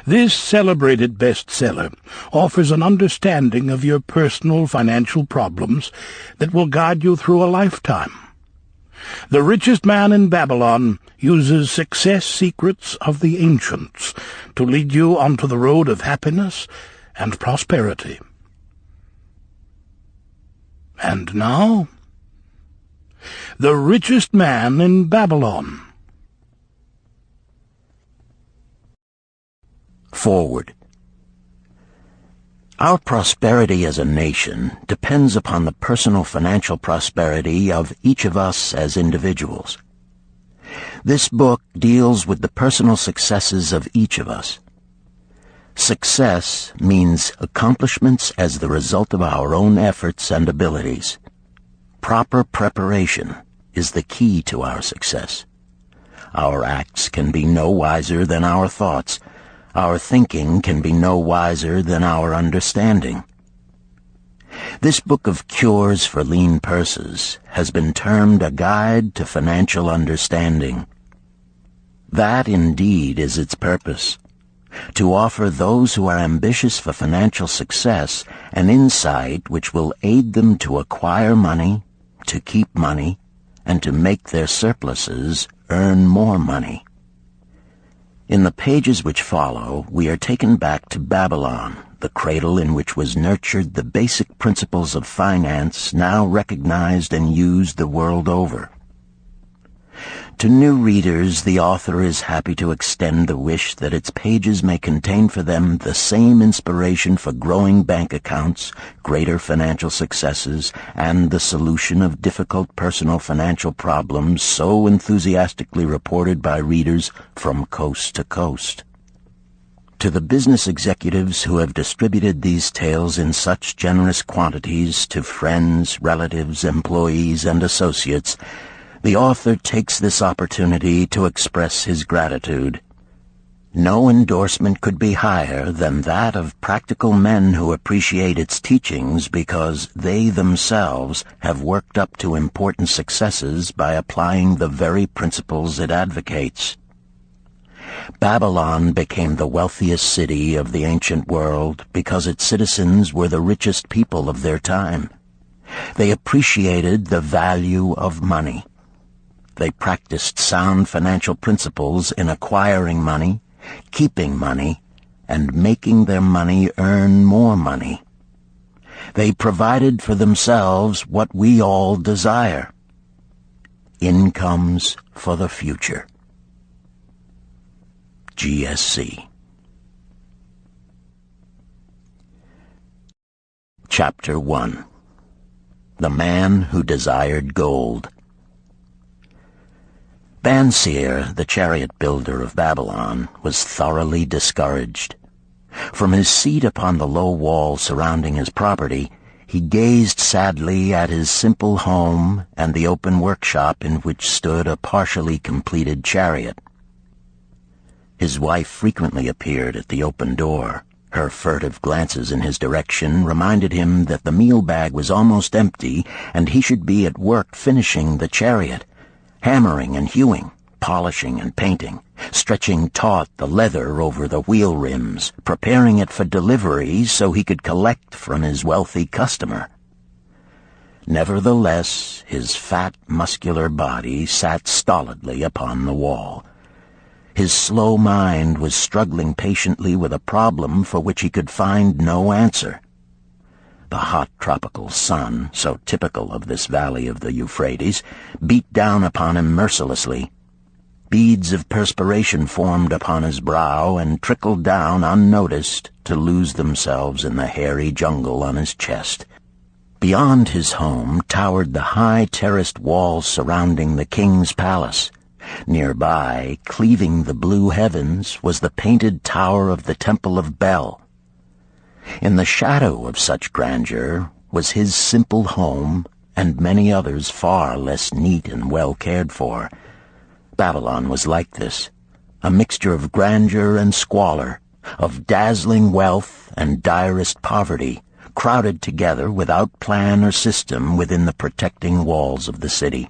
This celebrated bestseller offers an understanding of your personal financial problems that will guide you through a lifetime. The Richest Man in Babylon uses success secrets of the ancients to lead you onto the road of happiness and prosperity. And now, The Richest Man in Babylon. Forward. Our prosperity as a nation depends upon the personal financial prosperity of each of us as individuals. This book deals with the personal successes of each of us. Success means accomplishments as the result of our own efforts and abilities. Proper preparation is the key to our success. Our acts can be no wiser than our thoughts. Our thinking can be no wiser than our understanding. This book of cures for lean purses has been termed a guide to financial understanding. That indeed is its purpose, to offer those who are ambitious for financial success an insight which will aid them to acquire money, to keep money, and to make their surpluses earn more money. In the pages which follow, we are taken back to Babylon, the cradle in which was nurtured the basic principles of finance now recognized and used the world over. To new readers, the author is happy to extend the wish that its pages may contain for them the same inspiration for growing bank accounts, greater financial successes, and the solution of difficult personal financial problems so enthusiastically reported by readers from coast to coast. To the business executives who have distributed these tales in such generous quantities to friends, relatives, employees, and associates, the author takes this opportunity to express his gratitude. No endorsement could be higher than that of practical men who appreciate its teachings because they themselves have worked up to important successes by applying the very principles it advocates. Babylon became the wealthiest city of the ancient world because its citizens were the richest people of their time. They appreciated the value of money. They practiced sound financial principles in acquiring money, keeping money, and making their money earn more money. They provided for themselves what we all desire: incomes for the future. GSC. Chapter 1. The Man Who Desired Gold. Banseer, the chariot builder of Babylon, was thoroughly discouraged. From his seat upon the low wall surrounding his property, he gazed sadly at his simple home and the open workshop in which stood a partially completed chariot. His wife frequently appeared at the open door. Her furtive glances in his direction reminded him that the meal bag was almost empty and he should be at work finishing the chariot, hammering and hewing, polishing and painting, stretching taut the leather over the wheel rims, preparing it for delivery so he could collect from his wealthy customer. Nevertheless, his fat, muscular body sat stolidly upon the wall. His slow mind was struggling patiently with a problem for which he could find no answer. The hot tropical sun, so typical of this valley of the Euphrates, beat down upon him mercilessly. Beads of perspiration formed upon his brow and trickled down unnoticed to lose themselves in the hairy jungle on his chest. Beyond his home towered the high terraced walls surrounding the king's palace. Nearby, cleaving the blue heavens, was the painted tower of the Temple of Bel. In the shadow of such grandeur was his simple home and many others far less neat and well cared for. Babylon was like this, a mixture of grandeur and squalor, of dazzling wealth and direst poverty, crowded together without plan or system within the protecting walls of the city.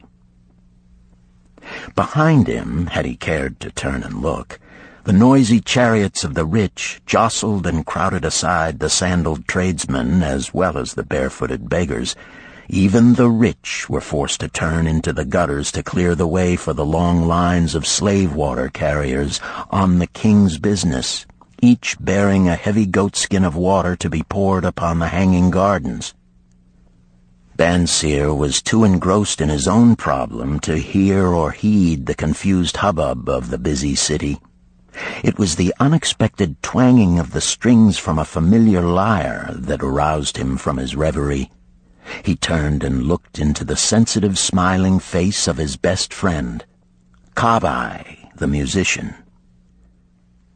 Behind him, had he cared to turn and look, The noisy chariots of the rich jostled and crowded aside the sandaled tradesmen as well as the barefooted beggars. Even the rich were forced to turn into the gutters to clear the way for the long lines of slave water carriers on the king's business, each bearing a heavy goatskin of water to be poured upon the hanging gardens. Bansier was too engrossed in his own problem to hear or heed the confused hubbub of the busy city. It was the unexpected twanging of the strings from a familiar lyre that aroused him from his reverie. He turned and looked into the sensitive, smiling face of his best friend, Kabai, the musician.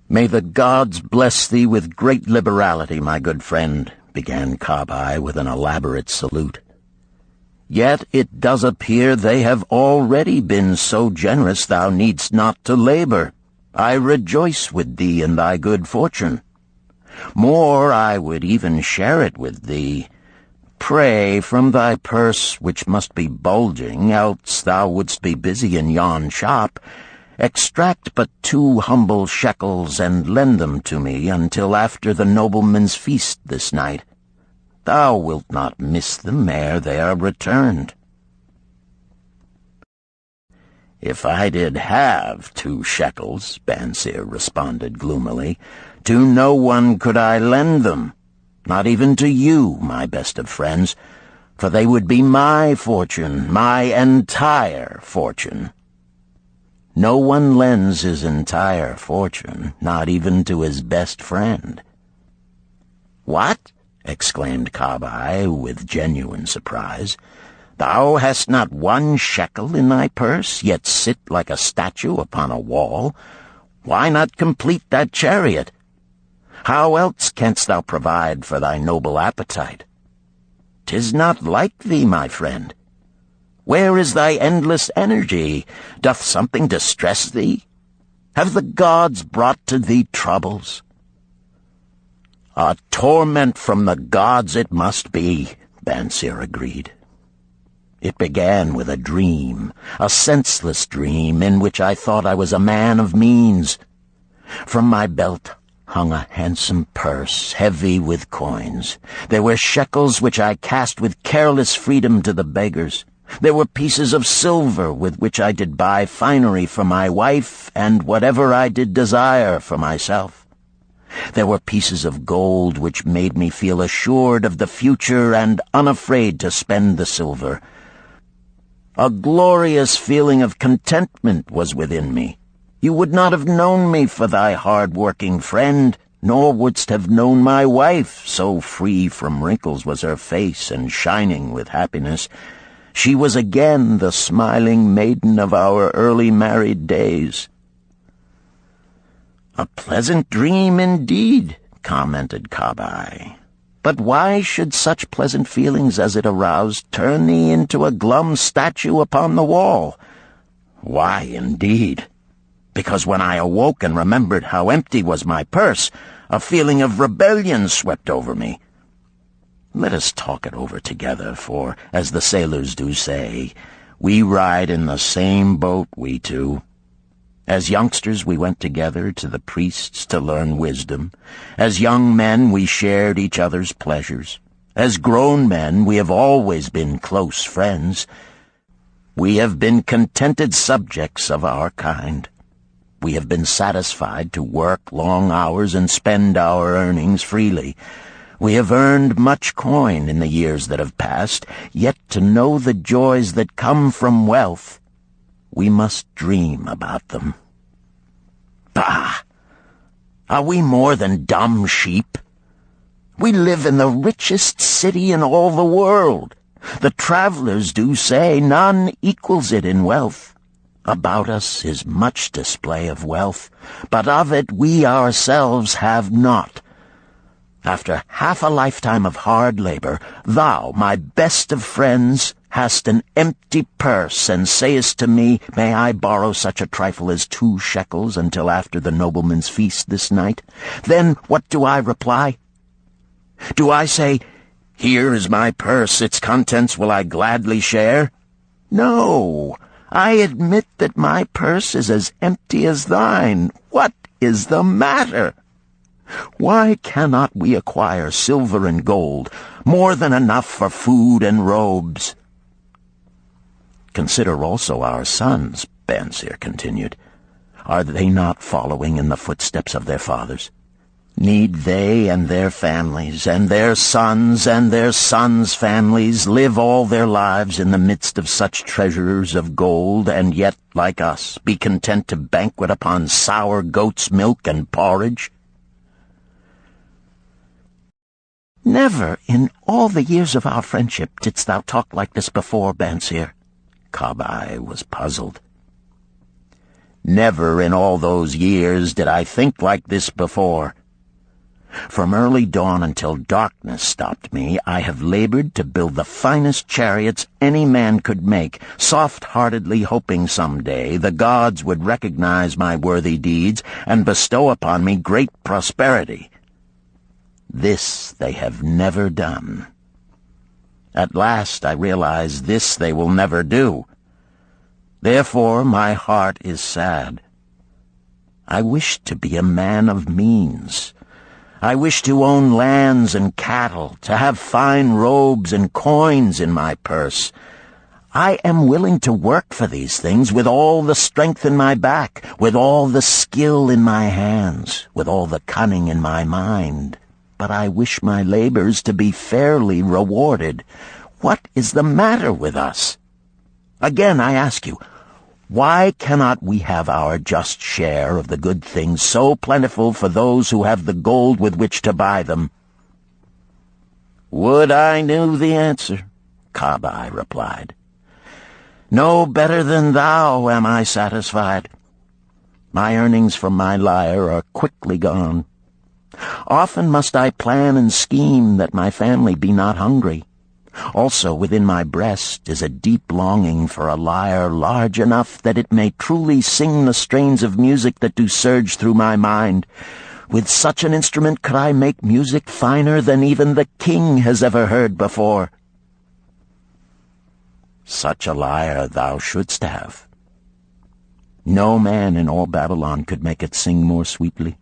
"May the gods bless thee with great liberality, my good friend," began Kabai with an elaborate salute. "Yet it does appear they have already been so generous thou needst not to labor. I rejoice with thee in thy good fortune. More, I would even share it with thee. Pray, from thy purse, which must be bulging, else thou wouldst be busy in yon shop, extract but 2 humble shekels and lend them to me until after the nobleman's feast this night. Thou wilt not miss them ere they are returned." "If I did have 2 shekels," Bansier responded gloomily, "to no one could I lend them, not even to you, my best of friends, for they would be my fortune, my entire fortune." No one lends his entire fortune, not even to his best friend. "What?" exclaimed Kabai with genuine surprise. "Thou hast not 1 shekel in thy purse, yet sit like a statue upon a wall. Why not complete that chariot? How else canst thou provide for thy noble appetite? 'Tis not like thee, my friend. Where is thy endless energy? Doth something distress thee? Have the gods brought to thee troubles?" "A torment from the gods it must be," Bansier agreed. "It began with a dream, a senseless dream in which I thought I was a man of means. From my belt hung a handsome purse, heavy with coins. There were shekels which I cast with careless freedom to the beggars. There were pieces of silver with which I did buy finery for my wife and whatever I did desire for myself. There were pieces of gold which made me feel assured of the future and unafraid to spend the silver. A glorious feeling of contentment was within me. You would not have known me for thy hard-working friend, nor wouldst have known my wife, so free from wrinkles was her face and shining with happiness. She was again the smiling maiden of our early married days." "A pleasant dream indeed," commented Kabai. "But why should such pleasant feelings as it aroused turn thee into a glum statue upon the wall?" "Why, indeed? Because when I awoke and remembered how empty was my purse, a feeling of rebellion swept over me. Let us talk it over together, for, as the sailors do say, we ride in the same boat, we two. As youngsters we went together to the priests to learn wisdom. As young men we shared each other's pleasures. As grown men we have always been close friends. We have been contented subjects of our kind. We have been satisfied to work long hours and spend our earnings freely. We have earned much coin in the years that have passed, yet to know the joys that come from wealth, we must dream about them. Bah! Are we more than dumb sheep? We live in the richest city in all the world. The travelers do say none equals it in wealth. About us is much display of wealth, but of it we ourselves have not. After half a lifetime of hard labor, thou, my best of friends, hast an empty purse, and sayest to me, may I borrow such a trifle as 2 shekels until after the nobleman's feast this night? Then what do I reply? Do I say, here is my purse, its contents will I gladly share? No, I admit that my purse is as empty as thine. What is the matter? Why cannot we acquire silver and gold, more than enough for food and robes? Consider also our sons, Bansir continued. Are they not following in the footsteps of their fathers? Need they and their families, and their sons' families, live all their lives in the midst of such treasures of gold, and yet, like us, be content to banquet upon sour goat's milk and porridge? Never in all the years of our friendship didst thou talk like this before, Bansir. Kabai was puzzled. Never in all those years did I think like this before. From early dawn until darkness stopped me, I have labored to build the finest chariots any man could make, soft-heartedly hoping some day the gods would recognize my worthy deeds and bestow upon me great prosperity. This they have never done. At last I realize this they will never do. Therefore my heart is sad. I wish to be a man of means. I wish to own lands and cattle, to have fine robes and coins in my purse. I am willing to work for these things with all the strength in my back, with all the skill in my hands, with all the cunning in my mind. But I wish my labors to be fairly rewarded. What is the matter with us? Again, I ask you, why cannot we have our just share of the good things so plentiful for those who have the gold with which to buy them? Would I knew the answer, Kabai replied. No better than thou am I satisfied. My earnings from my lyre are quickly gone. Often must I plan and scheme that my family be not hungry. Also within my breast is a deep longing for a lyre large enough that it may truly sing the strains of music that do surge through my mind. With such an instrument could I make music finer than even the king has ever heard before. Such a lyre thou shouldst have. No man in all Babylon could make it sing more sweetly.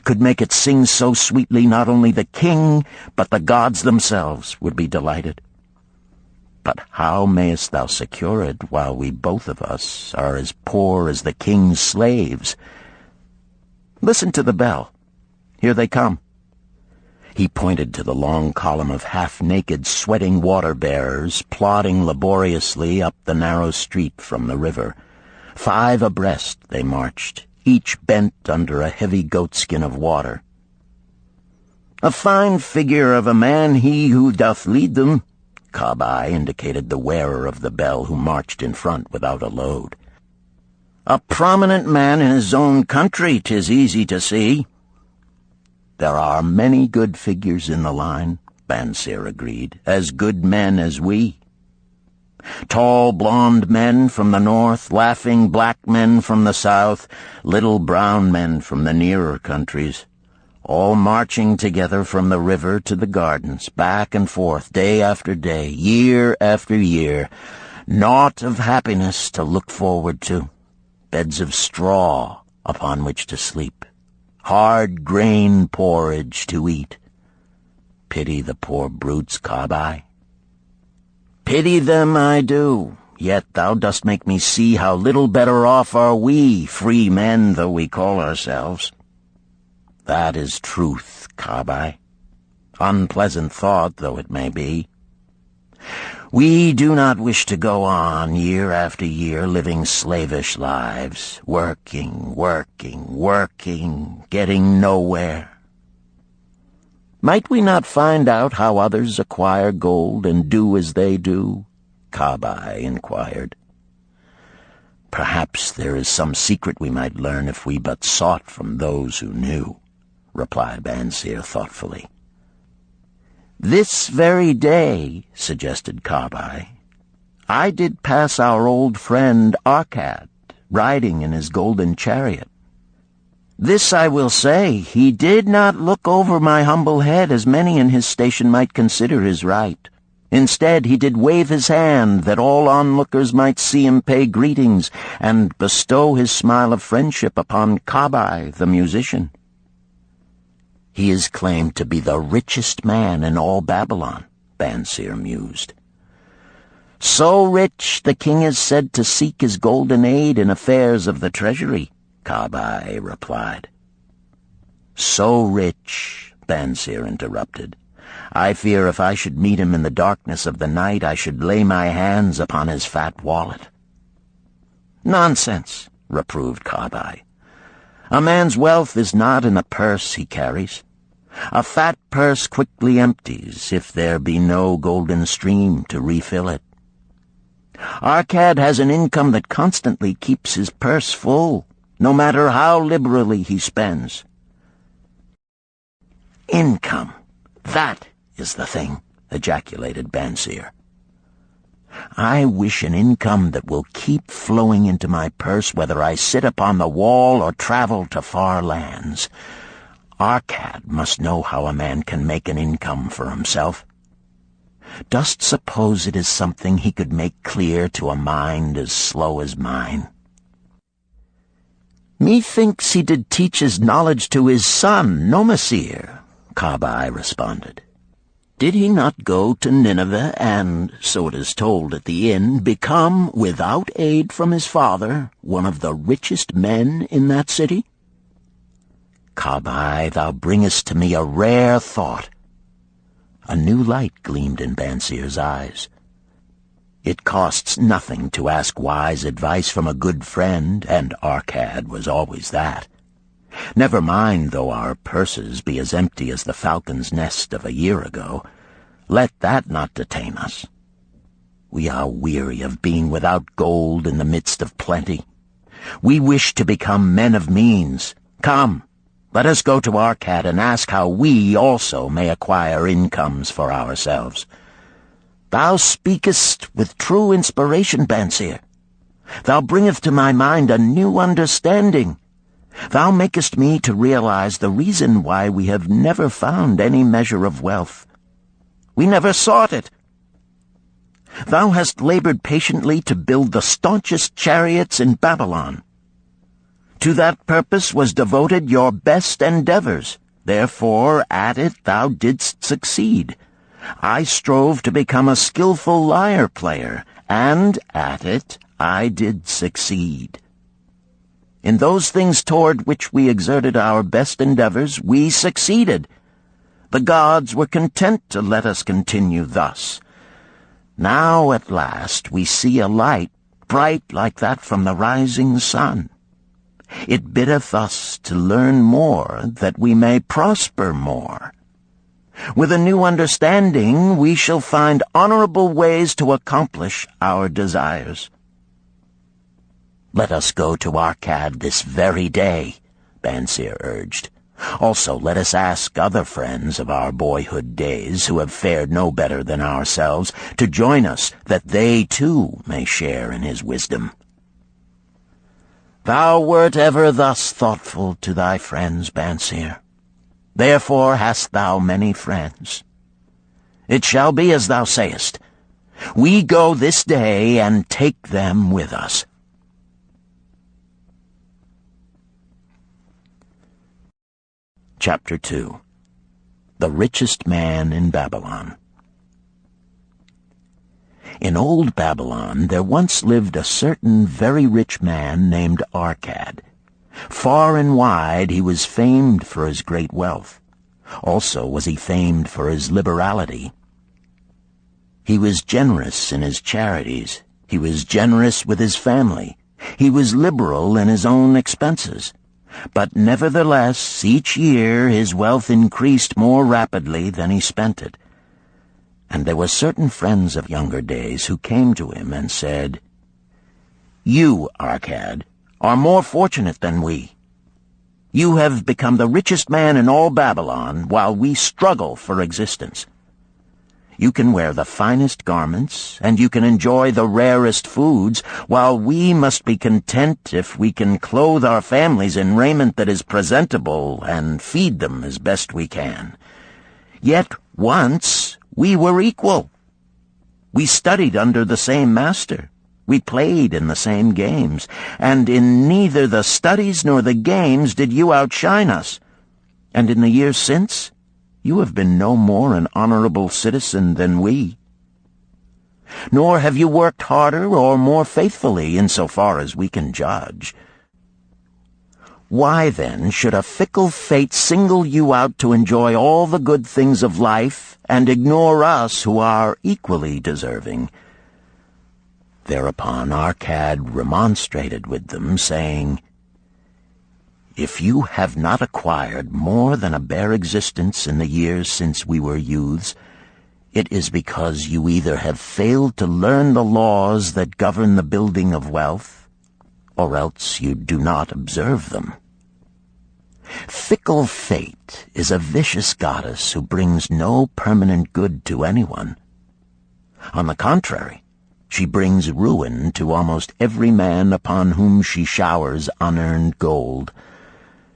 Could make it sing so sweetly not only the king, but the gods themselves would be delighted. But how mayest thou secure it while we both of us are as poor as the king's slaves? Listen to the bell. Here they come. He pointed to the long column of half-naked, sweating water-bearers plodding laboriously up the narrow street from the river. 5 abreast they marched, each bent under a heavy goatskin of water. A fine figure of a man he who doth lead them, Kabai indicated the wearer of the bell who marched in front without a load. A prominent man in his own country, 'tis easy to see. There are many good figures in the line, Bansir agreed, as good men as we. Tall blond men from the north, laughing black men from the south, little brown men from the nearer countries, all marching together from the river to the gardens, back and forth, day after day, year after year, naught of happiness to look forward to, beds of straw upon which to sleep, hard grain porridge to eat. Pity the poor brutes, Kabai. Pity them I do, yet thou dost make me see how little better off are we, free men though we call ourselves. That is truth, Kabai, unpleasant thought though it may be. We do not wish to go on year after year living slavish lives, working, getting nowhere. Might we not find out how others acquire gold and do as they do? Kabai inquired. Perhaps there is some secret we might learn if we but sought from those who knew, replied Bansir thoughtfully. This very day, suggested Kabai, I did pass our old friend Arkad, riding in his golden chariot. This I will say, he did not look over my humble head as many in his station might consider his right. Instead, he did wave his hand that all onlookers might see him pay greetings and bestow his smile of friendship upon Kabai, the musician. He is claimed to be the richest man in all Babylon, Bansir mused. So rich, the king is said to seek his golden aid in affairs of the treasury, Kabai replied. So rich, Bansir interrupted. I fear if I should meet him in the darkness of the night, I should lay my hands upon his fat wallet. Nonsense, reproved Kabai. A man's wealth is not in the purse he carries. A fat purse quickly empties if there be no golden stream to refill it. Arkad has an income that constantly keeps his purse full, no matter how liberally he spends. Income, that is the thing, ejaculated Bansir. I wish an income that will keep flowing into my purse whether I sit upon the wall or travel to far lands. Arkad must know how a man can make an income for himself. Dost suppose it is something he could make clear to a mind as slow as mine? Methinks he did teach his knowledge to his son, Nomasir, Kabai responded. Did he not go to Nineveh and, so it is told at the inn, become, without aid from his father, one of the richest men in that city? Kabai, thou bringest to me a rare thought. A new light gleamed in Bansir's eyes. It costs nothing to ask wise advice from a good friend, and Arkad was always that. Never mind though our purses be as empty as the falcon's nest of a year ago. Let that not detain us. We are weary of being without gold in the midst of plenty. We wish to become men of means. Come, let us go to Arkad and ask how we also may acquire incomes for ourselves. Thou speakest with true inspiration, Bansir. Thou bringest to my mind a new understanding. Thou makest me to realize the reason why we have never found any measure of wealth. We never sought it. Thou hast labored patiently to build the staunchest chariots in Babylon. To that purpose was devoted your best endeavors. Therefore, at it thou didst succeed. I strove to become a skillful lyre player, and at it I did succeed. In those things toward which we exerted our best endeavors, we succeeded. The gods were content to let us continue thus. Now at last we see a light, bright like that from the rising sun. It biddeth us to learn more, that we may prosper more. With a new understanding, we shall find honorable ways to accomplish our desires. Let us go to Arkad this very day, Bansir urged. Also, let us ask other friends of our boyhood days who have fared no better than ourselves to join us, that they too may share in his wisdom. Thou wert ever thus thoughtful to thy friends, Bansir. Therefore hast thou many friends. It shall be as thou sayest. We go this day and take them with us. Chapter 2. The Richest Man in Babylon. In old Babylon there once lived a certain very rich man named Arkad. Far and wide he was famed for his great wealth. Also was he famed for his liberality. He was generous in his charities. He was generous with his family. He was liberal in his own expenses. But nevertheless, each year his wealth increased more rapidly than he spent it. And there were certain friends of younger days who came to him and said, You, Arkad, are more fortunate than we. You have become the richest man in all Babylon, while we struggle for existence. You can wear the finest garments, and you can enjoy the rarest foods, while we must be content if we can clothe our families in raiment that is presentable and feed them as best we can. Yet once we were equal. We studied under the same master. We played in the same games, and in neither the studies nor the games did you outshine us. And in the years since, you have been no more an honorable citizen than we. Nor have you worked harder or more faithfully in so far as we can judge. Why, then, should a fickle fate single you out to enjoy all the good things of life and ignore us who are equally deserving? Thereupon Arcad remonstrated with them, saying, If you have not acquired more than a bare existence in the years since we were youths, it is because you either have failed to learn the laws that govern the building of wealth, or else you do not observe them. Fickle fate is a vicious goddess who brings no permanent good to anyone. On the contrary, she brings ruin to almost every man upon whom she showers unearned gold.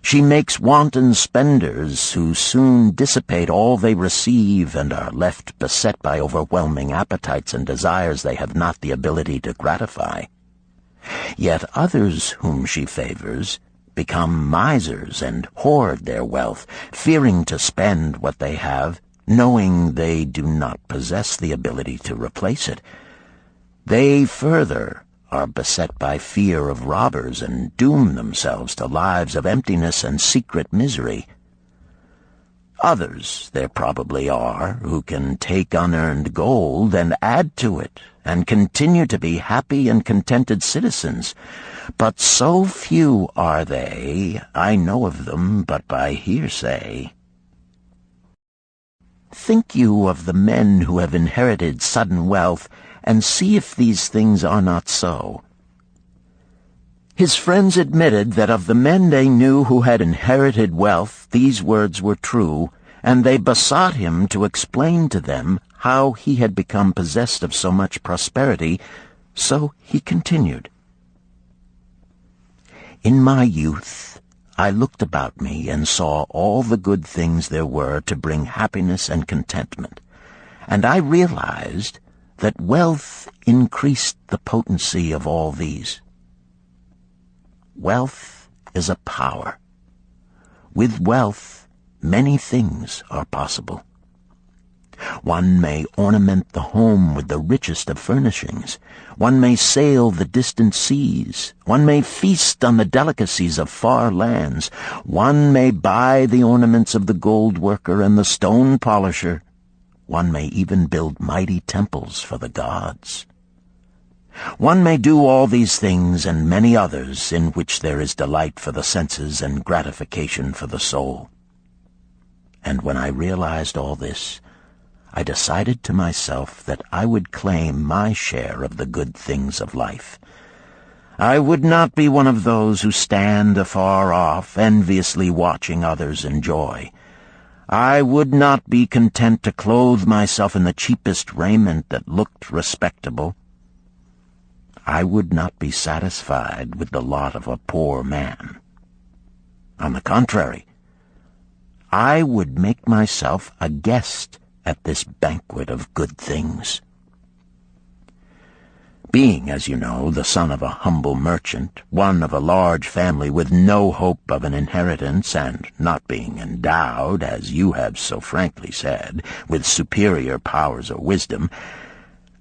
She makes wanton spenders who soon dissipate all they receive and are left beset by overwhelming appetites and desires they have not the ability to gratify. Yet others whom she favors become misers and hoard their wealth, fearing to spend what they have, knowing they do not possess the ability to replace it. They further are beset by fear of robbers and doom themselves to lives of emptiness and secret misery. Others there probably are who can take unearned gold and add to it and continue to be happy and contented citizens, but so few are they, I know of them but by hearsay. Think you of the men who have inherited sudden wealth, and see if these things are not so. His friends admitted that of the men they knew who had inherited wealth, these words were true, and they besought him to explain to them how he had become possessed of so much prosperity, so he continued. In my youth, I looked about me and saw all the good things there were to bring happiness and contentment, and I realized that wealth increased the potency of all these. Wealth is a power. With wealth, many things are possible. One may ornament the home with the richest of furnishings. One may sail the distant seas. One may feast on the delicacies of far lands. One may buy the ornaments of the gold worker and the stone polisher. One may even build mighty temples for the gods. One may do all these things and many others in which there is delight for the senses and gratification for the soul. And when I realized all this, I decided to myself that I would claim my share of the good things of life. I would not be one of those who stand afar off, enviously watching others enjoy. I would not be content to clothe myself in the cheapest raiment that looked respectable. I would not be satisfied with the lot of a poor man. On the contrary, I would make myself a guest at this banquet of good things. Being, as you know, the son of a humble merchant, one of a large family with no hope of an inheritance, and not being endowed, as you have so frankly said, with superior powers or wisdom,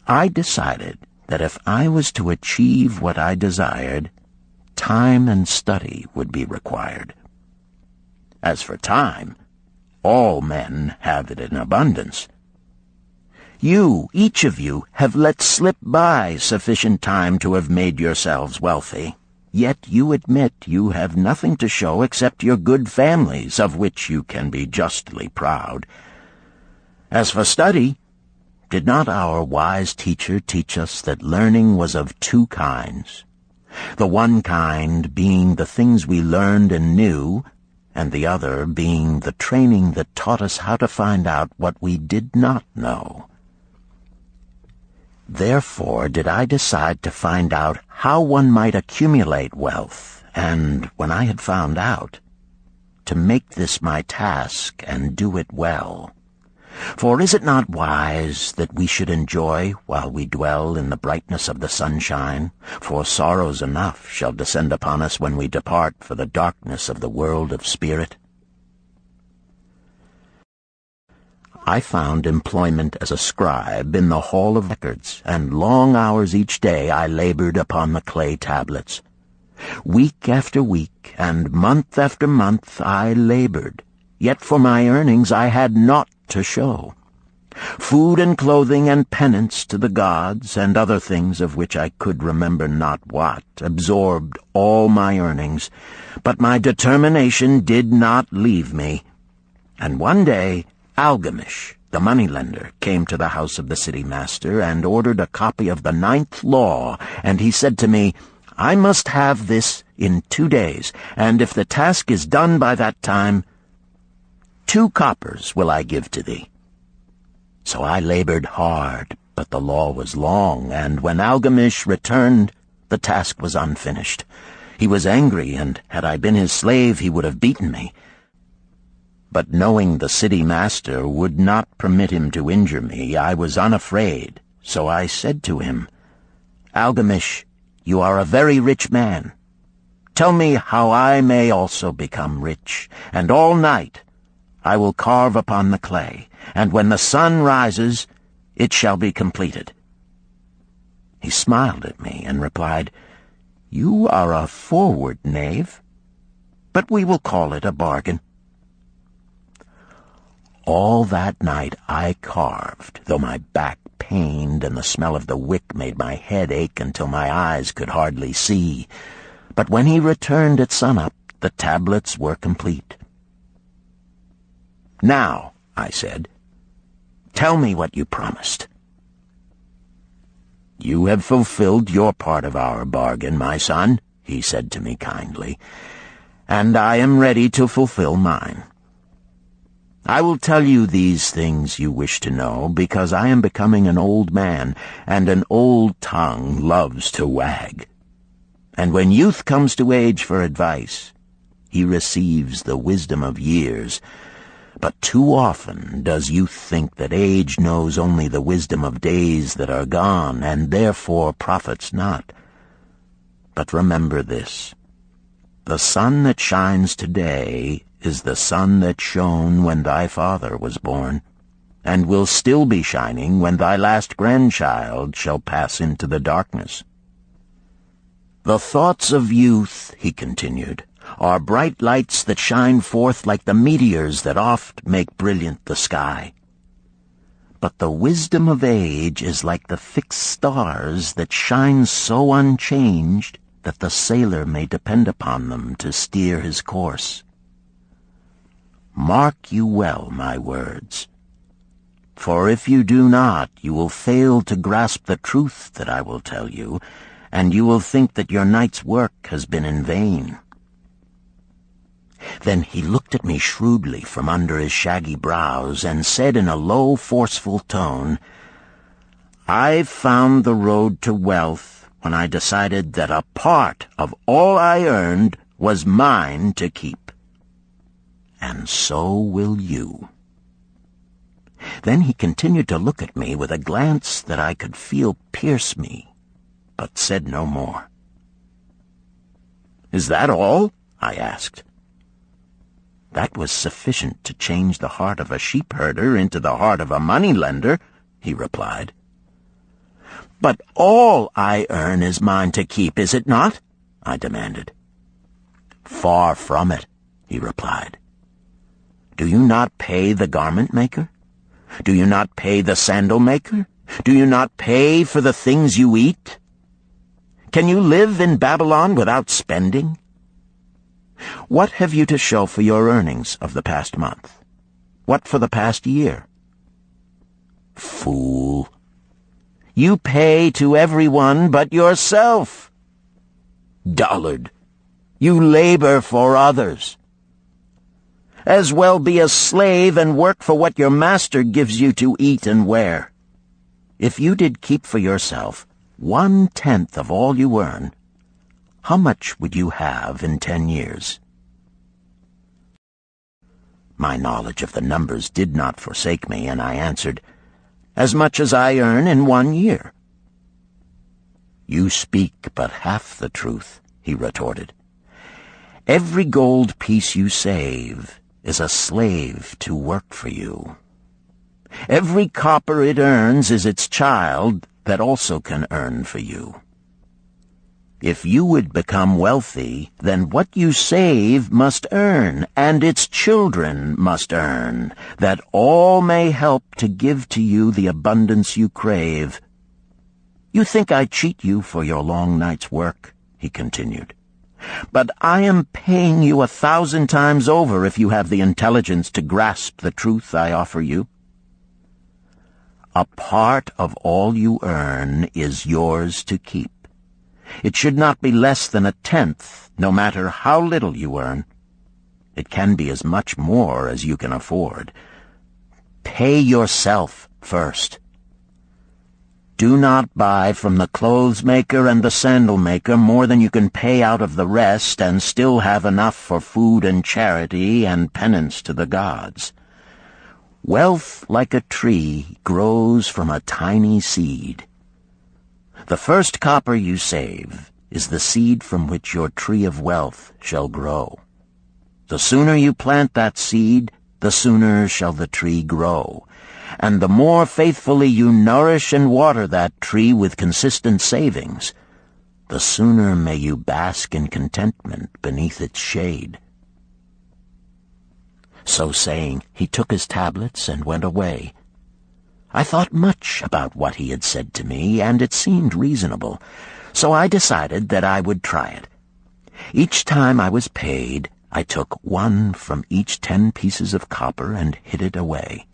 I decided that if I was to achieve what I desired, time and study would be required. As for time, all men have it in abundance. You, each of you, have let slip by sufficient time to have made yourselves wealthy. Yet you admit you have nothing to show except your good families, of which you can be justly proud. As for study, did not our wise teacher teach us that learning was of two kinds? The one kind being the things we learned and knew, and the other being the training that taught us how to find out what we did not know. Therefore did I decide to find out how one might accumulate wealth, and, when I had found out, to make this my task and do it well. For is it not wise that we should enjoy while we dwell in the brightness of the sunshine? For sorrows enough shall descend upon us when we depart for the darkness of the world of spirit. I found employment as a scribe in the hall of records, and long hours each day I labored upon the clay tablets. Week after week, and month after month I labored, yet for my earnings I had naught to show. Food and clothing and penance to the gods, and other things of which I could remember not what, absorbed all my earnings, but my determination did not leave me. And one day Algamish, the moneylender, came to the house of the city master and ordered a copy of the 9th law, and he said to me, I must have this in 2 days, and if the task is done by that time, 2 coppers will I give to thee. So I labored hard, but the law was long, and when Algamish returned, the task was unfinished. He was angry, and had I been his slave, he would have beaten me. But knowing the city master would not permit him to injure me, I was unafraid, so I said to him, Algamish, you are a very rich man. Tell me how I may also become rich, and all night I will carve upon the clay, and when the sun rises, it shall be completed. He smiled at me and replied, You are a forward knave, but we will call it a bargain. All that night I carved, though my back pained and the smell of the wick made my head ache until my eyes could hardly see. But when he returned at sunup, the tablets were complete. Now, I said, tell me what you promised. You have fulfilled your part of our bargain, my son, he said to me kindly, and I am ready to fulfill mine. I will tell you these things you wish to know, because I am becoming an old man, and an old tongue loves to wag. And when youth comes to age for advice, he receives the wisdom of years. But too often does youth think that age knows only the wisdom of days that are gone, and therefore profits not. But remember this, the sun that shines today is the sun that shone when thy father was born, and will still be shining when thy last grandchild shall pass into the darkness. The thoughts of youth, he continued, are bright lights that shine forth like the meteors that oft make brilliant the sky. But the wisdom of age is like the fixed stars that shine so unchanged that the sailor may depend upon them to steer his course. Mark you well my words, for if you do not, you will fail to grasp the truth that I will tell you, and you will think that your night's work has been in vain. Then he looked at me shrewdly from under his shaggy brows and said in a low, forceful tone, I found the road to wealth when I decided that a part of all I earned was mine to keep. And so will you. Then he continued to look at me with a glance that I could feel pierce me, but said no more. Is that all? I asked. That was sufficient to change the heart of a sheep-herder into the heart of a money-lender, he replied. But all I earn is mine to keep, is it not? I demanded. Far from it, he replied. Do you not pay the garment-maker? Do you not pay the sandal-maker? Do you not pay for the things you eat? Can you live in Babylon without spending? What have you to show for your earnings of the past month? What for the past year? Fool! You pay to everyone but yourself. Dullard! You labor for others. As well be a slave and work for what your master gives you to eat and wear. If you did keep for yourself 1/10 of all you earn, how much would you have in 10 years? My knowledge of the numbers did not forsake me, and I answered, "As much as I earn in 1 year." "You speak but half the truth," he retorted. "Every gold piece you save is a slave to work for you. Every copper it earns is its child that also can earn for you. If you would become wealthy, then what you save must earn, and its children must earn, that all may help to give to you the abundance you crave. You think I cheat you for your long night's work," he continued, "but I am paying you 1,000 times over if you have the intelligence to grasp the truth I offer you. A part of all you earn is yours to keep. It should not be less than 1/10, no matter how little you earn. It can be as much more as you can afford. Pay yourself first. Do not buy from the clothes maker and the sandal maker more than you can pay out of the rest and still have enough for food and charity and penance to the gods. Wealth, like a tree, grows from a tiny seed. The first copper you save is the seed from which your tree of wealth shall grow. The sooner you plant that seed, the sooner shall the tree grow. And the more faithfully you nourish and water that tree with consistent savings, the sooner may you bask in contentment beneath its shade." So saying, he took his tablets and went away. I thought much about what he had said to me, and it seemed reasonable, so I decided that I would try it. Each time I was paid, I took 1 from each 10 pieces of copper and hid it away.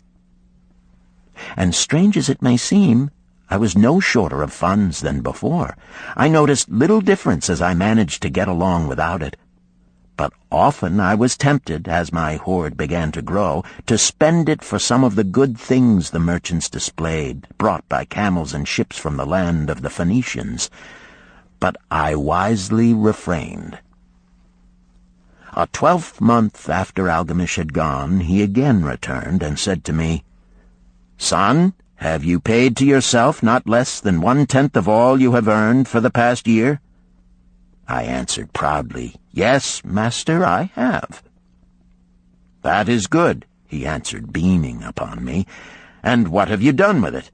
And strange as it may seem, I was no shorter of funds than before. I noticed little difference as I managed to get along without it. But often I was tempted, as my hoard began to grow, to spend it for some of the good things the merchants displayed, brought by camels and ships from the land of the Phoenicians. But I wisely refrained. A 12th month after Algamish had gone, he again returned and said to me, "Son, have you paid to yourself not less than 1/10 of all you have earned for the past year?" I answered proudly, "Yes, master, I have." "That is good," he answered, beaming upon me. "And what have you done with it?"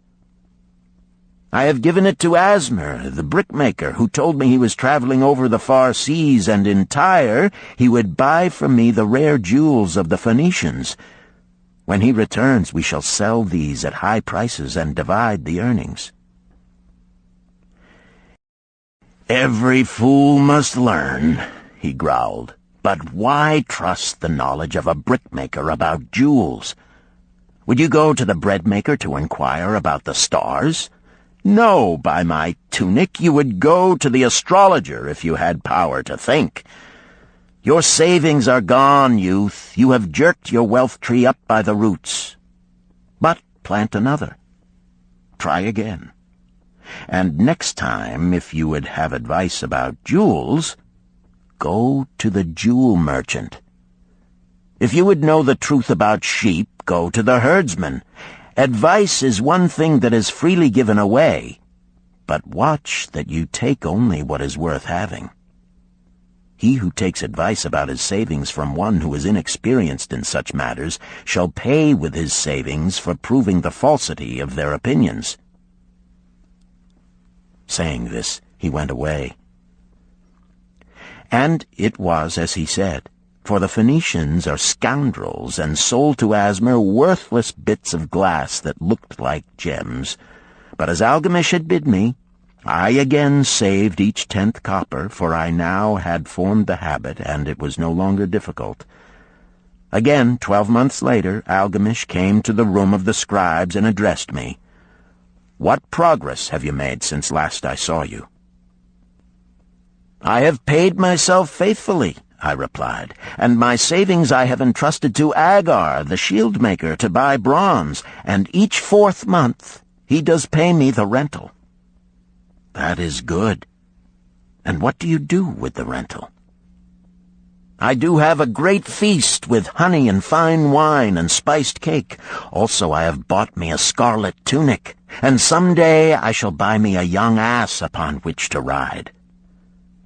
"I have given it to Asmer, the brickmaker, who told me he was traveling over the far seas, and in Tyre he would buy from me the rare jewels of the Phoenicians. When he returns, we shall sell these at high prices and divide the earnings." "Every fool must learn," he growled. "But why trust the knowledge of a brickmaker about jewels? Would you go to the breadmaker to inquire about the stars? No, by my tunic, you would go to the astrologer if you had power to think. Your savings are gone, youth. You have jerked your wealth tree up by the roots. But plant another. Try again. And next time, if you would have advice about jewels, go to the jewel merchant. If you would know the truth about sheep, go to the herdsman. Advice is one thing that is freely given away, but watch that you take only what is worth having. He who takes advice about his savings from one who is inexperienced in such matters shall pay with his savings for proving the falsity of their opinions." Saying this, he went away. And it was as he said, for the Phoenicians are scoundrels and sold to Asmer worthless bits of glass that looked like gems. But as Algamish had bid me, I again saved each 10th copper, for I now had formed the habit, and it was no longer difficult. Again, 12 months later, Algamish came to the room of the scribes and addressed me. "What progress have you made since last I saw you?" "I have paid myself faithfully," I replied, "and my savings I have entrusted to Agar, the shield-maker, to buy bronze, and each 4th month he does pay me the rental." "That is good. And what do you do with the rental?" I do have a great feast with honey and fine wine and spiced cake. Also I have bought me a scarlet tunic, and some day I shall buy me a young ass upon which to ride."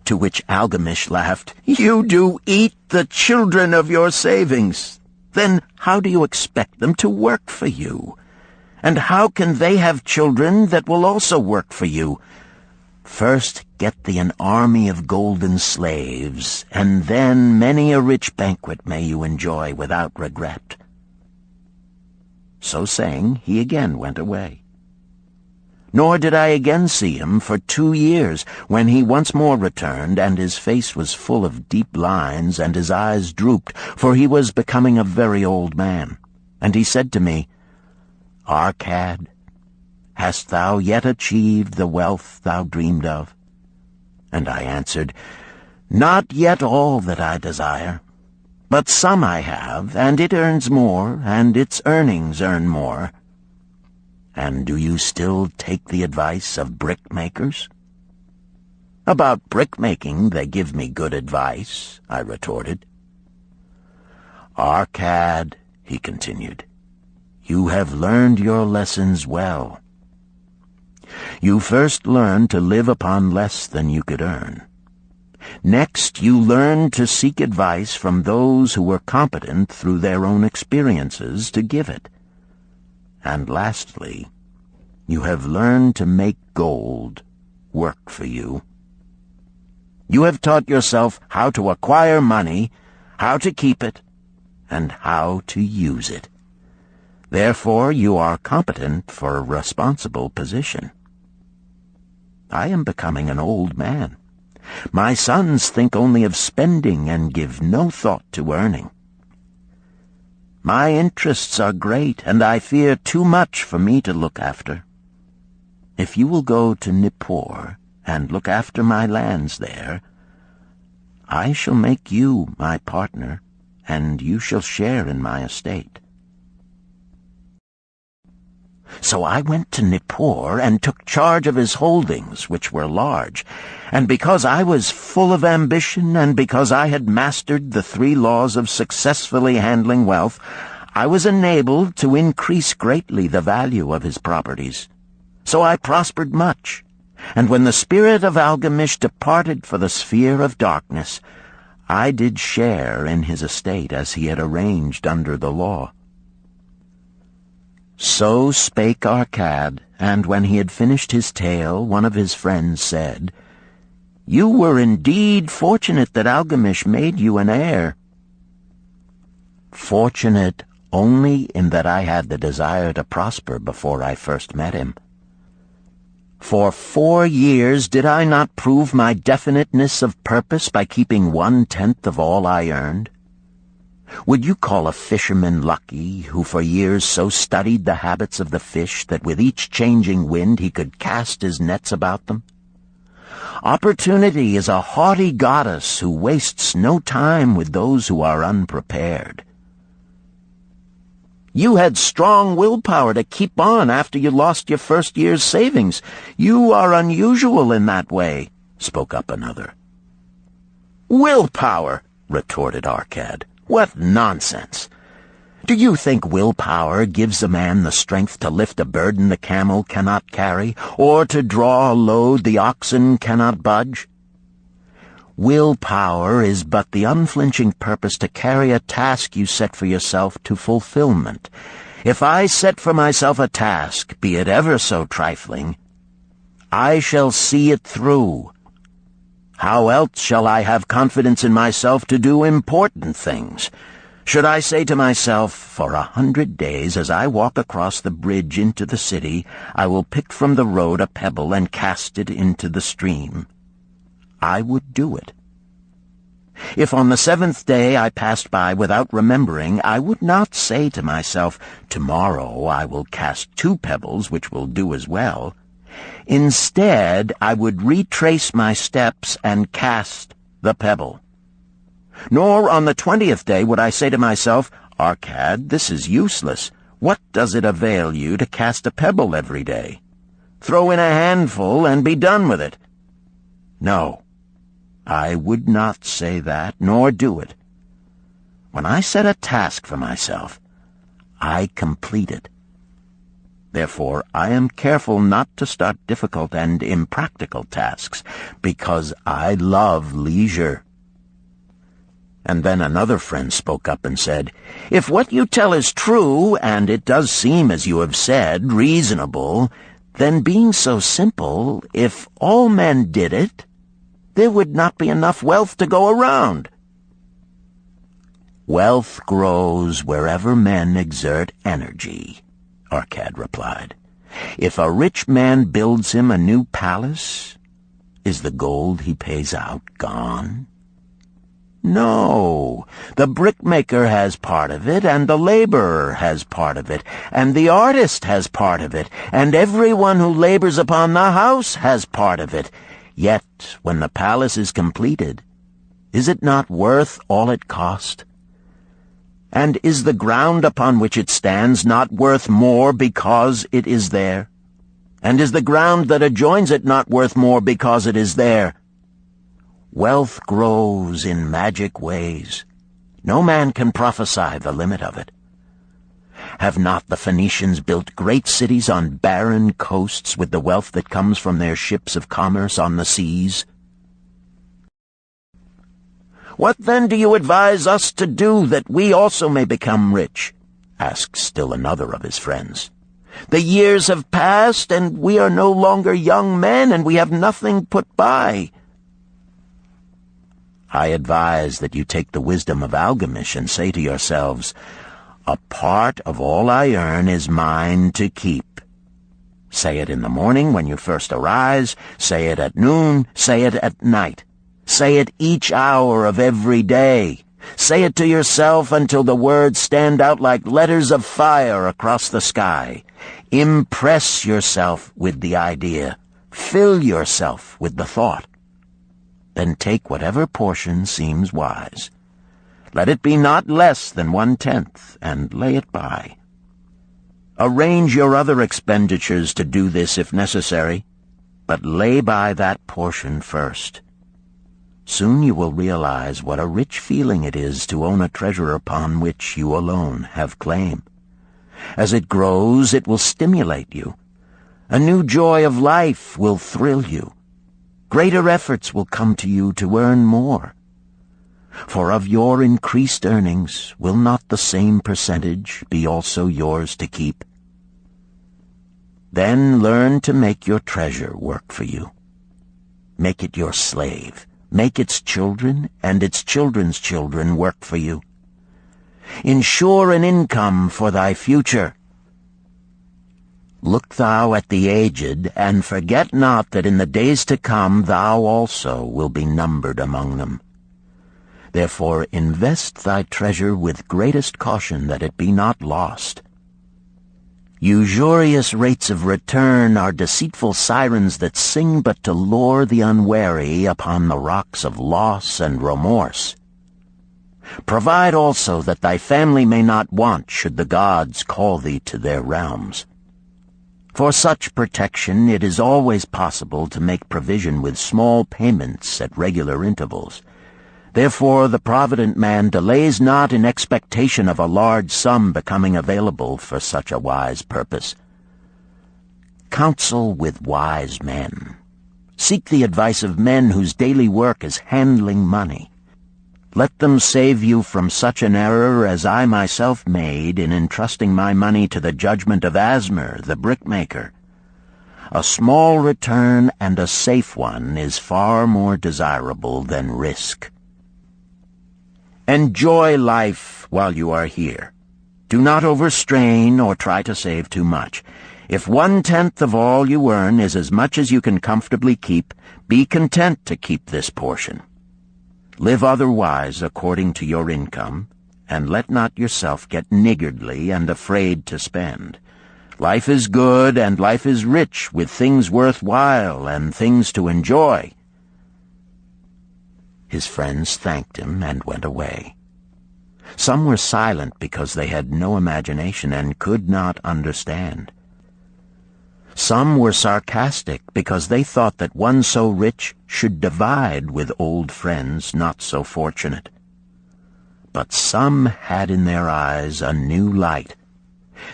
To which Algamish laughed, "You do eat the children of your savings. Then how do you expect them to work for you? And how can they have children that will also work for you? First get thee an army of golden slaves, and then many a rich banquet may you enjoy without regret." So saying, he again went away. Nor did I again see him for 2 years, when he once more returned, and his face was full of deep lines, and his eyes drooped, for he was becoming a very old man. And he said to me, "Arcad, hast thou yet achieved the wealth thou dreamed of?" And I answered, "Not yet all that I desire, but some I have, and it earns more, and its earnings earn more." "And do you still take the advice of brickmakers?" "About brickmaking they give me good advice," I retorted. "Arcad," he continued, "you have learned your lessons well. You first learned to live upon less than you could earn. Next, you learned to seek advice from those who were competent through their own experiences to give it. And lastly, you have learned to make gold work for you. You have taught yourself how to acquire money, how to keep it, and how to use it. Therefore, you are competent for a responsible position. I am becoming an old man. My sons think only of spending and give no thought to earning. My interests are great, and I fear too much for me to look after. If you will go to Nippur and look after my lands there, I shall make you my partner, and you shall share in my estate." So I went to Nippur and took charge of his holdings, which were large, and because I was full of ambition and because I had mastered the 3 laws of successfully handling wealth, I was enabled to increase greatly the value of his properties. So I prospered much, and when the spirit of Algamish departed for the sphere of darkness, I did share in his estate as he had arranged under the law. So spake Arcad, and when he had finished his tale, one of his friends said, "You were indeed fortunate that Algamish made you an heir." "Fortunate only in that I had the desire to prosper before I first met him. For 4 years did I not prove my definiteness of purpose by keeping 1/10 of all I earned? Would you call a fisherman lucky who for years so studied the habits of the fish that with each changing wind he could cast his nets about them? Opportunity is a haughty goddess who wastes no time with those who are unprepared. You had strong willpower to keep on after you lost your first year's savings. You are unusual in that way," spoke up another. "Willpower," retorted Arcad. "What nonsense! Do you think willpower gives a man the strength to lift a burden the camel cannot carry, or to draw a load the oxen cannot budge? Willpower is but the unflinching purpose to carry a task you set for yourself to fulfillment. If I set for myself a task, be it ever so trifling, I shall see it through. How else shall I have confidence in myself to do important things? Should I say to myself, for 100 days as I walk across the bridge into the city, I will pick from the road a pebble and cast it into the stream? I would do it. If on the 7th day I passed by without remembering, I would not say to myself, tomorrow I will cast 2 pebbles, which will do as well. Instead, I would retrace my steps and cast the pebble. Nor on the 20th day would I say to myself, Arcad, this is useless. What does it avail you to cast a pebble every day? Throw in a handful and be done with it. No, I would not say that, nor do it. When I set a task for myself, I complete it. Therefore, I am careful not to start difficult and impractical tasks, because I love leisure." And then another friend spoke up and said, "If what you tell is true, and it does seem, as you have said, reasonable, then being so simple, if all men did it, there would not be enough wealth to go around." "Wealth grows wherever men exert energy," Arcad replied. "If a rich man builds him a new palace, is the gold he pays out gone? No, the brickmaker has part of it, and the laborer has part of it, and the artist has part of it, and everyone who labors upon the house has part of it. Yet, when the palace is completed, is it not worth all it cost? And is the ground upon which it stands not worth more because it is there? And is the ground that adjoins it not worth more because it is there? Wealth grows in magic ways. No man can prophesy the limit of it. Have not the Phoenicians built great cities on barren coasts with the wealth that comes from their ships of commerce on the seas? "What then do you advise us to do that we also may become rich?" asked still another of his friends. "The years have passed, and we are no longer young men, and we have nothing put by." "I advise that you take the wisdom of Algamish and say to yourselves, 'A part of all I earn is mine to keep.' Say it in the morning when you first arise, say it at noon, say it at night. Say it each hour of every day. Say it to yourself until the words stand out like letters of fire across the sky. Impress yourself with the idea. Fill yourself with the thought. Then take whatever portion seems wise. Let it be not less than 1/10, and lay it by. Arrange your other expenditures to do this if necessary, but lay by that portion first. Soon you will realize what a rich feeling it is to own a treasure upon which you alone have claim. As it grows, it will stimulate you. A new joy of life will thrill you. Greater efforts will come to you to earn more. For of your increased earnings, will not the same percentage be also yours to keep? Then learn to make your treasure work for you. Make it your slave. Make its children and its children's children work for you. Ensure an income for thy future. Look thou at the aged, and forget not that in the days to come thou also will be numbered among them. Therefore invest thy treasure with greatest caution that it be not lost. Usurious rates of return are deceitful sirens that sing but to lure the unwary upon the rocks of loss and remorse. Provide also that thy family may not want should the gods call thee to their realms. For such protection it is always possible to make provision with small payments at regular intervals. Therefore the provident man delays not in expectation of a large sum becoming available for such a wise purpose. Counsel with wise men. Seek the advice of men whose daily work is handling money. Let them save you from such an error as I myself made in entrusting my money to the judgment of Asmer, the brickmaker. A small return and a safe one is far more desirable than risk. Enjoy life while you are here. Do not overstrain or try to save too much. If 1/10 of all you earn is as much as you can comfortably keep, be content to keep this portion. Live otherwise according to your income, and let not yourself get niggardly and afraid to spend. Life is good and life is rich with things worth while and things to enjoy. His friends thanked him and went away. Some were silent because they had no imagination and could not understand. Some were sarcastic because they thought that one so rich should divide with old friends not so fortunate. But some had in their eyes a new light.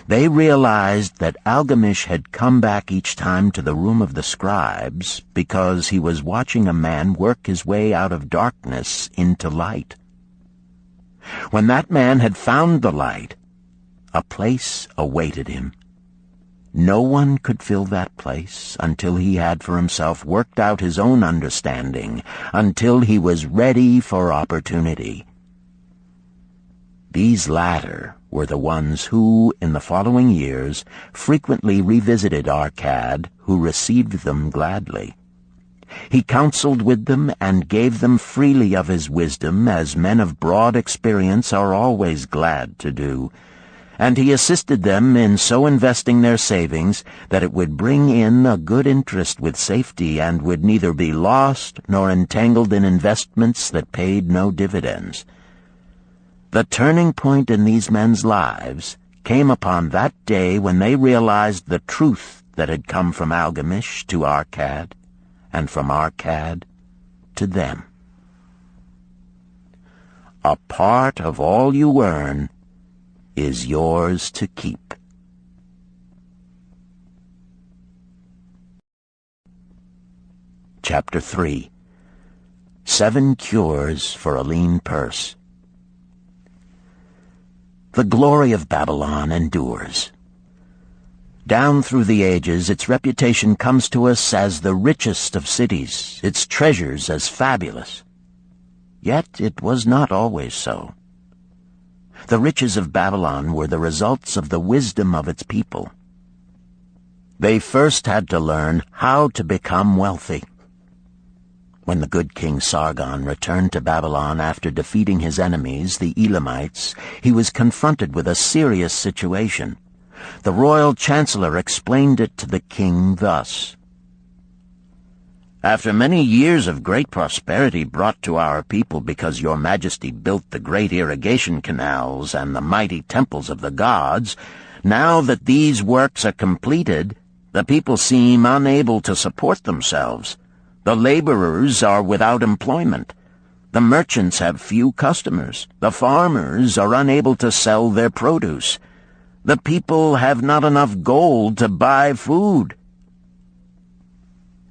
They realized that Algamish had come back each time to the room of the scribes because he was watching a man work his way out of darkness into light. When that man had found the light, a place awaited him. No one could fill that place until he had for himself worked out his own understanding, until he was ready for opportunity. These latter were the ones who, in the following years, frequently revisited Arcad, who received them gladly. He counseled with them and gave them freely of his wisdom, as men of broad experience are always glad to do, and he assisted them in so investing their savings that it would bring in a good interest with safety and would neither be lost nor entangled in investments that paid no dividends. The turning point in these men's lives came upon that day when they realized the truth that had come from Algamish to Arcad, and from Arcad to them. A part of all you earn is yours to keep. Chapter 3. 7 Cures for a Lean Purse. The glory of Babylon endures. Down through the ages, its reputation comes to us as the richest of cities, its treasures as fabulous. Yet it was not always so. The riches of Babylon were the results of the wisdom of its people. They first had to learn how to become wealthy. When the good King Sargon returned to Babylon after defeating his enemies, the Elamites, he was confronted with a serious situation. The royal chancellor explained it to the king thus: "After many years of great prosperity brought to our people because your majesty built the great irrigation canals and the mighty temples of the gods, now that these works are completed, the people seem unable to support themselves. The laborers are without employment. The merchants have few customers. The farmers are unable to sell their produce. The people have not enough gold to buy food."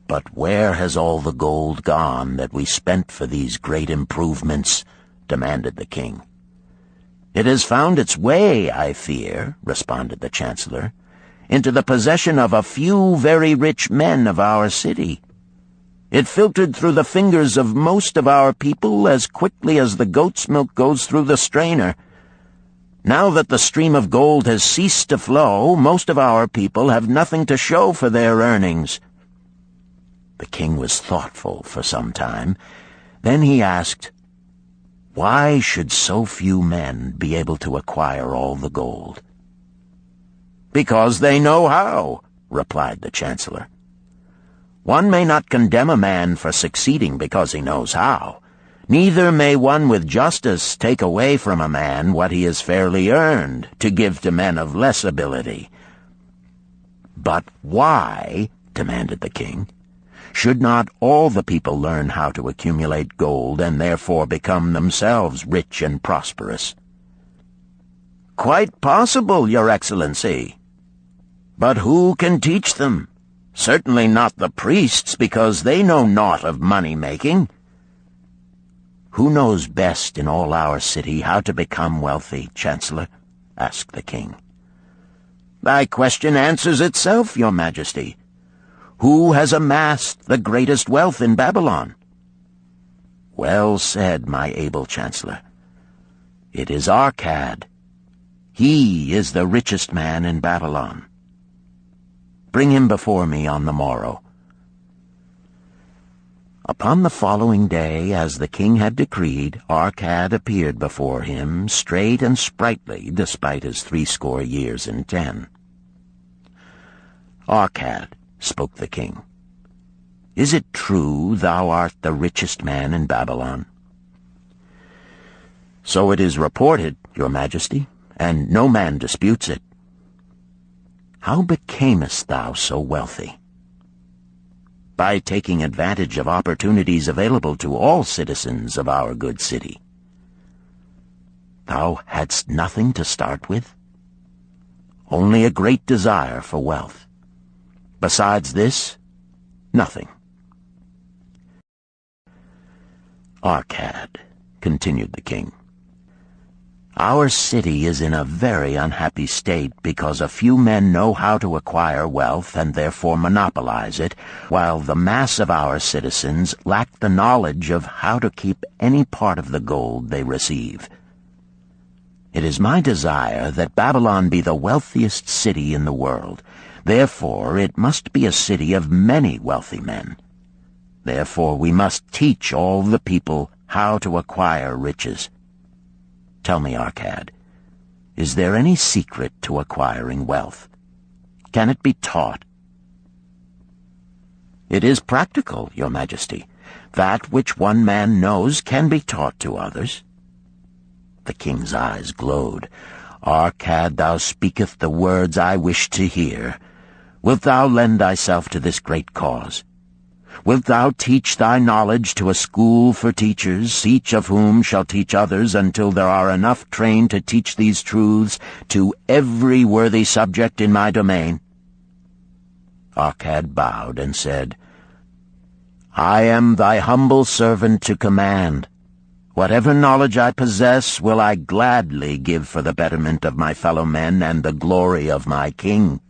"But where has all the gold gone that we spent for these great improvements?" demanded the king. "It has found its way, I fear," responded the chancellor, "into the possession of a few very rich men of our city. It filtered through the fingers of most of our people as quickly as the goat's milk goes through the strainer. Now that the stream of gold has ceased to flow, most of our people have nothing to show for their earnings." The king was thoughtful for some time. Then he asked, "Why should so few men be able to acquire all the gold?" "Because they know how," replied the chancellor. "One may not condemn a man for succeeding because he knows how. Neither may one with justice take away from a man what he has fairly earned to give to men of less ability." "But why," demanded the king, "should not all the people learn how to accumulate gold and therefore become themselves rich and prosperous?" "Quite possible, Your Excellency. But who can teach them? Certainly not the priests, because they know naught of money-making." "Who knows best in all our city how to become wealthy, Chancellor?" asked the king. "Thy question answers itself, Your Majesty. Who has amassed the greatest wealth in Babylon?" "Well said, my able chancellor. It is Arcad. He is the richest man in Babylon. Bring him before me on the morrow." Upon the following day, as the king had decreed, Arcad appeared before him, straight and sprightly, despite his 80 years and 10. "Arcad," spoke the king, "is it true thou art the richest man in Babylon?" "So it is reported, Your Majesty, and no man disputes it." "How becamest thou so wealthy?" "By taking advantage of opportunities available to all citizens of our good city." Thou hadst nothing to start with? Only a great desire for wealth. Besides this, nothing. Arcad, continued the king, our city is in a very unhappy state because a few men know how to acquire wealth and therefore monopolize it, while the mass of our citizens lack the knowledge of how to keep any part of the gold they receive. It is my desire that Babylon be the wealthiest city in the world. Therefore it must be a city of many wealthy men. Therefore we must teach all the people how to acquire riches. Tell me, Arcad, is there any secret to acquiring wealth? Can it be taught? It is practical, Your Majesty. That which one man knows can be taught to others. The king's eyes glowed. Arcad, thou speakest the words I wish to hear. Wilt thou lend thyself to this great cause? Wilt thou teach thy knowledge to a school for teachers, each of whom shall teach others until there are enough trained to teach these truths to every worthy subject in my domain? Arcad bowed and said, I am thy humble servant to command. Whatever knowledge I possess will I gladly give for the betterment of my fellow men and the glory of my king.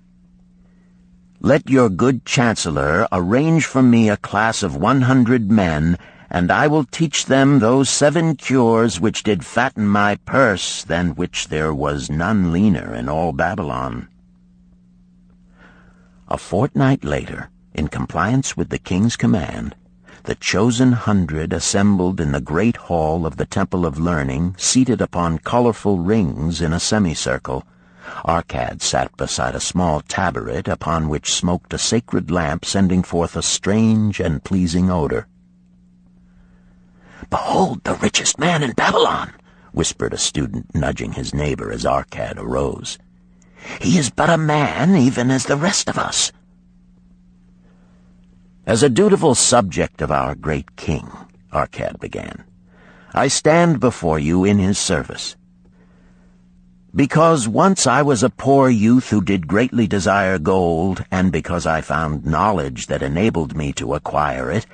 Let your good chancellor arrange for me a class of 100 men, and I will teach them those 7 cures which did fatten my purse, than which there was none leaner in all Babylon. A fortnight later, in compliance with the king's command, the chosen 100 assembled in the great hall of the Temple of Learning, seated upon colorful rings in a semicircle. Arcad sat beside a small taboret upon which smoked a sacred lamp sending forth a strange and pleasing odor. "Behold the richest man in Babylon," whispered a student, nudging his neighbor as Arcad arose. "He is but a man, even as the rest of us." "As a dutiful subject of our great king," Arcad began, "I stand before you in his service. Because once I was a poor youth who did greatly desire gold, and because I found knowledge that enabled me to acquire it,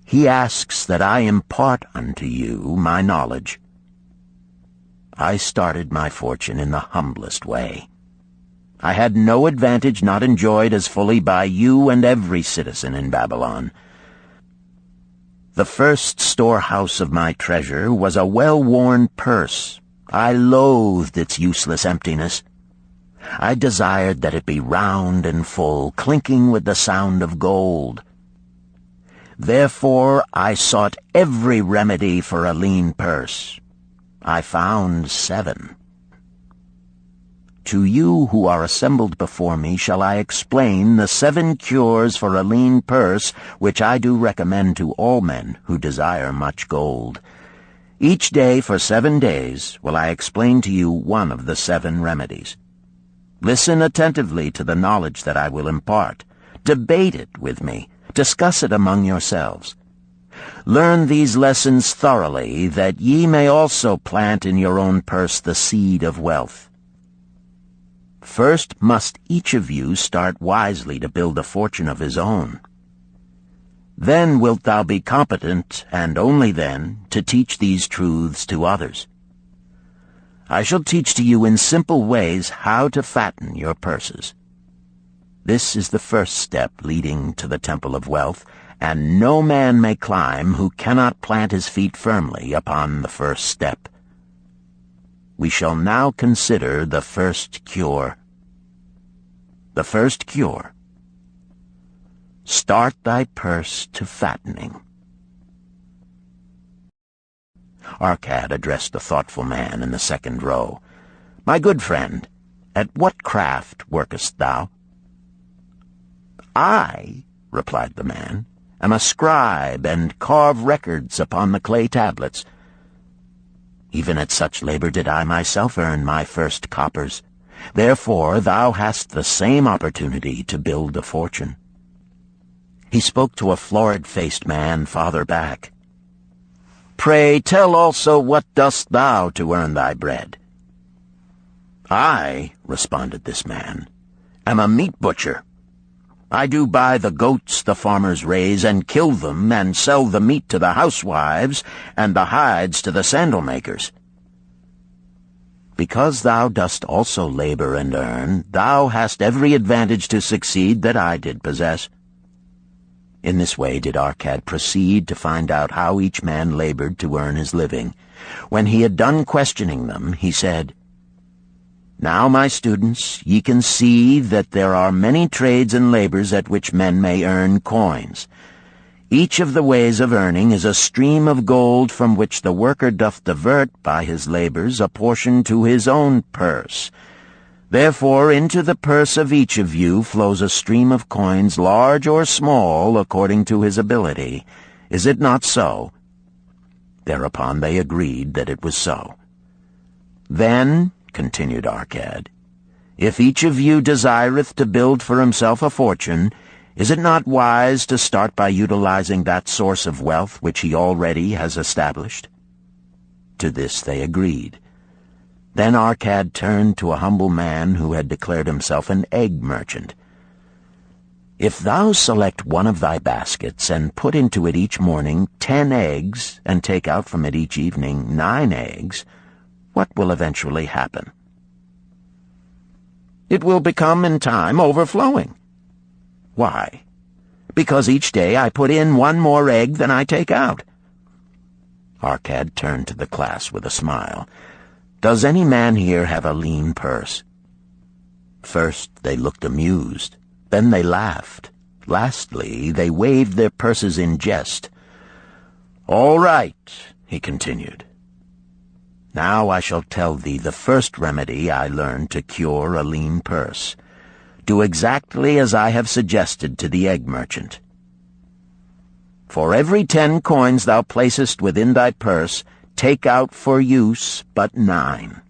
he asks that I impart unto you my knowledge. I started my fortune in the humblest way. I had no advantage not enjoyed as fully by you and every citizen in Babylon. The first storehouse of my treasure was a well-worn purse. I loathed its useless emptiness. I desired that it be round and full, clinking with the sound of gold. Therefore I sought every remedy for a lean purse. I found 7. To you who are assembled before me shall I explain the 7 cures for a lean purse which I do recommend to all men who desire much gold. Each day for 7 days will I explain to you one of the 7 remedies. Listen attentively to the knowledge that I will impart. Debate it with me. Discuss it among yourselves. Learn these lessons thoroughly, that ye may also plant in your own purse the seed of wealth. First must each of you start wisely to build a fortune of his own. Then wilt thou be competent, and only then, to teach these truths to others. I shall teach to you in simple ways how to fatten your purses. This is the first step leading to the Temple of Wealth, and no man may climb who cannot plant his feet firmly upon the first step. We shall now consider the first cure. The first cure. Start thy purse to fattening. Arcad addressed the thoughtful man in the second row. My good friend, at what craft workest thou? I, replied the man, am a scribe and carve records upon the clay tablets. Even at such labor did I myself earn my first coppers. Therefore thou hast the same opportunity to build a fortune. He spoke to a florid-faced man farther back. Pray tell also what dost thou to earn thy bread? I, responded this man, am a meat butcher. I do buy the goats the farmers raise, and kill them, and sell the meat to the housewives, and the hides to the sandal makers. Because thou dost also labor and earn, thou hast every advantage to succeed that I did possess. In this way did Arcad proceed to find out how each man labored to earn his living. When he had done questioning them, he said, Now, my students, ye can see that there are many trades and labors at which men may earn coins. Each of the ways of earning is a stream of gold from which the worker doth divert by his labors a portion to his own purse. Therefore into the purse of each of you flows a stream of coins, large or small, according to his ability. Is it not so? Thereupon they agreed that it was so. Then, continued Arcad, if each of you desireth to build for himself a fortune, is it not wise to start by utilizing that source of wealth which he already has established? To this they agreed. Then Arcad turned to a humble man who had declared himself an egg merchant. If thou select one of thy baskets, and put into it each morning 10 eggs, and take out from it each evening 9 eggs, what will eventually happen? It will become in time overflowing. Why? Because each day I put in 1 more egg than I take out. Arcad turned to the class with a smile. Does any man here have a lean purse? First they looked amused, then they laughed. Lastly, they waved their purses in jest. All right, he continued. Now I shall tell thee the first remedy I learned to cure a lean purse. Do exactly as I have suggested to the egg merchant. For every 10 coins thou placest within thy purse, take out for use but 9.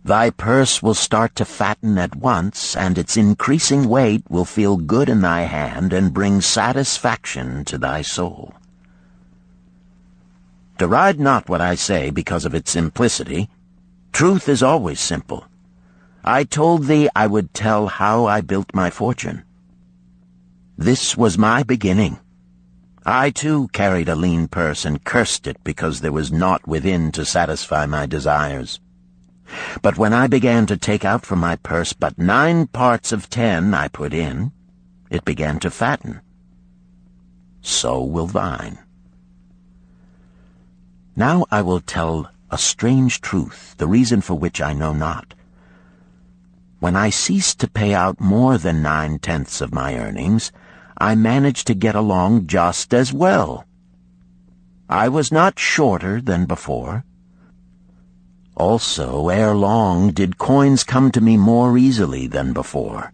Thy purse will start to fatten at once, and its increasing weight will feel good in thy hand and bring satisfaction to thy soul. Deride not what I say because of its simplicity. Truth is always simple. I told thee I would tell how I built my fortune. This was my beginning. I, too, carried a lean purse and cursed it because there was naught within to satisfy my desires. But when I began to take out from my purse but 9 parts of 10 I put in, it began to fatten. So will thine. Now I will tell a strange truth, the reason for which I know not. When I ceased to pay out more than 9/10 of my earnings, I managed to get along just as well. I was not shorter than before. Also, ere long did coins come to me more easily than before.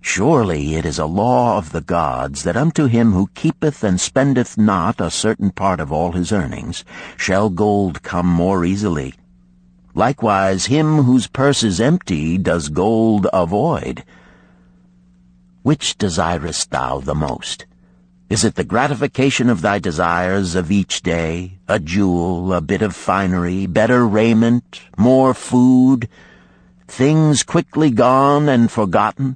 Surely it is a law of the gods that unto him who keepeth and spendeth not a certain part of all his earnings shall gold come more easily. Likewise him whose purse is empty does gold avoid. Which desirest thou the most? Is it the gratification of thy desires of each day, a jewel, a bit of finery, better raiment, more food, things quickly gone and forgotten?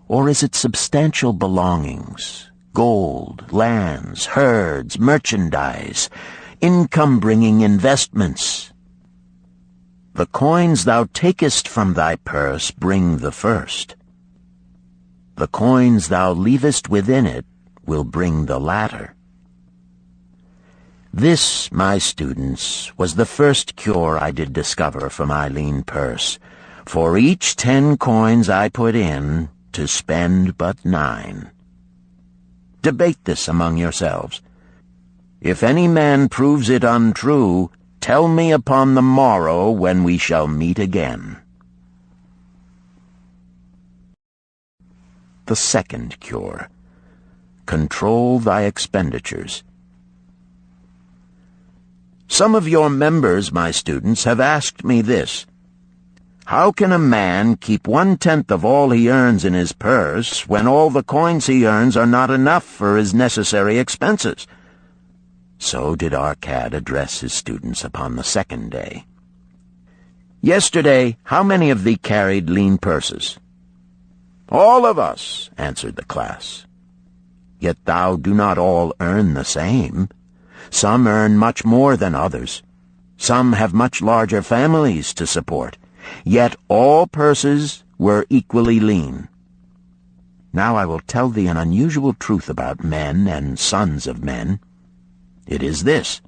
Or is it substantial belongings, gold, lands, herds, merchandise, income-bringing investments? The coins thou takest from thy purse bring the first. The coins thou leavest within it will bring the latter. This, my students, was the first cure I did discover for my lean purse. For each 10 coins I put in, to spend but 9. Debate this among yourselves. If any man proves it untrue, tell me upon the morrow when we shall meet again. The second cure. Control thy expenditures. Some of your members, my students, have asked me this. How can a man keep 1/10 of all he earns in his purse when all the coins he earns are not enough for his necessary expenses? So did Arcad address his students upon the second day. "Yesterday, how many of thee carried lean purses?" "All of us," answered the class. "Yet thou do not all earn the same. Some earn much more than others. Some have much larger families to support. Yet all purses were equally lean. Now I will tell thee an unusual truth about men and sons of men. It is this: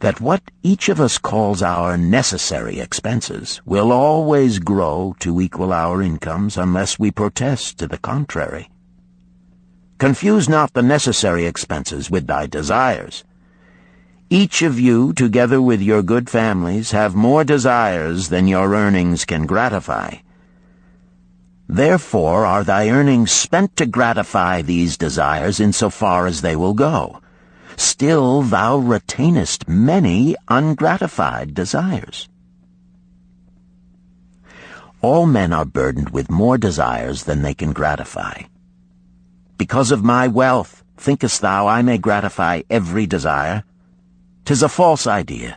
that what each of us calls our necessary expenses will always grow to equal our incomes unless we protest to the contrary. Confuse not the necessary expenses with thy desires. Each of you, together with your good families, have more desires than your earnings can gratify. Therefore are thy earnings spent to gratify these desires in so far as they will go. Still thou retainest many ungratified desires. All men are burdened with more desires than they can gratify. Because of my wealth, thinkest thou I may gratify every desire? 'Tis a false idea.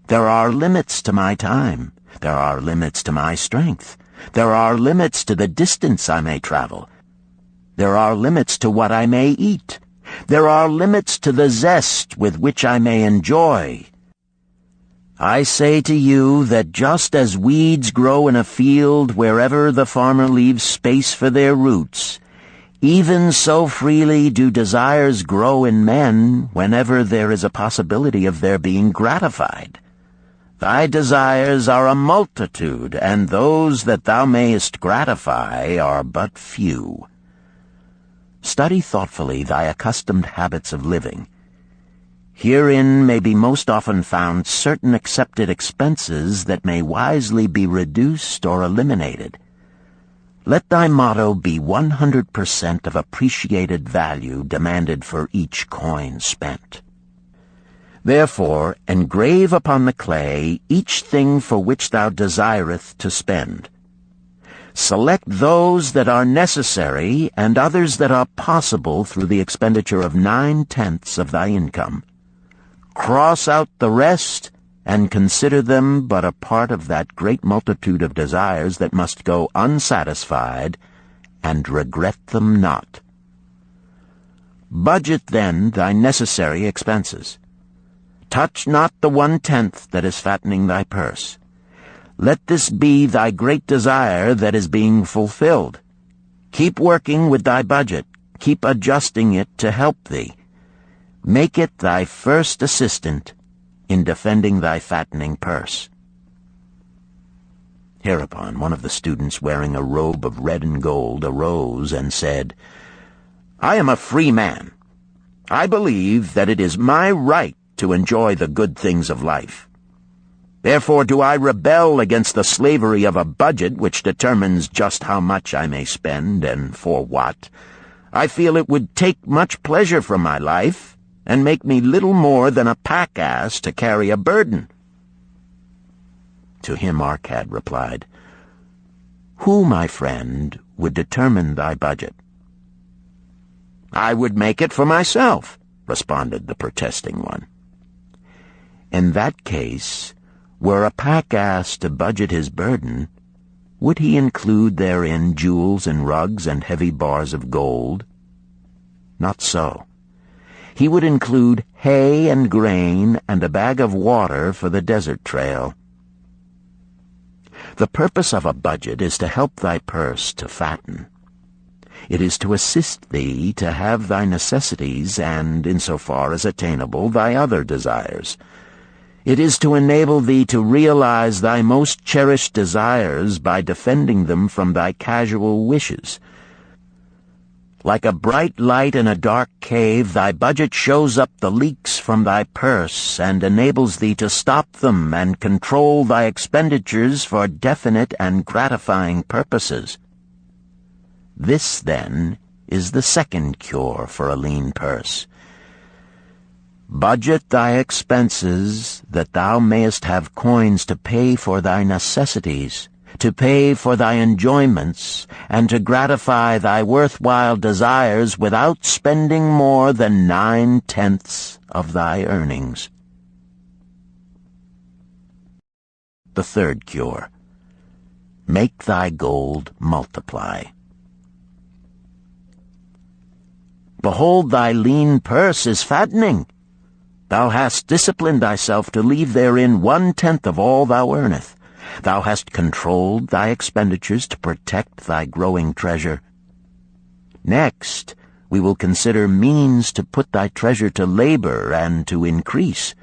There are limits to my time. There are limits to my strength. There are limits to the distance I may travel. There are limits to what I may eat. There are limits to the zest with which I may enjoy. I say to you that just as weeds grow in a field wherever the farmer leaves space for their roots, even so freely do desires grow in men whenever there is a possibility of their being gratified. Thy desires are a multitude, and those that thou mayest gratify are but few. Study thoughtfully thy accustomed habits of living. Herein may be most often found certain accepted expenses that may wisely be reduced or eliminated. Let thy motto be 100% of appreciated value demanded for each coin spent. Therefore, engrave upon the clay each thing for which thou desireth to spend. Select those that are necessary and others that are possible through the expenditure of 9/10 of thy income. Cross out the rest and consider them but a part of that great multitude of desires that must go unsatisfied, and regret them not. Budget then thy necessary expenses. Touch not the 1/10 that is fattening thy purse. Let this be thy great desire that is being fulfilled. Keep working with thy budget. Keep adjusting it to help thee. Make it thy first assistant in defending thy fattening purse. Hereupon one of the students, wearing a robe of red and gold, arose and said, "I am a free man. I believe that it is my right to enjoy the good things of life. Therefore do I rebel against the slavery of a budget which determines just how much I may spend and for what. I feel it would take much pleasure from my life and make me little more than a pack-ass to carry a burden." To him Arcad replied, "Who, my friend, would determine thy budget?" "I would make it for myself," responded the protesting one. "In that case, were a pack-ass to budget his burden, would he include therein jewels and rugs and heavy bars of gold? Not so. He would include hay and grain and a bag of water for the desert trail. The purpose of a budget is to help thy purse to fatten. It is to assist thee to have thy necessities and, insofar as attainable, thy other desires. It is to enable thee to realize thy most cherished desires by defending them from thy casual wishes. Like a bright light in a dark cave, thy budget shows up the leaks from thy purse and enables thee to stop them and control thy expenditures for definite and gratifying purposes. This, then, is the second cure for a lean purse. Budget thy expenses, that thou mayest have coins to pay for thy necessities, to pay for thy enjoyments, and to gratify thy worthwhile desires without spending more than 9/10 of thy earnings. The third cure: make thy gold multiply. Behold, thy lean purse is fattening. Thou hast disciplined thyself to leave therein 1/10 of all thou earnest. Thou hast controlled thy expenditures to protect thy growing treasure. Next, we will consider means to put thy treasure to labor and to increase.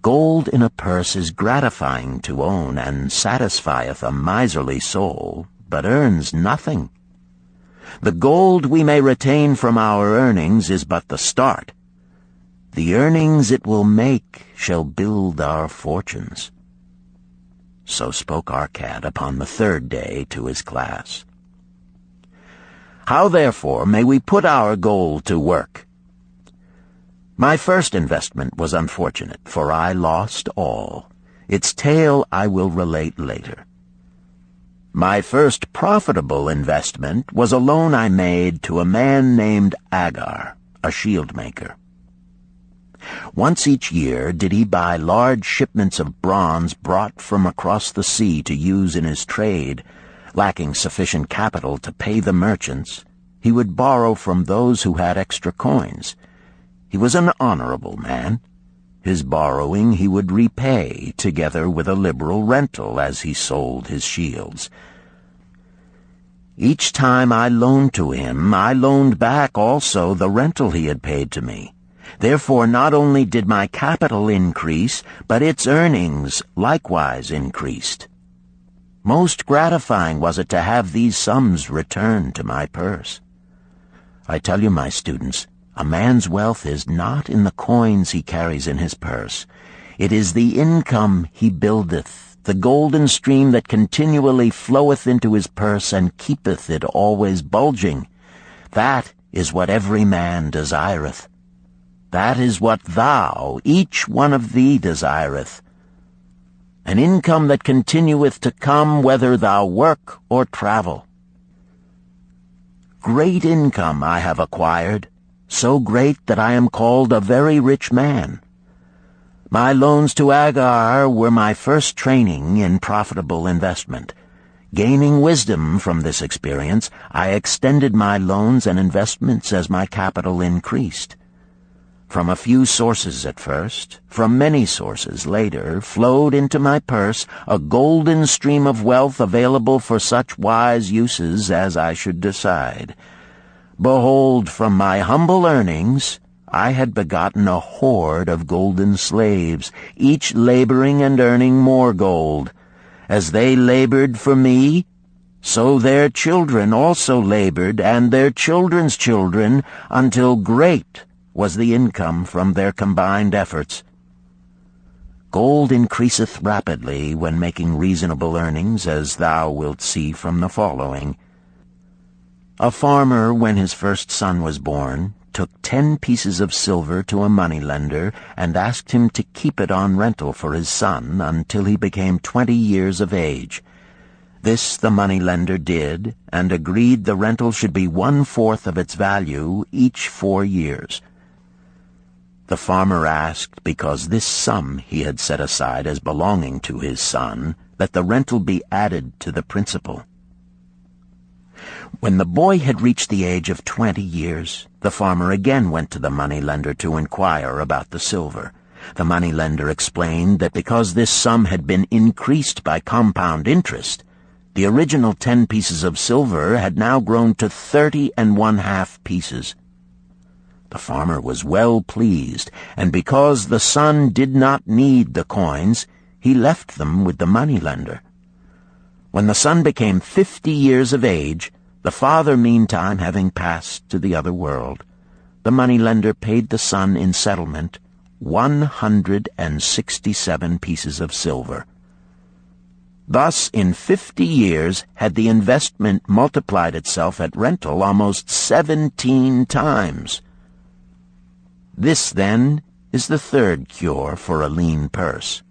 Gold in a purse is gratifying to own, and satisfieth a miserly soul, but earns nothing. The gold we may retain from our earnings is but the start. The earnings it will make shall build our fortunes. So spoke Arcad upon the third day to his class. How, therefore, may we put our gold to work? My first investment was unfortunate, for I lost all. Its tale I will relate later. My first profitable investment was a loan I made to a man named Agar, a shield maker. Once each year did he buy large shipments of bronze brought from across the sea to use in his trade. Lacking sufficient capital to pay the merchants, he would borrow from those who had extra coins. He was an honorable man. His borrowing he would repay, together with a liberal rental as he sold his shields. Each time I loaned to him, I loaned back also the rental he had paid to me. Therefore not only did my capital increase, but its earnings likewise increased. Most gratifying was it to have these sums returned to my purse. I tell you, my students, a man's wealth is not in the coins he carries in his purse. It is the income he buildeth, the golden stream that continually floweth into his purse and keepeth it always bulging. That is what every man desireth. That is what thou, each one of thee, desireth. An income that continueth to come whether thou work or travel. Great income I have acquired, so great that I am called a very rich man. My loans to Agar were my first training in profitable investment. Gaining wisdom from this experience, I extended my loans and investments as my capital increased. From a few sources at first, from many sources later, flowed into my purse a golden stream of wealth available for such wise uses as I should decide. Behold, from my humble earnings, I had begotten a horde of golden slaves, each laboring and earning more gold. As they labored for me, so their children also labored, and their children's children, until great was the income from their combined efforts. Gold increaseth rapidly when making reasonable earnings, as thou wilt see from the following. A farmer, when his first son was born, took 10 pieces of silver to a moneylender and asked him to keep it on rental for his son until he became 20 years of age. This the moneylender did, and agreed the rental should be 1/4 of its value each 4 years. The farmer asked, because this sum he had set aside as belonging to his son, that the rental be added to the principal. When the boy had reached the age of 20 years, the farmer again went to the moneylender to inquire about the silver. The moneylender explained that because this sum had been increased by compound interest, the original 10 pieces of silver had now grown to 30 1/2 pieces. The farmer was well pleased, and because the son did not need the coins, he left them with the moneylender. When the son became 50 years of age, the father meantime having passed to the other world, the moneylender paid the son in settlement 167 pieces of silver. Thus, in 50 years, had the investment multiplied itself at rental almost 17 times. This, then, is the third cure for a lean purse.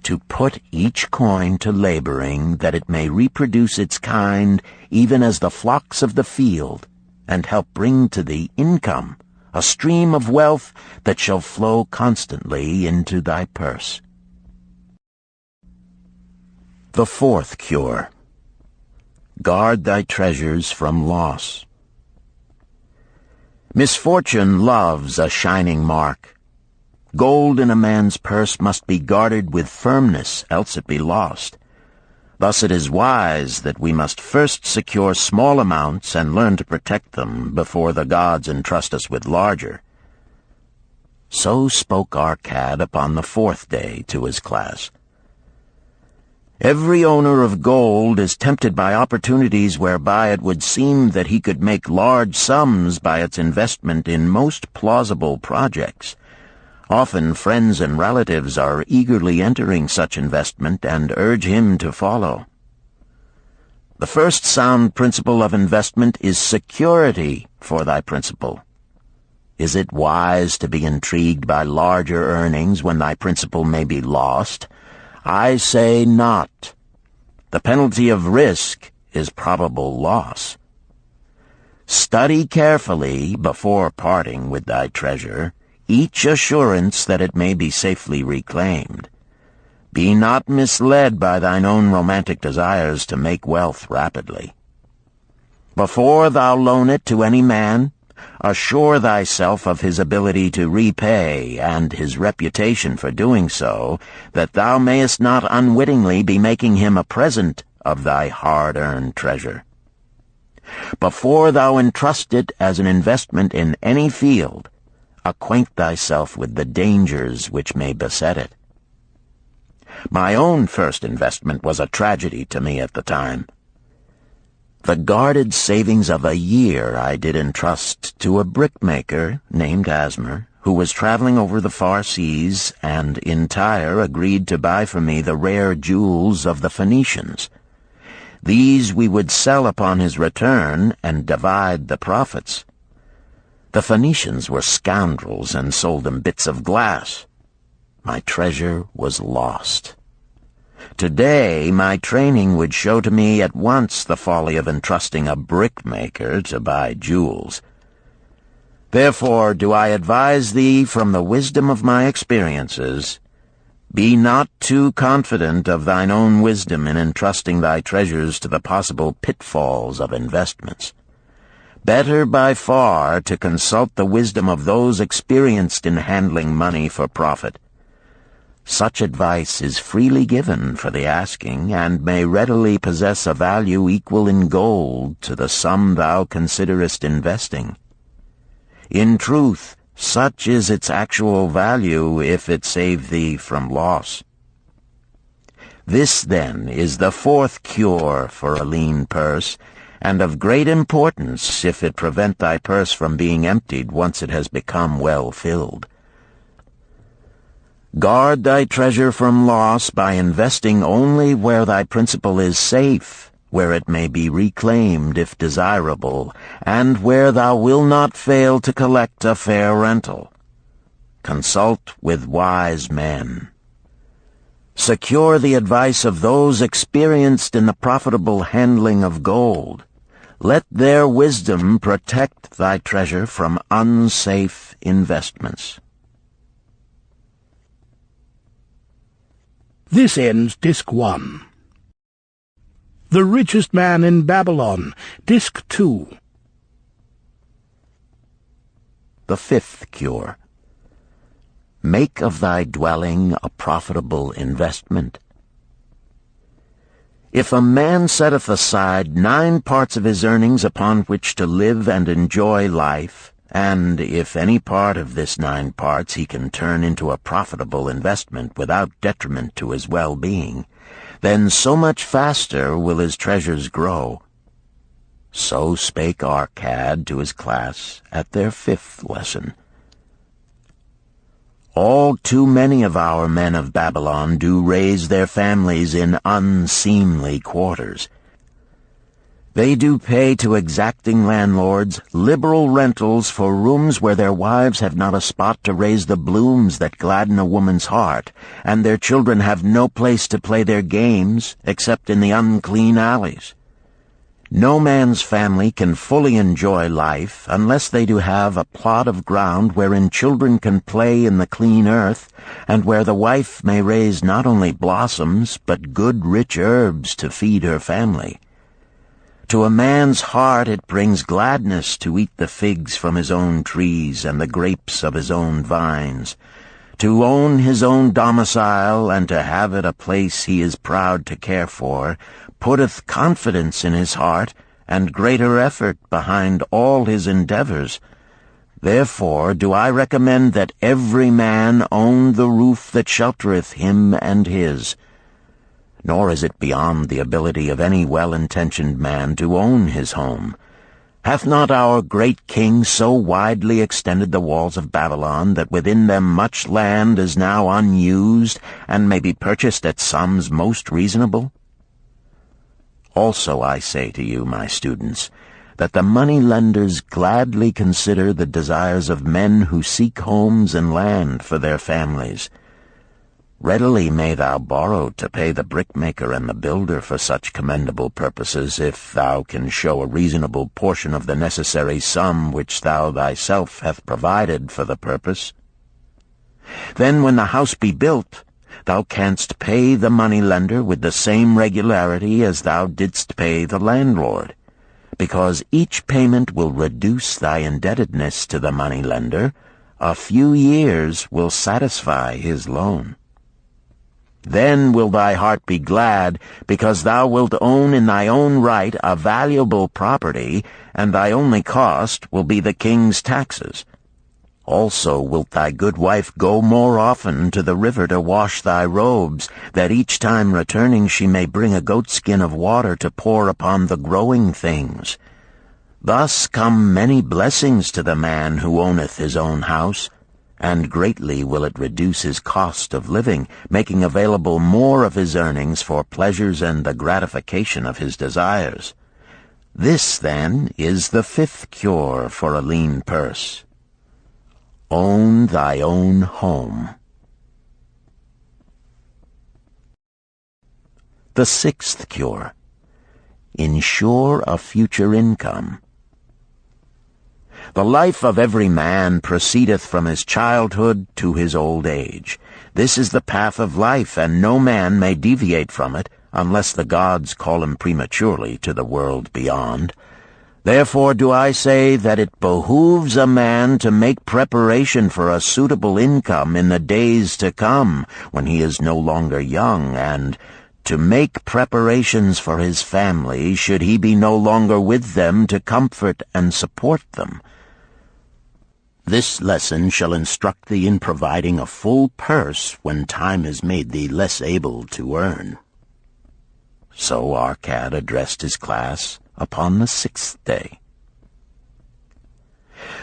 to put each coin to laboring, that it may reproduce its kind, even as the flocks of the field, and help bring to thee income, a stream of wealth that shall flow constantly into thy purse. The fourth cure. Guard thy treasures from loss. Misfortune loves a shining mark. Gold in a man's purse must be guarded with firmness, else it be lost. Thus it is wise that we must first secure small amounts and learn to protect them before the gods entrust us with larger. So spoke Arcad upon the fourth day to his class. Every owner of gold is tempted by opportunities whereby it would seem that he could make large sums by its investment in most plausible projects. Often friends and relatives are eagerly entering such investment and urge him to follow. The first sound principle of investment is security for thy principal. Is it wise to be intrigued by larger earnings when thy principal may be lost? I say not. The penalty of risk is probable loss. Study carefully, before parting with thy treasure, each assurance that it may be safely reclaimed. Be not misled by thine own romantic desires to make wealth rapidly. Before thou loan it to any man, assure thyself of his ability to repay and his reputation for doing so, that thou mayest not unwittingly be making him a present of thy hard-earned treasure. Before thou entrust it as an investment in any field, acquaint thyself with the dangers which may beset it. My own first investment was a tragedy to me at the time. The guarded savings of a year I did entrust to a brickmaker named Asmer, who was traveling over the far seas, and in Tyre agreed to buy for me the rare jewels of the Phoenicians. These we would sell upon his return and divide the profits. The Phoenicians were scoundrels and sold him bits of glass. My treasure was lost. Today, my training would show to me at once the folly of entrusting a brickmaker to buy jewels. Therefore do I advise thee from the wisdom of my experiences, be not too confident of thine own wisdom in entrusting thy treasures to the possible pitfalls of investments. Better by far to consult the wisdom of those experienced in handling money for profit. Such advice is freely given for the asking, and may readily possess a value equal in gold to the sum thou considerest investing. In truth, such is its actual value if it save thee from loss. This, then, is the fourth cure for a lean purse, and of great importance if it prevent thy purse from being emptied once it has become well filled. Guard thy treasure from loss by investing only where thy principal is safe, where it may be reclaimed if desirable, and where thou wilt not fail to collect a fair rental. Consult with wise men. Secure the advice of those experienced in the profitable handling of gold. Let their wisdom protect thy treasure from unsafe investments. This ends Disc 1. The Richest Man in Babylon, Disc 2. The fifth cure. Make of thy dwelling a profitable investment. If a man setteth aside 9 parts of his earnings upon which to live and enjoy life, and if any part of this 9 parts he can turn into a profitable investment without detriment to his well-being, then so much faster will his treasures grow. So spake Arcad to his class at their 5th lesson. All too many of our men of Babylon do raise their families in unseemly quarters. They do pay to exacting landlords liberal rentals for rooms where their wives have not a spot to raise the blooms that gladden a woman's heart, and their children have no place to play their games except in the unclean alleys. No man's family can fully enjoy life unless they do have a plot of ground wherein children can play in the clean earth, and where the wife may raise not only blossoms but good rich herbs to feed her family. To a man's heart it brings gladness to eat the figs from his own trees and the grapes of his own vines, to own his own domicile and to have it a place he is proud to care for, putteth confidence in his heart and greater effort behind all his endeavors. Therefore do I recommend that every man own the roof that sheltereth him and his. Nor is it beyond the ability of any well-intentioned man to own his home. Hath not our great king so widely extended the walls of Babylon that within them much land is now unused, and may be purchased at sums most reasonable? Also I say to you, my students, that the money-lenders gladly consider the desires of men who seek homes and land for their families. Readily may thou borrow to pay the brickmaker and the builder for such commendable purposes, if thou can show a reasonable portion of the necessary sum which thou thyself hast provided for the purpose. Then when the house be built, thou canst pay the money-lender with the same regularity as thou didst pay the landlord, because each payment will reduce thy indebtedness to the money-lender. A few years will satisfy his loan. Then will thy heart be glad, because thou wilt own in thy own right a valuable property, and thy only cost will be the king's taxes. Also wilt thy good wife go more often to the river to wash thy robes, that each time returning she may bring a goatskin of water to pour upon the growing things. Thus come many blessings to the man who owneth his own house, and greatly will it reduce his cost of living, making available more of his earnings for pleasures and the gratification of his desires. This, then, is the fifth cure for a lean purse. Own thy own home. The sixth cure. Ensure a future income. The life of every man proceedeth from his childhood to his old age. This is the path of life, and no man may deviate from it, unless the gods call him prematurely to the world beyond. Therefore do I say that it behooves a man to make preparation for a suitable income in the days to come, when he is no longer young, and to make preparations for his family, should he be no longer with them to comfort and support them. This lesson shall instruct thee in providing a full purse when time has made thee less able to earn. So Arcad addressed his class upon the sixth day.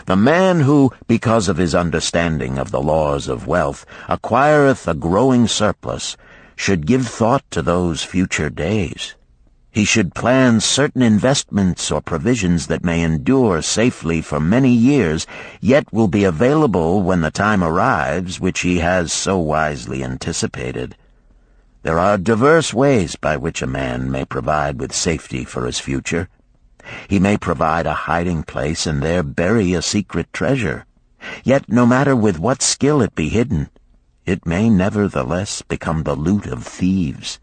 The man who, because of his understanding of the laws of wealth, acquireth a growing surplus, should give thought to those future days. He should plan certain investments or provisions that may endure safely for many years, yet will be available when the time arrives which he has so wisely anticipated. There are diverse ways by which a man may provide with safety for his future. He may provide a hiding place and there bury a secret treasure. Yet no matter with what skill it be hidden, it may nevertheless become the loot of thieves.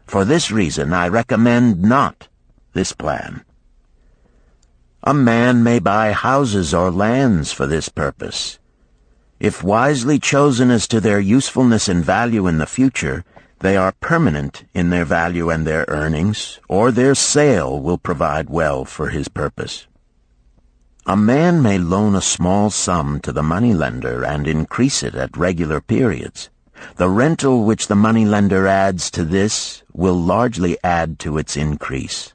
For this reason I recommend not this plan. A man may buy houses or lands for this purpose. If wisely chosen as to their usefulness and value in the future, they are permanent in their value and their earnings, or their sale will provide well for his purpose. A man may loan a small sum to the moneylender and increase it at regular periods. The rental which the moneylender adds to this will largely add to its increase.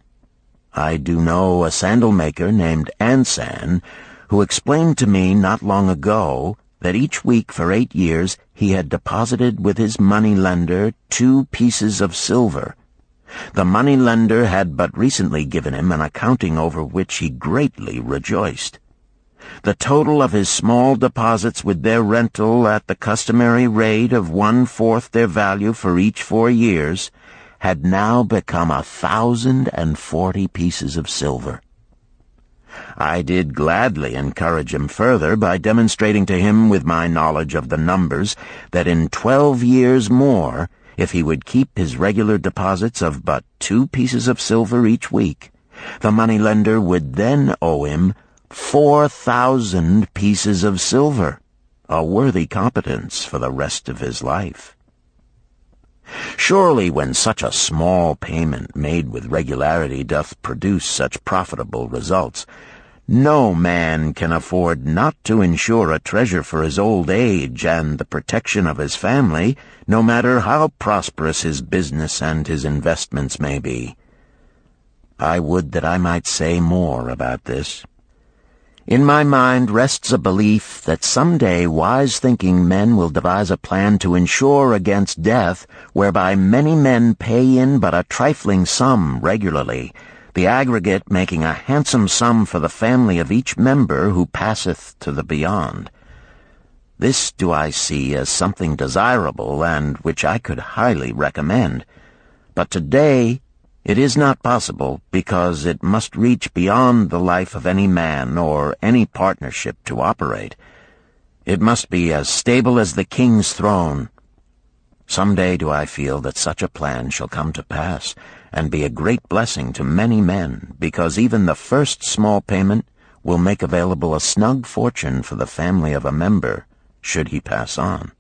I do know a sandal-maker named Ansan, who explained to me not long ago that each week for 8 years he had deposited with his moneylender 2 pieces of silver. The moneylender had but recently given him an accounting over which he greatly rejoiced. The total of his small deposits with their rental at the customary rate of 1/4 their value for each 4 years had now become 1,040 pieces of silver. I did gladly encourage him further by demonstrating to him with my knowledge of the numbers that in 12 years more, if he would keep his regular deposits of but 2 pieces of silver each week, the moneylender would then owe him 4,000 pieces of silver, a worthy competence for the rest of his life. Surely when such a small payment made with regularity doth produce such profitable results, no man can afford not to insure a treasure for his old age and the protection of his family, no matter how prosperous his business and his investments may be. I would that I might say more about this. In my mind rests a belief that someday wise-thinking men will devise a plan to insure against death, whereby many men pay in but a trifling sum regularly, the aggregate making a handsome sum for the family of each member who passeth to the beyond. This do I see as something desirable and which I could highly recommend. But today it is not possible, because it must reach beyond the life of any man or any partnership to operate. It must be as stable as the king's throne. Some day do I feel that such a plan shall come to pass, and be a great blessing to many men, because even the first small payment will make available a snug fortune for the family of a member, should he pass on.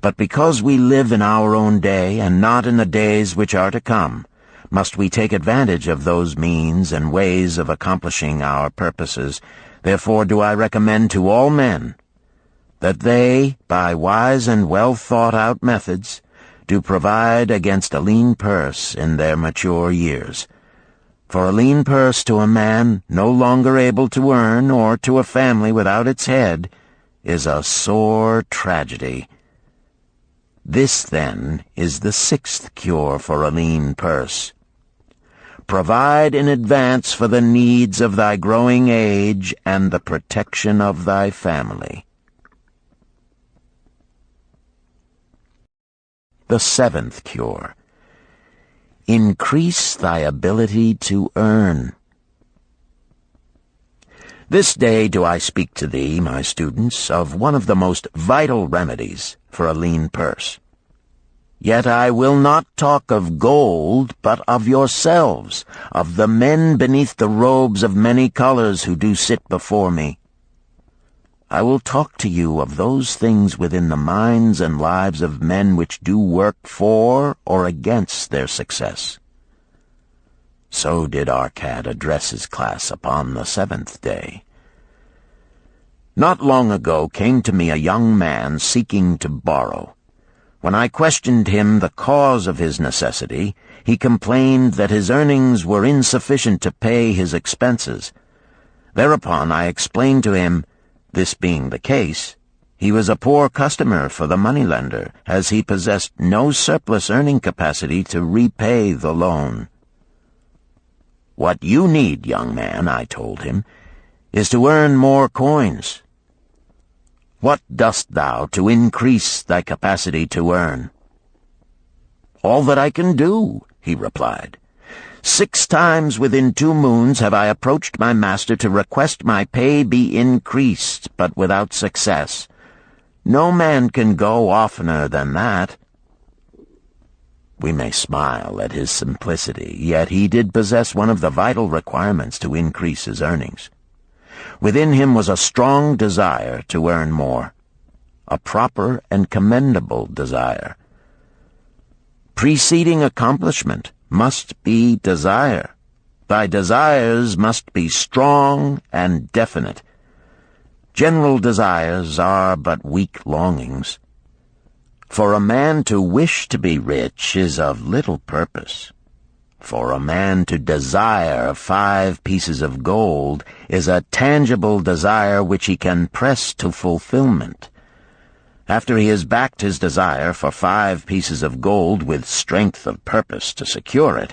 But because we live in our own day, and not in the days which are to come, must we take advantage of those means and ways of accomplishing our purposes. Therefore do I recommend to all men that they, by wise and well-thought-out methods, do provide against a lean purse in their mature years. For a lean purse to a man no longer able to earn, or to a family without its head, is a sore tragedy. This, then, is the 6th cure for a lean purse. Provide in advance for the needs of thy growing age and the protection of thy family. The 7th cure. Increase thy ability to earn. This day do I speak to thee, my students, of one of the most vital remedies for a lean purse. Yet I will not talk of gold, but of yourselves, of the men beneath the robes of many colors who do sit before me. I will talk to you of those things within the minds and lives of men which do work for or against their success. So did Arcad address his class upon the 7th day. Not long ago came to me a young man seeking to borrow. When I questioned him the cause of his necessity, he complained that his earnings were insufficient to pay his expenses. Thereupon I explained to him, this being the case, he was a poor customer for the moneylender, as he possessed no surplus earning capacity to repay the loan. What you need, young man, I told him, is to earn more coins. What dost thou to increase thy capacity to earn? All that I can do, he replied. 6 times within 2 moons have I approached my master to request my pay be increased, but without success. No man can go oftener than that. We may smile at his simplicity, yet he did possess one of the vital requirements to increase his earnings. Within him was a strong desire to earn more, a proper and commendable desire. Preceding accomplishment must be desire. Thy desires must be strong and definite. General desires are but weak longings. For a man to wish to be rich is of little purpose. For a man to desire 5 pieces of gold is a tangible desire which he can press to fulfillment. After he has backed his desire for 5 pieces of gold with strength of purpose to secure it,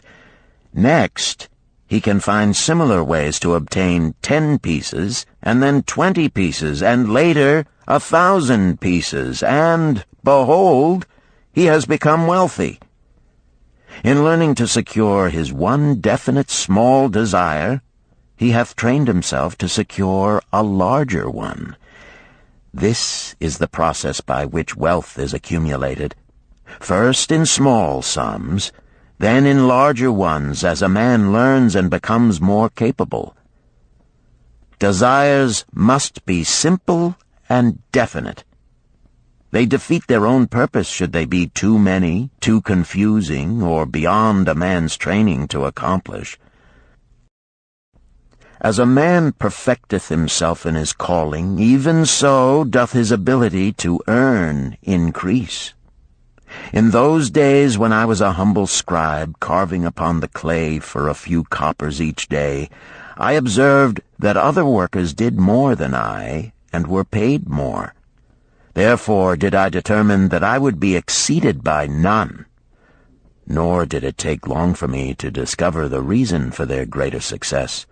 next he can find similar ways to obtain 10 pieces, and then 20 pieces, and later 1,000 pieces, and, behold, he has become wealthy. In learning to secure his one definite small desire, he hath trained himself to secure a larger one. This is the process by which wealth is accumulated, first in small sums, then in larger ones as a man learns and becomes more capable. Desires must be simple and definite. They defeat their own purpose should they be too many, too confusing, or beyond a man's training to accomplish. As a man perfecteth himself in his calling, even so doth his ability to earn increase. In those days when I was a humble scribe carving upon the clay for a few coppers each day, I observed that other workers did more than I, and were paid more. Therefore did I determine that I would be exceeded by none. Nor did it take long for me to discover the reason for their greater success.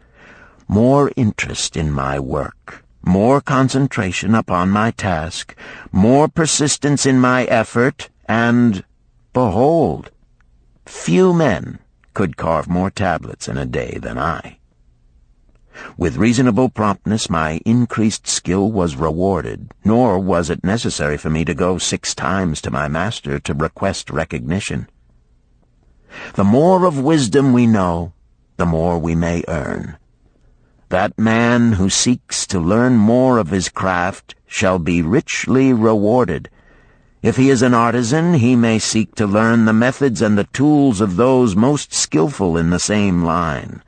More interest in my work, more concentration upon my task, more persistence in my effort, and, behold, few men could carve more tablets in a day than I. With reasonable promptness my increased skill was rewarded, nor was it necessary for me to go 6 times to my master to request recognition. The more of wisdom we know, the more we may earn. That man who seeks to learn more of his craft shall be richly rewarded. If he is an artisan, he may seek to learn the methods and the tools of those most skillful in the same line.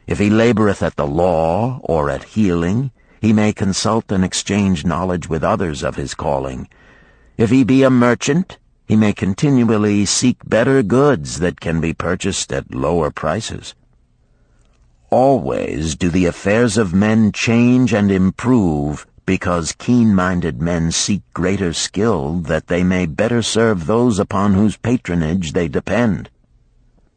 If he laboreth at the law or at healing, he may consult and exchange knowledge with others of his calling. If he be a merchant, he may continually seek better goods that can be purchased at lower prices. Always do the affairs of men change and improve, because keen-minded men seek greater skill that they may better serve those upon whose patronage they depend.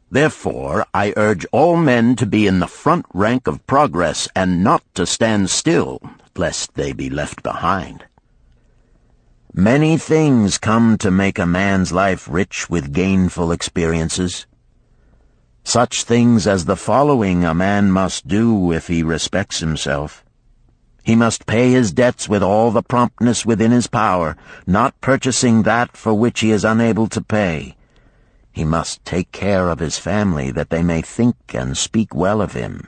Therefore I urge all men to be in the front rank of progress and not to stand still, lest they be left behind. Many things come to make a man's life rich with gainful experiences. Such things as the following a man must do if he respects himself. He must pay his debts with all the promptness within his power, not purchasing that for which he is unable to pay. He must take care of his family that they may think and speak well of him.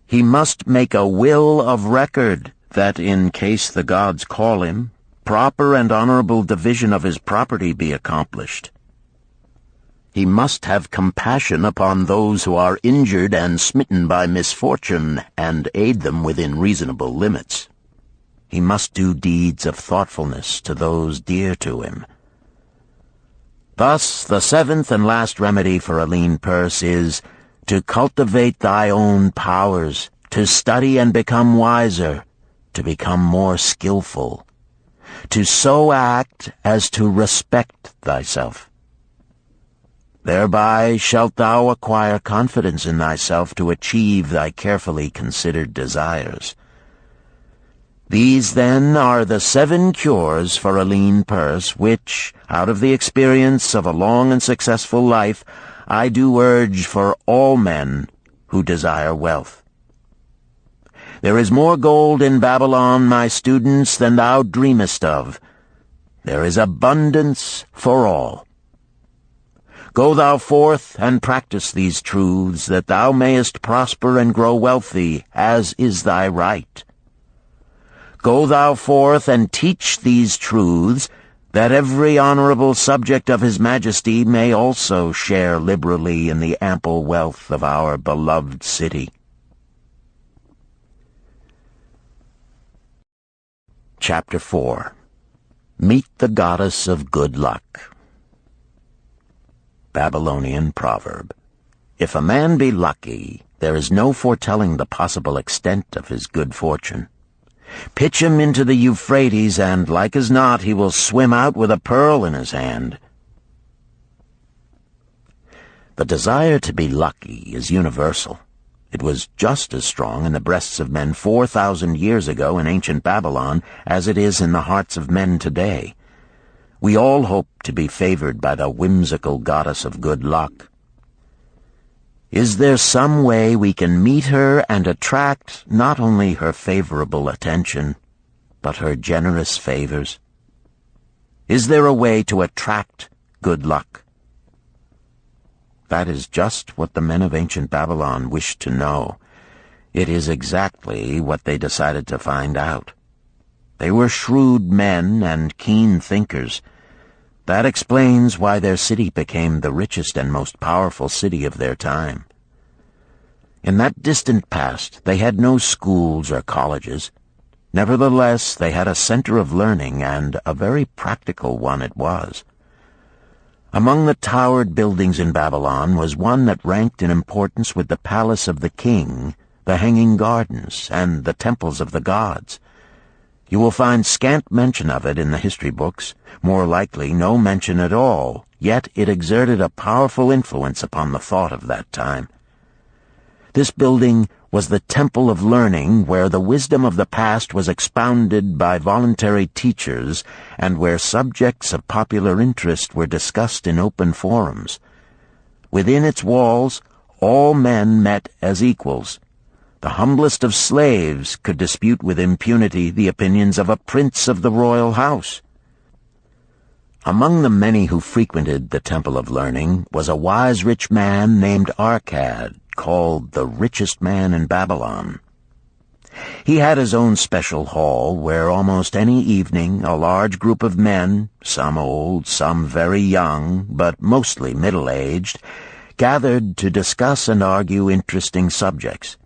He must make a will of record that, in case the gods call him, proper and honorable division of his property be accomplished. He must have compassion upon those who are injured and smitten by misfortune, and aid them within reasonable limits. He must do deeds of thoughtfulness to those dear to him. Thus, the 7th and last remedy for a lean purse is to cultivate thy own powers, to study and become wiser, to become more skillful, to so act as to respect thyself. Thereby shalt thou acquire confidence in thyself to achieve thy carefully considered desires. These, then, are the 7 cures for a lean purse, which, out of the experience of a long and successful life, I do urge for all men who desire wealth. There is more gold in Babylon, my students, than thou dreamest of. There is abundance for all. Go thou forth and practice these truths, that thou mayest prosper and grow wealthy, as is thy right. Go thou forth and teach these truths, that every honorable subject of his majesty may also share liberally in the ample wealth of our beloved city. Chapter 4. Meet the Goddess of Good Luck. Babylonian proverb. If a man be lucky, there is no foretelling the possible extent of his good fortune. Pitch him into the Euphrates, and like as not he will swim out with a pearl in his hand. The desire to be lucky is universal. It was just as strong in the breasts of men 4,000 years ago in ancient Babylon as it is in the hearts of men today. We all hope to be favored by the whimsical goddess of good luck. Is there some way we can meet her and attract not only her favorable attention, but her generous favors? Is there a way to attract good luck? That is just what the men of ancient Babylon wished to know. It is exactly what they decided to find out. They were shrewd men and keen thinkers. That explains why their city became the richest and most powerful city of their time. In that distant past, they had no schools or colleges. Nevertheless, they had a center of learning, and a very practical one it was. Among the towered buildings in Babylon was one that ranked in importance with the palace of the king, the hanging gardens, and the temples of the gods. You will find scant mention of it in the history books, more likely no mention at all, yet it exerted a powerful influence upon the thought of that time. This building was the temple of learning, where the wisdom of the past was expounded by voluntary teachers, and where subjects of popular interest were discussed in open forums. Within its walls, all men met as equals. The humblest of slaves could dispute with impunity the opinions of a prince of the royal house. Among the many who frequented the Temple of Learning was a wise rich man named Arcad, called the richest man in Babylon. He had his own special hall where almost any evening a large group of men, some old, some very young, but mostly middle-aged, gathered to discuss and argue interesting subjects.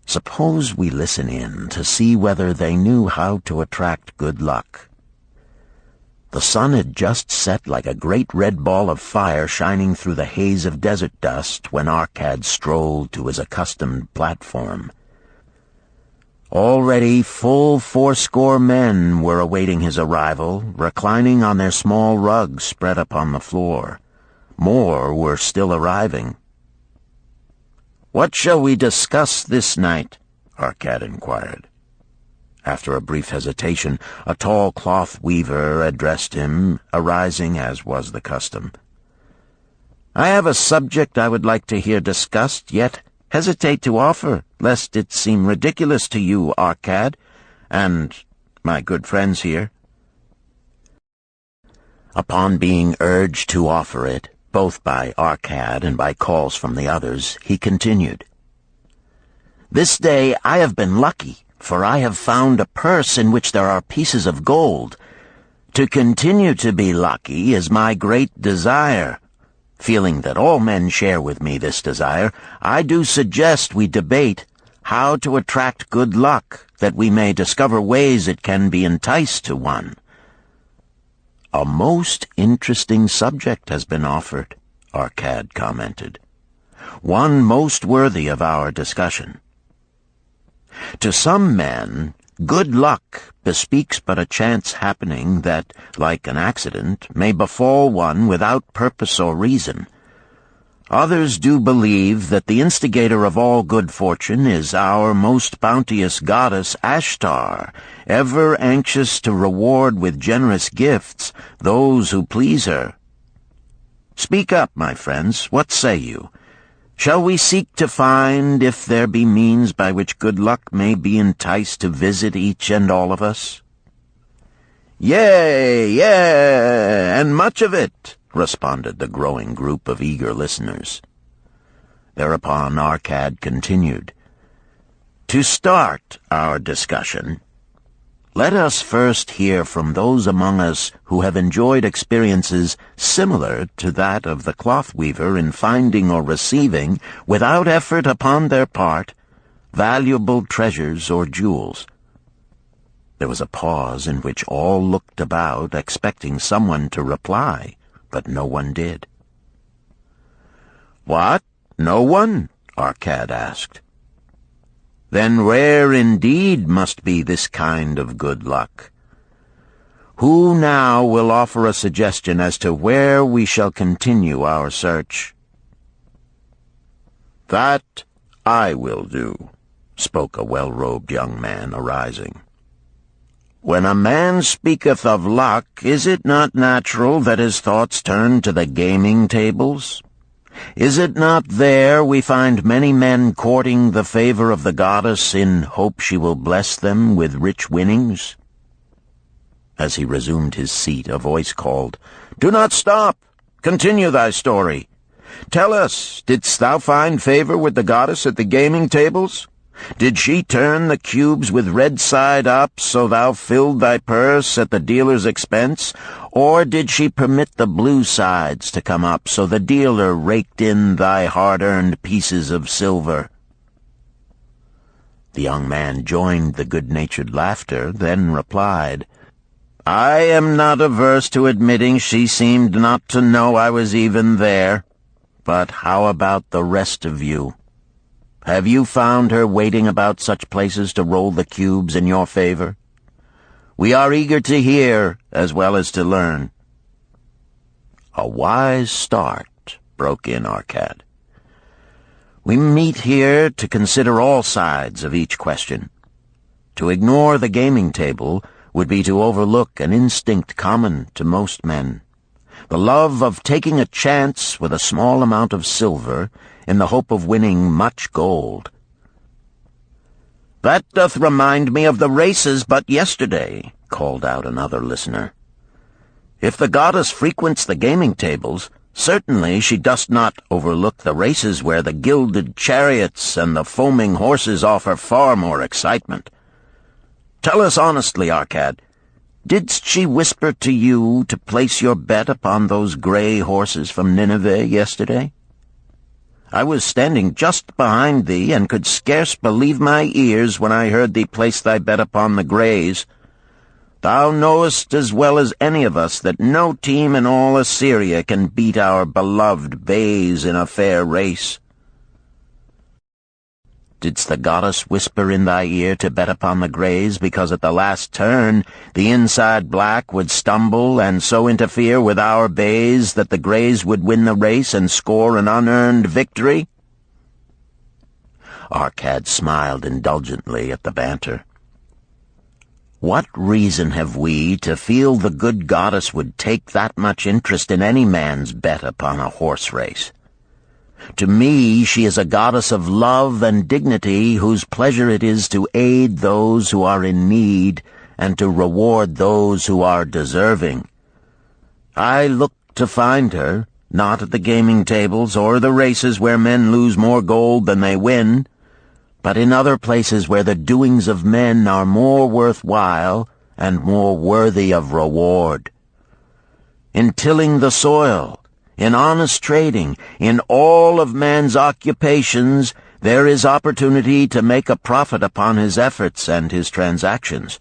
Suppose we listen in to see whether they knew how to attract good luck. The sun had just set like a great red ball of fire shining through the haze of desert dust when Arcad strolled to his accustomed platform. Already full 80 men were awaiting his arrival, reclining on their small rugs spread upon the floor. More were still arriving. "What shall we discuss this night?" Arcad inquired. After a brief hesitation, a tall cloth weaver addressed him, arising as was the custom. "I have a subject I would like to hear discussed, yet hesitate to offer, lest it seem ridiculous to you, Arcad, and my good friends here." Upon being urged to offer it, both by Arcad and by calls from the others, he continued, "This day I have been lucky, for I have found a purse in which there are pieces of gold. To continue to be lucky is my great desire. Feeling that all men share with me this desire, I do suggest we debate how to attract good luck, that we may discover ways it can be enticed to one." "A most interesting subject has been offered," Arcad commented. "One most worthy of our discussion. To some men, good luck bespeaks but a chance happening that, like an accident, may befall one without purpose or reason. Others do believe that the instigator of all good fortune is our most bounteous goddess Ashtar, ever anxious to reward with generous gifts those who please her. Speak up, my friends, what say you? Shall we seek to find if there be means by which good luck may be enticed to visit each and all of us?" "Yea, and much of it," responded the growing group of eager listeners. Thereupon Arcad continued, "To start our discussion, let us first hear from those among us who have enjoyed experiences similar to that of the cloth weaver in finding or receiving, without effort upon their part, valuable treasures or jewels." There was a pause in which all looked about, expecting someone to reply, but no one did. "What? No one?" Arcad asked. then rare indeed must be this kind of good luck. Who now will offer a suggestion as to where we shall continue our search?" "That I will do," spoke a well-robed young man, arising. "When a man speaketh of luck, is it not natural that his thoughts turn to the gaming tables? Is it not there we find many men courting the favor of the goddess in hope she will bless them with rich winnings?" As he resumed his seat, a voice called, "Do not stop! Continue thy story. Tell us, didst thou find favor with the goddess at the gaming tables? Did she turn the cubes with red side up, so thou filled thy purse at the dealer's expense? Or did she permit the blue sides to come up, so the dealer raked in thy hard-earned pieces of silver?" The young man joined the good-natured laughter, then replied, "I am not averse to admitting she seemed not to know I was even there. But how about the rest of you? Have you found her waiting about such places to roll the cubes in your favor? We are eager to hear as well as to learn." "A wise start," broke in Arcad. "We meet here to consider all sides of each question. To ignore the gaming table would be to overlook an instinct common to most men, the love of taking a chance with a small amount of silver in the hope of winning much gold." "That doth remind me of the races but yesterday," called out another listener. "If the goddess frequents the gaming tables, certainly she doth not overlook the races where the gilded chariots and the foaming horses offer far more excitement. Tell us honestly, Arcad, didst she whisper to you to place your bet upon those gray horses from Nineveh yesterday? I was standing just behind thee, and could scarce believe my ears when I heard thee place thy bet upon the grays. Thou knowest as well as any of us that no team in all Assyria can beat our beloved bays in a fair race. Didst the goddess whisper in thy ear to bet upon the grays, because at the last turn the inside black would stumble and so interfere with our bays that the grays would win the race and score an unearned victory?" Arcad smiled indulgently at the banter. "What reason have we to feel the good goddess would take that much interest in any man's bet upon a horse race? To me she is a goddess of love and dignity, whose pleasure it is to aid those who are in need and to reward those who are deserving. I look to find her, not at the gaming tables or the races where men lose more gold than they win, but in other places where the doings of men are more worthwhile and more worthy of reward. In tilling the soil, in honest trading, in all of man's occupations, there is opportunity to make a profit upon his efforts and his transactions.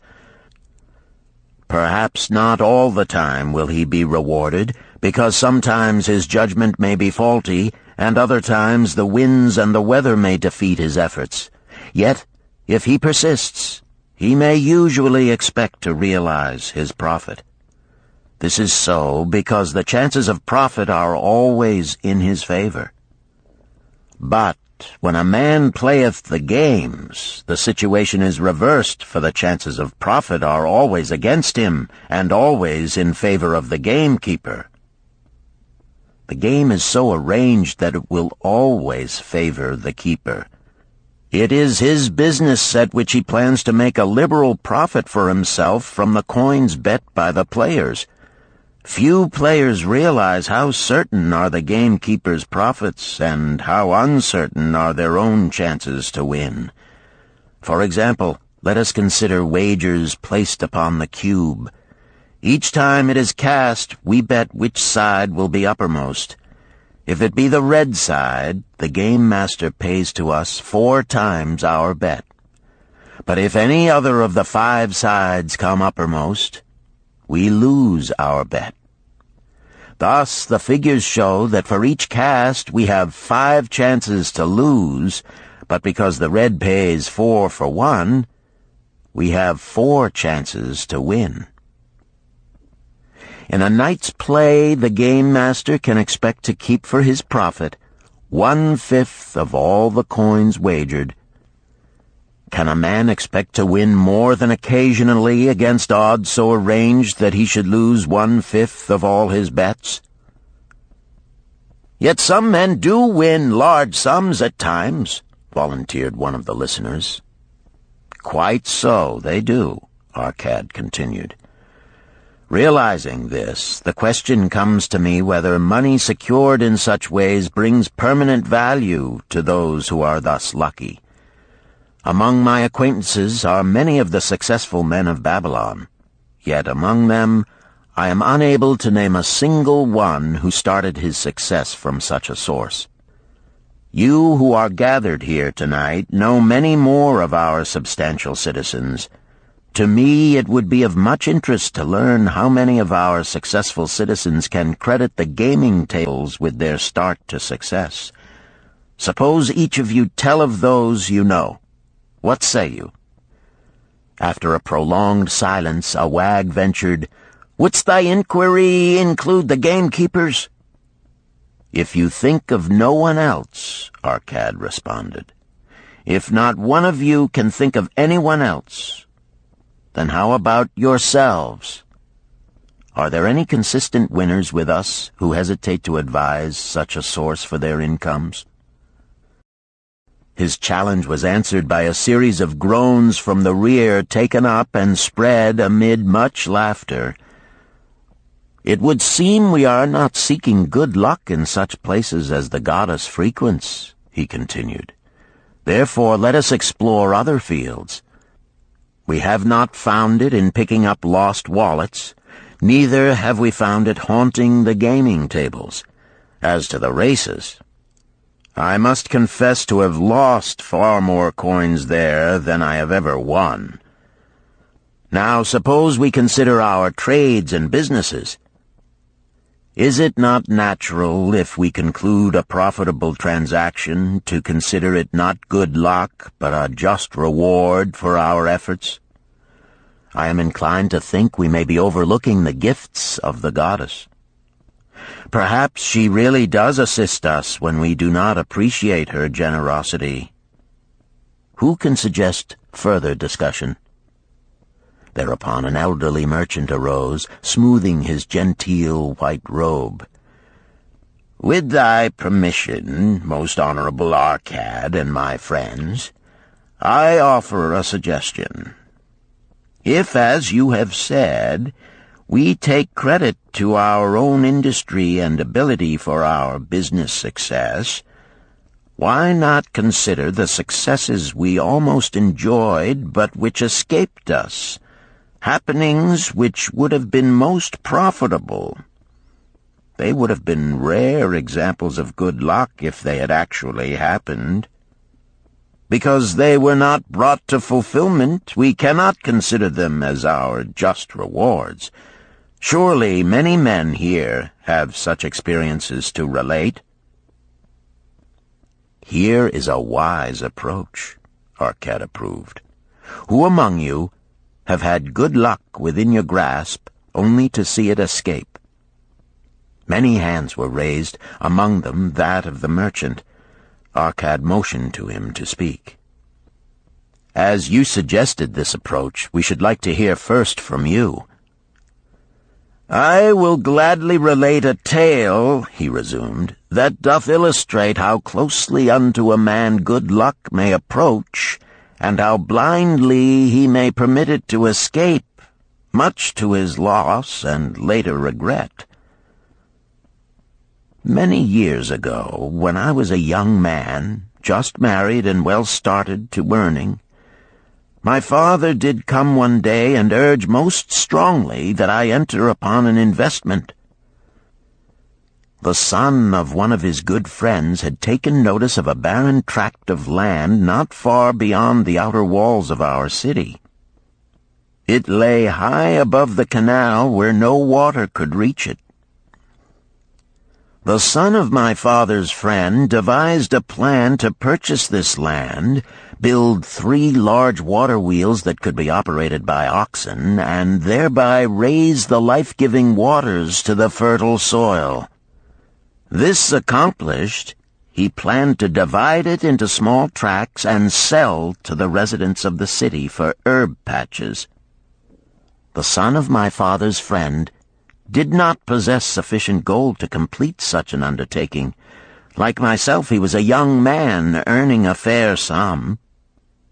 Perhaps not all the time will he be rewarded, because sometimes his judgment may be faulty, and other times the winds and the weather may defeat his efforts. Yet, if he persists, he may usually expect to realize his profit. This is so because the chances of profit are always in his favor. But when a man playeth the games, the situation is reversed, for the chances of profit are always against him, and always in favor of the gamekeeper. The game is so arranged that it will always favor the keeper. It is his business at which he plans to make a liberal profit for himself from the coins bet by the players. Few players realize how certain are the gamekeeper's profits and how uncertain are their own chances to win. For example, let us consider wagers placed upon the cube. Each time it is cast, we bet which side will be uppermost. If it be the red side, the game master pays to us 4 times our bet. But if any other of the 5 sides come uppermost, we lose our bet. Thus, the figures show that for each cast we have 5 chances to lose, but because the red pays 4 for 1, we have 4 chances to win. In a night's play, the game master can expect to keep for his profit 1/5 of all the coins wagered. Can a man expect to win more than occasionally against odds so arranged that he should lose 1/5 of all his bets? Yet some men do win large sums at times, volunteered one of the listeners. Quite so, they do, Arcad continued. Realizing this, the question comes to me whether money secured in such ways brings permanent value to those who are thus lucky. Among my acquaintances are many of the successful men of Babylon, yet among them I am unable to name a single one who started his success from such a source. You who are gathered here tonight know many more of our substantial citizens. To me, it would be of much interest to learn how many of our successful citizens can credit the gaming tables with their start to success. Suppose each of you tell of those you know. What say you? After a prolonged silence, a wag ventured, "Wouldst thy inquiry include the gamekeepers?" "If you think of no one else," Arcad responded. "If not one of you can think of anyone else, then how about yourselves? Are there any consistent winners with us who hesitate to advise such a source for their incomes?" His challenge was answered by a series of groans from the rear, taken up and spread amid much laughter. "It would seem we are not seeking good luck in such places as the goddess frequents," he continued. "Therefore let us explore other fields. We have not found it in picking up lost wallets, neither have we found it haunting the gaming tables. As to the races, I must confess to have lost far more coins there than I have ever won. Now suppose we consider our trades and businesses. Is it not natural, if we conclude a profitable transaction, to consider it not good luck, but a just reward for our efforts? I am inclined to think we may be overlooking the gifts of the goddess. Perhaps she really does assist us when we do not appreciate her generosity. Who can suggest further discussion?" Thereupon an elderly merchant arose, smoothing his genteel white robe. "With thy permission, most honorable Arcad and my friends, I offer a suggestion. If, as you have said, we take credit to our own industry and ability for our business success, why not consider the successes we almost enjoyed but which escaped us, happenings which would have been most profitable? They would have been rare examples of good luck if they had actually happened. Because they were not brought to fulfillment, we cannot consider them as our just rewards. Surely many men here have such experiences to relate." "Here is a wise approach," Arcad approved. "Who among you have had good luck within your grasp only to see it escape?" Many hands were raised, among them that of the merchant. Arcad motioned to him to speak. "As you suggested this approach, we should like to hear first from you." "I will gladly relate a tale," he resumed, "that doth illustrate how closely unto a man good luck may approach, and how blindly he may permit it to escape, much to his loss and later regret. Many years ago, when I was a young man, just married and well started to earning, my father did come one day and urge most strongly that I enter upon an investment. The son of one of his good friends had taken notice of a barren tract of land not far beyond the outer walls of our city. It lay high above the canal where no water could reach it. The son of my father's friend devised a plan to purchase this land, build 3 large water wheels that could be operated by oxen, and thereby raise the life-giving waters to the fertile soil. This accomplished, he planned to divide it into small tracts and sell to the residents of the city for herb patches. The son of my father's friend did not possess sufficient gold to complete such an undertaking. Like myself, he was a young man earning a fair sum.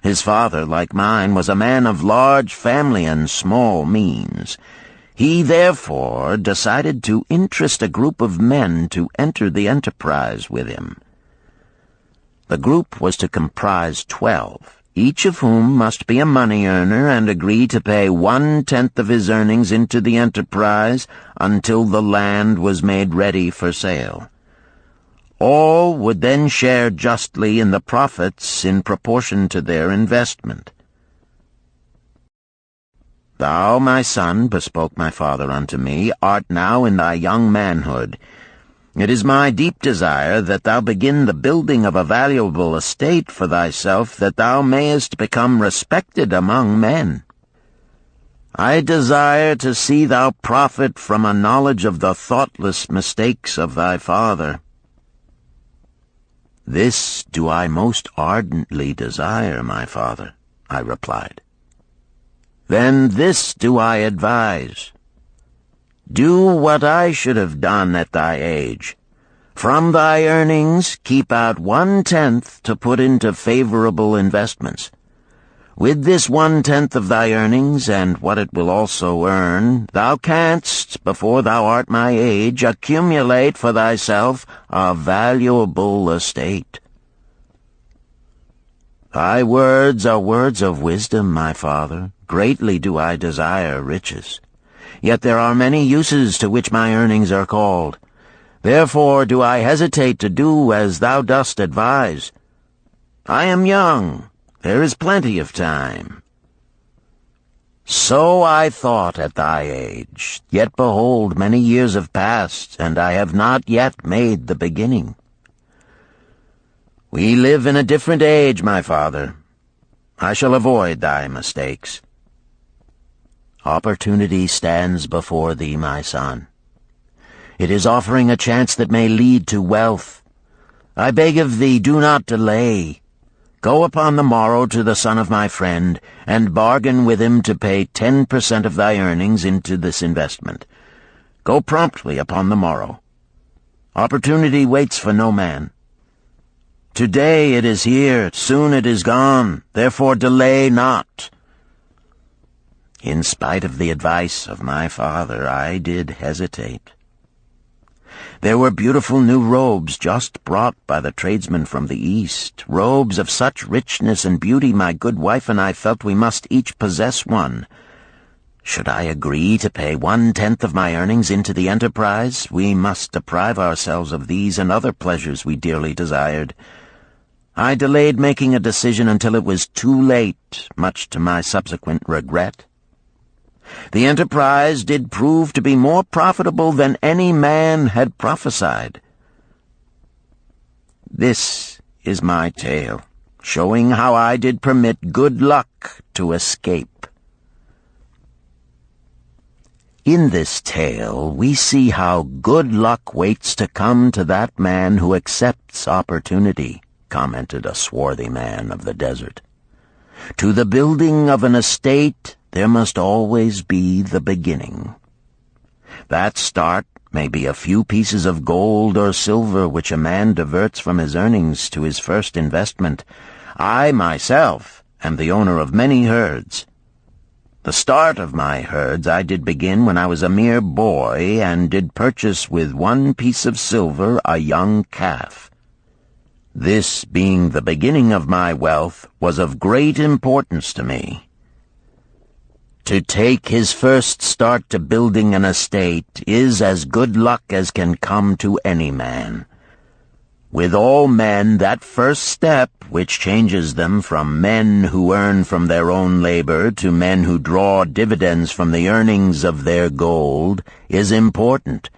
His father, like mine, was a man of large family and small means. He therefore decided to interest a group of men to enter the enterprise with him. The group was to comprise 12. Each of whom must be a money earner and agree to pay 1/10 of his earnings into the enterprise until the land was made ready for sale. All would then share justly in the profits in proportion to their investment. "Thou, my son," bespoke my father unto me, "art now in thy young manhood. It is my deep desire that thou begin the building of a valuable estate for thyself, that thou mayest become respected among men. I desire to see thou profit from a knowledge of the thoughtless mistakes of thy father." "This do I most ardently desire, my father," I replied. "Then this do I advise. Do what I should have done at thy age. From thy earnings keep out 1/10 to put into favorable investments. With this 1/10 of thy earnings, and what it will also earn, thou canst, before thou art my age, accumulate for thyself a valuable estate." "Thy words are words of wisdom, my father. Greatly do I desire riches. Yet there are many uses to which my earnings are called. Therefore do I hesitate to do as thou dost advise. I am young. There is plenty of time." "So I thought at thy age. Yet behold, many years have passed, and I have not yet made the beginning." "We live in a different age, my father. I shall avoid thy mistakes." "Opportunity stands before thee, my son. It is offering a chance that may lead to wealth. I beg of thee, do not delay. Go upon the morrow to the son of my friend, and bargain with him to pay 10% of thy earnings into this investment. Go promptly upon the morrow. Opportunity waits for no man. Today it is here, soon it is gone, therefore delay not." In spite of the advice of my father, I did hesitate. There were beautiful new robes just brought by the tradesmen from the East, robes of such richness and beauty my good wife and I felt we must each possess one. Should I agree to pay 1/10 of my earnings into the enterprise, we must deprive ourselves of these and other pleasures we dearly desired. I delayed making a decision until it was too late, much to my subsequent regret. The enterprise did prove to be more profitable than any man had prophesied. This is my tale, showing how I did permit good luck to escape. In this tale, we see how good luck waits to come to that man who accepts opportunity, commented a swarthy man of the desert. To the building of an estate, there must always be the beginning. That start may be a few pieces of gold or silver which a man diverts from his earnings to his first investment. I, myself, am the owner of many herds. The start of my herds I did begin when I was a mere boy, and did purchase with 1 piece of silver a young calf. This, being the beginning of my wealth, was of great importance to me. To take his first start to building an estate is as good luck as can come to any man. With all men, that first step, which changes them from men who earn from their own labor to men who draw dividends from the earnings of their gold, is important.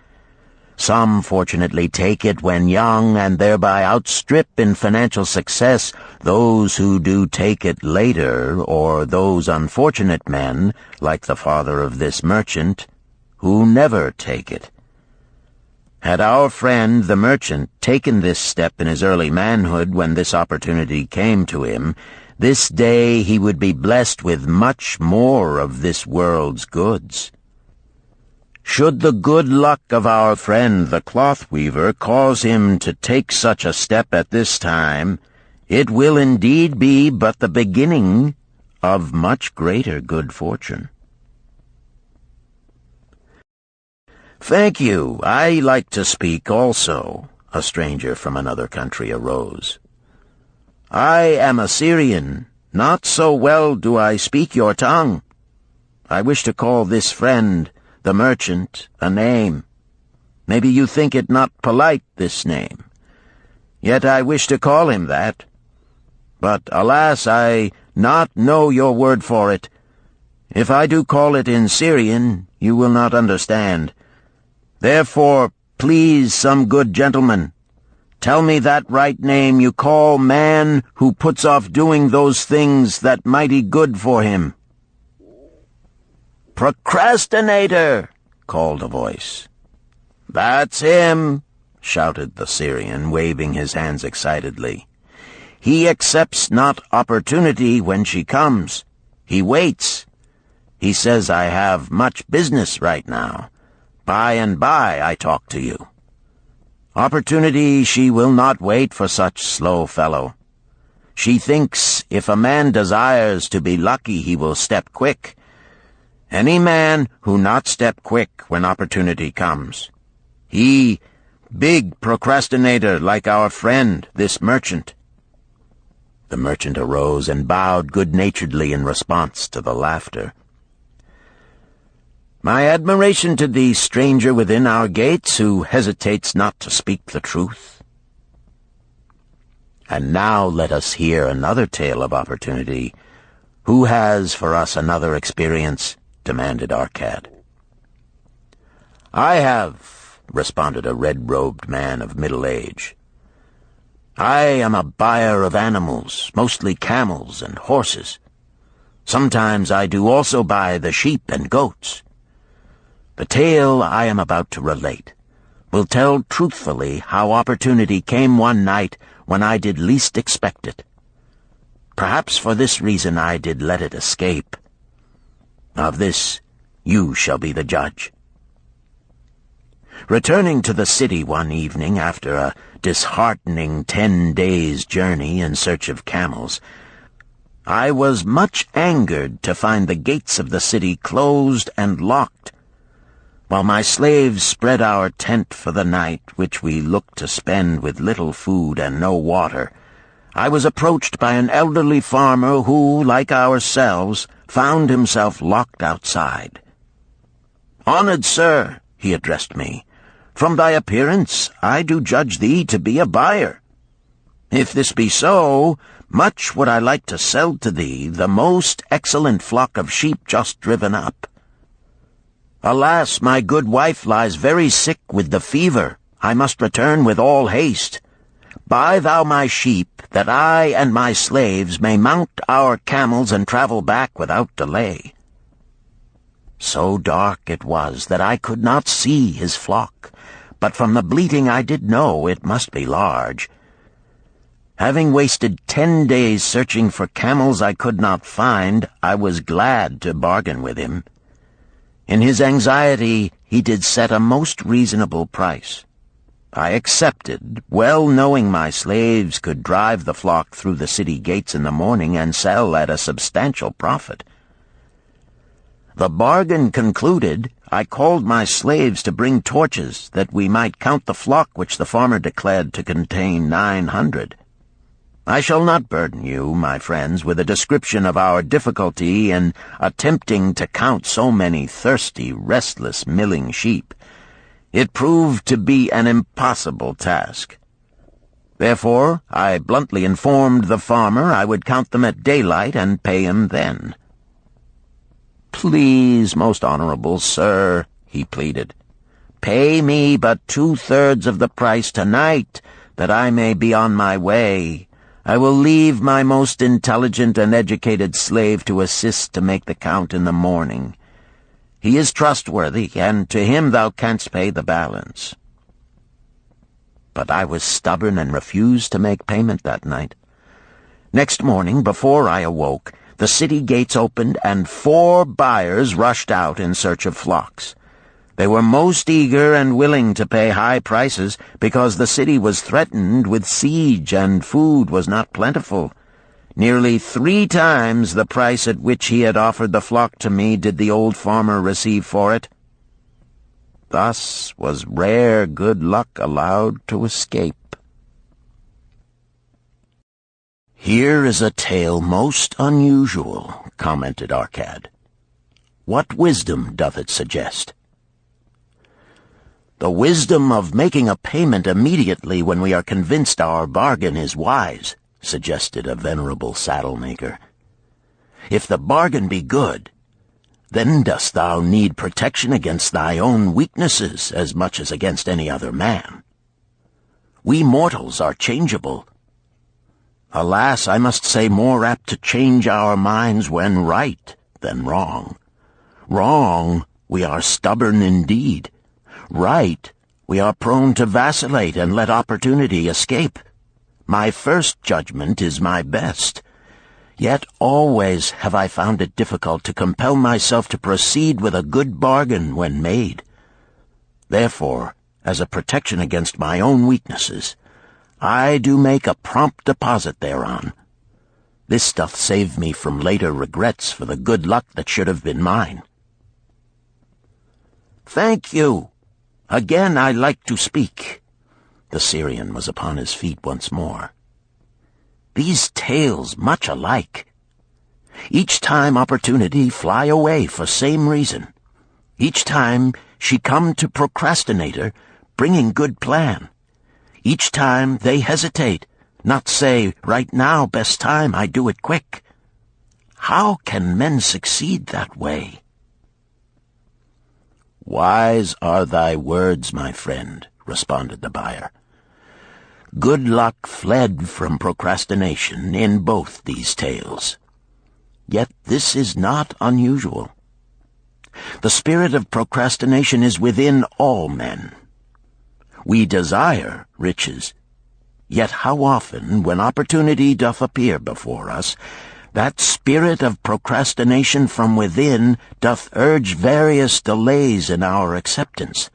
Some fortunately take it when young and thereby outstrip in financial success those who do take it later, or those unfortunate men, like the father of this merchant, who never take it. Had our friend the merchant taken this step in his early manhood when this opportunity came to him, this day he would be blessed with much more of this world's goods. Should the good luck of our friend the cloth weaver cause him to take such a step at this time, it will indeed be but the beginning of much greater good fortune. "Thank you. I like to speak also," a stranger from another country arose. "I am a Syrian. Not so well do I speak your tongue. I wish to call this friend, the merchant, a name. Maybe you think it not polite, this name. Yet I wish to call him that. But, alas, I not know your word for it. If I do call it in Syrian, you will not understand. Therefore, please, some good gentleman, tell me that right name you call man who puts off doing those things that mighty good for him." "Procrastinator!" called a voice. "That's him!" shouted the Syrian, waving his hands excitedly. "He accepts not opportunity when she comes. He waits. He says I have much business right now. By and by I talk to you. Opportunity she will not wait for such slow fellow. She thinks if a man desires to be lucky he will step quick. Any man who not step quick when opportunity comes. He, big procrastinator like our friend, this merchant." The merchant arose and bowed good-naturedly in response to the laughter. "My admiration to thee, stranger within our gates, who hesitates not to speak the truth." And now let us hear another tale of opportunity. "Who has for us another experience?" demanded Arcad. "I have," responded a red-robed man of middle age. "I am a buyer of animals, mostly camels and horses. Sometimes I do also buy the sheep and goats. The tale I am about to relate will tell truthfully how opportunity came one night when I did least expect it. Perhaps for this reason I did let it escape. Of this you shall be the judge. Returning to the city one evening after a disheartening 10 days' journey in search of camels, I was much angered to find the gates of the city closed and locked. While my slaves spread our tent for the night, which we looked to spend with little food and no water, I was approached by an elderly farmer who, like ourselves, found himself locked outside. "Honored sir," he addressed me, "from thy appearance I do judge thee to be a buyer. If this be so, much would I like to sell to thee the most excellent flock of sheep just driven up. Alas, my good wife lies very sick with the fever. I must return with all haste. Buy thou my sheep, that I and my slaves may mount our camels and travel back without delay." So dark it was that I could not see his flock, but from the bleating I did know it must be large. Having wasted 10 days searching for camels I could not find, I was glad to bargain with him. In his anxiety he did set a most reasonable price. I accepted, well knowing my slaves could drive the flock through the city gates in the morning and sell at a substantial profit. The bargain concluded, I called my slaves to bring torches that we might count the flock which the farmer declared to contain 900. I shall not burden you, my friends, with a description of our difficulty in attempting to count so many thirsty, restless, milling sheep. It proved to be an impossible task. Therefore, I bluntly informed the farmer I would count them at daylight and pay him then. "Please, most honorable sir," he pleaded, Pay me but 2/3 of the price tonight, that I may be on my way. I will leave my most intelligent and educated slave to assist to make the count in the morning. He is trustworthy, and to him thou canst pay the balance." But I was stubborn and refused to make payment that night. Next morning, before I awoke, the city gates opened, and 4 buyers rushed out in search of flocks. They were most eager and willing to pay high prices because the city was threatened with siege and food was not plentiful. Nearly 3 times the price at which he had offered the flock to me did the old farmer receive for it. Thus was rare good luck allowed to escape. "Here is a tale most unusual," commented Arcad. "What wisdom doth it suggest?" "The wisdom of making a payment immediately when we are convinced our bargain is wise," suggested a venerable saddle-maker. "If the bargain be good, then dost thou need protection against thy own weaknesses as much as against any other man. We mortals are changeable. Alas, I must say more apt to change our minds when right than wrong. Wrong, we are stubborn indeed. Right, we are prone to vacillate and let opportunity escape. My first judgment is my best. Yet always have I found it difficult to compel myself to proceed with a good bargain when made. Therefore, as a protection against my own weaknesses, I do make a prompt deposit thereon. This doth save me from later regrets for the good luck that should have been mine." "Thank you. Again I like to speak." The Syrian was upon his feet once more. "These tales much alike. Each time opportunity fly away for same reason. Each time she come to procrastinator, bringing good plan. Each time they hesitate, not say, right now, best time, I do it quick. How can men succeed that way?" "Wise are thy words, my friend," responded the buyer. "Good luck fled from procrastination in both these tales. Yet this is not unusual. The spirit of procrastination is within all men. We desire riches, yet how often, when opportunity doth appear before us, that spirit of procrastination from within doth urge various delays in our acceptance.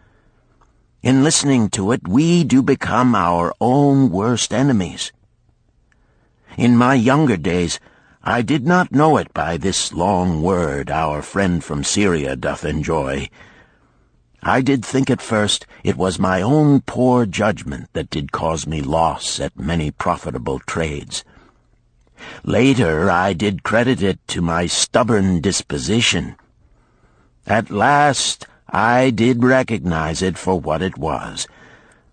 In listening to it, we do become our own worst enemies. In my younger days, I did not know it by this long word our friend from Syria doth enjoy. I did think at first it was my own poor judgment that did cause me loss at many profitable trades. Later I did credit it to my stubborn disposition. At last I did recognize it for what it was,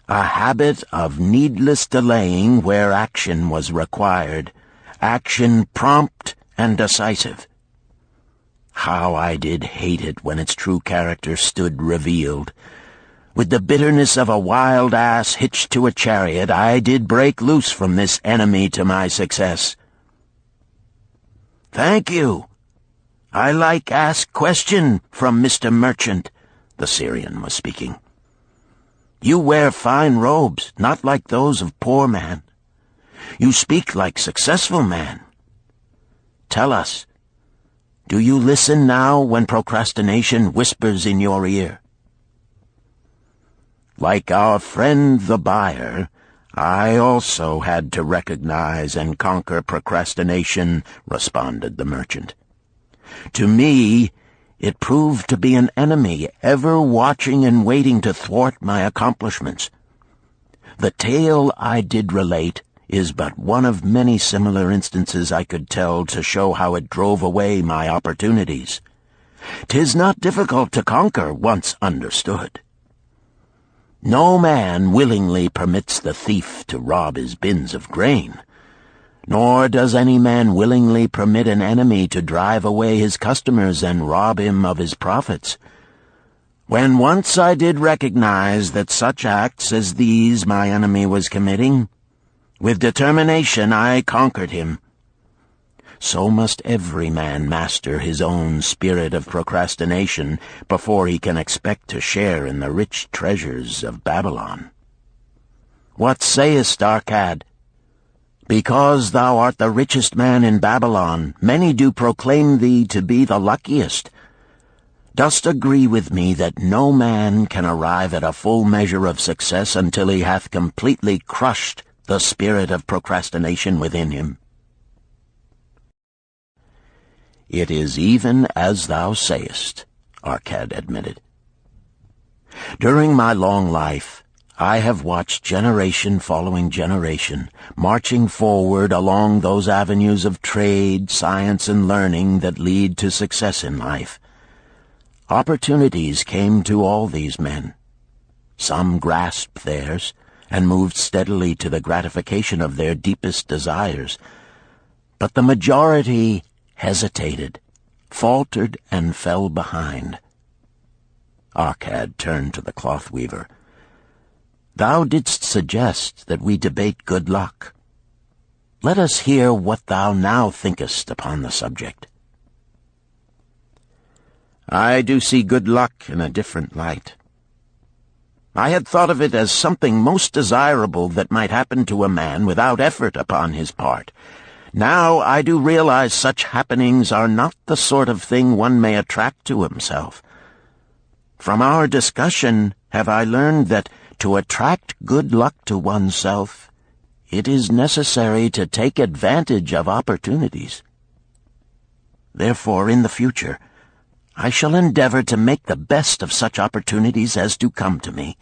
a habit of needless delaying where action was required, action prompt and decisive. How I did hate it when its true character stood revealed. With the bitterness of a wild ass hitched to a chariot, I did break loose from this enemy to my success. "Thank you. I like ask question from Mr. Merchant," the Syrian was speaking. "You wear fine robes, not like those of poor man. You speak like successful man. Tell us, do you listen now when procrastination whispers in your ear?" "Like our friend the buyer, I also had to recognize and conquer procrastination," responded the merchant. "To me, it proved to be an enemy ever watching and waiting to thwart my accomplishments. The tale I did relate is but one of many similar instances I could tell to show how it drove away my opportunities. 'Tis not difficult to conquer once understood. No man willingly permits the thief to rob his bins of grain, nor does any man willingly permit an enemy to drive away his customers and rob him of his profits. When once I did recognize that such acts as these my enemy was committing, with determination I conquered him. So must every man master his own spirit of procrastination before he can expect to share in the rich treasures of Babylon. What sayest, Arcad? Because thou art the richest man in Babylon, many do proclaim thee to be the luckiest. Dost agree with me that no man can arrive at a full measure of success until he hath completely crushed the spirit of procrastination within him? It is even as thou sayest, Arcad admitted. During my long life, I have watched generation following generation, marching forward along those avenues of trade, science, and learning that lead to success in life. Opportunities came to all these men. Some grasped theirs and moved steadily to the gratification of their deepest desires, but the majority hesitated, faltered, and fell behind. Arcad turned to the cloth-weaver. Thou didst suggest that we debate good luck. Let us hear what thou now thinkest upon the subject. I do see good luck in a different light. I had thought of it as something most desirable that might happen to a man without effort upon his part. Now I do realize such happenings are not the sort of thing one may attract to himself. From our discussion have I learned that to attract good luck to oneself, it is necessary to take advantage of opportunities. Therefore, in the future, I shall endeavor to make the best of such opportunities as do come to me.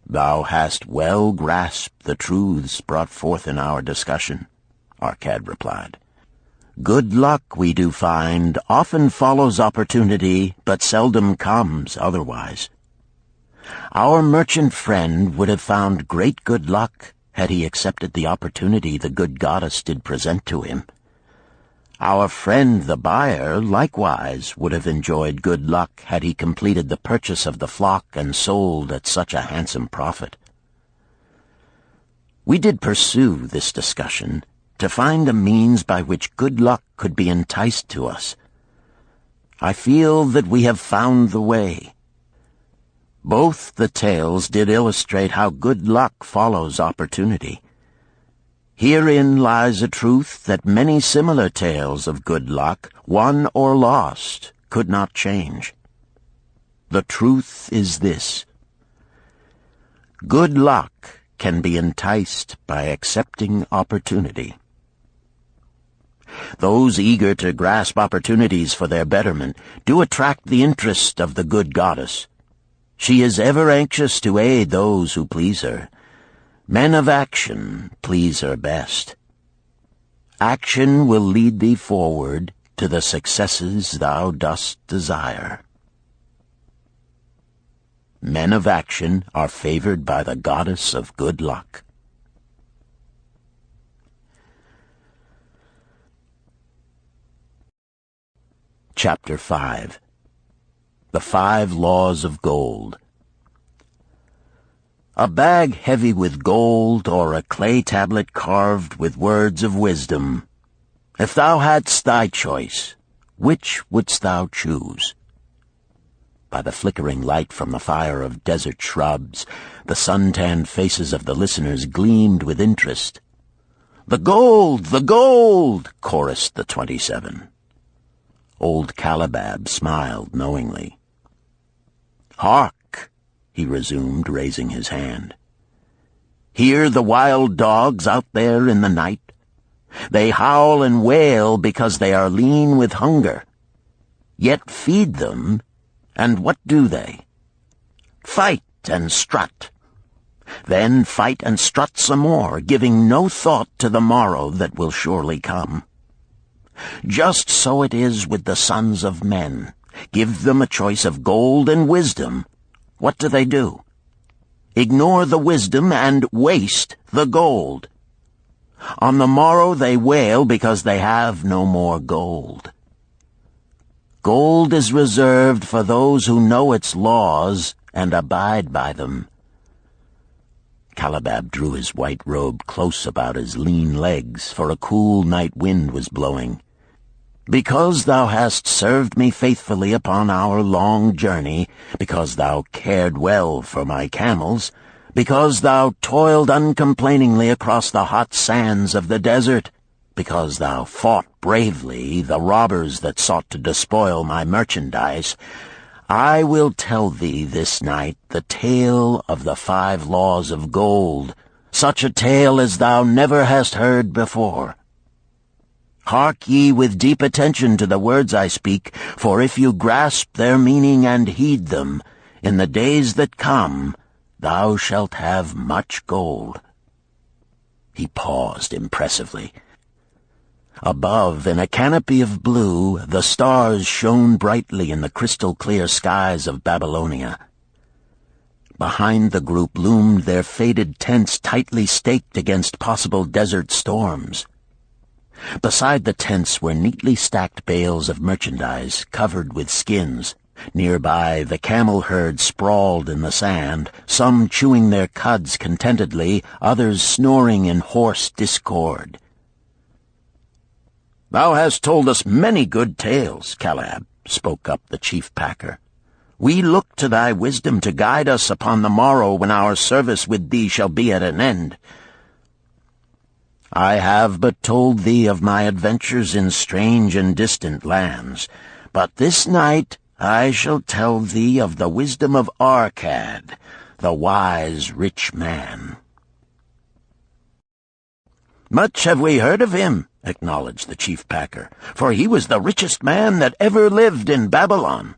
Thou hast well grasped the truths brought forth in our discussion, Arcad replied. Good luck, we do find, often follows opportunity, but seldom comes otherwise. Our merchant friend would have found great good luck had he accepted the opportunity the good goddess did present to him. Our friend the buyer likewise would have enjoyed good luck had he completed the purchase of the flock and sold at such a handsome profit. We did pursue this discussion to find a means by which good luck could be enticed to us. I feel that we have found the way. Both the tales did illustrate how good luck follows opportunity. Herein lies a truth that many similar tales of good luck, won or lost, could not change. The truth is this: good luck can be enticed by accepting opportunity. Those eager to grasp opportunities for their betterment do attract the interest of the good goddess. She is ever anxious to aid those who please her. Men of action please her best. Action will lead thee forward to the successes thou dost desire. Men of action are favored by the goddess of good luck. Chapter 5. The 5 Laws of Gold. A bag heavy with gold, or a clay tablet carved with words of wisdom. If thou hadst thy choice, which wouldst thou choose? By the flickering light from the fire of desert shrubs, the sun-tanned faces of the listeners gleamed with interest. "The gold! The gold!" chorused the 27. Old Calibab smiled knowingly. "Hark!" he resumed, raising his hand. "Hear the wild dogs out there in the night? They howl and wail because they are lean with hunger. Yet feed them, and what do they? Fight and strut. Then fight and strut some more, giving no thought to the morrow that will surely come. Just so it is with the sons of men. Give them a choice of gold and wisdom. What do? Ignore the wisdom and waste the gold. On the morrow they wail because they have no more gold. Gold is reserved for those who know its laws and abide by them." Calabab drew his white robe close about his lean legs, for a cool night wind was blowing. "Because thou hast served me faithfully upon our long journey, because thou cared well for my camels, because thou toiled uncomplainingly across the hot sands of the desert, because thou fought bravely the robbers that sought to despoil my merchandise, I will tell thee this night the tale of the 5 laws of gold, such a tale as thou never hast heard before. Hark ye with deep attention to the words I speak, for if you grasp their meaning and heed them, in the days that come thou shalt have much gold." He paused impressively. Above, in a canopy of blue, the stars shone brightly in the crystal-clear skies of Babylonia. Behind the group loomed their faded tents tightly staked against possible desert storms. Beside the tents were neatly stacked bales of merchandise covered with skins. Nearby, the camel herd sprawled in the sand, some chewing their cuds contentedly, others snoring in hoarse discord. "Thou hast told us many good tales, Calab," spoke up the chief packer. "We look to thy wisdom to guide us upon the morrow when our service with thee shall be at an end. I have but told thee of my adventures in strange and distant lands, but this night I shall tell thee of the wisdom of Arkad, the wise rich man." "Much have we heard of him," acknowledged the chief packer, "for he was the richest man that ever lived in Babylon."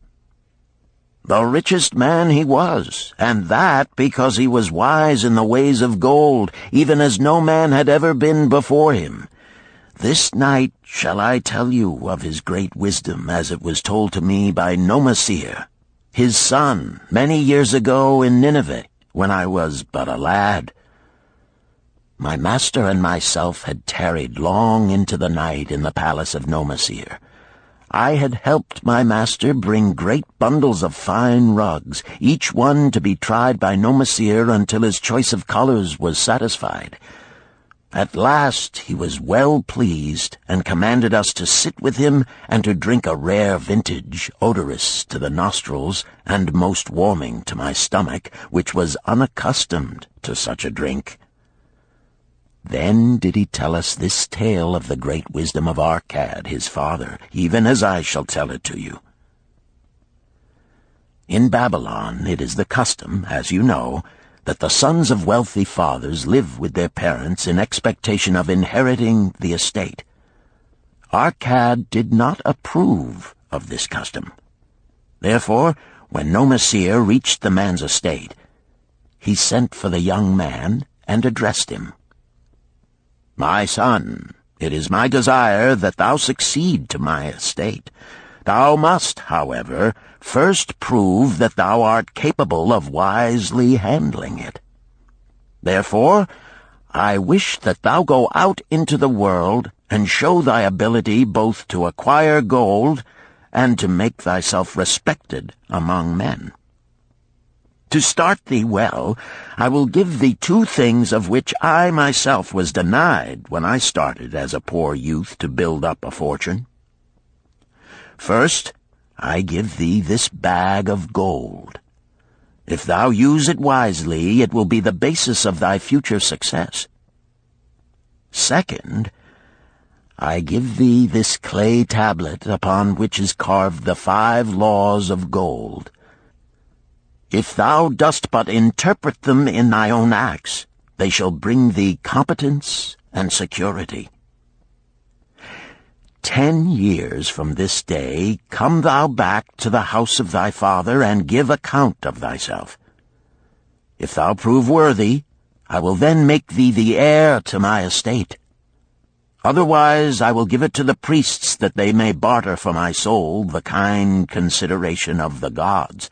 "The richest man he was, and that because he was wise in the ways of gold, even as no man had ever been before him. This night shall I tell you of his great wisdom as it was told to me by Nomasir, his son, many years ago in Nineveh, when I was but a lad. My master and myself had tarried long into the night in the palace of Nomasir. I had helped my master bring great bundles of fine rugs, each one to be tried by Nomasir until his choice of colors was satisfied. At last he was well pleased, and commanded us to sit with him and to drink a rare vintage, odorous to the nostrils and most warming to my stomach, which was unaccustomed to such a drink. Then did he tell us this tale of the great wisdom of Arkad, his father, even as I shall tell it to you. In Babylon it is the custom, as you know, that the sons of wealthy fathers live with their parents in expectation of inheriting the estate. Arkad did not approve of this custom. Therefore, when Nomasir reached the man's estate, he sent for the young man and addressed him. "My son, it is my desire that thou succeed to my estate. Thou must, however, first prove that thou art capable of wisely handling it. Therefore, I wish that thou go out into the world and show thy ability both to acquire gold and to make thyself respected among men. To start thee well, I will give thee 2 things of which I myself was denied when I started as a poor youth to build up a fortune. First, I give thee this bag of gold. If thou use it wisely, it will be the basis of thy future success. Second, I give thee this clay tablet upon which is carved the 5 laws of gold. If thou dost but interpret them in thy own acts, they shall bring thee competence and security. 10 years from this day come thou back to the house of thy father and give account of thyself. If thou prove worthy, I will then make thee the heir to my estate. Otherwise I will give it to the priests that they may barter for my soul the kind consideration of the gods."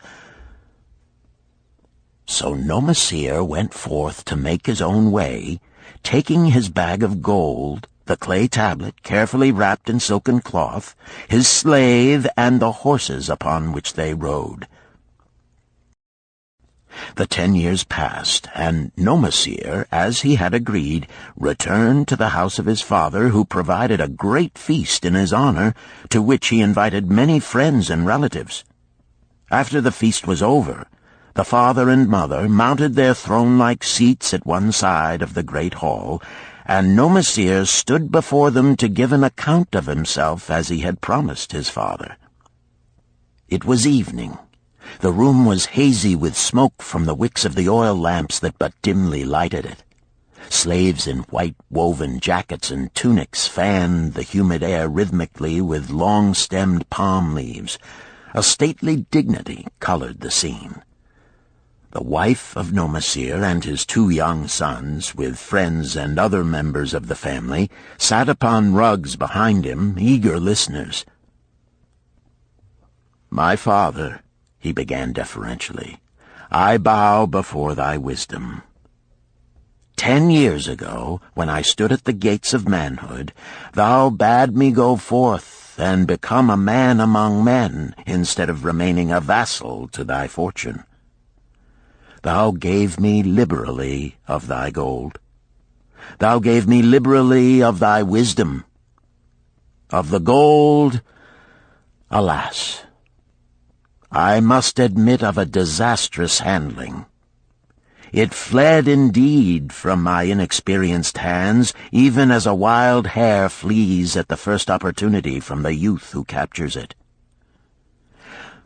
So Nomasir went forth to make his own way, taking his bag of gold the clay tablet carefully wrapped in silken cloth, his slave, and the horses upon which they rode. The 10 years passed, and Nomasir, as he had agreed, returned to the house of his father, who provided a great feast in his honor, to which he invited many friends and relatives. After the feast was over, the father and mother mounted their throne-like seats at one side of the great hall, and Nomasir stood before them to give an account of himself as he had promised his father. It was evening. The room was hazy with smoke from the wicks of the oil lamps that but dimly lighted it. Slaves in white woven jackets and tunics fanned the humid air rhythmically with long-stemmed palm leaves. A stately dignity colored the scene. The wife of Nomasir and his 2 young sons, with friends and other members of the family, sat upon rugs behind him, eager listeners. "My father," he began deferentially, "I bow before thy wisdom. 10 years ago, when I stood at the gates of manhood, thou bade me go forth and become a man among men, instead of remaining a vassal to thy fortune. Thou gave me liberally of thy gold. Thou gave me liberally of thy wisdom. Of the gold, alas, I must admit of a disastrous handling. It fled indeed from my inexperienced hands, even as a wild hare flees at the first opportunity from the youth who captures it."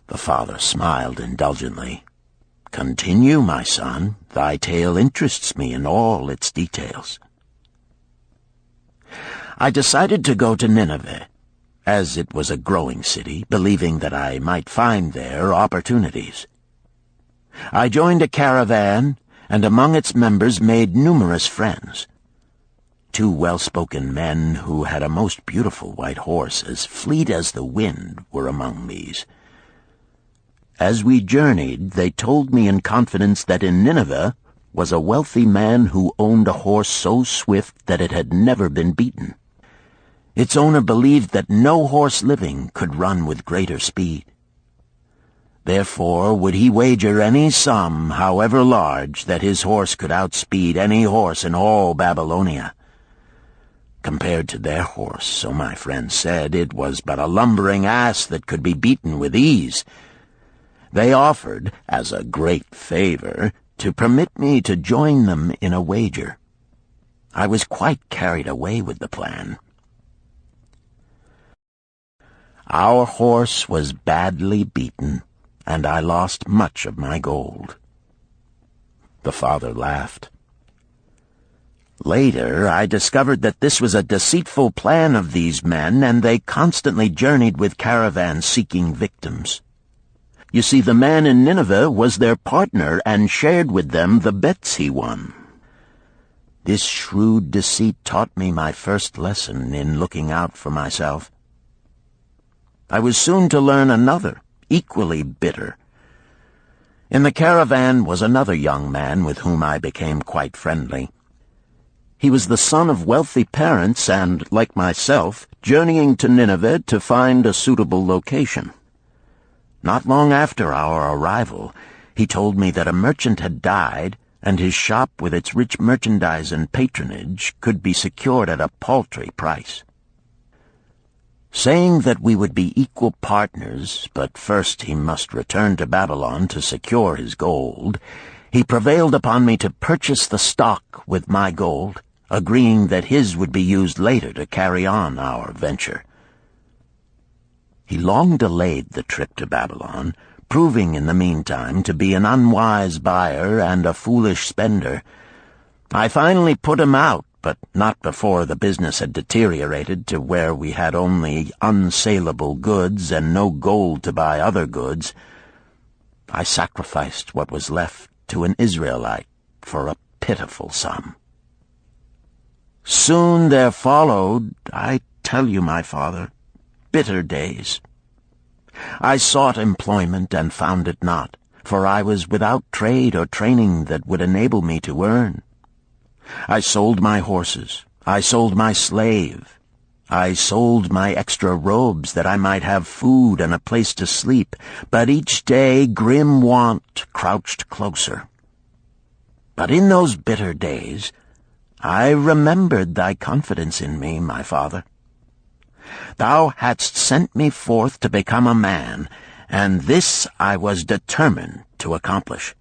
The father smiled indulgently. "Continue, my son. Thy tale interests me in all its details." I decided to go to Nineveh, as it was a growing city, believing that I might find there opportunities. I joined a caravan, and among its members made numerous friends. 2 well-spoken men who had a most beautiful white horse, as fleet as the wind, were among these. As we journeyed, they told me in confidence that in Nineveh was a wealthy man who owned a horse so swift that it had never been beaten. Its owner believed that no horse living could run with greater speed. Therefore would he wager any sum, however large, that his horse could outspeed any horse in all Babylonia. Compared to their horse, so my friend said, it was but a lumbering ass that could be beaten with ease. They offered, as a great favor, to permit me to join them in a wager. I was quite carried away with the plan. Our horse was badly beaten, and I lost much of my gold. The father laughed. Later, I discovered that this was a deceitful plan of these men, and they constantly journeyed with caravans seeking victims. You see, the man in Nineveh was their partner and shared with them the bets he won. This shrewd deceit taught me my first lesson in looking out for myself. I was soon to learn another, equally bitter. In the caravan was another young man with whom I became quite friendly. He was the son of wealthy parents and, like myself, journeying to Nineveh to find a suitable location. Not long after our arrival, he told me that a merchant had died, and his shop with its rich merchandise and patronage could be secured at a paltry price. Saying that we would be equal partners, but first he must return to Babylon to secure his gold, he prevailed upon me to purchase the stock with my gold, agreeing that his would be used later to carry on our venture. He long delayed the trip to Babylon, proving in the meantime to be an unwise buyer and a foolish spender. I finally put him out, but not before the business had deteriorated to where we had only unsaleable goods and no gold to buy other goods. I sacrificed what was left to an Israelite for a pitiful sum. Soon there followed, I tell you, my father, bitter days. I sought employment and found it not, for I was without trade or training that would enable me to earn. I sold my horses, I sold my slave. I sold my extra robes that I might have food and a place to sleep, but each day grim want crouched closer. But in those bitter days, I remembered thy confidence in me, my father. Thou hadst sent me forth to become a man, and this I was determined to accomplish.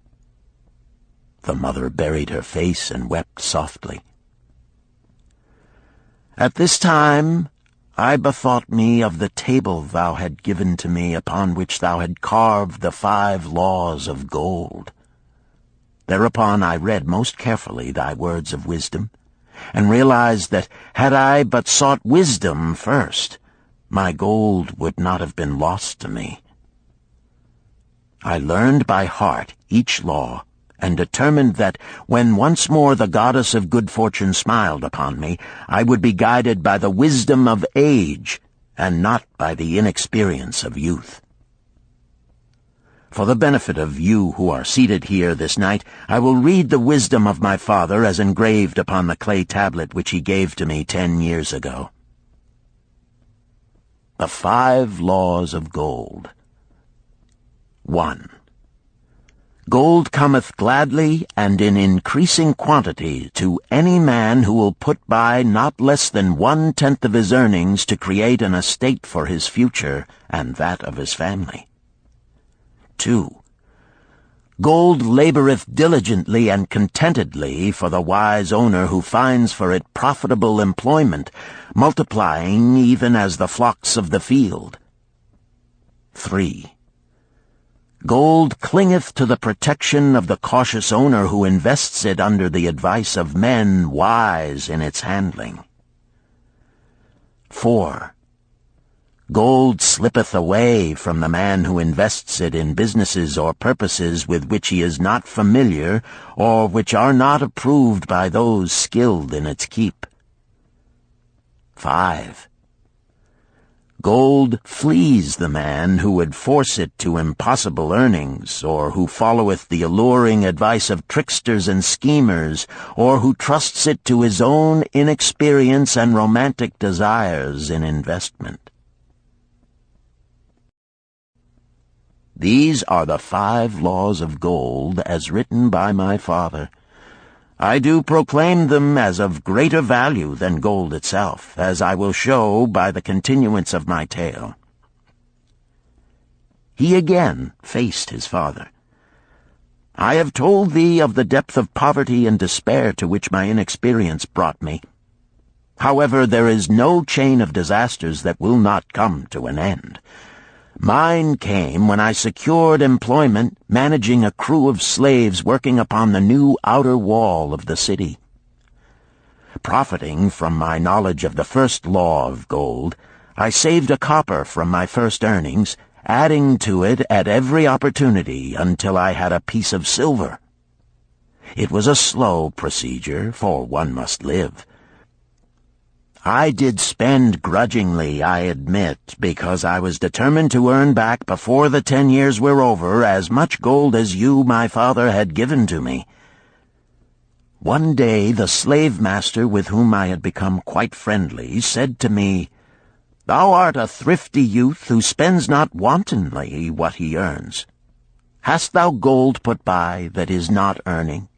The mother buried her face and wept softly. At this time I bethought me of the table thou had given to me, upon which thou had carved the 5 laws of gold. Thereupon I read most carefully thy words of wisdom, and realized that had I but sought wisdom first, my gold would not have been lost to me. I learned by heart each law, and determined that when once more the goddess of good fortune smiled upon me, I would be guided by the wisdom of age, and not by the inexperience of youth. For the benefit of you who are seated here this night, I will read the wisdom of my father as engraved upon the clay tablet which he gave to me 10 years ago. The 5 laws of gold. 1. Gold cometh gladly and in increasing quantity to any man who will put by not less than 1/10 of his earnings to create an estate for his future and that of his family. 2. Gold laboreth diligently and contentedly for the wise owner who finds for it profitable employment, multiplying even as the flocks of the field. 3. Gold clingeth to the protection of the cautious owner who invests it under the advice of men wise in its handling. 4. Gold slippeth away from the man who invests it in businesses or purposes with which he is not familiar, or which are not approved by those skilled in its keep. 5. Gold flees the man who would force it to impossible earnings, or who followeth the alluring advice of tricksters and schemers, or who trusts it to his own inexperience and romantic desires in investment. These are the 5 laws of gold as written by my father. I do proclaim them as of greater value than gold itself, as I will show by the continuance of my tale. He again faced his father. I have told thee of the depth of poverty and despair to which my inexperience brought me. However, there is no chain of disasters that will not come to an end. Mine came when I secured employment managing a crew of slaves working upon the new outer wall of the city. Profiting from my knowledge of the first law of gold, I saved a copper from my first earnings, adding to it at every opportunity until I had a piece of silver. It was a slow procedure, for one must live. I did spend grudgingly, I admit, because I was determined to earn back before the 10 years were over as much gold as you, my father, had given to me. One day the slave-master with whom I had become quite friendly said to me, "Thou art a thrifty youth who spends not wantonly what he earns. Hast thou gold put by that is not earning?"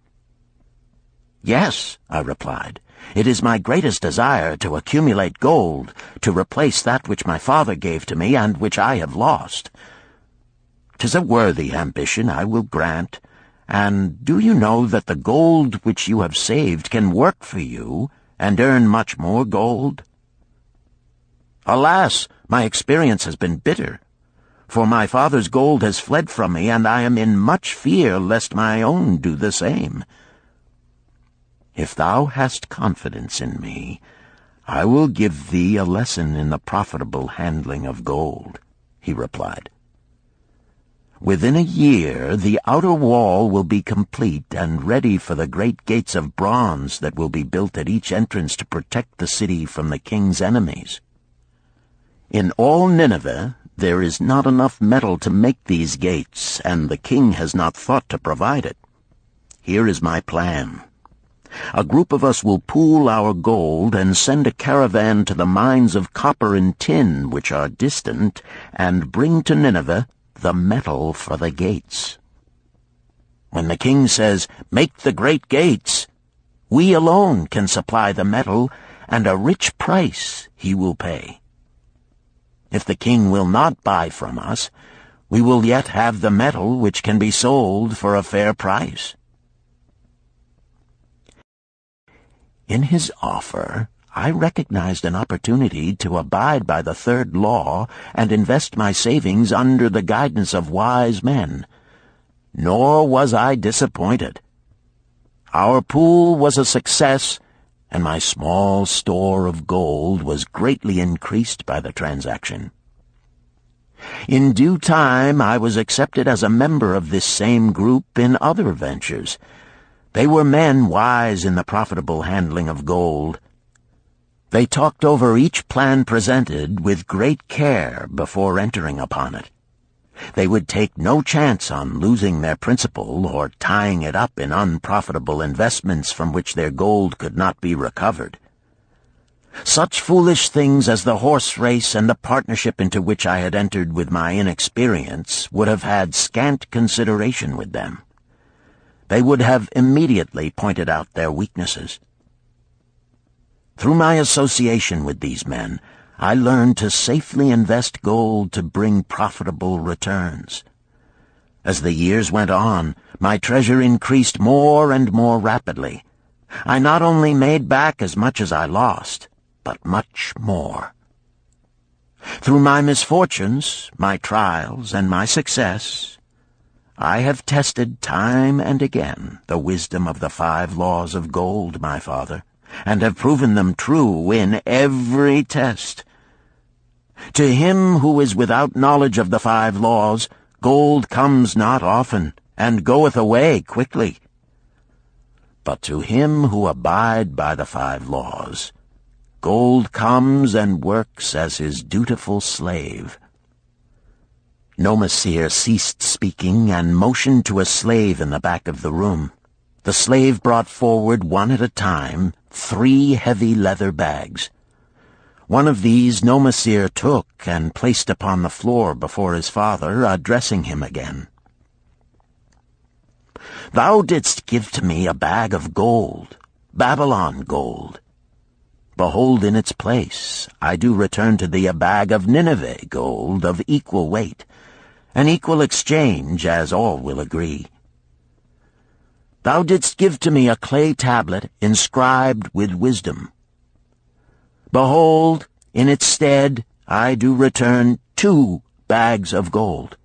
"Yes," I replied. "It is my greatest desire to accumulate gold, to replace that which my father gave to me and which I have lost. 'Tis a worthy ambition, I will grant. And do you know that the gold which you have saved can work for you and earn much more gold?" "Alas, my experience has been bitter, for my father's gold has fled from me, and I am in much fear lest my own do the same." "If thou hast confidence in me, I will give thee a lesson in the profitable handling of gold," he replied. "Within a year the outer wall will be complete and ready for the great gates of bronze that will be built at each entrance to protect the city from the king's enemies. In all Nineveh there is not enough metal to make these gates, and the king has not thought to provide it. Here is my plan. A group of us will pool our gold and send a caravan to the mines of copper and tin which are distant, and bring to Nineveh the metal for the gates. When the king says, 'Make the great gates,' we alone can supply the metal, and a rich price he will pay. If the king will not buy from us, we will yet have the metal which can be sold for a fair price." In his offer, I recognized an opportunity to abide by the third law and invest my savings under the guidance of wise men. Nor was I disappointed. Our pool was a success, and my small store of gold was greatly increased by the transaction. In due time, I was accepted as a member of this same group in other ventures. They were men wise in the profitable handling of gold. They talked over each plan presented with great care before entering upon it. They would take no chance on losing their principal or tying it up in unprofitable investments from which their gold could not be recovered. Such foolish things as the horse race and the partnership into which I had entered with my inexperience would have had scant consideration with them. They would have immediately pointed out their weaknesses. Through my association with these men, I learned to safely invest gold to bring profitable returns. As the years went on, my treasure increased more and more rapidly. I not only made back as much as I lost, but much more. Through my misfortunes, my trials, and my success, I have tested time and again the wisdom of the 5 laws of gold, my father, and have proven them true in every test. To him who is without knowledge of the 5 laws, gold comes not often, and goeth away quickly. But to him who abide by the 5 laws, gold comes and works as his dutiful slave." Nomasir ceased speaking and motioned to a slave in the back of the room. The slave brought forward one at a time 3 heavy leather bags. One of these Nomasir took and placed upon the floor before his father, addressing him again. "Thou didst give to me a bag of gold, Babylon gold. Behold, in its place I do return to thee a bag of Nineveh gold of equal weight, an equal exchange, as all will agree. Thou didst give to me a clay tablet inscribed with wisdom. Behold, in its stead I do return 2 bags of gold."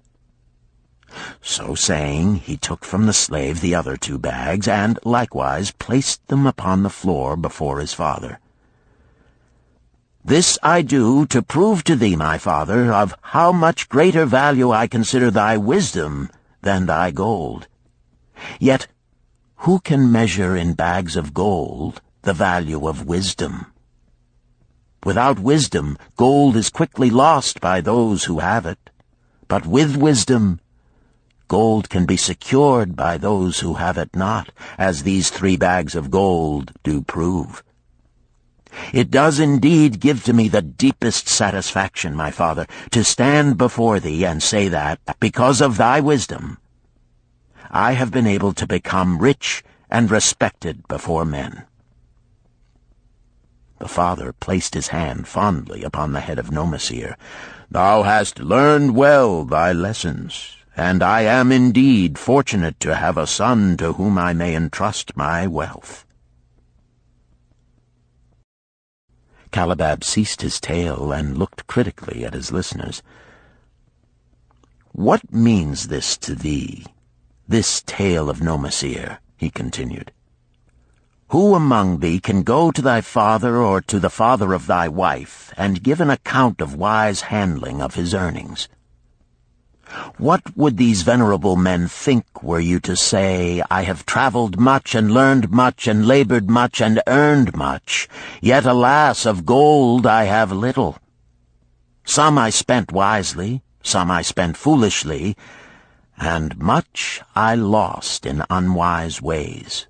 So saying, he took from the slave the other 2 bags, and likewise placed them upon the floor before his father. "This I do to prove to thee, my father, of how much greater value I consider thy wisdom than thy gold. Yet who can measure in bags of gold the value of wisdom? Without wisdom, gold is quickly lost by those who have it. But with wisdom, gold can be secured by those who have it not, as these 3 bags of gold do prove. It does indeed give to me the deepest satisfaction, my father, to stand before thee and say that, because of thy wisdom, I have been able to become rich and respected before men." The father placed his hand fondly upon the head of Nomasir. "Thou hast learned well thy lessons, and I am indeed fortunate to have a son to whom I may entrust my wealth." Calibab ceased his tale and looked critically at his listeners. "What means this to thee, this tale of Nomasir?" he continued. "Who among thee can go to thy father or to the father of thy wife and give an account of wise handling of his earnings? What would these venerable men think were you to say, 'I have traveled much and learned much and labored much and earned much, yet alas, of gold I have little. Some I spent wisely, some I spent foolishly, and much I lost in unwise ways.'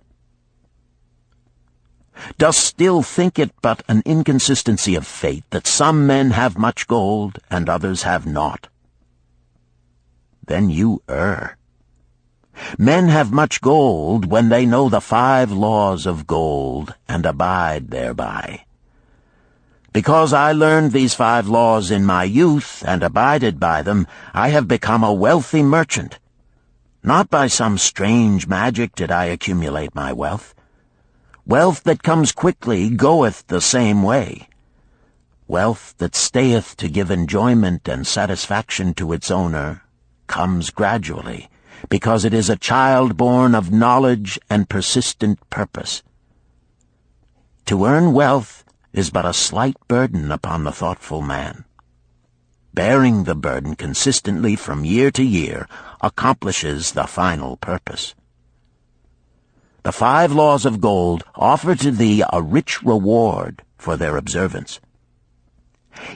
Dost still think it but an inconsistency of fate that some men have much gold and others have naught? Then you err. Men have much gold when they know the 5 laws of gold and abide thereby. Because I learned these 5 laws in my youth and abided by them, I have become a wealthy merchant. Not by some strange magic did I accumulate my wealth. Wealth that comes quickly goeth the same way. Wealth that stayeth to give enjoyment and satisfaction to its owner comes gradually, because it is a child born of knowledge and persistent purpose. To earn wealth is but a slight burden upon the thoughtful man. Bearing the burden consistently from year to year accomplishes the final purpose. The 5 laws of gold offer to thee a rich reward for their observance.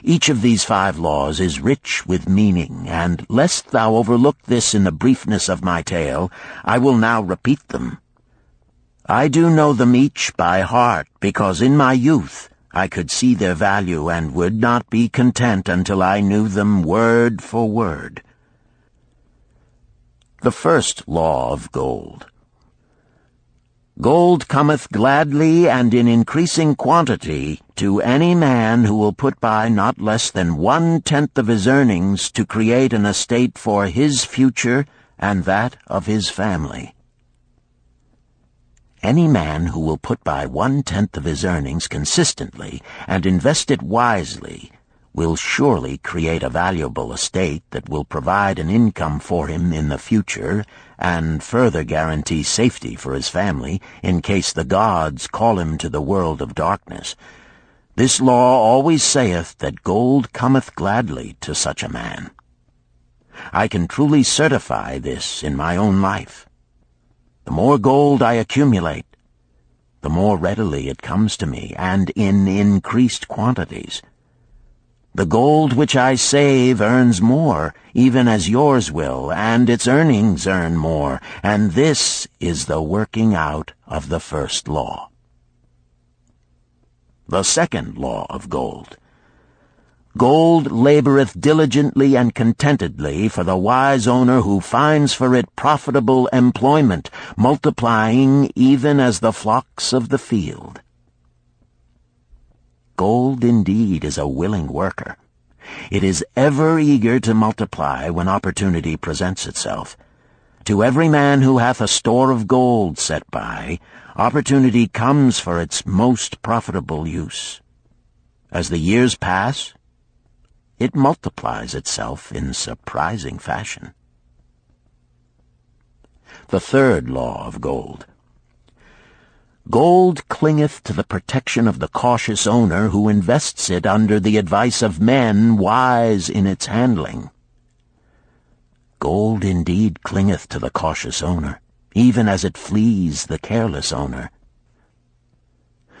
Each of these 5 laws is rich with meaning, and lest thou overlook this in the briefness of my tale, I will now repeat them. I do know them each by heart, because in my youth I could see their value and would not be content until I knew them word for word. The first law of gold. Gold cometh gladly and in increasing quantity to any man who will put by not less than 1/10 of his earnings to create an estate for his future and that of his family. Any man who will put by 1/10 of his earnings consistently and invest it wisely will surely create a valuable estate that will provide an income for him in the future and further guarantee safety for his family in case the gods call him to the world of darkness. This law always saith that gold cometh gladly to such a man. I can truly certify this in my own life. The more gold I accumulate, the more readily it comes to me, and in increased quantities. The gold which I save earns more, even as yours will, and its earnings earn more, and this is the working out of the first law. The second law of gold. Gold laboreth diligently and contentedly for the wise owner who finds for it profitable employment, multiplying even as the flocks of the field. Gold indeed is a willing worker. It is ever eager to multiply when opportunity presents itself. To every man who hath a store of gold set by, opportunity comes for its most profitable use. As the years pass, it multiplies itself in surprising fashion. The third law of gold. Gold clingeth to the protection of the cautious owner who invests it under the advice of men wise in its handling. Gold indeed clingeth to the cautious owner, even as it flees the careless owner.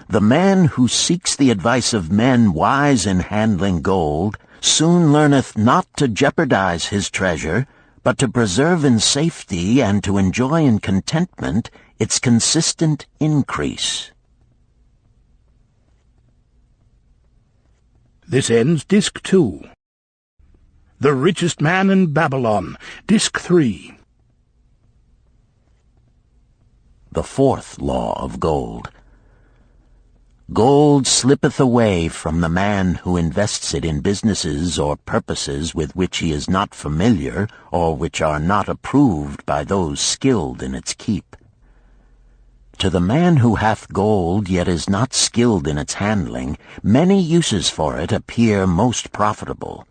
The man who seeks the advice of men wise in handling gold soon learneth not to jeopardize his treasure, but to preserve in safety and to enjoy in contentment its consistent increase. This ends Disc 2. The Richest Man in Babylon, Disc 3. The fourth law of gold. Gold slippeth away from the man who invests it in businesses or purposes with which he is not familiar or which are not approved by those skilled in its keep. To the man who hath gold yet is not skilled in its handling, many uses for it appear most profitable.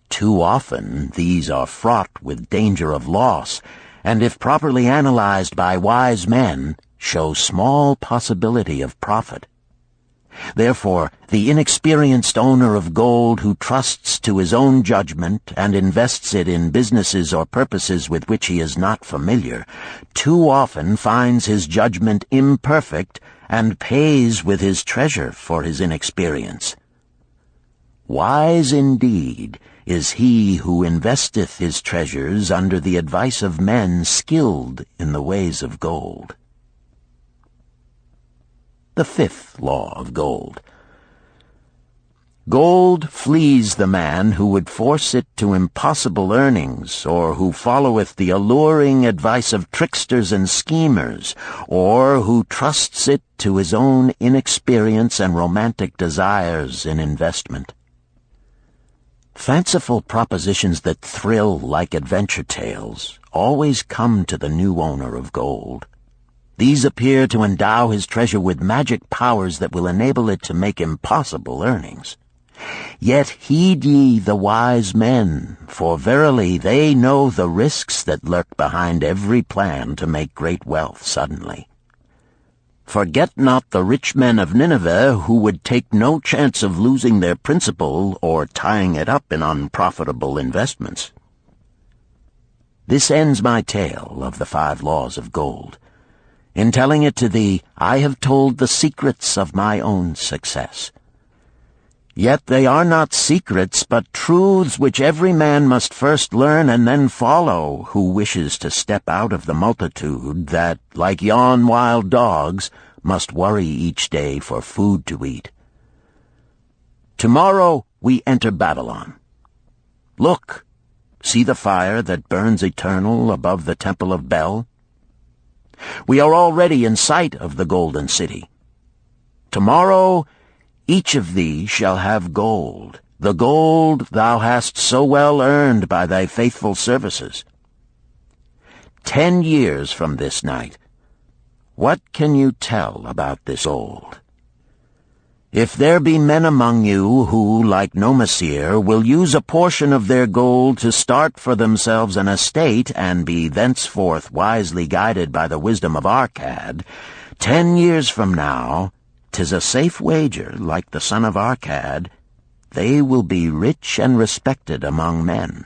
Too often these are fraught with danger of loss, and if properly analyzed by wise men, show small possibility of profit. Therefore, the inexperienced owner of gold who trusts to his own judgment and invests it in businesses or purposes with which he is not familiar, too often finds his judgment imperfect and pays with his treasure for his inexperience. Wise indeed is he who investeth his treasures under the advice of men skilled in the ways of gold. the 5th law of gold. Gold flees the man who would force it to impossible earnings, or who followeth the alluring advice of tricksters and schemers, or who trusts it to his own inexperience and romantic desires in investment. Fanciful propositions that thrill like adventure tales always come to the new owner of gold. These appear to endow his treasure with magic powers that will enable it to make impossible earnings. Yet heed ye the wise men, for verily they know the risks that lurk behind every plan to make great wealth suddenly. Forget not the rich men of Nineveh, who would take no chance of losing their principal or tying it up in unprofitable investments. This ends my tale of the 5 laws of gold. In telling it to thee, I have told the secrets of my own success. Yet they are not secrets, but truths which every man must first learn and then follow, who wishes to step out of the multitude that, like yon wild dogs, must worry each day for food to eat. Tomorrow we enter Babylon. Look, see the fire that burns eternal above the temple of Bel? We are already in sight of the golden city. Tomorrow each of thee shall have gold, the gold thou hast so well earned by thy faithful services. 10 years from this night, what can you tell about this gold? If there be men among you who, like Nomasir, will use a portion of their gold to start for themselves an estate and be thenceforth wisely guided by the wisdom of Arkad, 10 years from now, 'tis a safe wager, like the son of Arkad, they will be rich and respected among men.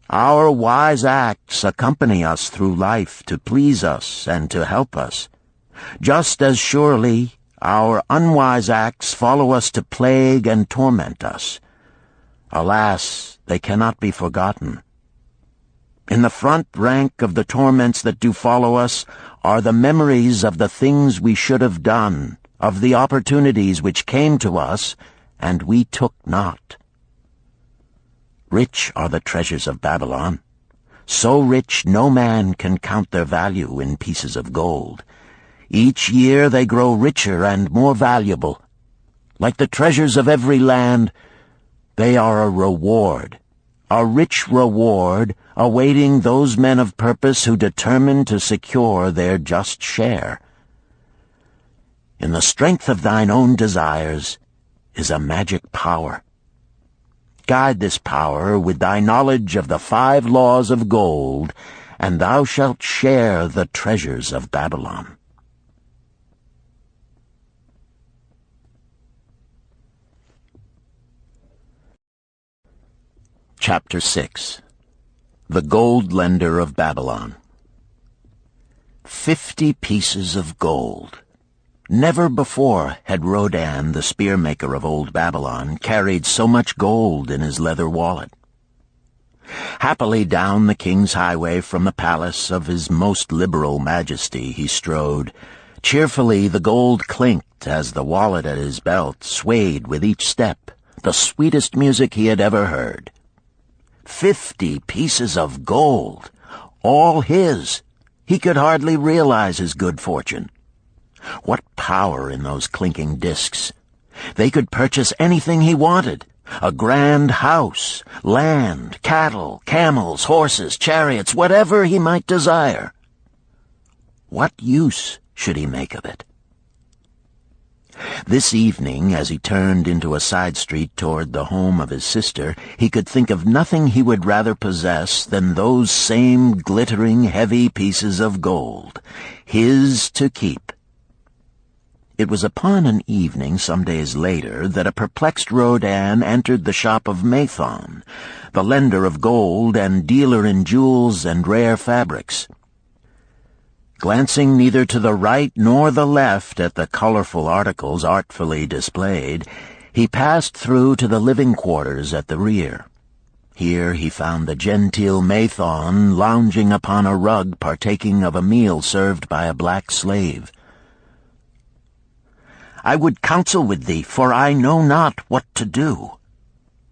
Our wise acts accompany us through life to please us and to help us. Just as surely our unwise acts follow us to plague and torment us. Alas, they cannot be forgotten. In the front rank of the torments that do follow us are the memories of the things we should have done, of the opportunities which came to us, and we took not. Rich are the treasures of Babylon. So rich no man can count their value in pieces of gold. Each year they grow richer and more valuable. Like the treasures of every land, they are a reward, a rich reward awaiting those men of purpose who determine to secure their just share. In the strength of thine own desires is a magic power. Guide this power with thy knowledge of the 5 laws of gold, and thou shalt share the treasures of Babylon. Chapter 6. The Gold Lender of Babylon. 50 pieces of gold. Never before had Rodan, the spear-maker of old Babylon, carried so much gold in his leather wallet. Happily down the king's highway from the palace of his most liberal majesty he strode. Cheerfully the gold clinked as the wallet at his belt swayed with each step, the sweetest music he had ever heard. 50 pieces of gold, all his. He could hardly realize his good fortune. What power in those clinking discs! They could purchase anything he wanted. A grand house, land, cattle, camels, horses, chariots, whatever he might desire. What use should he make of it? This evening, as he turned into a side street toward the home of his sister, he could think of nothing he would rather possess than those same glittering, heavy pieces of gold, his to keep. It was upon an evening some days later that a perplexed Rodan entered the shop of Mathon, the lender of gold and dealer in jewels and rare fabrics. Glancing neither to the right nor the left at the colorful articles artfully displayed, he passed through to the living quarters at the rear. Here he found the genteel Mathon lounging upon a rug partaking of a meal served by a black slave. I would counsel with thee, for I know not what to do."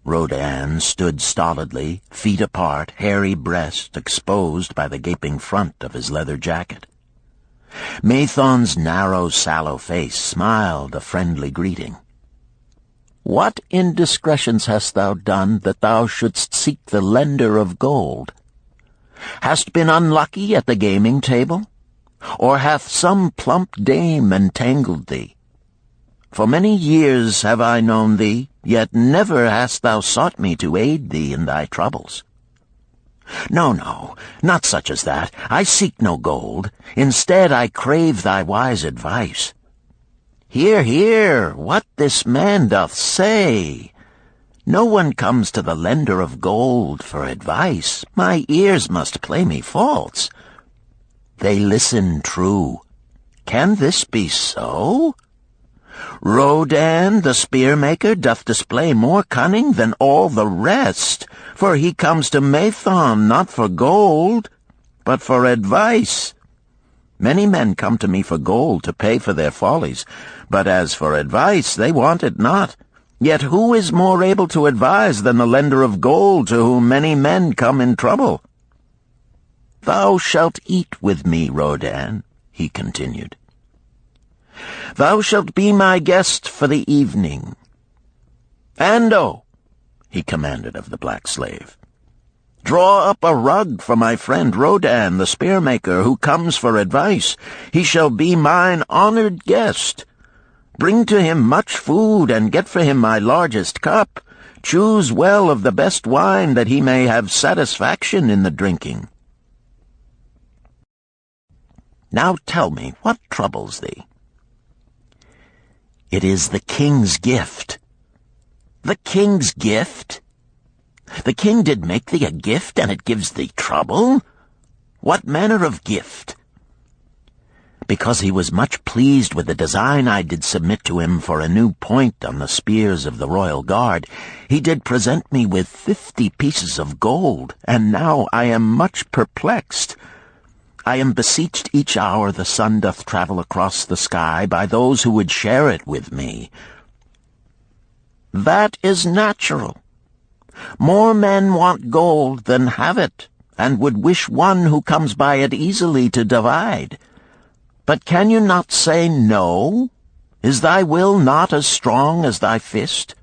Rodan stood stolidly, feet apart, hairy breast exposed by the gaping front of his leather jacket. Mathon's narrow, sallow face smiled a friendly greeting. "What indiscretions hast thou done that thou shouldst seek the lender of gold? Hast been unlucky at the gaming table? Or hath some plump dame entangled thee? For many years have I known thee, yet never hast thou sought me to aid thee in thy troubles. No, not such as that. I seek no gold. Instead I crave thy wise advice. Hear, what this man doth say. No one comes to the lender of gold for advice. My ears must play me false. They listen true. Can this be so? Rodan, the spear-maker, doth display more cunning than all the rest, for he comes to Mathon not for gold, but for advice. Many men come to me for gold to pay for their follies, but as for advice, they want it not. Yet who is more able to advise than the lender of gold to whom many men come in trouble? Thou shalt eat with me, Rodan," he continued. "Thou shalt be my guest for the evening. Ando," he commanded of the black slave, "draw up a rug for my friend Rodan, the spear-maker, who comes for advice. He shall be mine honored guest. Bring to him much food, and get for him my largest cup. Choose well of the best wine, that he may have satisfaction in the drinking. Now tell me, what troubles thee?" "It is the king's gift." "The king's gift? The king did make thee a gift, and it gives thee trouble? What manner of gift?" "Because he was much pleased with the design I did submit to him for a new point on the spears of the royal guard, he did present me with 50 pieces of gold, and now I am much perplexed. I am beseeched each hour the sun doth travel across the sky by those who would share it with me." "That is natural. More men want gold than have it, and would wish one who comes by it easily to divide. But can you not say no? Is thy will not as strong as thy fist?"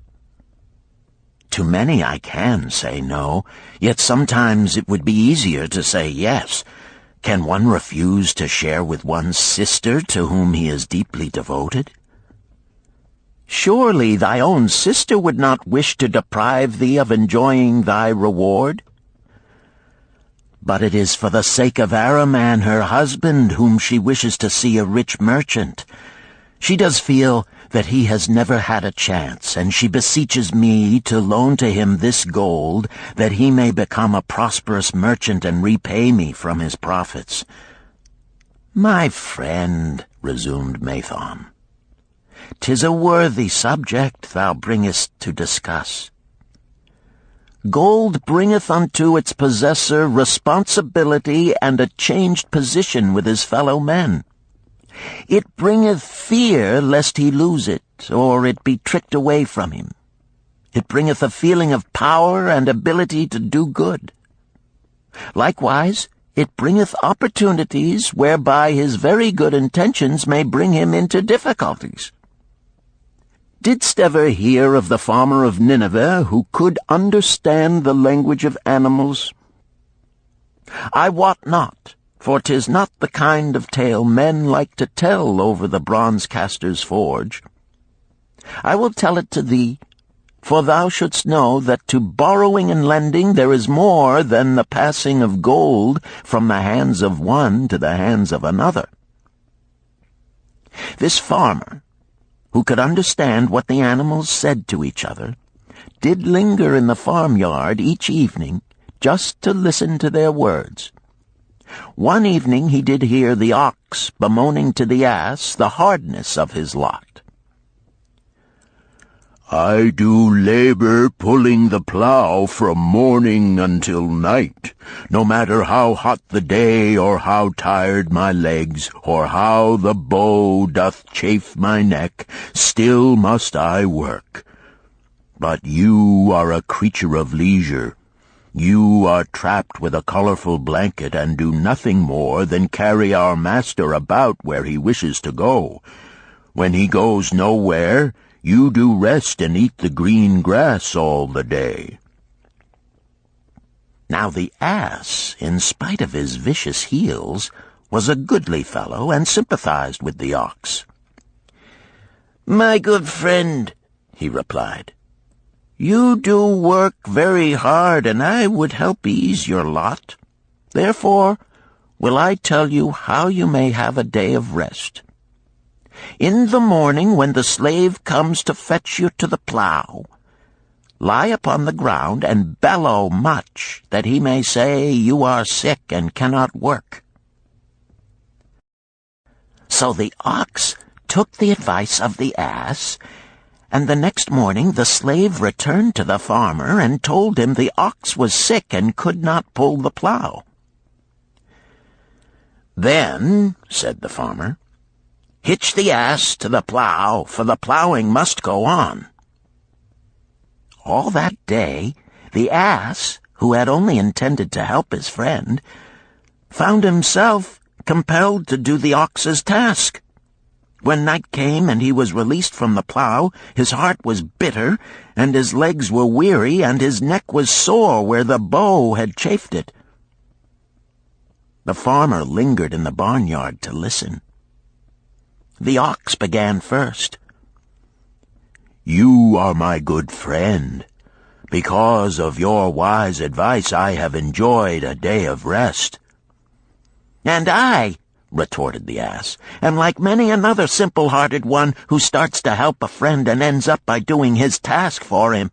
"To many I can say no, yet sometimes it would be easier to say yes. Can one refuse to share with one's sister to whom he is deeply devoted?" "Surely thy own sister would not wish to deprive thee of enjoying thy reward?" "But it is for the sake of Araman, her husband, whom she wishes to see a rich merchant. She does feel that he has never had a chance, and she beseeches me to loan to him this gold, that he may become a prosperous merchant and repay me from his profits." "My friend," resumed Mathon, "'tis a worthy subject thou bringest to discuss. Gold bringeth unto its possessor responsibility and a changed position with his fellow men. It bringeth fear lest he lose it, or it be tricked away from him. It bringeth a feeling of power and ability to do good. Likewise, it bringeth opportunities whereby his very good intentions may bring him into difficulties. Didst ever hear of the farmer of Nineveh who could understand the language of animals? I wot not, for 'tis not the kind of tale men like to tell over the bronze-caster's forge. I will tell it to thee, for thou shouldst know that to borrowing and lending there is more than the passing of gold from the hands of one to the hands of another. This farmer, who could understand what the animals said to each other, did linger in the farmyard each evening just to listen to their words. One evening he did hear the ox bemoaning to the ass the hardness of his lot. I do labor pulling the plow from morning until night, no matter how hot the day, or how tired my legs, or how the bow doth chafe my neck, still must I work. But you are a creature of leisure. You are trapped with a colorful blanket and do nothing more than carry our master about where he wishes to go. When he goes nowhere, you do rest and eat the green grass all the day." Now the ass, in spite of his vicious heels, was a goodly fellow and sympathized with the ox. "My good friend," he replied, "you do work very hard, and I would help ease your lot. Therefore will I tell you how you may have a day of rest. In the morning, when the slave comes to fetch you to the plow, lie upon the ground and bellow much, that he may say you are sick and cannot work." So the ox took the advice of the ass, and the next morning the slave returned to the farmer and told him the ox was sick and could not pull the plow. "Then," said the farmer, "hitch the ass to the plow, for the plowing must go on." All that day, the ass, who had only intended to help his friend, found himself compelled to do the ox's task. When night came and he was released from the plow, his heart was bitter, and his legs were weary, and his neck was sore where the bow had chafed it. The farmer lingered in the barnyard to listen. The ox began first. "You are my good friend. Because of your wise advice, I have enjoyed a day of rest." "And I," retorted the ass, "am like many another simple-hearted one who starts to help a friend and ends up by doing his task for him.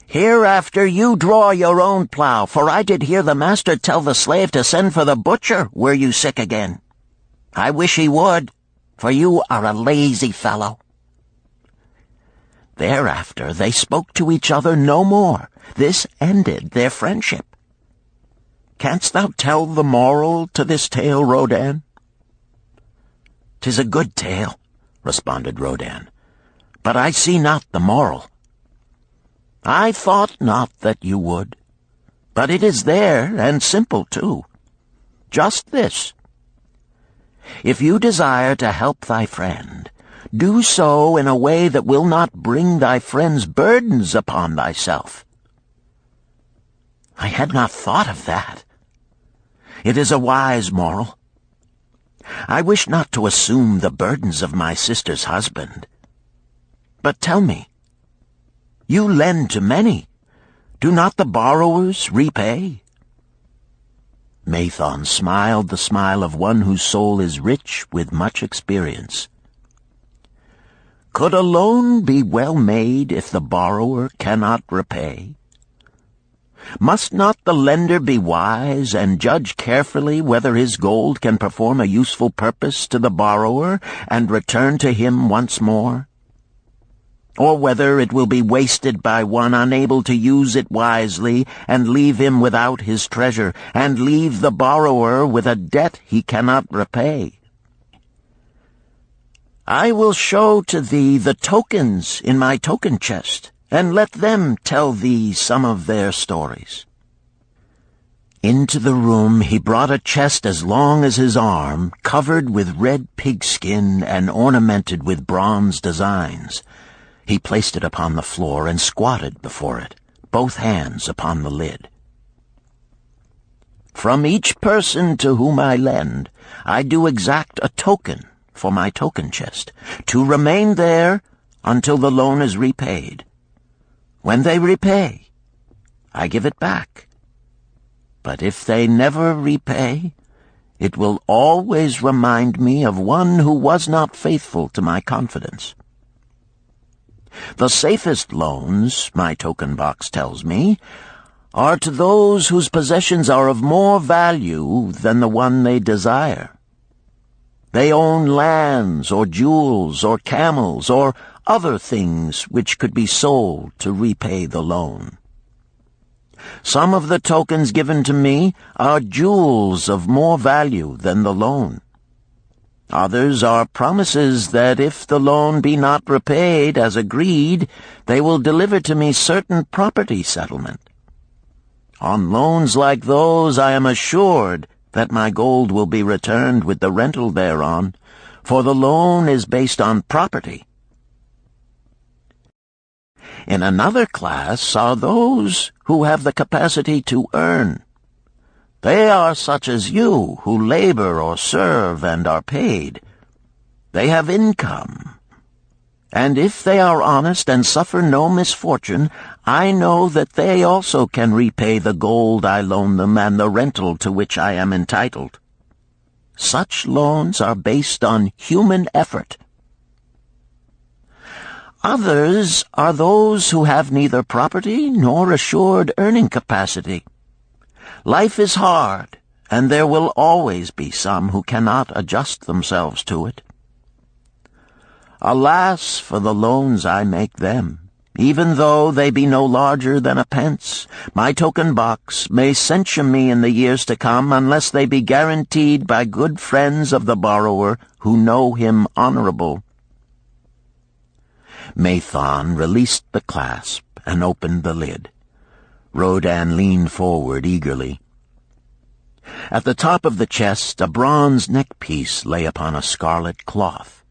Hereafter you draw your own plow, for I did hear the master tell the slave to send for the butcher were you sick again. I wish he would, for you are a lazy fellow." Thereafter they spoke to each other no more. This ended their friendship. "Canst thou tell the moral to this tale, Rodan?" "'Tis a good tale," responded Rodan, "but I see not the moral." "I thought not that you would, but it is there, and simple too. Just this: if you desire to help thy friend, do so in a way that will not bring thy friend's burdens upon thyself." "I had not thought of that. It is a wise moral. I wish not to assume the burdens of my sister's husband. But tell me, you lend to many. Do not the borrowers repay?" Mathon smiled the smile of one whose soul is rich with much experience. "Could a loan be well made if the borrower cannot repay? Must not the lender be wise and judge carefully whether his gold can perform a useful purpose to the borrower and return to him once more? Or whether it will be wasted by one unable to use it wisely and leave him without his treasure, and leave the borrower with a debt he cannot repay? I will show to thee the tokens in my token chest, and let them tell thee some of their stories." Into the room he brought a chest as long as his arm, covered with red pigskin and ornamented with bronze designs. He placed it upon the floor and squatted before it, both hands upon the lid. "From each person to whom I lend, I do exact a token for my token chest, to remain there until the loan is repaid. When they repay, I give it back. But if they never repay, it will always remind me of one who was not faithful to my confidence. The safest loans, my token box tells me, are to those whose possessions are of more value than the one they desire. They own lands or jewels or camels or other things which could be sold to repay the loan. Some of the tokens given to me are jewels of more value than the loan. Others are promises that if the loan be not repaid as agreed, they will deliver to me certain property settlement. On loans like those I am assured that my gold will be returned with the rental thereon, for the loan is based on property. In another class are those who have the capacity to earn. They are such as you, who labor or serve and are paid. They have income. And if they are honest and suffer no misfortune, I know that they also can repay the gold I loan them and the rental to which I am entitled. Such loans are based on human effort. Others are those who have neither property nor assured earning capacity. Life is hard, and there will always be some who cannot adjust themselves to it. Alas for the loans I make them! Even though they be no larger than a pence, my token box may censure me in the years to come unless they be guaranteed by good friends of the borrower who know him honorable. Mathon released the clasp and opened the lid. Rodan leaned forward eagerly. At the top of the chest, a bronze neckpiece lay upon a scarlet cloth.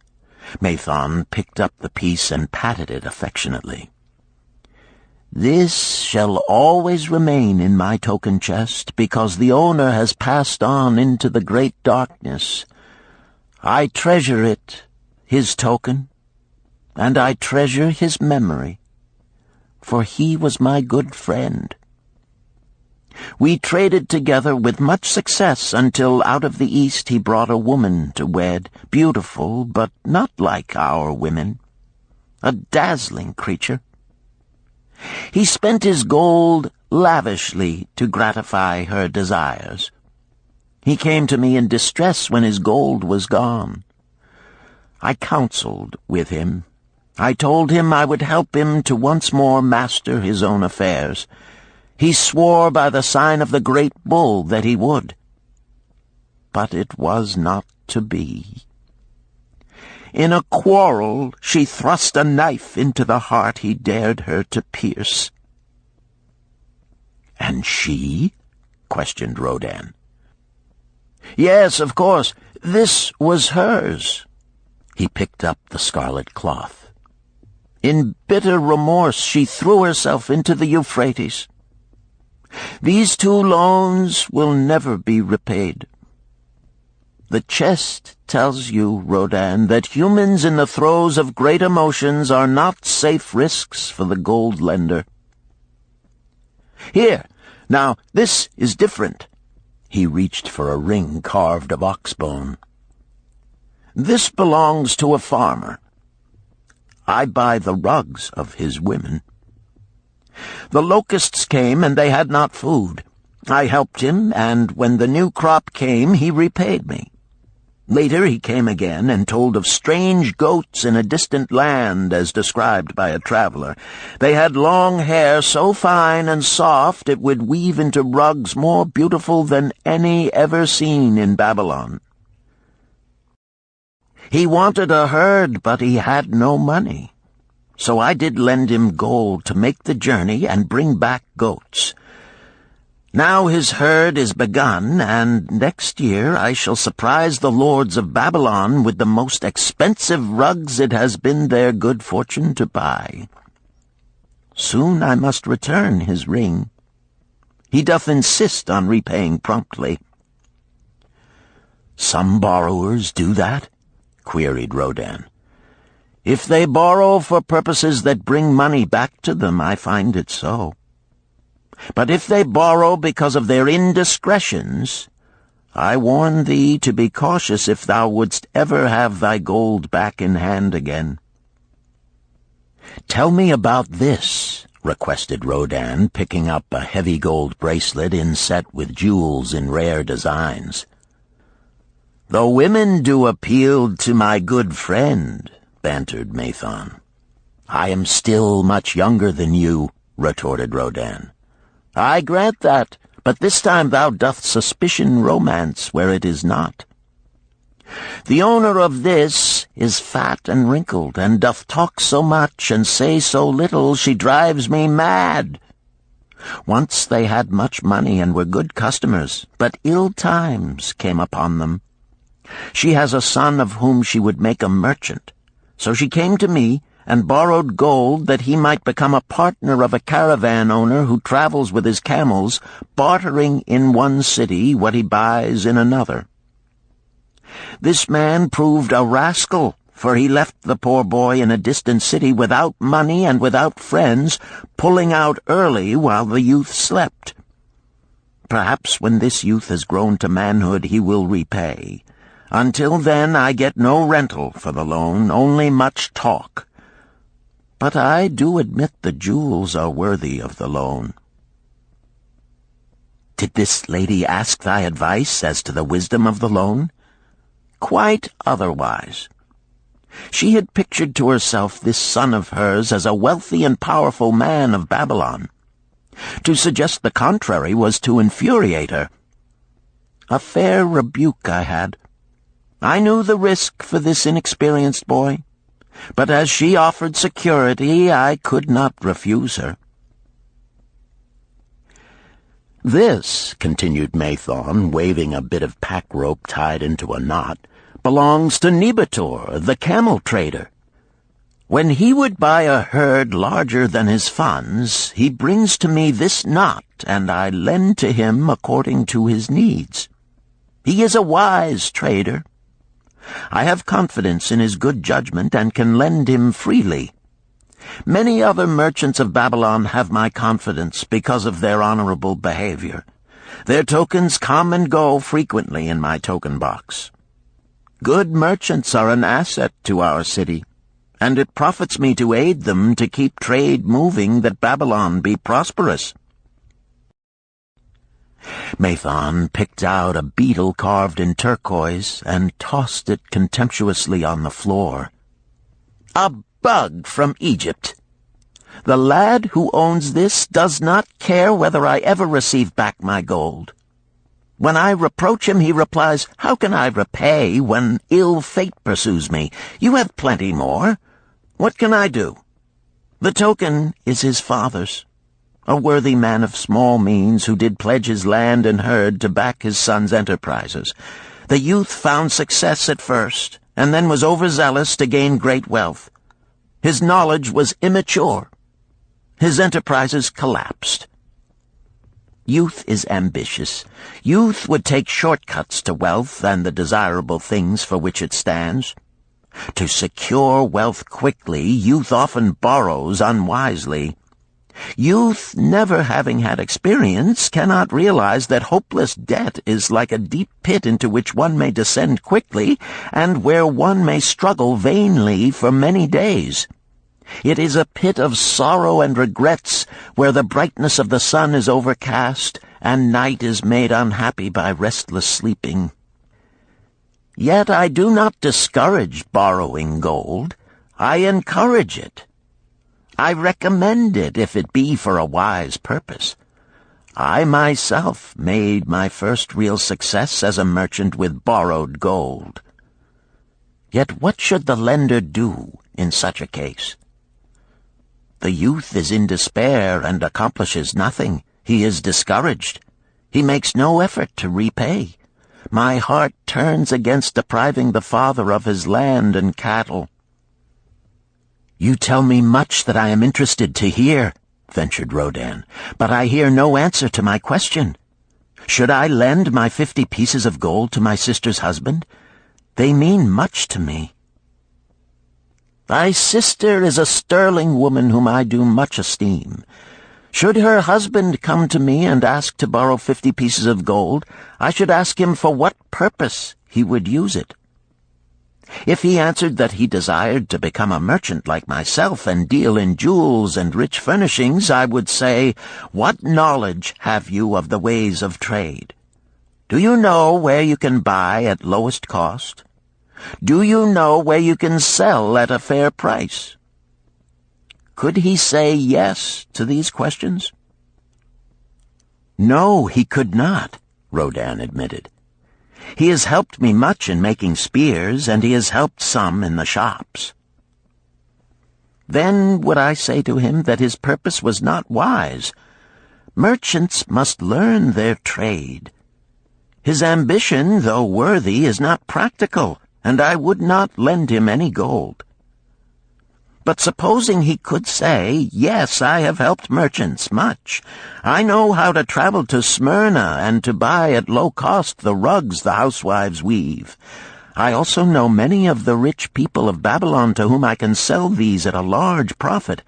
Mathon picked up the piece and patted it affectionately. "This shall always remain in my token chest, because the owner has passed on into the great darkness. I treasure it, his token, and I treasure his memory, for he was my good friend. We traded together with much success until out of the East he brought a woman to wed, beautiful, but not like our women, a dazzling creature. He spent his gold lavishly to gratify her desires. He came to me in distress when his gold was gone. I counseled with him. I told him I would help him to once more master his own affairs. He swore by the sign of the great bull that he would. But it was not to be. In a quarrel she thrust a knife into the heart he dared her to pierce." "And she?" questioned Rodan. "Yes, of course. This was hers." He picked up the scarlet cloth. "In bitter remorse she threw herself into the Euphrates. These 2 loans will never be repaid. The chest tells you, Rodan, that humans in the throes of great emotions are not safe risks for the gold lender. Here, now, this is different." He reached for a ring carved of oxbone. "This belongs to a farmer. I buy the rugs of his women. The locusts came, and they had not food. I helped him, and when the new crop came, he repaid me. Later he came again and told of strange goats in a distant land, as described by a traveler. They had long hair so fine and soft it would weave into rugs more beautiful than any ever seen in Babylon. He wanted a herd, but he had no money. So I did lend him gold to make the journey and bring back goats. Now his herd is begun, and next year I shall surprise the lords of Babylon with the most expensive rugs it has been their good fortune to buy. Soon I must return his ring. He doth insist on repaying promptly." "Some borrowers do that?" queried Rodan. "If they borrow for purposes that bring money back to them, I find it so. But if they borrow because of their indiscretions, I warn thee to be cautious if thou wouldst ever have thy gold back in hand again." "Tell me about this," requested Rodan, picking up a heavy gold bracelet inset with jewels in rare designs. "The women do appeal to my good friend," bantered Mathon. "I am still much younger than you," retorted Rodan. "I grant that, but this time thou doth suspicion romance where it is not. The owner of this is fat and wrinkled, and doth talk so much and say so little, she drives me mad. Once they had much money and were good customers, but ill times came upon them. She has a son of whom she would make a merchant. So she came to me and borrowed gold that he might become a partner of a caravan owner who travels with his camels, bartering in one city what he buys in another. This man proved a rascal, for he left the poor boy in a distant city without money and without friends, pulling out early while the youth slept. Perhaps when this youth has grown to manhood he will repay. Until then I get no rental for the loan, only much talk. But I do admit the jewels are worthy of the loan." "Did this lady ask thy advice as to the wisdom of the loan?" "Quite otherwise. She had pictured to herself this son of hers as a wealthy and powerful man of Babylon. To suggest the contrary was to infuriate her. A fair rebuke I had. I knew the risk for this inexperienced boy, but as she offered security, I could not refuse her." "This," continued Mathon, waving a bit of pack rope tied into a knot, "belongs to Nebator, the camel trader. When he would buy a herd larger than his funds, he brings to me this knot, and I lend to him according to his needs. He is a wise trader. I have confidence in his good judgment and can lend him freely. Many other merchants of Babylon have my confidence because of their honorable behavior. Their tokens come and go frequently in my token box. Good merchants are an asset to our city, and it profits me to aid them to keep trade moving that Babylon be prosperous." Mathon picked out a beetle carved in turquoise and tossed it contemptuously on the floor. "A bug from Egypt. The lad who owns this does not care whether I ever receive back my gold. When I reproach him, he replies, 'How can I repay when ill fate pursues me? You have plenty more. What can I do?' The token is his father's, a worthy man of small means who did pledge his land and herd to back his son's enterprises. The youth found success at first, and then was overzealous to gain great wealth. His knowledge was immature. His enterprises collapsed. Youth is ambitious. Youth would take shortcuts to wealth and the desirable things for which it stands. To secure wealth quickly, youth often borrows unwisely. Youth, never having had experience, cannot realize that hopeless debt is like a deep pit into which one may descend quickly, and where one may struggle vainly for many days. It is a pit of sorrow and regrets, where the brightness of the sun is overcast, and night is made unhappy by restless sleeping. Yet I do not discourage borrowing gold. I encourage it. I recommend it if it be for a wise purpose. I myself made my first real success as a merchant with borrowed gold. Yet what should the lender do in such a case? The youth is in despair and accomplishes nothing. He is discouraged. He makes no effort to repay. My heart turns against depriving the father of his land and cattle." "You tell me much that I am interested to hear," ventured Rodan, "but I hear no answer to my question. Should I lend my 50 pieces of gold to my sister's husband? They mean much to me." "Thy sister is a sterling woman whom I do much esteem. Should her husband come to me and ask to borrow 50 pieces of gold, I should ask him for what purpose he would use it. If he answered that he desired to become a merchant like myself and deal in jewels and rich furnishings, I would say, 'What knowledge have you of the ways of trade? Do you know where you can buy at lowest cost? Do you know where you can sell at a fair price? Could he say yes to these questions? No, he could not, Rodin admitted. He has helped me much in making spears, and he has helped some in the shops. Then would I say to him that his purpose was not wise. Merchants must learn their trade. His ambition, though worthy, is not practical, and I would not lend him any gold. But supposing he could say, yes, I have helped merchants much. I know how to travel to Smyrna and to buy at low cost the rugs the housewives weave. I also know many of the rich people of Babylon to whom I can sell these at a large profit.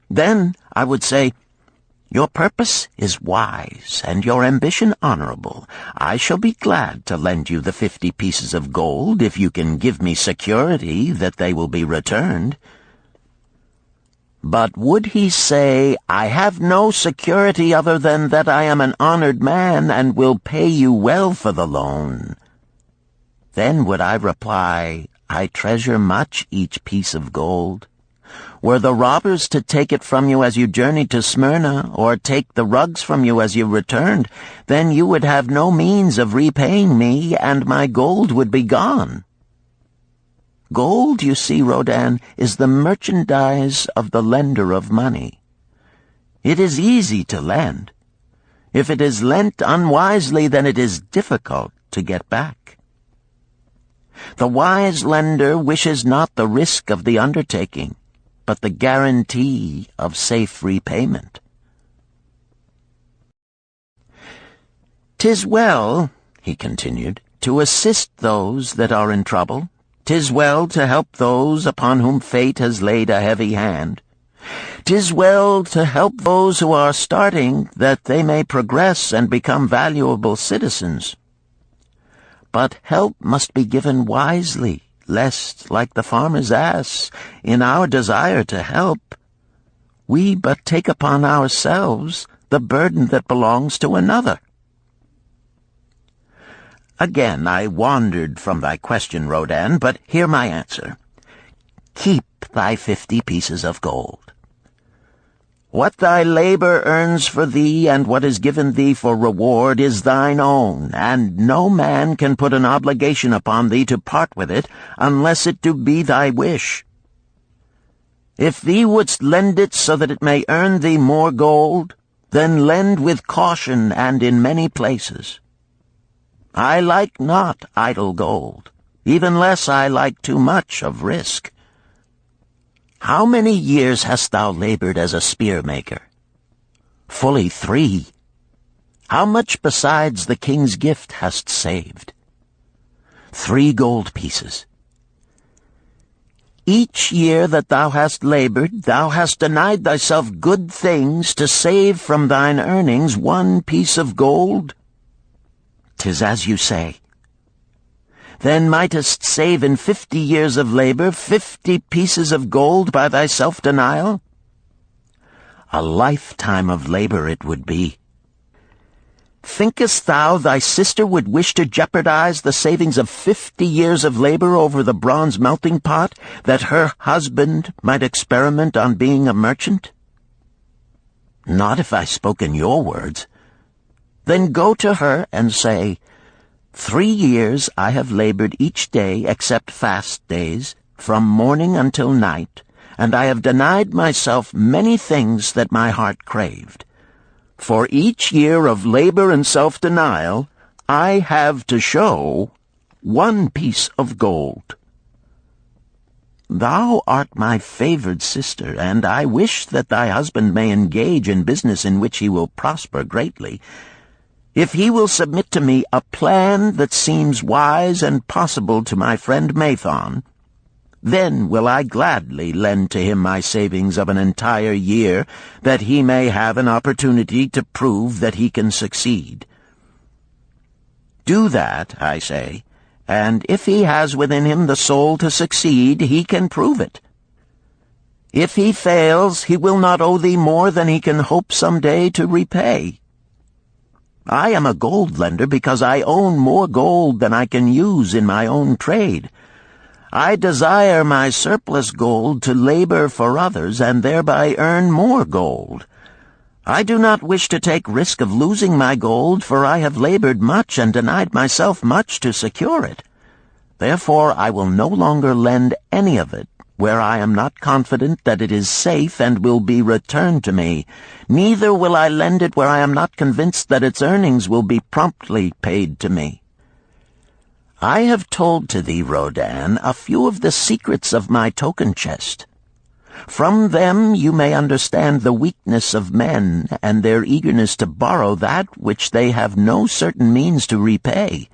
Then I would say, your purpose is wise and your ambition honorable. I shall be glad to lend you the 50 pieces of gold if you can give me security that they will be returned. But would he say, I have no security other than that I am an honored man and will pay you well for the loan? Then would I reply, I treasure much each piece of gold. Were the robbers to take it from you as you journeyed to Smyrna, or take the rugs from you as you returned, then you would have no means of repaying me, and my gold would be gone. Gold, you see, Rodin, is the merchandise of the lender of money. It is easy to lend. If it is lent unwisely, then it is difficult to get back. The wise lender wishes not the risk of the undertaking, but the guarantee of safe repayment. "'Tis well," he continued, "to assist those that are in trouble. 'Tis well to help those upon whom fate has laid a heavy hand. 'Tis well to help those who are starting, that they may progress and become valuable citizens. But help must be given wisely, lest, like the farmer's ass, in our desire to help, we but take upon ourselves the burden that belongs to another." Again I wandered from thy question, Rodin, but hear my answer. Keep thy 50 pieces of gold. What thy labor earns for thee and what is given thee for reward is thine own, and no man can put an obligation upon thee to part with it unless it do be thy wish. If thee wouldst lend it so that it may earn thee more gold, then lend with caution and in many places. I like not idle gold, even less I like too much of risk. How many years hast thou labored as a spear-maker? Fully 3. How much besides the king's gift hast saved? 3 gold pieces. Each year that thou hast labored, thou hast denied thyself good things to save from thine earnings 1 piece of gold? 'Tis as you say. Then mightest save in 50 years of labor 50 pieces of gold by thy self-denial? A lifetime of labor it would be. Thinkest thou thy sister would wish to jeopardize the savings of 50 years of labor over the bronze melting pot, that her husband might experiment on being a merchant? Not if I spoke in your words. Then go to her and say, 3 years I have labored each day except fast days, from morning until night, and I have denied myself many things that my heart craved. For each year of labor and self-denial, I have to show 1 piece of gold. Thou art my favored sister, and I wish that thy husband may engage in business in which he will prosper greatly. If he will submit to me a plan that seems wise and possible to my friend Mathon, then will I gladly lend to him my savings of an entire year, that he may have an opportunity to prove that he can succeed. Do that, I say, and if he has within him the soul to succeed, he can prove it. If he fails, he will not owe thee more than he can hope some day to repay. I am a gold lender because I own more gold than I can use in my own trade. I desire my surplus gold to labor for others and thereby earn more gold. I do not wish to take risk of losing my gold, for I have labored much and denied myself much to secure it. Therefore I will no longer lend any of it where I am not confident that it is safe and will be returned to me. Neither will I lend it where I am not convinced that its earnings will be promptly paid to me. I have told to thee, Rodan, a few of the secrets of my token chest. From them you may understand the weakness of men and their eagerness to borrow that which they have no certain means to repay.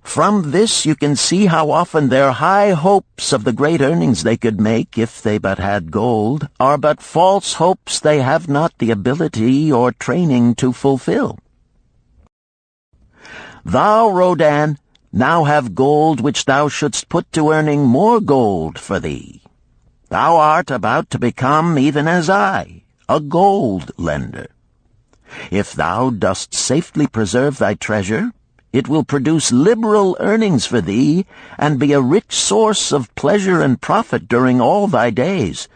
From this you can see how often their high hopes of the great earnings they could make if they but had gold are but false hopes they have not the ability or training to fulfill. Thou, Rodan, now have gold which thou shouldst put to earning more gold for thee. Thou art about to become, even as I, a gold lender. If thou dost safely preserve thy treasure, it will produce liberal earnings for thee, and be a rich source of pleasure and profit during all thy days.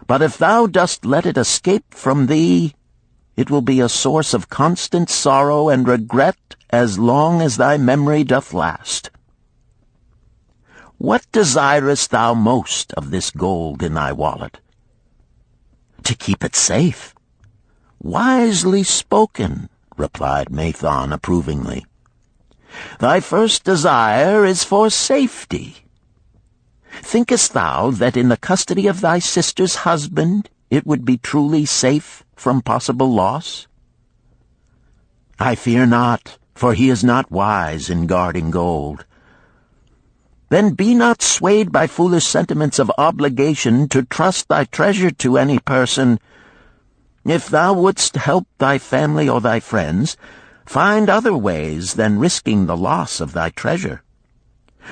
But if thou dost let it escape from thee, it will be a source of constant sorrow and regret as long as thy memory doth last. What desirest thou most of this gold in thy wallet? To keep it safe. Wisely spoken, replied Mathon approvingly. Thy first desire is for safety. Thinkest thou that in the custody of thy sister's husband it would be truly safe from possible loss? I fear not, for he is not wise in guarding gold. Then be not swayed by foolish sentiments of obligation to trust thy treasure to any person. If thou wouldst help thy family or thy friends, find other ways than risking the loss of thy treasure.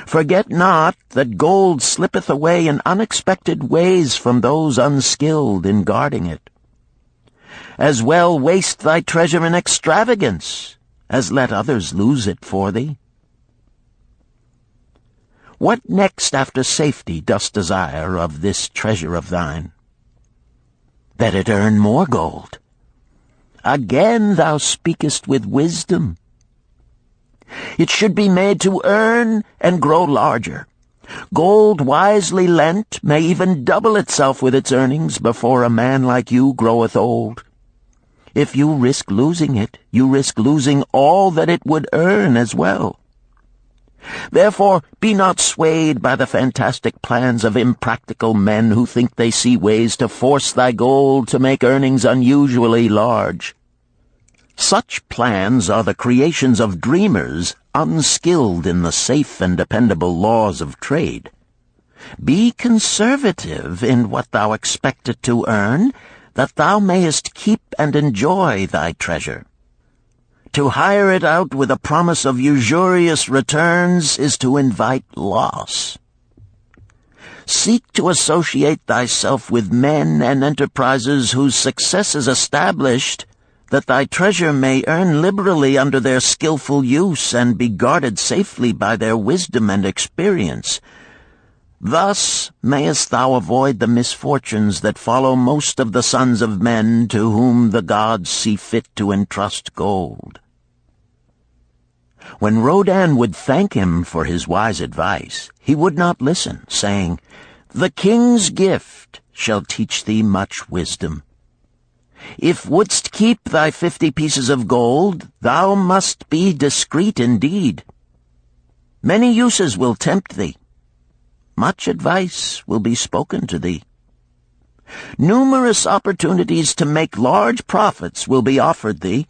Forget not that gold slippeth away in unexpected ways from those unskilled in guarding it. As well waste thy treasure in extravagance as let others lose it for thee. What next after safety dost desire of this treasure of thine? That it earn more gold. Again thou speakest with wisdom. It should be made to earn and grow larger. Gold wisely lent may even double itself with its earnings before a man like you groweth old. If you risk losing it, you risk losing all that it would earn as well. Therefore, be not swayed by the fantastic plans of impractical men who think they see ways to force thy gold to make earnings unusually large. Such plans are the creations of dreamers unskilled in the safe and dependable laws of trade. Be conservative in what thou expectest to earn, that thou mayest keep and enjoy thy treasure. To hire it out with a promise of usurious returns is to invite loss. Seek to associate thyself with men and enterprises whose success is established, that thy treasure may earn liberally under their skillful use and be guarded safely by their wisdom and experience. Thus mayest thou avoid the misfortunes that follow most of the sons of men to whom the gods see fit to entrust gold. When Rodan would thank him for his wise advice, he would not listen, saying, "The king's gift shall teach thee much wisdom. If wouldst keep thy 50 pieces of gold, thou must be discreet indeed. Many uses will tempt thee. Much advice will be spoken to thee. Numerous opportunities to make large profits will be offered thee.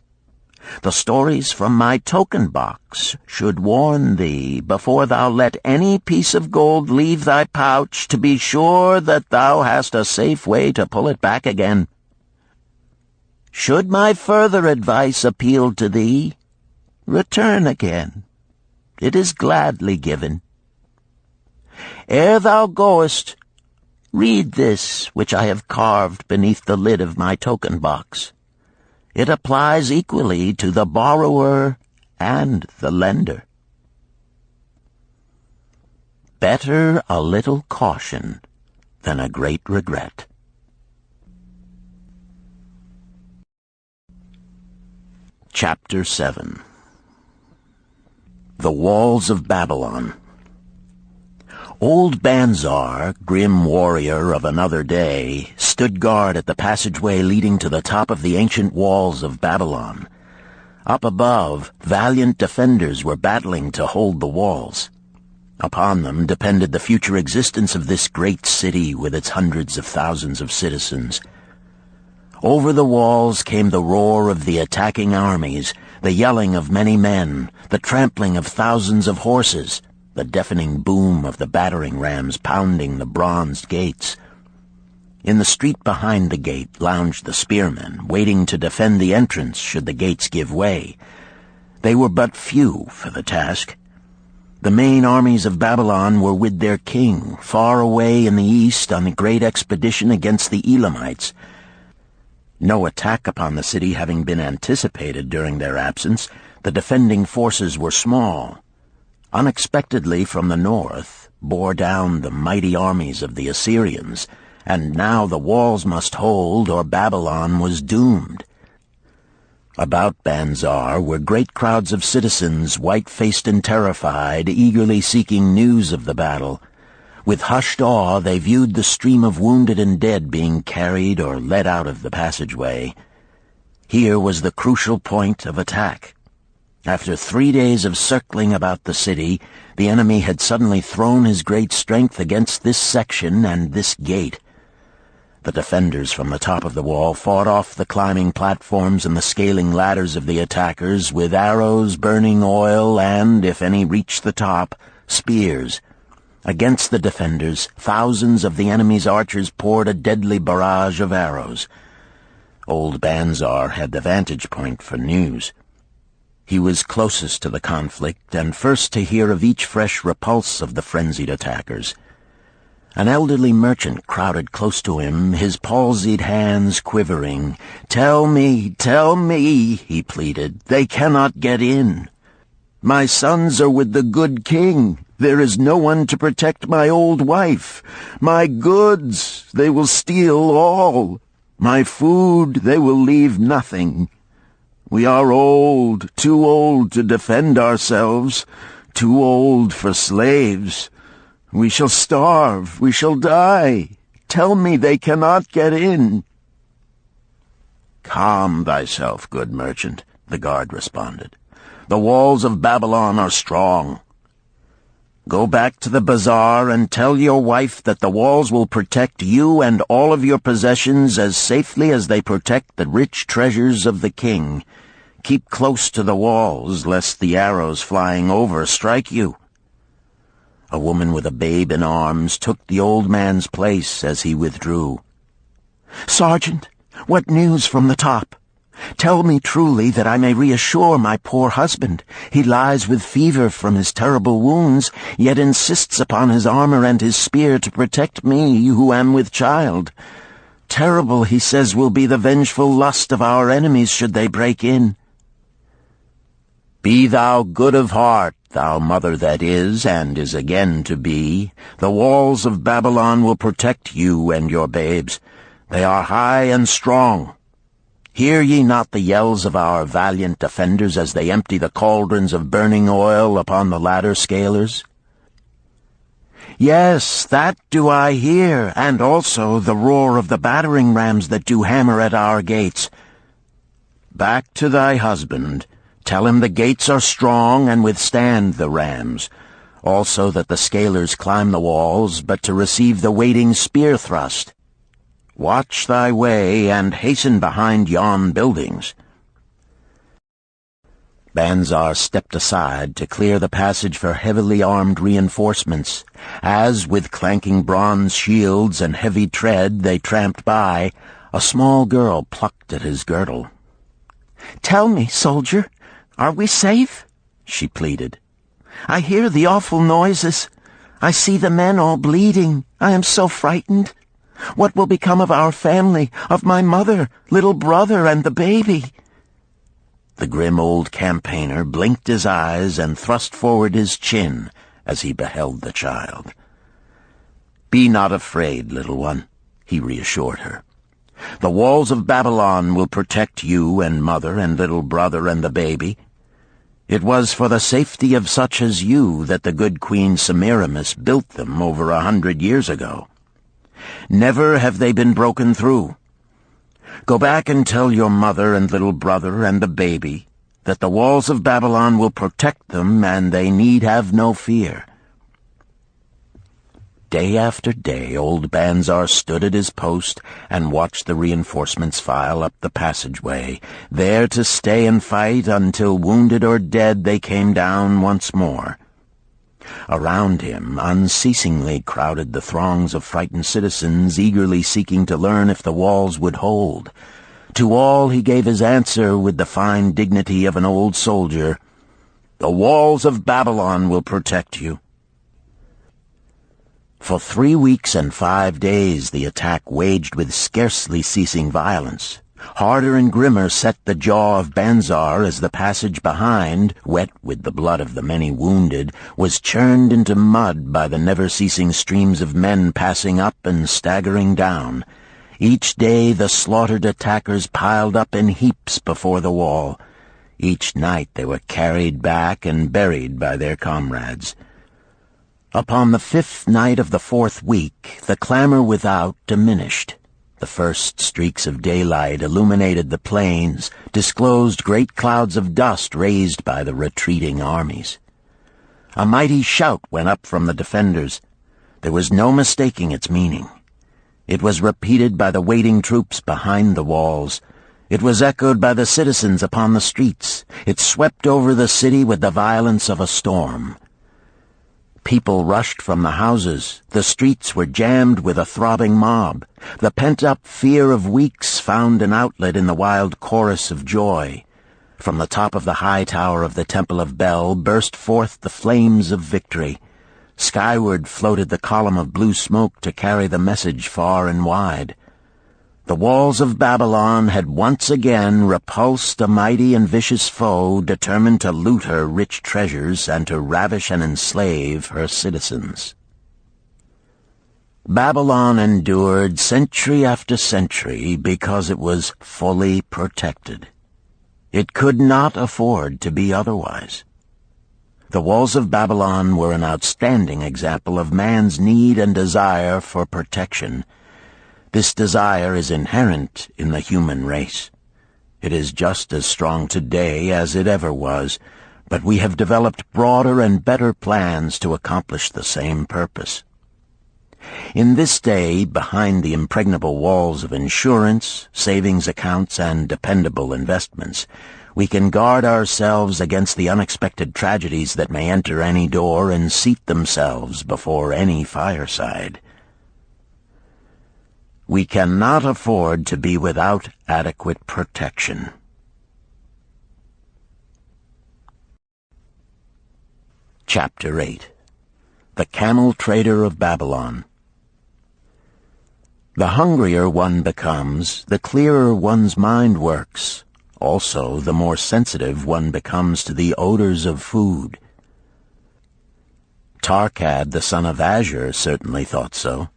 The stories from my token box should warn thee, before thou let any piece of gold leave thy pouch, to be sure that thou hast a safe way to pull it back again. Should my further advice appeal to thee, return again. It is gladly given. Ere thou goest, read this which I have carved beneath the lid of my token box. It applies equally to the borrower and the lender. Better a little caution than a great regret. Chapter 7. The Walls of Babylon. Old Banzar, grim warrior of another day, stood guard at the passageway leading to the top of the ancient walls of Babylon. Up above, valiant defenders were battling to hold the walls. Upon them depended the future existence of this great city with its hundreds of thousands of citizens. Over the walls came the roar of the attacking armies, the yelling of many men, the trampling of thousands of horses, the deafening boom of the battering rams pounding the bronzed gates. In the street behind the gate lounged the spearmen, waiting to defend the entrance should the gates give way. They were but few for the task. The main armies of Babylon were with their king, far away in the east on a great expedition against the Elamites. No attack upon the city having been anticipated during their absence, the defending forces were small. Unexpectedly from the north bore down the mighty armies of the Assyrians, and now the walls must hold or Babylon was doomed. About Banzar were great crowds of citizens, white-faced and terrified, eagerly seeking news of the battle. With hushed awe they viewed the stream of wounded and dead being carried or led out of the passageway. Here was the crucial point of attack. After 3 days of circling about the city, the enemy had suddenly thrown his great strength against this section and this gate. The defenders from the top of the wall fought off the climbing platforms and the scaling ladders of the attackers with arrows, burning oil, and, if any reached the top, spears. Against the defenders, thousands of the enemy's archers poured a deadly barrage of arrows. Old Banzar had the vantage point for news. He was closest to the conflict and first to hear of each fresh repulse of the frenzied attackers. An elderly merchant crowded close to him, his palsied hands quivering. tell me," he pleaded. "They cannot get in. My sons are with the good king. There is no one to protect my old wife. My goods, they will steal all. My food, they will leave nothing. We are old, too old to defend ourselves, too old for slaves. We shall starve, we shall die. Tell me they cannot get in." "Calm thyself, good merchant," the guard responded. "The walls of Babylon are strong. Go back to the bazaar and tell your wife that the walls will protect you and all of your possessions as safely as they protect the rich treasures of the king. Keep close to the walls, lest the arrows flying over strike you." A woman with a babe in arms took the old man's place as he withdrew. "Sergeant, what news from the top? Tell me truly that I may reassure my poor husband. He lies with fever from his terrible wounds, yet insists upon his armor and his spear to protect me, who am with child. Terrible, he says, will be the vengeful lust of our enemies should they break in." "Be thou good of heart, thou mother that is and is again to be. The walls of Babylon will protect you and your babes. They are high and strong. Hear ye not the yells of our valiant defenders as they empty the cauldrons of burning oil upon the ladder scalers?" "Yes, that do I hear, and also the roar of the battering rams that do hammer at our gates." "Back to thy husband. Tell him the gates are strong and withstand the rams. Also that the scalers climb the walls, but to receive the waiting spear thrust. Watch thy way and hasten behind yon buildings." Banzar stepped aside to clear the passage for heavily armed reinforcements. As, with clanking bronze shields and heavy tread, they tramped by, a small girl plucked at his girdle. "Tell me, soldier, are we safe?" she pleaded. "I hear the awful noises. I see the men all bleeding. I am so frightened. What will become of our family, of my mother, little brother, and the baby? The grim old campaigner blinked his eyes and thrust forward his chin as he beheld the child. "Be not afraid, little one," he reassured her. "The walls of Babylon will protect you and mother and little brother and the baby. It was for the safety of such as you that the good Queen Semiramis built them over 100 years ago. Never have they been broken through. Go back and tell your mother and little brother and the baby that the walls of Babylon will protect them and they need have no fear." Day after day, old Banzar stood at his post and watched the reinforcements file up the passageway, there to stay and fight until, wounded or dead, they came down once more. Around him unceasingly crowded the throngs of frightened citizens, eagerly seeking to learn if the walls would hold. To all he gave his answer with the fine dignity of an old soldier: "The walls of Babylon will protect you." For 3 weeks and 5 days the attack waged with scarcely ceasing violence. Harder and grimmer set the jaw of Banzar as the passage behind, wet with the blood of the many wounded, was churned into mud by the never-ceasing streams of men passing up and staggering down. Each day the slaughtered attackers piled up in heaps before the wall. Each night they were carried back and buried by their comrades. Upon the 5th night of the 4th week, the clamor without diminished. The first streaks of daylight illuminated the plains, disclosed great clouds of dust raised by the retreating armies. A mighty shout went up from the defenders. There was no mistaking its meaning. It was repeated by the waiting troops behind the walls. It was echoed by the citizens upon the streets. It swept over the city with the violence of a storm. People rushed from the houses. The streets were jammed with a throbbing mob. The pent-up fear of weeks found an outlet in the wild chorus of joy. From the top of the high tower of the Temple of Bel burst forth the flames of victory. Skyward floated the column of blue smoke to carry the message far and wide. The walls of Babylon had once again repulsed a mighty and vicious foe determined to loot her rich treasures and to ravish and enslave her citizens. Babylon endured century after century because it was fully protected. It could not afford to be otherwise. The walls of Babylon were an outstanding example of man's need and desire for protection. This desire is inherent in the human race. It is just as strong today as it ever was, but we have developed broader and better plans to accomplish the same purpose. In this day, behind the impregnable walls of insurance, savings accounts, and dependable investments, we can guard ourselves against the unexpected tragedies that may enter any door and seat themselves before any fireside. We cannot afford to be without adequate protection. Chapter 8. The Camel Trader of Babylon. The hungrier one becomes, the clearer one's mind works. Also, the more sensitive one becomes to the odors of food. Tarkad, the son of Azure, certainly thought so.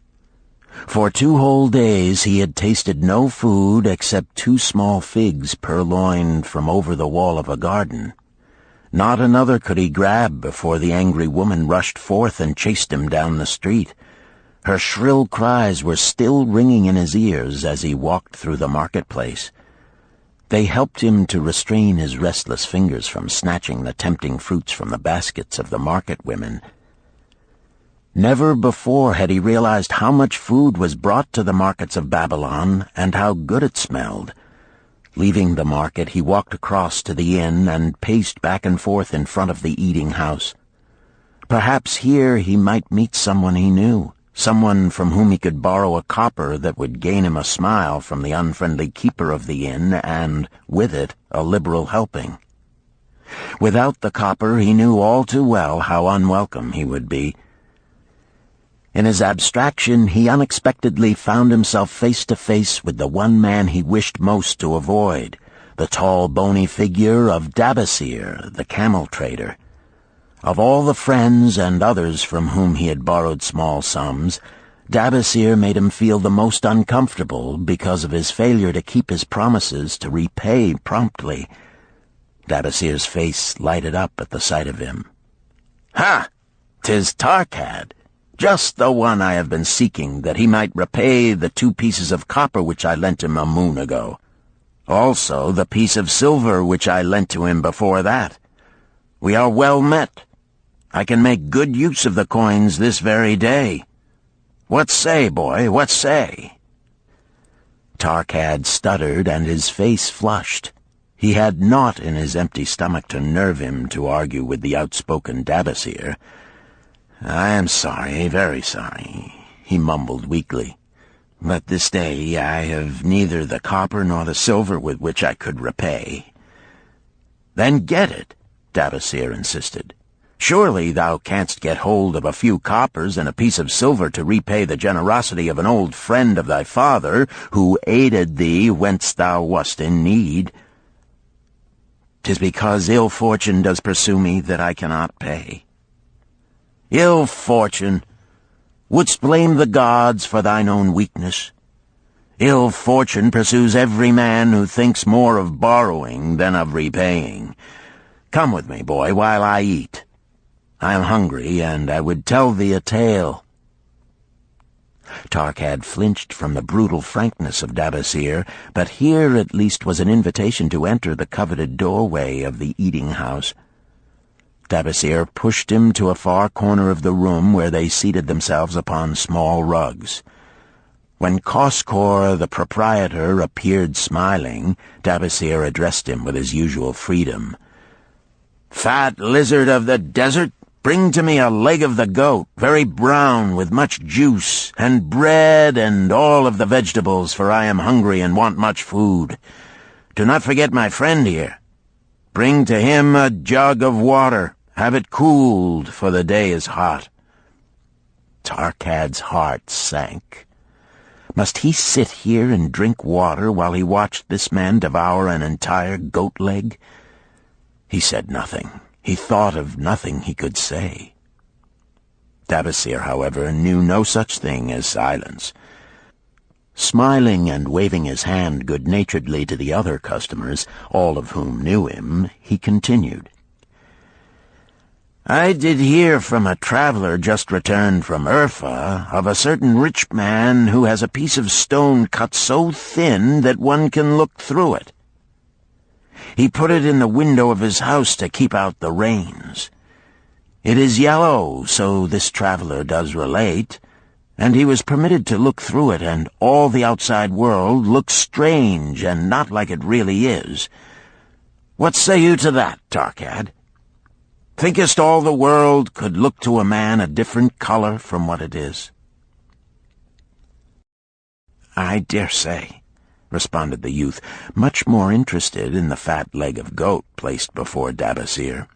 For 2 whole days he had tasted no food except 2 small figs purloined from over the wall of a garden. Not another could he grab before the angry woman rushed forth and chased him down the street. Her shrill cries were still ringing in his ears as he walked through the marketplace. They helped him to restrain his restless fingers from snatching the tempting fruits from the baskets of the market women. Never before had he realized how much food was brought to the markets of Babylon and how good it smelled. Leaving the market, he walked across to the inn and paced back and forth in front of the eating house. Perhaps here he might meet someone he knew, someone from whom he could borrow a copper that would gain him a smile from the unfriendly keeper of the inn and, with it, a liberal helping. Without the copper, he knew all too well how unwelcome he would be. In his abstraction, he unexpectedly found himself face to face with the one man he wished most to avoid, the tall, bony figure of Dabasir, the camel trader. Of all the friends and others from whom he had borrowed small sums, Dabasir made him feel the most uncomfortable because of his failure to keep his promises to repay promptly. Dabasir's face lighted up at the sight of him. "Ha! 'Tis Tarkad, just the one I have been seeking, that he might repay the 2 pieces of copper which I lent him a moon ago. Also the piece of silver which I lent to him before that. We are well met. I can make good use of the coins this very day. What say, boy, what say?" Tarkad stuttered, and his face flushed. He had naught in his empty stomach to nerve him to argue with the outspoken Dabasir. "I am sorry, very sorry," he mumbled weakly. "But this day I have neither the copper nor the silver with which I could repay." "Then get it," Dabasir insisted. "Surely thou canst get hold of a few coppers and a piece of silver to repay the generosity of an old friend of thy father, who aided thee whence thou wast in need." "'Tis because ill fortune does pursue me that I cannot pay." "Ill fortune? Wouldst blame the gods for thine own weakness? Ill fortune pursues every man who thinks more of borrowing than of repaying. Come with me, boy, while I eat. I am hungry, and I would tell thee a tale." Tarkad flinched from the brutal frankness of Dabasir, but here at least was an invitation to enter the coveted doorway of the eating-house. Dabasir pushed him to a far corner of the room where they seated themselves upon small rugs. When Koskor, the proprietor, appeared smiling, Dabasir addressed him with his usual freedom. "Fat lizard of the desert, bring to me a leg of the goat, very brown with much juice, and bread and all of the vegetables, for I am hungry and want much food. Do not forget my friend here. Bring to him a jug of water. Have it cooled, for the day is hot." Tarkad's heart sank. Must he sit here and drink water while he watched this man devour an entire goat leg? He said nothing. He thought of nothing he could say. Dabasir, however, knew no such thing as silence. Smiling and waving his hand good-naturedly to the other customers, all of whom knew him, he continued. "I did hear from a traveler just returned from Urfa of a certain rich man who has a piece of stone cut so thin that one can look through it. He put it in the window of his house to keep out the rains. It is yellow, so this traveler does relate, and he was permitted to look through it, and all the outside world looks strange and not like it really is. What say you to that, Tarkad? Thinkest all the world could look to a man a different color from what it is?" "I dare say," responded the youth, much more interested in the fat leg of goat placed before Dabasir.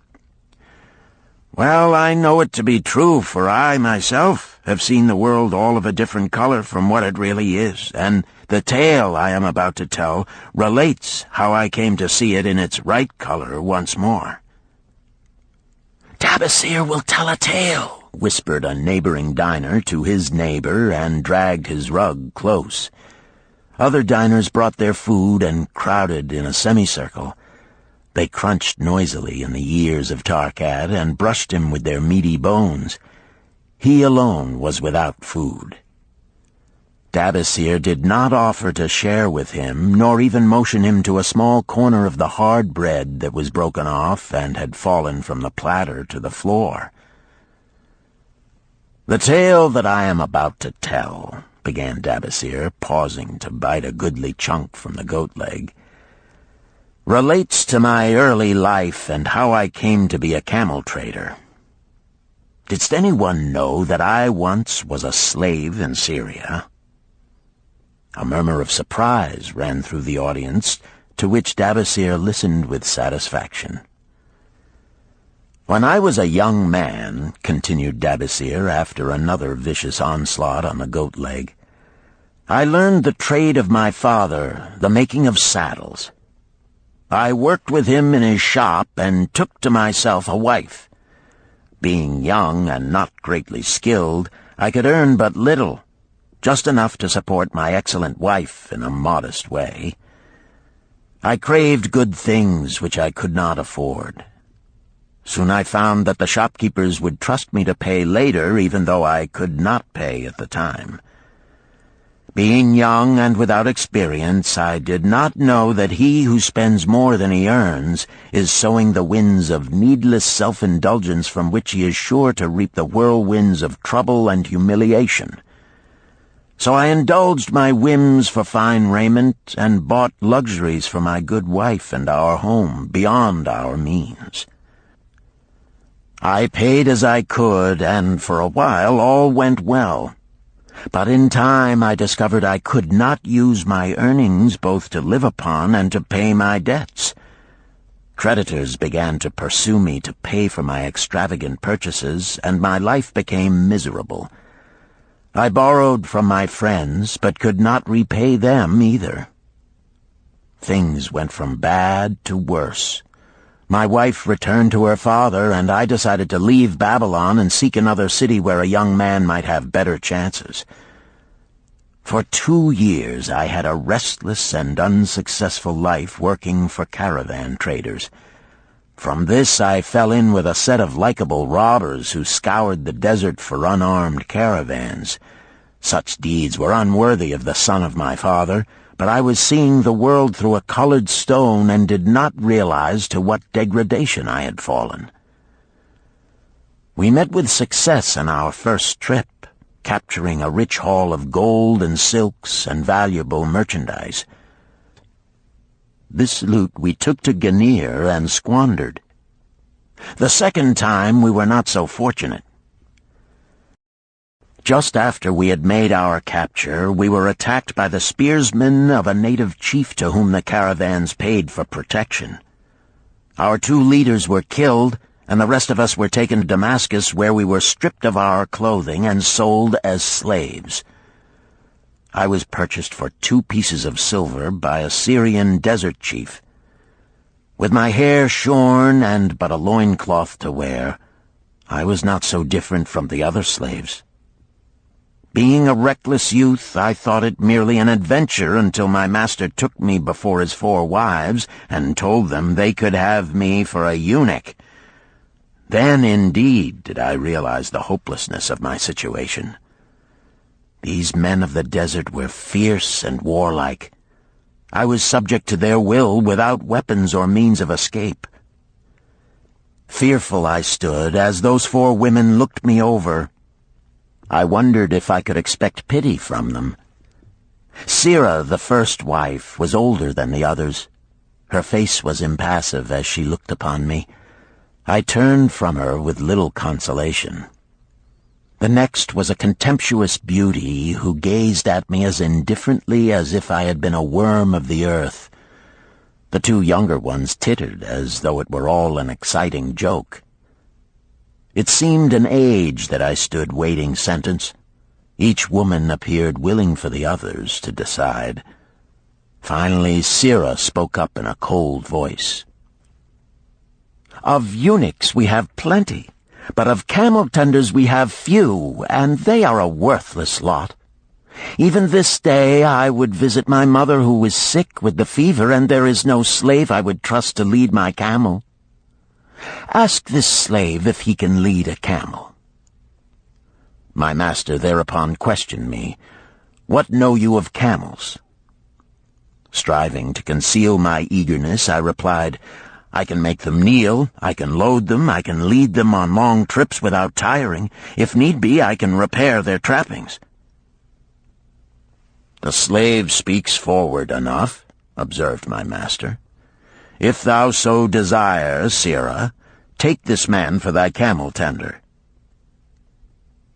"Well, I know it to be true, for I, myself, have seen the world all of a different color from what it really is, and the tale I am about to tell relates how I came to see it in its right color once more." "Dabasir will tell a tale," whispered a neighboring diner to his neighbor, and dragged his rug close. Other diners brought their food and crowded in a semicircle. They crunched noisily in the ears of Tarkad and brushed him with their meaty bones. He alone was without food. Dabasir did not offer to share with him, nor even motion him to a small corner of the hard bread that was broken off and had fallen from the platter to the floor. "The tale that I am about to tell," began Dabasir, pausing to bite a goodly chunk from the goat leg, "relates to my early life and how I came to be a camel trader. Didst anyone know that I once was a slave in Syria?" A murmur of surprise ran through the audience, to which Dabasir listened with satisfaction. "When I was a young man," continued Dabasir after another vicious onslaught on the goat leg, "I learned the trade of my father, the making of saddles. I worked with him in his shop and took to myself a wife. Being young and not greatly skilled, I could earn but little, just enough to support my excellent wife in a modest way. I craved good things which I could not afford. Soon I found that the shopkeepers would trust me to pay later, even though I could not pay at the time. Being young and without experience, I did not know that he who spends more than he earns is sowing the winds of needless self-indulgence from which he is sure to reap the whirlwinds of trouble and humiliation. So I indulged my whims for fine raiment and bought luxuries for my good wife and our home beyond our means. I paid as I could, and for a while all went well. But in time I discovered I could not use my earnings both to live upon and to pay my debts. Creditors began to pursue me to pay for my extravagant purchases, and my life became miserable. I borrowed from my friends, but could not repay them either. Things went from bad to worse. My wife returned to her father, and I decided to leave Babylon and seek another city where a young man might have better chances. For 2 years I had a restless and unsuccessful life working for caravan traders. From this I fell in with a set of likable robbers who scoured the desert for unarmed caravans. Such deeds were unworthy of the son of my father, but I was seeing the world through a colored stone and did not realize to what degradation I had fallen. We met with success on our first trip, capturing a rich haul of gold and silks and valuable merchandise. This loot we took to Ganir and squandered. The second time we were not so fortunate. Just after we had made our capture, we were attacked by the spearsmen of a native chief to whom the caravans paid for protection. Our 2 leaders were killed, and the rest of us were taken to Damascus, where we were stripped of our clothing and sold as slaves. I was purchased for 2 pieces of silver by a Syrian desert chief. With my hair shorn and but a loincloth to wear, I was not so different from the other slaves. Being a reckless youth, I thought it merely an adventure until my master took me before his 4 wives and told them they could have me for a eunuch. Then, indeed, did I realize the hopelessness of my situation. These men of the desert were fierce and warlike. I was subject to their will without weapons or means of escape. Fearful I stood as those 4 women looked me over. I wondered if I could expect pity from them. Sirah, the first wife, was older than the others. Her face was impassive as she looked upon me. I turned from her with little consolation. The next was a contemptuous beauty who gazed at me as indifferently as if I had been a worm of the earth. The 2 younger ones tittered as though it were all an exciting joke. It seemed an age that I stood waiting sentence. Each woman appeared willing for the others to decide. Finally, Sirah spoke up in a cold voice. "Of eunuchs we have plenty, but of camel-tenders we have few, and they are a worthless lot. Even this day I would visit my mother who is sick with the fever, and there is no slave I would trust to lead my camel. Ask this slave if he can lead a camel." My master thereupon questioned me, "What know you of camels?" Striving to conceal my eagerness, I replied, "I can make them kneel, I can load them, I can lead them on long trips without tiring. If need be, I can repair their trappings." "The slave speaks forward enough," observed my master. "If thou so desire, Sirah, take this man for thy camel-tender."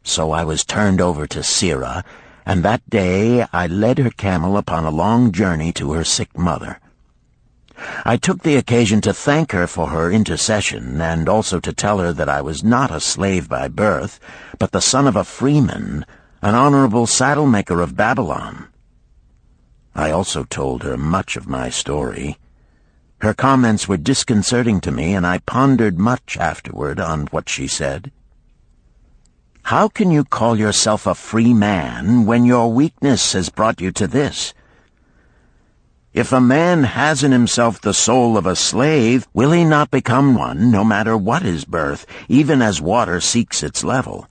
So I was turned over to Sirah, and that day I led her camel upon a long journey to her sick mother. I took the occasion to thank her for her intercession, and also to tell her that I was not a slave by birth, but the son of a freeman, an honorable saddle-maker of Babylon. I also told her much of my story. Her comments were disconcerting to me, and I pondered much afterward on what she said. How can you call yourself a free man when your weakness has brought you to this? If a man has in himself the soul of a slave, will he not become one, no matter what his birth, even as water seeks its level?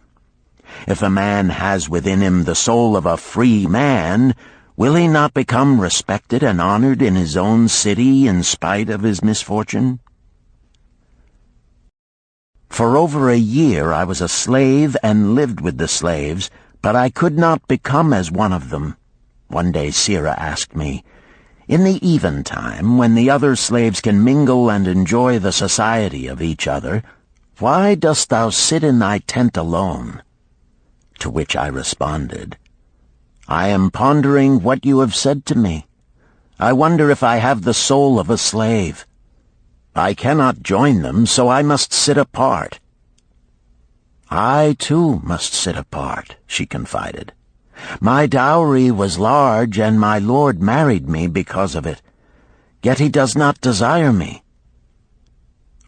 If a man has within him the soul of a free man, will he not become respected and honored in his own city in spite of his misfortune? For over a year I was a slave and lived with the slaves, but I could not become as one of them. One day Sira asked me, "In the eventime, when the other slaves can mingle and enjoy the society of each other, why dost thou sit in thy tent alone?" To which I responded, "I am pondering what you have said to me. I wonder if I have the soul of a slave. I cannot join them, so I must sit apart." "I, too, must sit apart," she confided. "My dowry was large, and my lord married me because of it. Yet he does not desire me.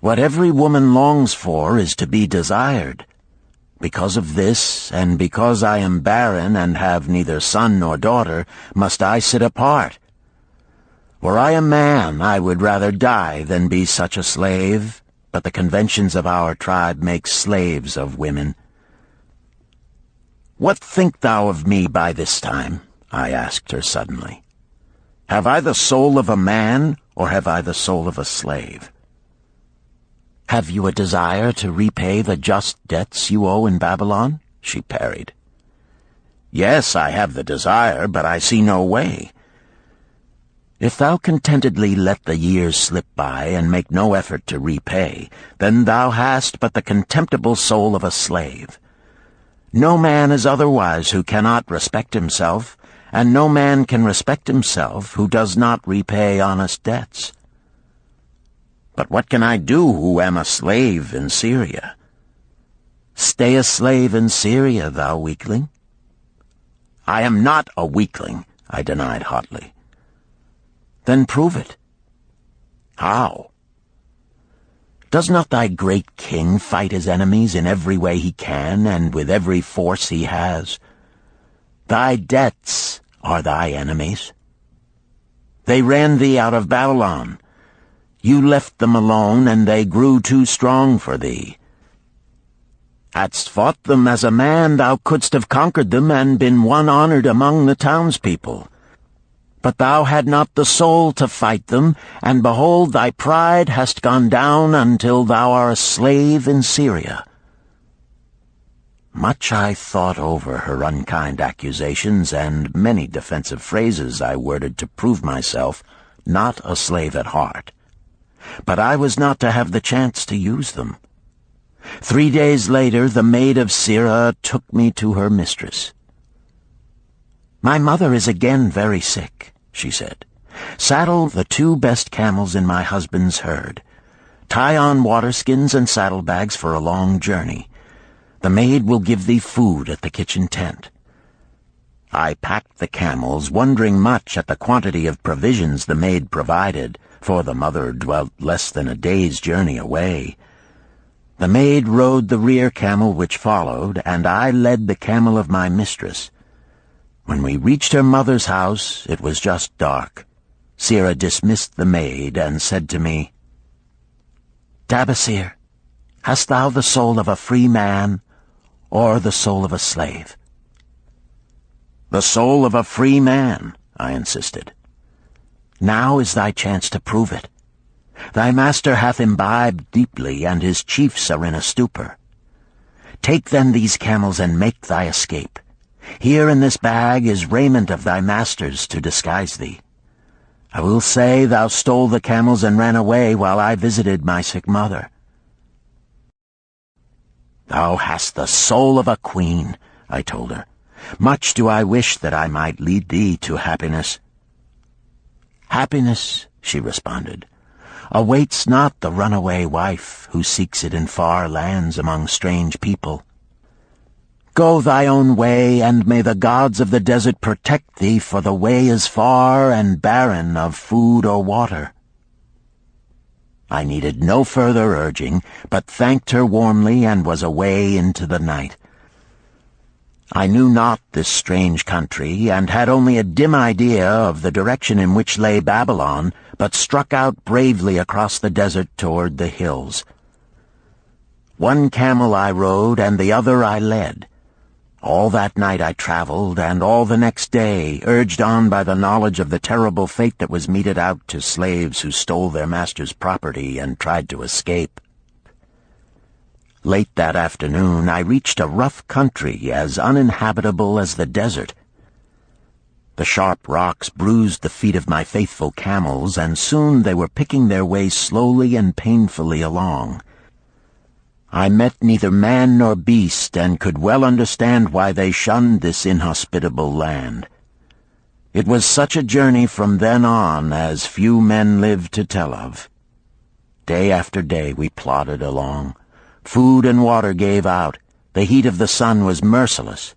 What every woman longs for is to be desired. Because of this, and because I am barren and have neither son nor daughter, must I sit apart. Were I a man, I would rather die than be such a slave, but the conventions of our tribe make slaves of women." "What think thou of me by this time?" I asked her suddenly. "Have I the soul of a man, or have I the soul of a slave?" "Have you a desire to repay the just debts you owe in Babylon?" she parried. "Yes, I have the desire, but I see no way." "If thou contentedly let the years slip by and make no effort to repay, then thou hast but the contemptible soul of a slave. No man is otherwise who cannot respect himself, and no man can respect himself who does not repay honest debts." "But what can I do who am a slave in Syria?" "Stay a slave in Syria, thou weakling." "I am not a weakling," I denied hotly. "Then prove it." "How?" "Does not thy great king fight his enemies in every way he can and with every force he has? Thy debts are thy enemies. They ran thee out of Babylon. You left them alone, and they grew too strong for thee. Hadst fought them as a man, thou couldst have conquered them and been one honored among the townspeople. But thou had not the soul to fight them, and behold, thy pride hast gone down until thou art a slave in Syria." Much I thought over her unkind accusations, and many defensive phrases I worded to prove myself not a slave at heart. But I was not to have the chance to use them. 3 days later, the maid of Sira took me to her mistress. "My mother is again very sick," she said. "Saddle the 2 best camels in my husband's herd. Tie on waterskins and saddlebags for a long journey. The maid will give thee food at the kitchen tent." I packed the camels, wondering much at the quantity of provisions the maid provided, for the mother dwelt less than a day's journey away. The maid rode the rear camel which followed, and I led the camel of my mistress. When we reached her mother's house, it was just dark. Sira dismissed the maid and said to me, "Dabasir, hast thou the soul of a free man, or the soul of a slave?" "The soul of a free man," I insisted. "Now is thy chance to prove it. Thy master hath imbibed deeply, and his chiefs are in a stupor. Take then these camels and make thy escape. Here in this bag is raiment of thy master's to disguise thee. I will say thou stole the camels and ran away while I visited my sick mother." "Thou hast the soul of a queen," I told her. "Much do I wish that I might lead thee to happiness." "Happiness," she responded, "awaits not the runaway wife who seeks it in far lands among strange people. Go thy own way, and may the gods of the desert protect thee, for the way is far and barren of food or water." I needed no further urging, but thanked her warmly and was away into the night. I knew not this strange country, and had only a dim idea of the direction in which lay Babylon, but struck out bravely across the desert toward the hills. One camel I rode, and the other I led. All that night I traveled, and all the next day, urged on by the knowledge of the terrible fate that was meted out to slaves who stole their master's property and tried to escape. Late that afternoon I reached a rough country as uninhabitable as the desert. The sharp rocks bruised the feet of my faithful camels, and soon they were picking their way slowly and painfully along. I met neither man nor beast, and could well understand why they shunned this inhospitable land. It was such a journey from then on as few men live to tell of. Day after day we plodded along. Food and water gave out. The heat of the sun was merciless.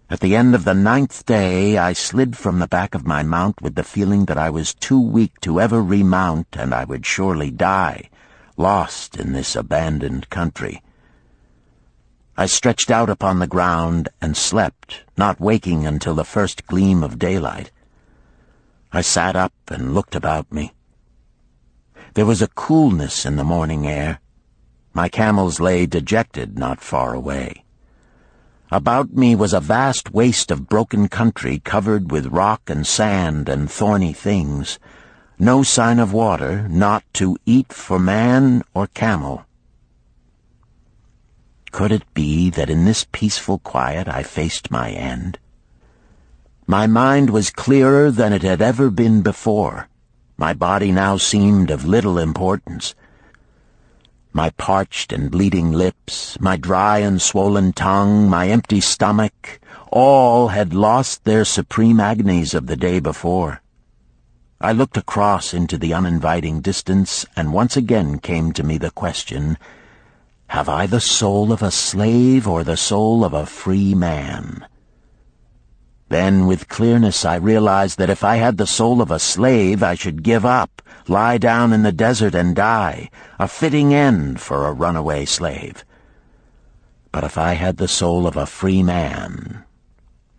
At the end of the 9th day I slid from the back of my mount with the feeling that I was too weak to ever remount, and I would surely die, lost in this abandoned country. I stretched out upon the ground and slept, not waking until the first gleam of daylight. I sat up and looked about me. There was a coolness in the morning air. My camels lay dejected not far away. About me was a vast waste of broken country covered with rock and sand and thorny things. No sign of water, not to eat for man or camel. Could it be that in this peaceful quiet I faced my end? My mind was clearer than it had ever been before. My body now seemed of little importance. My parched and bleeding lips, my dry and swollen tongue, my empty stomach, all had lost their supreme agonies of the day before. I looked across into the uninviting distance, and once again came to me the question, have I the soul of a slave or the soul of a free man? Then, with clearness, I realized that if I had the soul of a slave, I should give up, lie down in the desert and die, a fitting end for a runaway slave. But if I had the soul of a free man,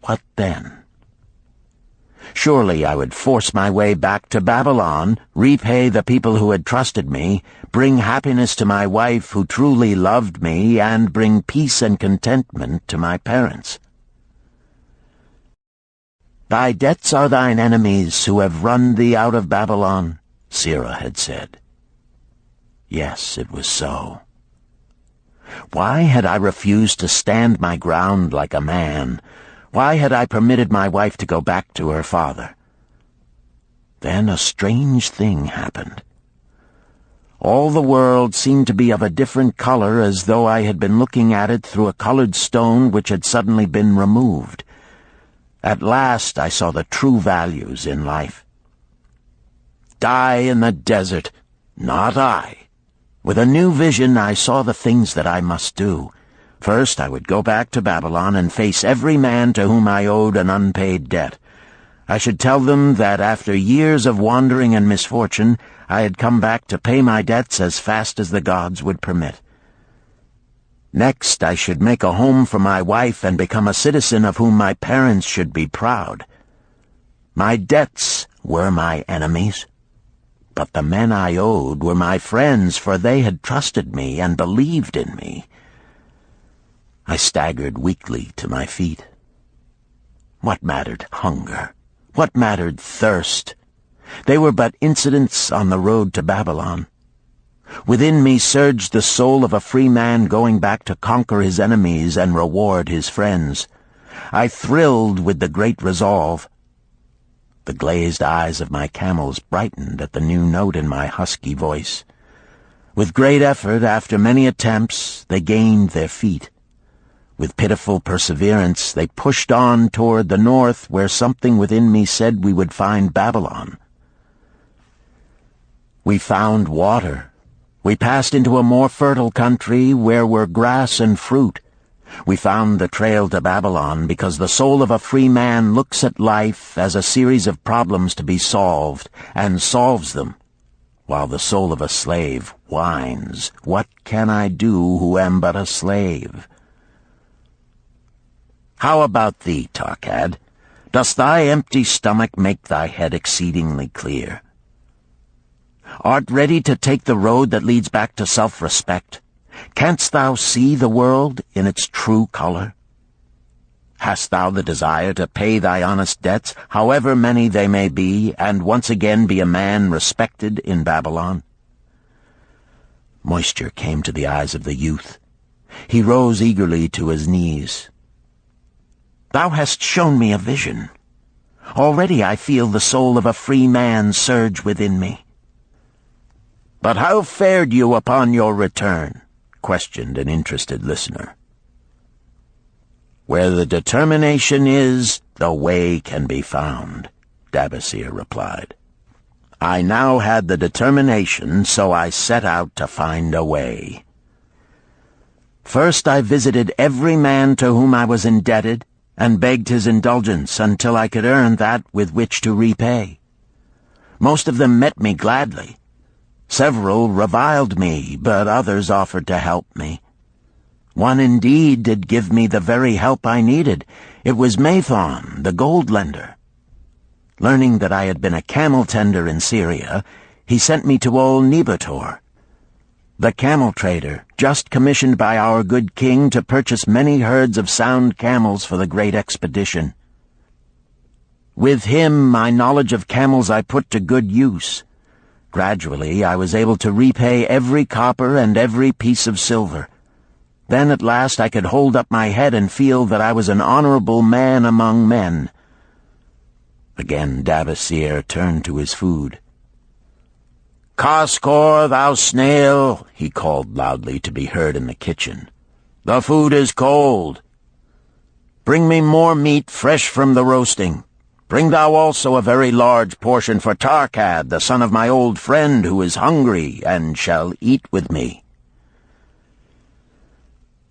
what then? Surely I would force my way back to Babylon, repay the people who had trusted me, bring happiness to my wife who truly loved me, and bring peace and contentment to my parents. Thy debts are thine enemies who have run thee out of Babylon, Sirrah had said. Yes, it was so. Why had I refused to stand my ground like a man? Why had I permitted my wife to go back to her father? Then a strange thing happened. All the world seemed to be of a different color, as though I had been looking at it through a colored stone which had suddenly been removed. At last I saw the true values in life. Die in the desert, not I. With a new vision I saw the things that I must do. First, I would go back to Babylon and face every man to whom I owed an unpaid debt. I should tell them that after years of wandering and misfortune, I had come back to pay my debts as fast as the gods would permit. Next, I should make a home for my wife and become a citizen of whom my parents should be proud. My debts were my enemies, but the men I owed were my friends, for they had trusted me and believed in me. I staggered weakly to my feet. What mattered hunger? What mattered thirst? They were but incidents on the road to Babylon. Within me surged the soul of a free man going back to conquer his enemies and reward his friends. I thrilled with the great resolve. The glazed eyes of my camels brightened at the new note in my husky voice. With great effort, after many attempts, they gained their feet. With pitiful perseverance, they pushed on toward the north, where something within me said we would find Babylon. We found water. We passed into a more fertile country where were grass and fruit. We found the trail to Babylon because the soul of a free man looks at life as a series of problems to be solved, and solves them, while the soul of a slave whines, "What can I do who am but a slave?" How about thee, Tarkad? Dost thy empty stomach make thy head exceedingly clear? Art ready to take the road that leads back to self-respect? Canst thou see the world in its true color? Hast thou the desire to pay thy honest debts, however many they may be, and once again be a man respected in Babylon? Moisture came to the eyes of the youth. He rose eagerly to his knees. Thou hast shown me a vision. Already I feel the soul of a free man surge within me. But how fared you upon your return? Questioned an interested listener. Where the determination is, the way can be found, Dabasir replied. I now had the determination, so I set out to find a way. First I visited every man to whom I was indebted, and begged his indulgence until I could earn that with which to repay. Most of them met me gladly. Several reviled me, but others offered to help me. One indeed did give me the very help I needed. It was Mathon, the gold lender. Learning that I had been a camel tender in Syria, he sent me to old Nebator, the camel trader, just commissioned by our good king to purchase many herds of sound camels for the great expedition. With him, my knowledge of camels I put to good use. Gradually, I was able to repay every copper and every piece of silver. Then at last I could hold up my head and feel that I was an honorable man among men. Again Dabasir turned to his food. "Kaskor, thou snail," he called loudly to be heard in the kitchen. "The food is cold. Bring me more meat fresh from the roasting. Bring thou also a very large portion for Tarkad, the son of my old friend, who is hungry and shall eat with me."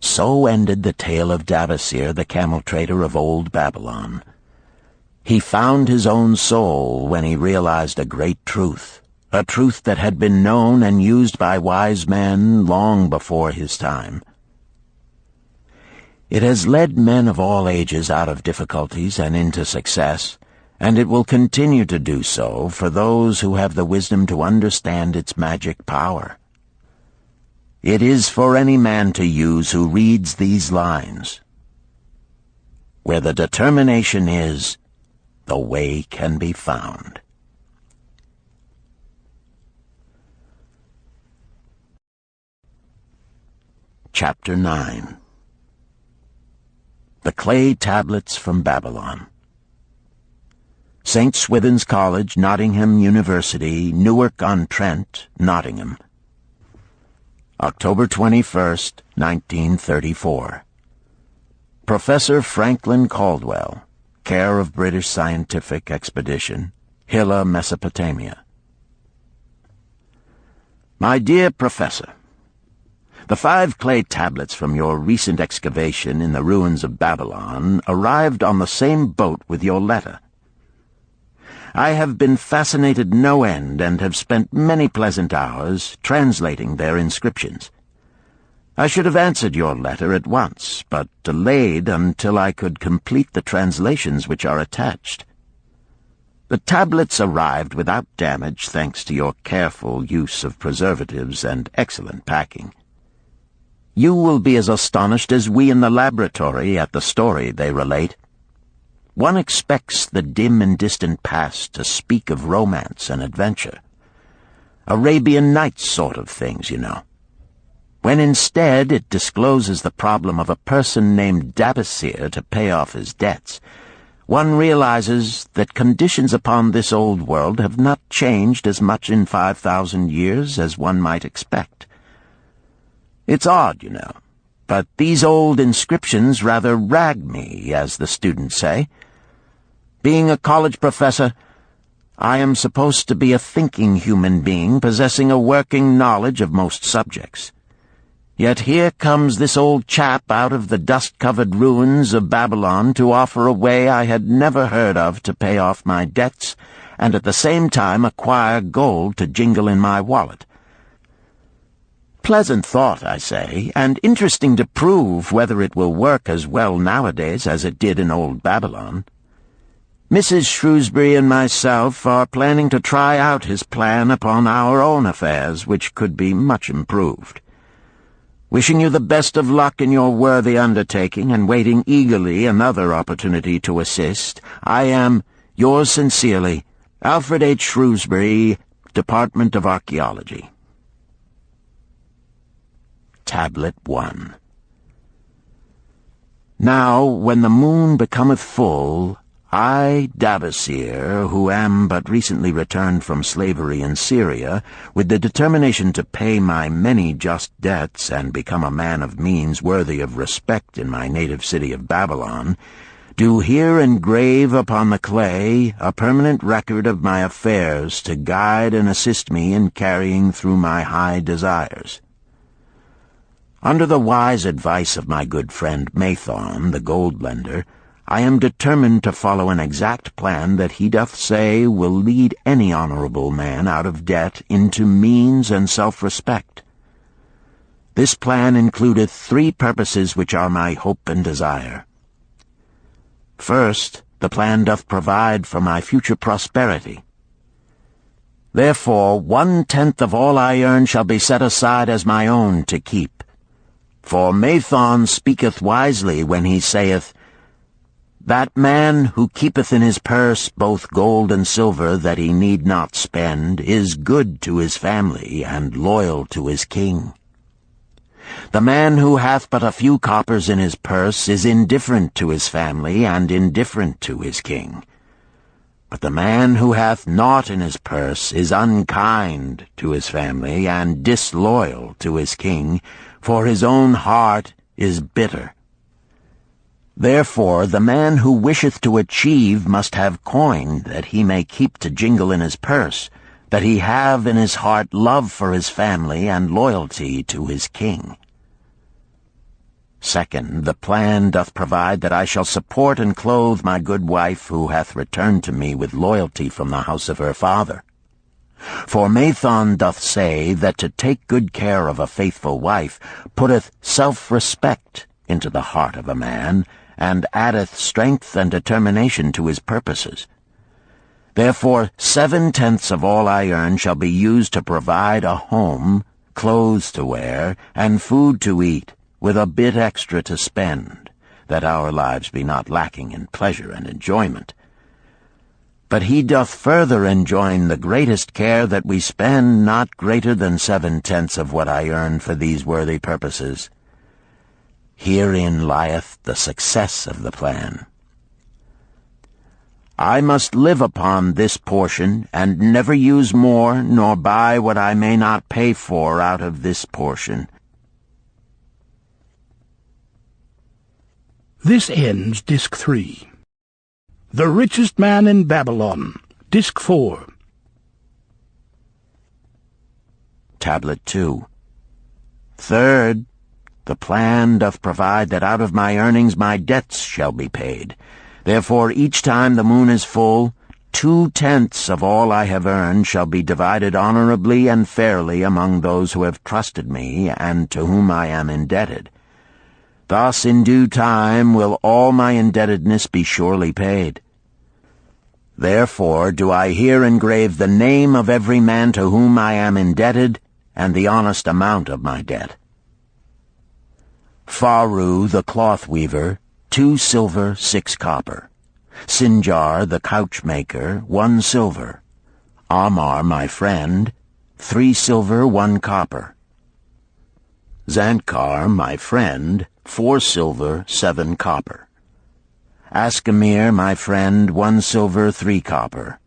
So ended the tale of Dabasir, the camel trader of old Babylon. He found his own soul when he realized a great truth, a truth that had been known and used by wise men long before his time. It has led men of all ages out of difficulties and into success, and it will continue to do so for those who have the wisdom to understand its magic power. It is for any man to use who reads these lines. Where the determination is, the way can be found. Chapter 9. The Clay Tablets from Babylon. St. Swithin's College, Nottingham University, Newark-on-Trent, Nottingham. October 21st, 1934. Professor Franklin Caldwell, care of British Scientific Expedition, Hilla, Mesopotamia. My dear Professor, the 5 clay tablets from your recent excavation in the ruins of Babylon arrived on the same boat with your letter. I have been fascinated no end and have spent many pleasant hours translating their inscriptions. I should have answered your letter at once, but delayed until I could complete the translations which are attached. The tablets arrived without damage thanks to your careful use of preservatives and excellent packing. You will be as astonished as we in the laboratory at the story they relate. One expects the dim and distant past to speak of romance and adventure. Arabian Nights sort of things, you know. When instead it discloses the problem of a person named Dabasir to pay off his debts, one realizes that conditions upon this old world have not changed as much in 5,000 years as one might expect. It's odd, you know, but these old inscriptions rather rag me, as the students say. Being a college professor, I am supposed to be a thinking human being possessing a working knowledge of most subjects. Yet here comes this old chap out of the dust-covered ruins of Babylon to offer a way I had never heard of to pay off my debts and at the same time acquire gold to jingle in my wallet. Pleasant thought, I say, and interesting to prove whether it will work as well nowadays as it did in old Babylon. Mrs. Shrewsbury and myself are planning to try out his plan upon our own affairs, which could be much improved. Wishing you the best of luck in your worthy undertaking, and waiting eagerly another opportunity to assist, I am, yours sincerely, Alfred H. Shrewsbury, Department of Archaeology. Tablet 1. Now, when the moon becometh full, I, Davasir, who am but recently returned from slavery in Syria, with the determination to pay my many just debts and become a man of means worthy of respect in my native city of Babylon, do here engrave upon the clay a permanent record of my affairs to guide and assist me in carrying through my high desires. Under the wise advice of my good friend Mathon, the gold lender, I am determined to follow an exact plan that he doth say will lead any honorable man out of debt into means and self-respect. This plan includeth 3 purposes which are my hope and desire. First, the plan doth provide for my future prosperity. Therefore 1/10 of all I earn shall be set aside as my own to keep. For Mathon speaketh wisely when he saith, That man who keepeth in his purse both gold and silver that he need not spend is good to his family and loyal to his king. The man who hath but a few coppers in his purse is indifferent to his family and indifferent to his king. But the man who hath naught in his purse is unkind to his family and disloyal to his king, for his own heart is bitter. Therefore the man who wisheth to achieve must have coin that he may keep to jingle in his purse, that he have in his heart love for his family and loyalty to his king. Second, the plan doth provide that I shall support and clothe my good wife who hath returned to me with loyalty from the house of her father. For Mathon doth say that to take good care of a faithful wife putteth self-respect into the heart of a man, and addeth strength and determination to his purposes. Therefore 7/10 of all I earn shall be used to provide a home, clothes to wear, and food to eat, with a bit extra to spend, that our lives be not lacking in pleasure and enjoyment. But he doth further enjoin the greatest care that we spend not greater than 7/10 of what I earn for these worthy purposes. Herein lieth the success of the plan. I must live upon this portion, and never use more, nor buy what I may not pay for out of this portion. This ends Disc 3. The Richest Man in Babylon, Disc 4. Tablet 2. Third, the plan doth provide that out of my earnings my debts shall be paid. Therefore each time the moon is full, 2/10 of all I have earned shall be divided honorably and fairly among those who have trusted me and to whom I am indebted. Thus in due time will all my indebtedness be surely paid. Therefore do I here engrave the name of every man to whom I am indebted, and the honest amount of my debt. Faru the cloth weaver, 2 silver, 6 copper. Sinjar the couch maker, 1 silver. Amar my friend, 3 silver, 1 copper. Zankar my friend, 4 silver, 7 copper. Askamir my friend, 1 silver, 3 copper.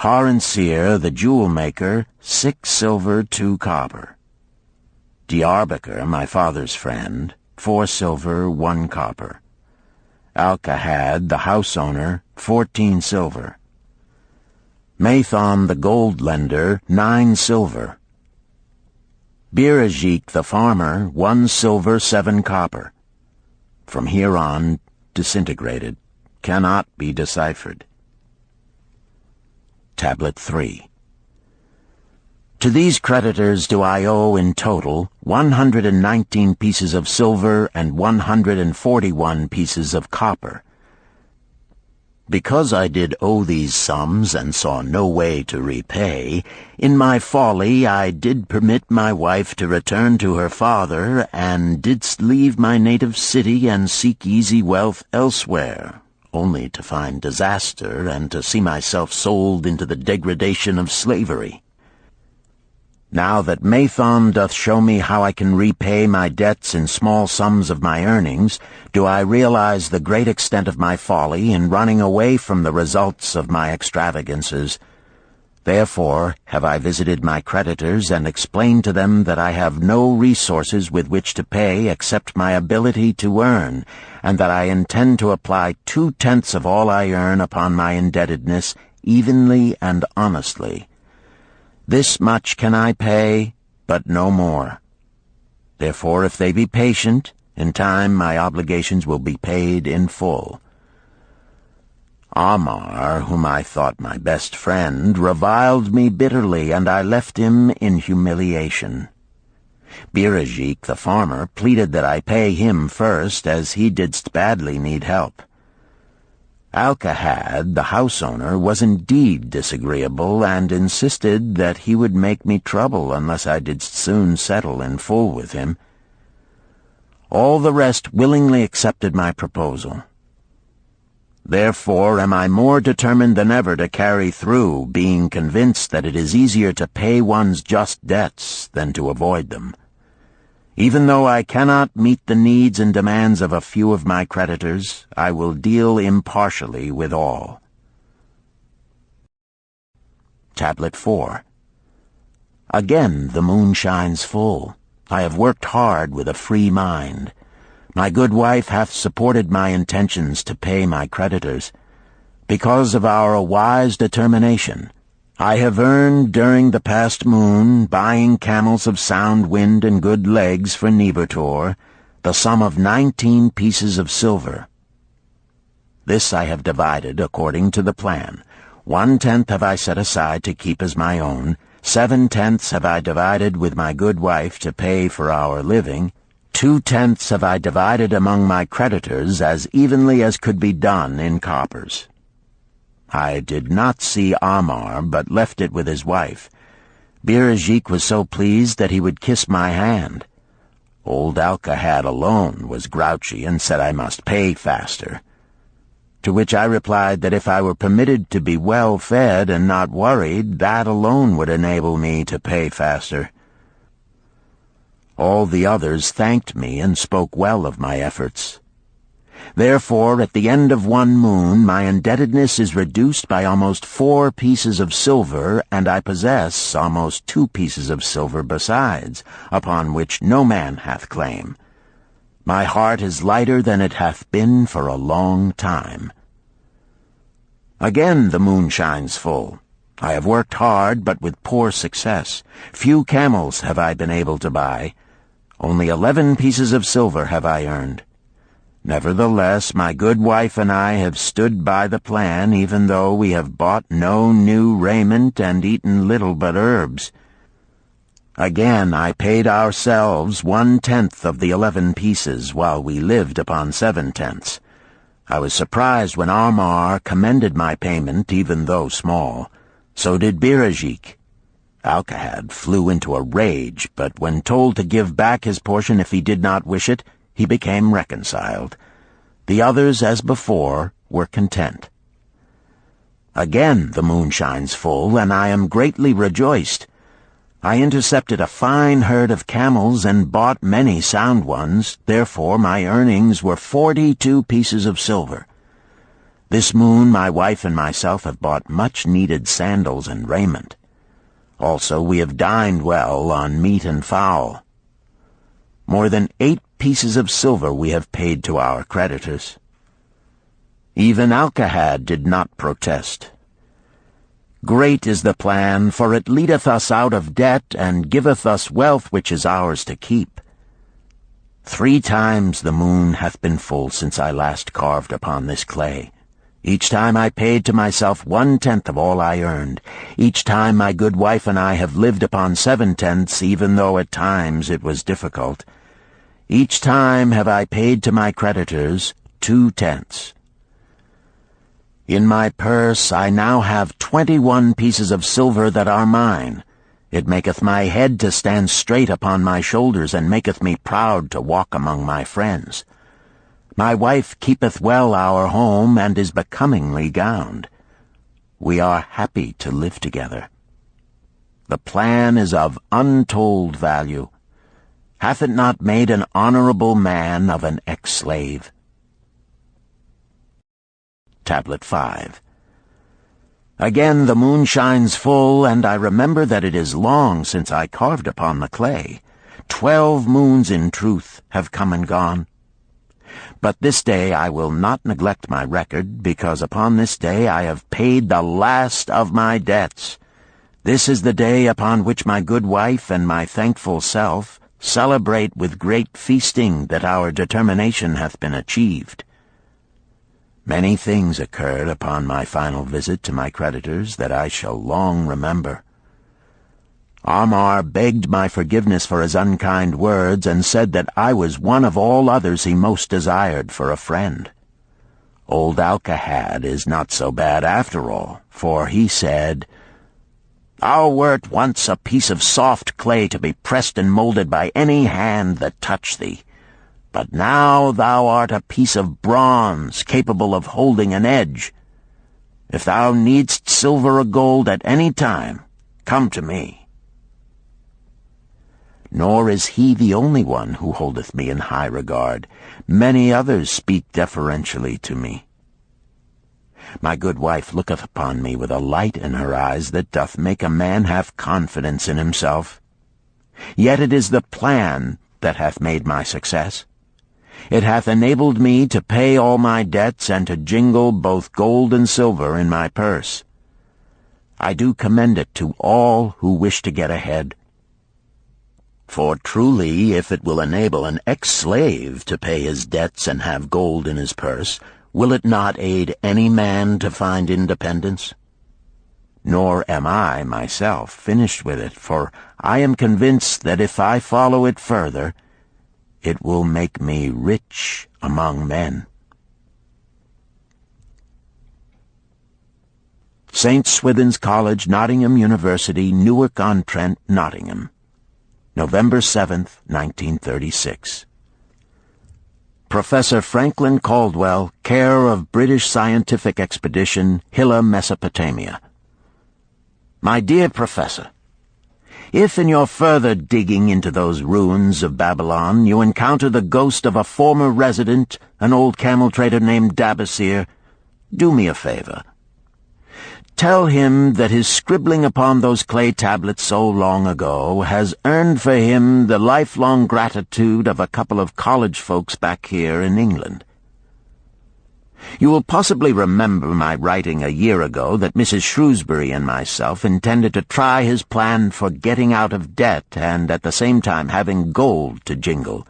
Haransir the jewel maker, 6 silver, 2 copper. Diarbekir, my father's friend, 4 silver, 1 copper. Alkahad, the house owner, 14 silver. Mathon, the gold lender, 9 silver. Birajik, the farmer, 1 silver, 7 copper. From here on, disintegrated, cannot be deciphered. Tablet 3. To these creditors do I owe in total 119 pieces of silver and 141 pieces of copper. Because I did owe these sums and saw no way to repay, in my folly I did permit my wife to return to her father, and didst leave my native city and seek easy wealth elsewhere, only to find disaster and to see myself sold into the degradation of slavery. Now that Mathon doth show me how I can repay my debts in small sums of my earnings, do I realize the great extent of my folly in running away from the results of my extravagances. Therefore have I visited my creditors and explained to them that I have no resources with which to pay except my ability to earn, and that I intend to apply 2/10 of all I earn upon my indebtedness evenly and honestly. This much can I pay, but no more. Therefore, if they be patient, in time my obligations will be paid in full. Amar, whom I thought my best friend, reviled me bitterly, and I left him in humiliation. Birajik, the farmer, pleaded that I pay him first, as he didst badly need help. Alcahad, the house owner, was indeed disagreeable, and insisted that he would make me trouble unless I did soon settle in full with him. All the rest willingly accepted my proposal. Therefore am I more determined than ever to carry through, being convinced that it is easier to pay one's just debts than to avoid them. Even though I cannot meet the needs and demands of a few of my creditors, I will deal impartially with all. Tablet 4. Again the moon shines full. I have worked hard with a free mind. My good wife hath supported my intentions to pay my creditors. Because of our wise determination, I have earned during the past moon, buying camels of sound wind and good legs for Nebertor, the sum of 19 pieces of silver. This I have divided according to the plan. 1/10 have I set aside to keep as my own, 7/10 have I divided with my good wife to pay for our living, 2/10 have I divided among my creditors as evenly as could be done in coppers. I did not see Amar, but left it with his wife. Birajik was so pleased that he would kiss my hand. Old Alcahad alone was grouchy and said I must pay faster. To which I replied that if I were permitted to be well fed and not worried, that alone would enable me to pay faster. All the others thanked me and spoke well of my efforts. Therefore, at the end of one moon, my indebtedness is reduced by almost 4 pieces of silver, and I possess almost 2 pieces of silver besides, upon which no man hath claim. My heart is lighter than it hath been for a long time. Again the moon shines full. I have worked hard, but with poor success. Few camels have I been able to buy. Only 11 pieces of silver have I earned. Nevertheless, my good wife and I have stood by the plan, even though we have bought no new raiment and eaten little but herbs. Again I paid ourselves 1/10 of the 11 pieces, while we lived upon 7/10. I was surprised when Amar commended my payment, even though small. So did Birajik. Alcahad flew into a rage, but when told to give back his portion if he did not wish it, he became reconciled. The others, as before, were content. Again the moon shines full, and I am greatly rejoiced. I intercepted a fine herd of camels and bought many sound ones, therefore my earnings were 42 pieces of silver. This moon my wife and myself have bought much-needed sandals and raiment. Also we have dined well on meat and fowl. More than 8 pieces of silver we have paid to our creditors. Even Alcahad did not protest. Great is the plan, for it leadeth us out of debt, and giveth us wealth which is ours to keep. 3 times the moon hath been full since I last carved upon this clay. Each time I paid to myself 1/10 of all I earned. Each time my good wife and I have lived upon 7/10, even though at times it was difficult. Each time have I paid to my creditors 2/10. In my purse I now have 21 pieces of silver that are mine. It maketh my head to stand straight upon my shoulders, and maketh me proud to walk among my friends. My wife keepeth well our home, and is becomingly gowned. We are happy to live together. The plan is of untold value. Hath it not made an honorable man of an ex-slave? Tablet 5. Again the moon shines full, and I remember that it is long since I carved upon the clay. 12 moons in truth have come and gone. But this day I will not neglect my record, because upon this day I have paid the last of my debts. This is the day upon which my good wife and my thankful self celebrate with great feasting that our determination hath been achieved. Many things occurred upon my final visit to my creditors that I shall long remember. Amar begged my forgiveness for his unkind words, and said that I was one of all others he most desired for a friend. Old Alcahad is not so bad after all, for he said, "Thou wert once a piece of soft clay to be pressed and molded by any hand that touched thee. But now thou art a piece of bronze capable of holding an edge. If thou needst silver or gold at any time, come to me." Nor is he the only one who holdeth me in high regard. Many others speak deferentially to me. My good wife looketh upon me with a light in her eyes that doth make a man have confidence in himself. Yet it is the plan that hath made my success. It hath enabled me to pay all my debts, and to jingle both gold and silver in my purse. I do commend it to all who wish to get ahead. For truly, if it will enable an ex-slave to pay his debts and have gold in his purse, will it not aid any man to find independence? Nor am I, myself, finished with it, for I am convinced that if I follow it further, it will make me rich among men. St. Swithin's College, Nottingham University, Newark-on-Trent, Nottingham, November 7th, 1936. Professor Franklin Caldwell, care of British Scientific Expedition, Hilla, Mesopotamia. My dear Professor, if in your further digging into those ruins of Babylon you encounter the ghost of a former resident, an old camel trader named Dabasir, do me a favor. Tell him that his scribbling upon those clay tablets so long ago has earned for him the lifelong gratitude of a couple of college folks back here in England. You will possibly remember my writing a year ago that Mrs. Shrewsbury and myself intended to try his plan for getting out of debt and at the same time having gold to jingle.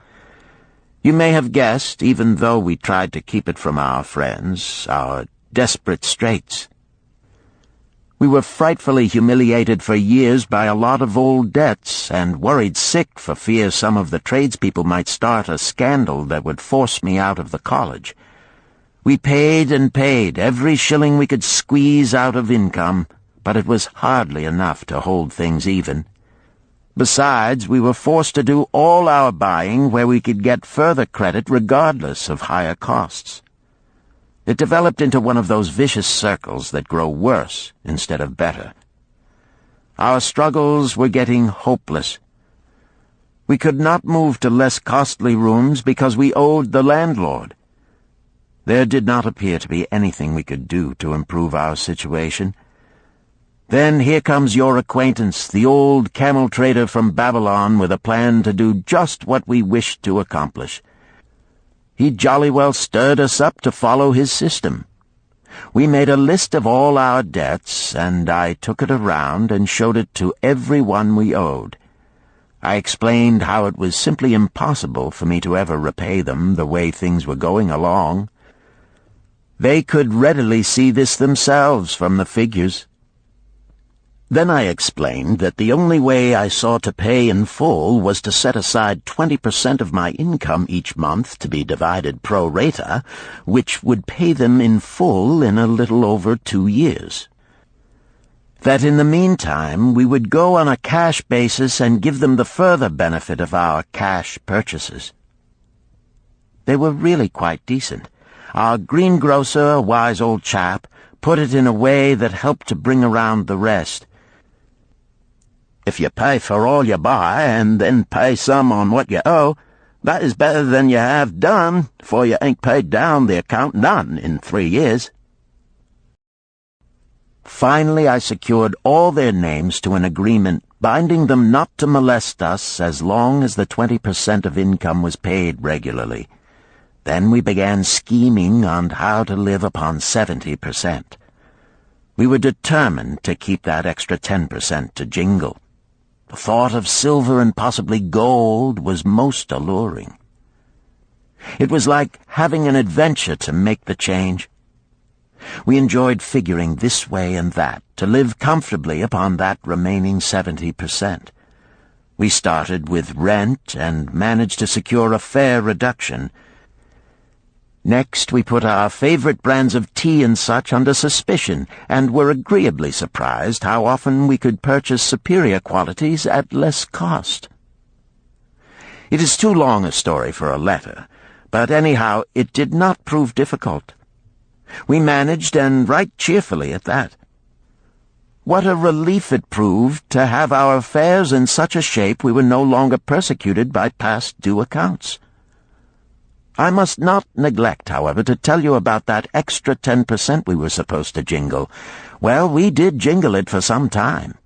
You may have guessed, even though we tried to keep it from our friends, our desperate straits. We were frightfully humiliated for years by a lot of old debts, and worried sick for fear some of the tradespeople might start a scandal that would force me out of the college. We paid and paid, every shilling we could squeeze out of income, but it was hardly enough to hold things even. Besides, we were forced to do all our buying where we could get further credit regardless of higher costs. It developed into one of those vicious circles that grow worse instead of better. Our struggles were getting hopeless. We could not move to less costly rooms because we owed the landlord. There did not appear to be anything we could do to improve our situation. Then here comes your acquaintance, the old camel trader from Babylon, with a plan to do just what we wished to accomplish. He jolly well stirred us up to follow his system. We made a list of all our debts, and I took it around and showed it to every one we owed. I explained how it was simply impossible for me to ever repay them the way things were going along. They could readily see this themselves from the figures. Then I explained that the only way I saw to pay in full was to set aside 20% of my income each month to be divided pro rata, which would pay them in full in a little over 2 years. That in the meantime we would go on a cash basis and give them the further benefit of our cash purchases. They were really quite decent. Our greengrocer, a wise old chap, put it in a way that helped to bring around the rest. If you pay for all you buy and then pay some on what you owe, that is better than you have done, for you ain't paid down the account none in 3 years. Finally, I secured all their names to an agreement binding them not to molest us as long as the 20% of income was paid regularly. Then we began scheming on how to live upon 70%. We were determined to keep that extra 10% to jingle. The thought of silver and possibly gold was most alluring. It was like having an adventure to make the change. We enjoyed figuring this way and that to live comfortably upon that remaining 70%. We started with rent and managed to secure a fair reduction. Next, we put our favorite brands of tea and such under suspicion, and were agreeably surprised how often we could purchase superior qualities at less cost. It is too long a story for a letter, but anyhow it did not prove difficult. We managed, and right cheerfully at that. What a relief it proved to have our affairs in such a shape we were no longer persecuted by past due accounts. I must not neglect, however, to tell you about that extra 10% we were supposed to jingle. Well, we did jingle it for some time.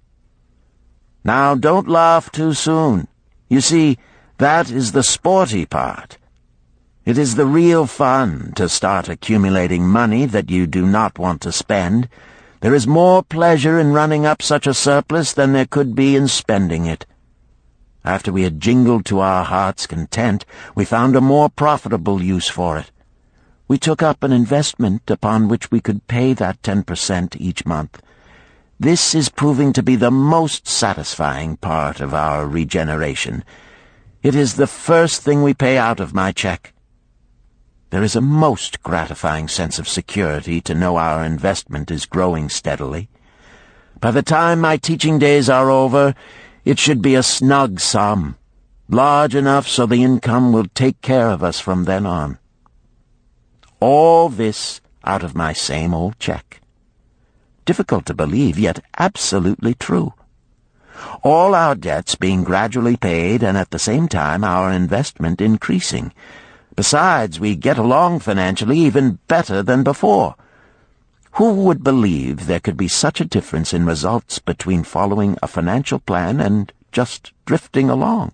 Now, don't laugh too soon. You see, that is the sporty part. It is the real fun to start accumulating money that you do not want to spend. There is more pleasure in running up such a surplus than there could be in spending it. After we had jingled to our heart's content, we found a more profitable use for it. We took up an investment upon which we could pay that 10% each month. This is proving to be the most satisfying part of our regeneration. It is the first thing we pay out of my check. There is a most gratifying sense of security to know our investment is growing steadily. By the time my teaching days are over, it should be a snug sum, large enough so the income will take care of us from then on. All this out of my same old check. Difficult to believe, yet absolutely true. All our debts being gradually paid, and at the same time our investment increasing. Besides, we get along financially even better than before. Who would believe there could be such a difference in results between following a financial plan and just drifting along?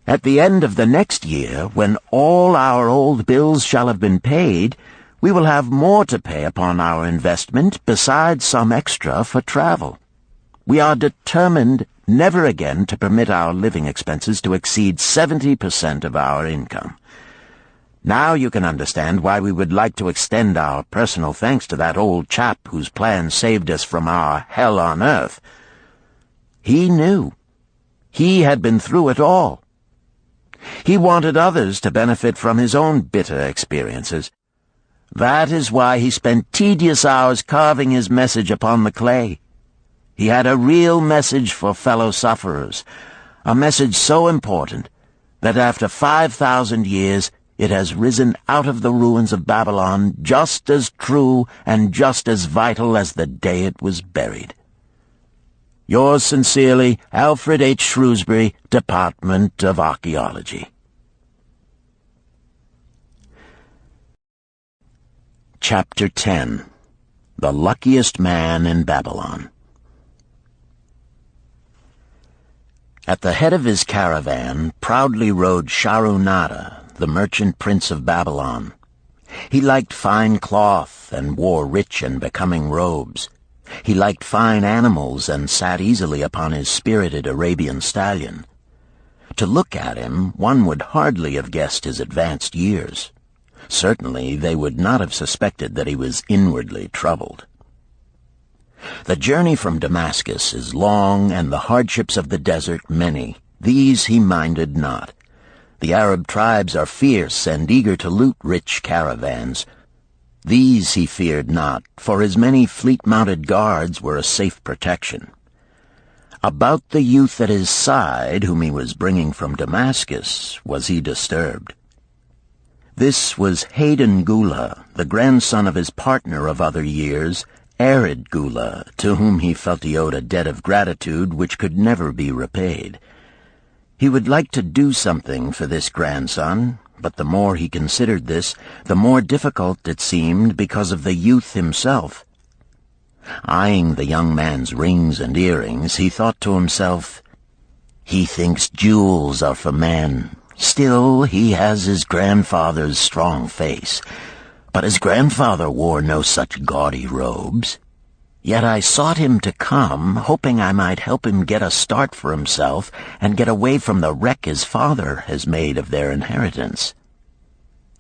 At the end of the next year, when all our old bills shall have been paid, we will have more to pay upon our investment besides some extra for travel. We are determined never again to permit our living expenses to exceed 70% of our income. Now you can understand why we would like to extend our personal thanks to that old chap whose plan saved us from our hell on earth. He knew. He had been through it all. He wanted others to benefit from his own bitter experiences. That is why he spent tedious hours carving his message upon the clay. He had a real message for fellow sufferers, a message so important that after 5,000 years it has risen out of the ruins of Babylon just as true and just as vital as the day it was buried. Yours sincerely, Alfred H. Shrewsbury, Department of Archaeology. Chapter 10. The Luckiest Man in Babylon. At the head of his caravan proudly rode Shahrunada, the merchant prince of Babylon. He liked fine cloth and wore rich and becoming robes. He liked fine animals and sat easily upon his spirited Arabian stallion. To look at him, one would hardly have guessed his advanced years. Certainly they would not have suspected that he was inwardly troubled. The journey from Damascus is long, and the hardships of the desert many. These he minded not. The Arab tribes are fierce and eager to loot rich caravans. These he feared not, for his many fleet-mounted guards were a safe protection. About the youth at his side, whom he was bringing from Damascus, was he disturbed. This was Hayden Gula, the grandson of his partner of other years, Arid Gula, to whom he felt he owed a debt of gratitude which could never be repaid. He would like to do something for this grandson, but the more he considered this, the more difficult it seemed because of the youth himself. Eyeing the young man's rings and earrings, he thought to himself, "He thinks jewels are for men. Still, he has his grandfather's strong face. But his grandfather wore no such gaudy robes. Yet I sought him to come, hoping I might help him get a start for himself and get away from the wreck his father has made of their inheritance."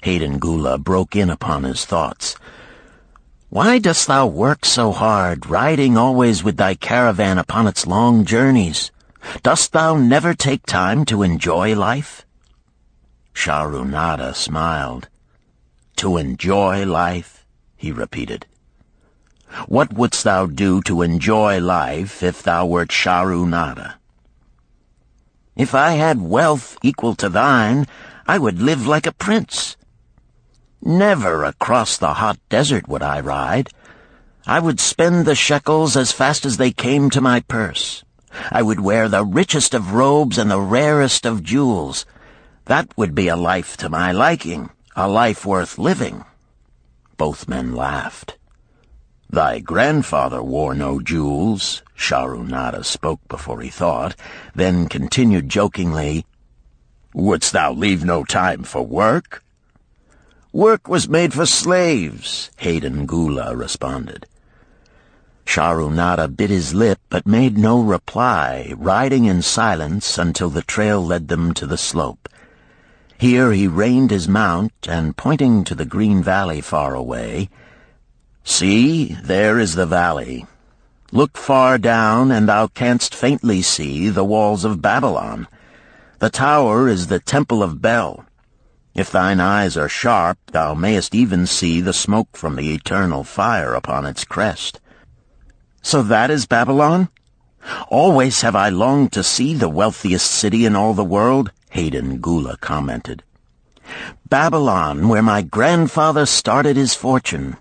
Hayden Gula broke in upon his thoughts. "Why dost thou work so hard, riding always with thy caravan upon its long journeys? Dost thou never take time to enjoy life?" Shahrunada smiled. "To enjoy life?" he repeated. "What wouldst thou do to enjoy life if thou wert Shahrunada?" "If I had wealth equal to thine, I would live like a prince. Never across the hot desert would I ride. I would spend the shekels as fast as they came to my purse. I would wear the richest of robes and the rarest of jewels. That would be a life to my liking, a life worth living." Both men laughed. "Thy grandfather wore no jewels," Shahrunada spoke before he thought, then continued jokingly, "Wouldst thou leave no time for work?" "Work was made for slaves," Hayden Gula responded. Shahrunada bit his lip but made no reply, riding in silence until the trail led them to the slope. Here he reined his mount, and pointing to the green valley far away, "See, there is the valley. Look far down, and thou canst faintly see the walls of Babylon. The tower is the temple of Bel. If thine eyes are sharp, thou mayest even see the smoke from the eternal fire upon its crest." "So that is Babylon? Always have I longed to see the wealthiest city in all the world," Hayden Gula commented. "Babylon, where my grandfather started his fortune.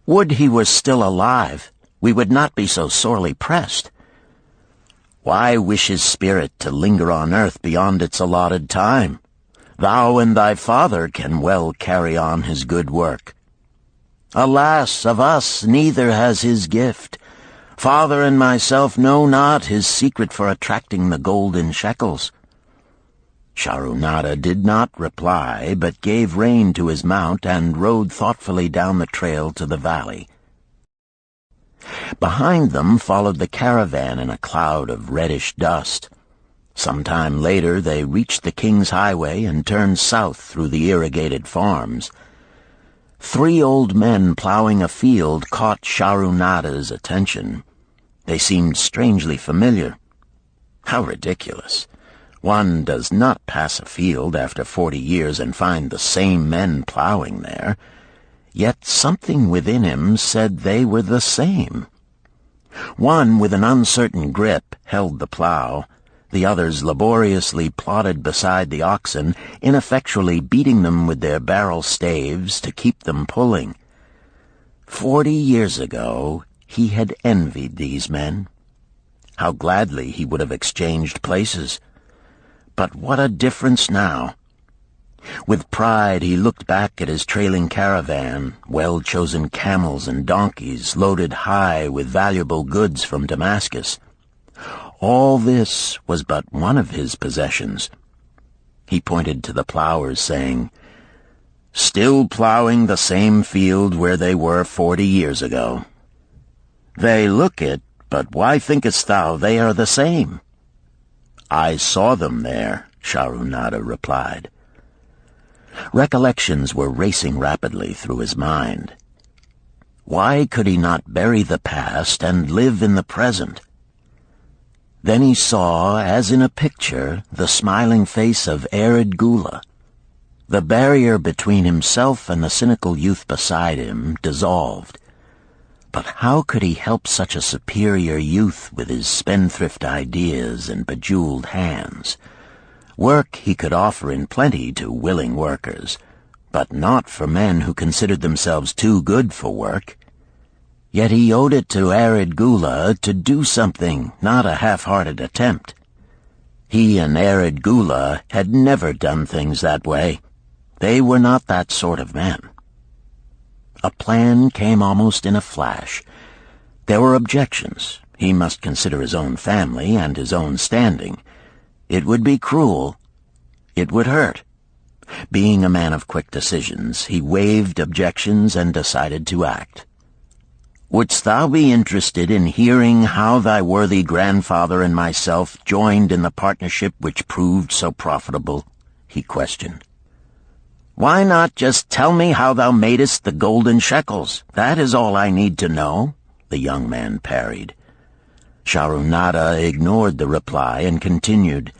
Would he were still alive, we would not be so sorely pressed. Why wish his spirit to linger on earth beyond its allotted time? Thou and thy father can well carry on his good work. Alas, of us neither has his gift. Father and myself know not his secret for attracting the golden shekels." Shahrunada did not reply, but gave rein to his mount and rode thoughtfully down the trail to the valley. Behind them followed the caravan in a cloud of reddish dust. Some time later they reached the King's Highway and turned south through the irrigated farms. 3 old men plowing a field caught Shahrunada's attention. They seemed strangely familiar. How ridiculous! One does not pass a field after 40 years and find the same men plowing there. Yet something within him said they were the same. One, with an uncertain grip, held the plow. The others laboriously plodded beside the oxen, ineffectually beating them with their barrel staves to keep them pulling. 40 years ago, he had envied these men. How gladly he would have exchanged places. But what a difference now! With pride he looked back at his trailing caravan, well-chosen camels and donkeys loaded high with valuable goods from Damascus. All this was but one of his possessions. He pointed to the plowers, saying, "Still plowing the same field where they were 40 years ago. They look it, but why thinkest thou they are the same?" "I saw them there," Shahrunada replied. Recollections were racing rapidly through his mind. Why could he not bury the past and live in the present? Then he saw, as in a picture, the smiling face of Arid Gula. The barrier between himself and the cynical youth beside him dissolved. But how could he help such a superior youth with his spendthrift ideas and bejeweled hands? Work he could offer in plenty to willing workers, but not for men who considered themselves too good for work. Yet he owed it to Arid Gula to do something, not a half-hearted attempt. He and Arid Gula had never done things that way. They were not that sort of men. A plan came almost in a flash. There were objections. He must consider his own family and his own standing. It would be cruel. It would hurt. Being a man of quick decisions, he waived objections and decided to act. "Wouldst thou be interested in hearing how thy worthy grandfather and myself joined in the partnership which proved so profitable?" he questioned. "Why not just tell me how thou madest the golden shekels? That is all I need to know," the young man parried. Sharunada ignored the reply and continued,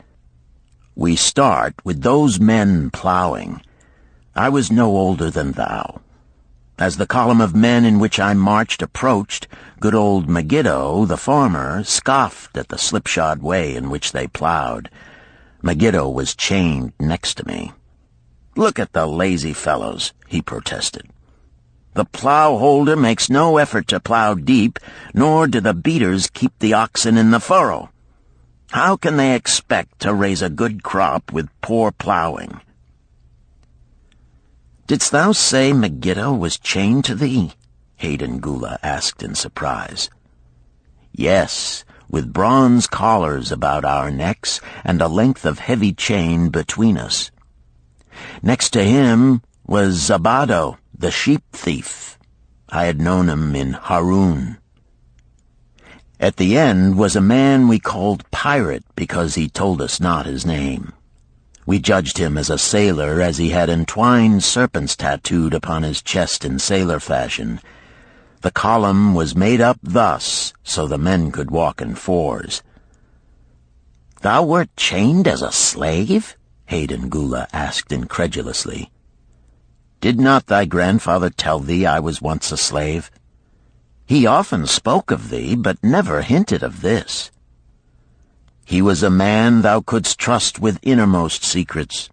"We start with those men plowing. I was no older than thou. As the column of men in which I marched approached, good old Megiddo, the farmer, scoffed at the slipshod way in which they plowed. Megiddo was chained next to me. 'Look at the lazy fellows,' he protested. 'The plow holder makes no effort to plow deep, nor do the beaters keep the oxen in the furrow. How can they expect to raise a good crop with poor plowing?' "'Didst thou say Megiddo was chained to thee?' Hayden Gula asked in surprise. "'Yes, with bronze collars about our necks and a length of heavy chain between us. Next to him was Zabado, the sheep thief. I had known him in Harun. At the end was a man we called Pirate because he told us not his name. We judged him as a sailor as he had entwined serpents tattooed upon his chest in sailor fashion. The column was made up thus, so the men could walk in fours." "Thou wert chained as a slave?" Hayden Gula asked incredulously. "Did not thy grandfather tell thee I was once a slave? He often spoke of thee, but never hinted of this. He was a man thou couldst trust with innermost secrets.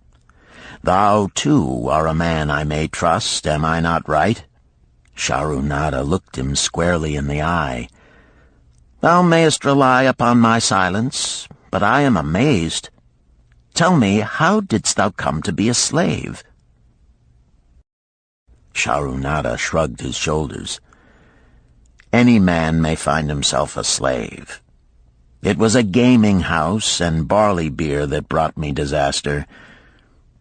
Thou, too, are a man I may trust, am I not right?" Sharunada looked him squarely in the eye. "Thou mayest rely upon my silence, but I am amazed. Tell me, how didst thou come to be a slave?" Sharunada shrugged his shoulders. "Any man may find himself a slave. It was a gaming house and barley beer that brought me disaster.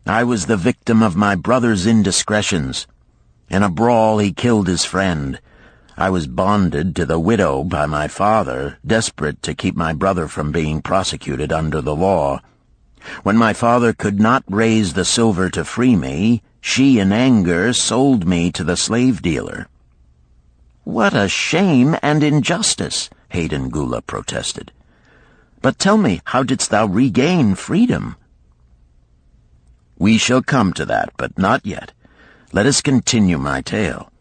I was the victim of my brother's indiscretions. In a brawl he killed his friend. I was bonded to the widow by my father, desperate to keep my brother from being prosecuted under the law. When my father could not raise the silver to free me, she in anger sold me to the slave dealer." "What a shame and injustice!" Hayden Gula protested. "But tell me, how didst thou regain freedom?" "We shall come to that, but not yet. Let us continue my tale.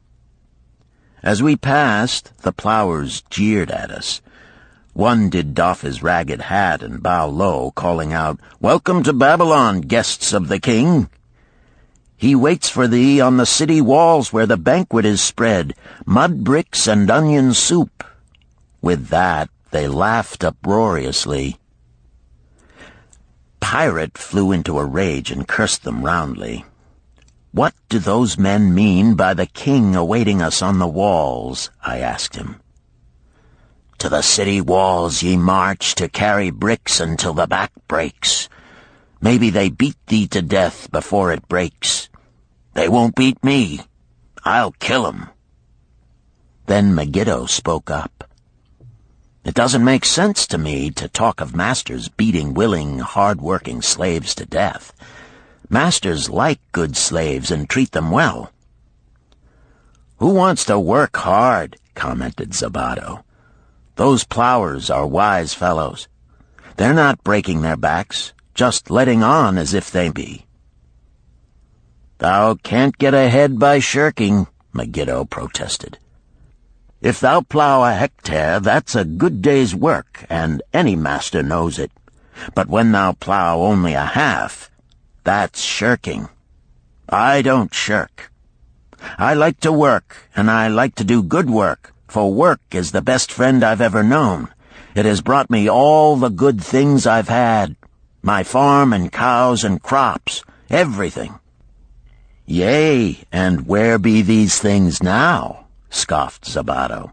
As we passed, the plowers jeered at us. One did doff his ragged hat and bow low, calling out, 'Welcome to Babylon, guests of the king! He waits for thee on the city walls where the banquet is spread, mud bricks and onion soup.' With that, they laughed uproariously. Pirate flew into a rage and cursed them roundly. 'What do those men mean by the king awaiting us on the walls?' I asked him. 'To the city walls ye march to carry bricks until the back breaks. Maybe they beat thee to death before it breaks. They won't beat me. I'll kill 'em.' Then Megiddo spoke up. 'It doesn't make sense to me to talk of masters beating willing, hard-working slaves to death. Masters like good slaves and treat them well." "Who wants to work hard?" commented Zabato. "Those plowers are wise fellows. They're not breaking their backs, just letting on as if they be." "Thou can't get ahead by shirking," Megiddo protested. "If thou plow a hectare, that's a good day's work, and any master knows it. But when thou plow only a half, that's shirking. I don't shirk. I like to work, and I like to do good work, for work is the best friend I've ever known. It has brought me all the good things I've had, my farm and cows and crops, everything." "Yea, and where be these things now?" scoffed Zabato.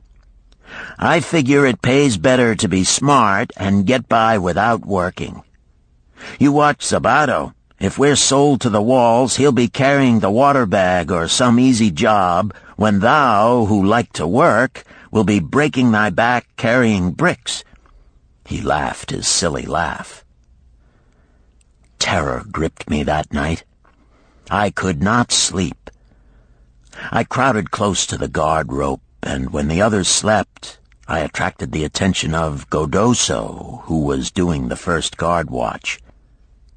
"I figure it pays better to be smart and get by without working. You watch Zabato. If we're sold to the walls, he'll be carrying the water bag or some easy job, when thou, who like to work, will be breaking thy back carrying bricks." He laughed his silly laugh. Terror gripped me that night. I could not sleep. I crowded close to the guard rope, and when the others slept, I attracted the attention of Godoso, who was doing the first guard watch.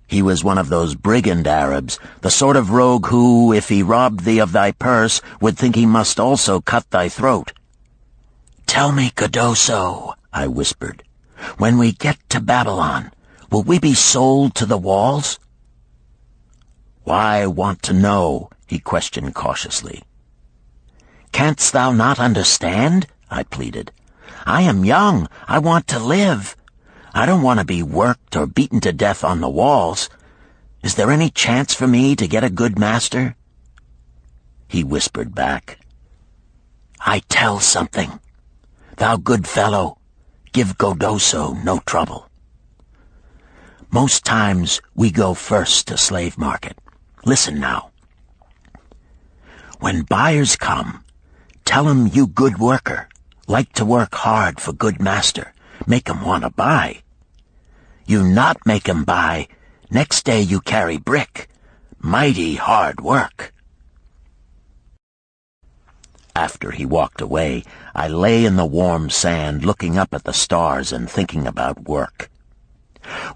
He was one of those brigand Arabs, the sort of rogue who, if he robbed thee of thy purse, would think he must also cut thy throat. "Tell me, Godoso," I whispered, "when we get to Babylon, will we be sold to the walls?" "Why want to know?" he questioned cautiously. "Canst thou not understand?" I pleaded. "I am young. I want to live. I don't want to be worked or beaten to death on the walls. Is there any chance for me to get a good master?" He whispered back, "I tell something. Thou good fellow, give Godoso no trouble. Most times we go first to slave market. Listen now. When buyers come, tell 'em you good worker, like to work hard for good master, make 'em want to buy. You not make 'em buy, next day you carry brick. Mighty hard work." After he walked away, I lay in the warm sand looking up at the stars and thinking about work.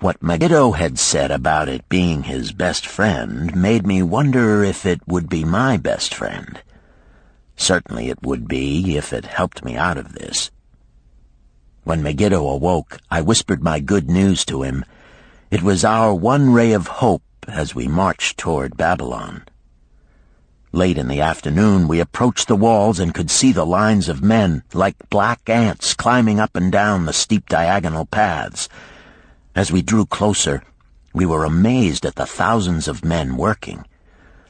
What Megiddo had said about it being his best friend made me wonder if it would be my best friend. Certainly it would be if it helped me out of this. When Megiddo awoke, I whispered my good news to him. It was our one ray of hope as we marched toward Babylon. Late in the afternoon, we approached the walls and could see the lines of men, like black ants, climbing up and down the steep diagonal paths. As we drew closer, we were amazed at the thousands of men working.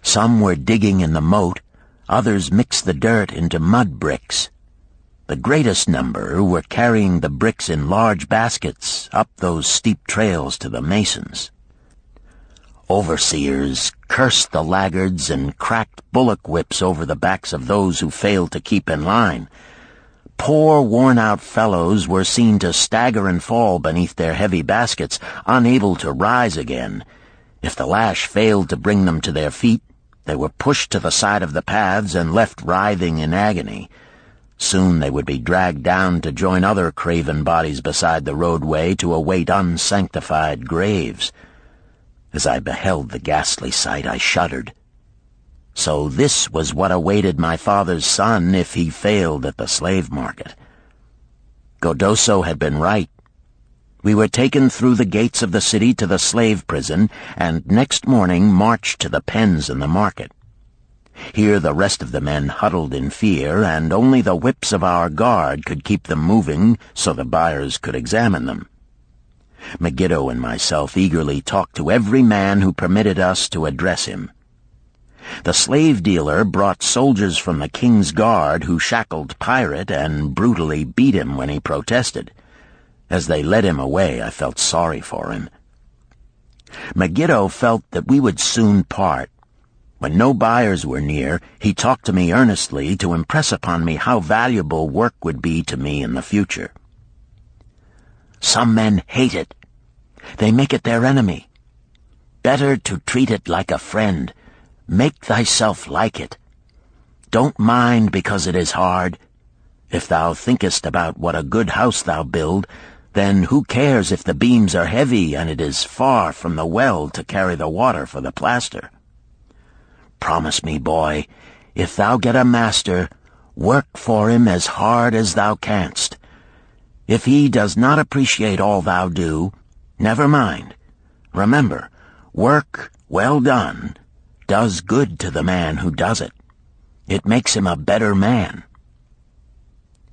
Some were digging in the moat, others mixed the dirt into mud bricks. The greatest number were carrying the bricks in large baskets up those steep trails to the masons. Overseers cursed the laggards and cracked bullock whips over the backs of those who failed to keep in line. Poor, worn-out fellows were seen to stagger and fall beneath their heavy baskets, unable to rise again. If the lash failed to bring them to their feet, they were pushed to the side of the paths and left writhing in agony. Soon they would be dragged down to join other craven bodies beside the roadway to await unsanctified graves. As I beheld the ghastly sight, I shuddered. So this was what awaited my father's son if he failed at the slave market. Godoso had been right. We were taken through the gates of the city to the slave prison, and next morning marched to the pens in the market. Here the rest of the men huddled in fear, and only the whips of our guard could keep them moving so the buyers could examine them. Megiddo and myself eagerly talked to every man who permitted us to address him. The slave dealer brought soldiers from the king's guard who shackled Pirate and brutally beat him when he protested. As they led him away, I felt sorry for him. Megiddo felt that we would soon part. When no buyers were near, he talked to me earnestly to impress upon me how valuable work would be to me in the future. Some men hate it. They make it their enemy. better to treat it like a friend. Make thyself like it. Don't mind because it is hard. If thou thinkest about what a good house thou build, then who cares if the beams are heavy and it is far from the well to carry the water for the plaster? Promise me, boy, if thou get a master, work for him as hard as thou canst. If he does not appreciate all thou do, never mind. Remember, work well done does good to the man who does it. It makes him a better man.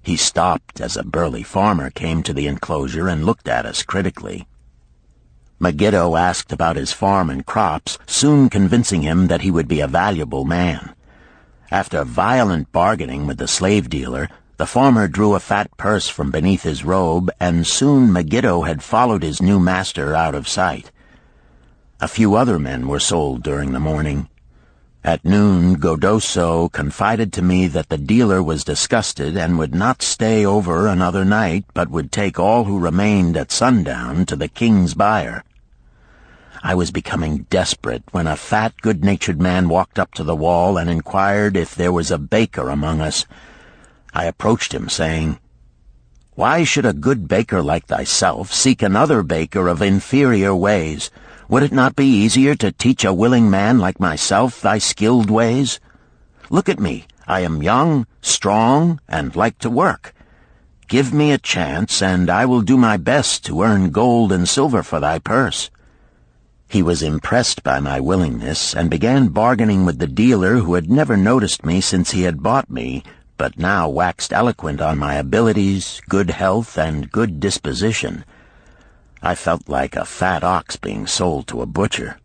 He stopped as a burly farmer came to the enclosure and looked at us critically. Megiddo asked about his farm and crops, soon convincing him that he would be a valuable man. After violent bargaining with the slave dealer, the farmer drew a fat purse from beneath his robe, and soon Megiddo had followed his new master out of sight. A few other men were sold during the morning. At noon, Godoso confided to me that the dealer was disgusted and would not stay over another night, but would take all who remained at sundown to the king's buyer. I was becoming desperate when a fat, good-natured man walked up to the wall and inquired if there was a baker among us. I approached him, saying, "Why should a good baker like thyself seek another baker of inferior ways? Would it not be easier to teach a willing man like myself thy skilled ways? Look at me. I am young, strong, and like to work. Give me a chance, and I will do my best to earn gold and silver for thy purse." He was impressed by my willingness, and began bargaining with the dealer, who had never noticed me since he had bought me, but now waxed eloquent on my abilities, good health, and good disposition. I felt like a fat ox being sold to a butcher.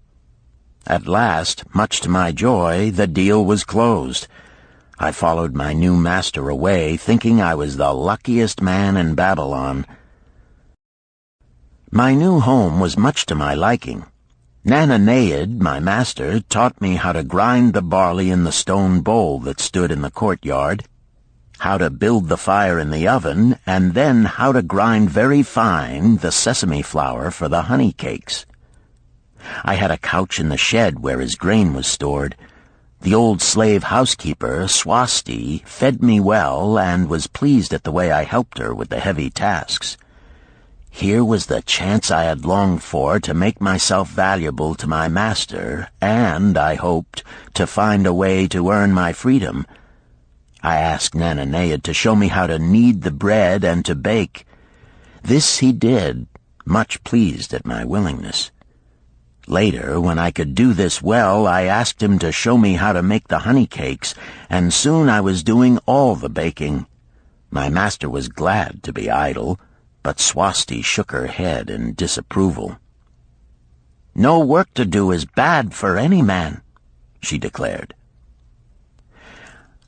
At last, much to my joy, the deal was closed. I followed my new master away, thinking I was the luckiest man in Babylon. My new home was much to my liking. Nananeid, my master, taught me how to grind the barley in the stone bowl that stood in the courtyard, how to build the fire in the oven, and then how to grind very fine the sesame flour for the honey cakes. I had a couch in the shed where his grain was stored. The old slave housekeeper, Swasti, fed me well and was pleased at the way I helped her with the heavy tasks. Here was the chance I had longed for to make myself valuable to my master, and, I hoped, to find a way to earn my freedom. I asked Nananeid to show me how to knead the bread and to bake. This he did, much pleased at my willingness. Later, when I could do this well, I asked him to show me how to make the honey cakes, and soon I was doing all the baking. My master was glad to be idle, but Swasti shook her head in disapproval. "No work to do is bad for any man," she declared.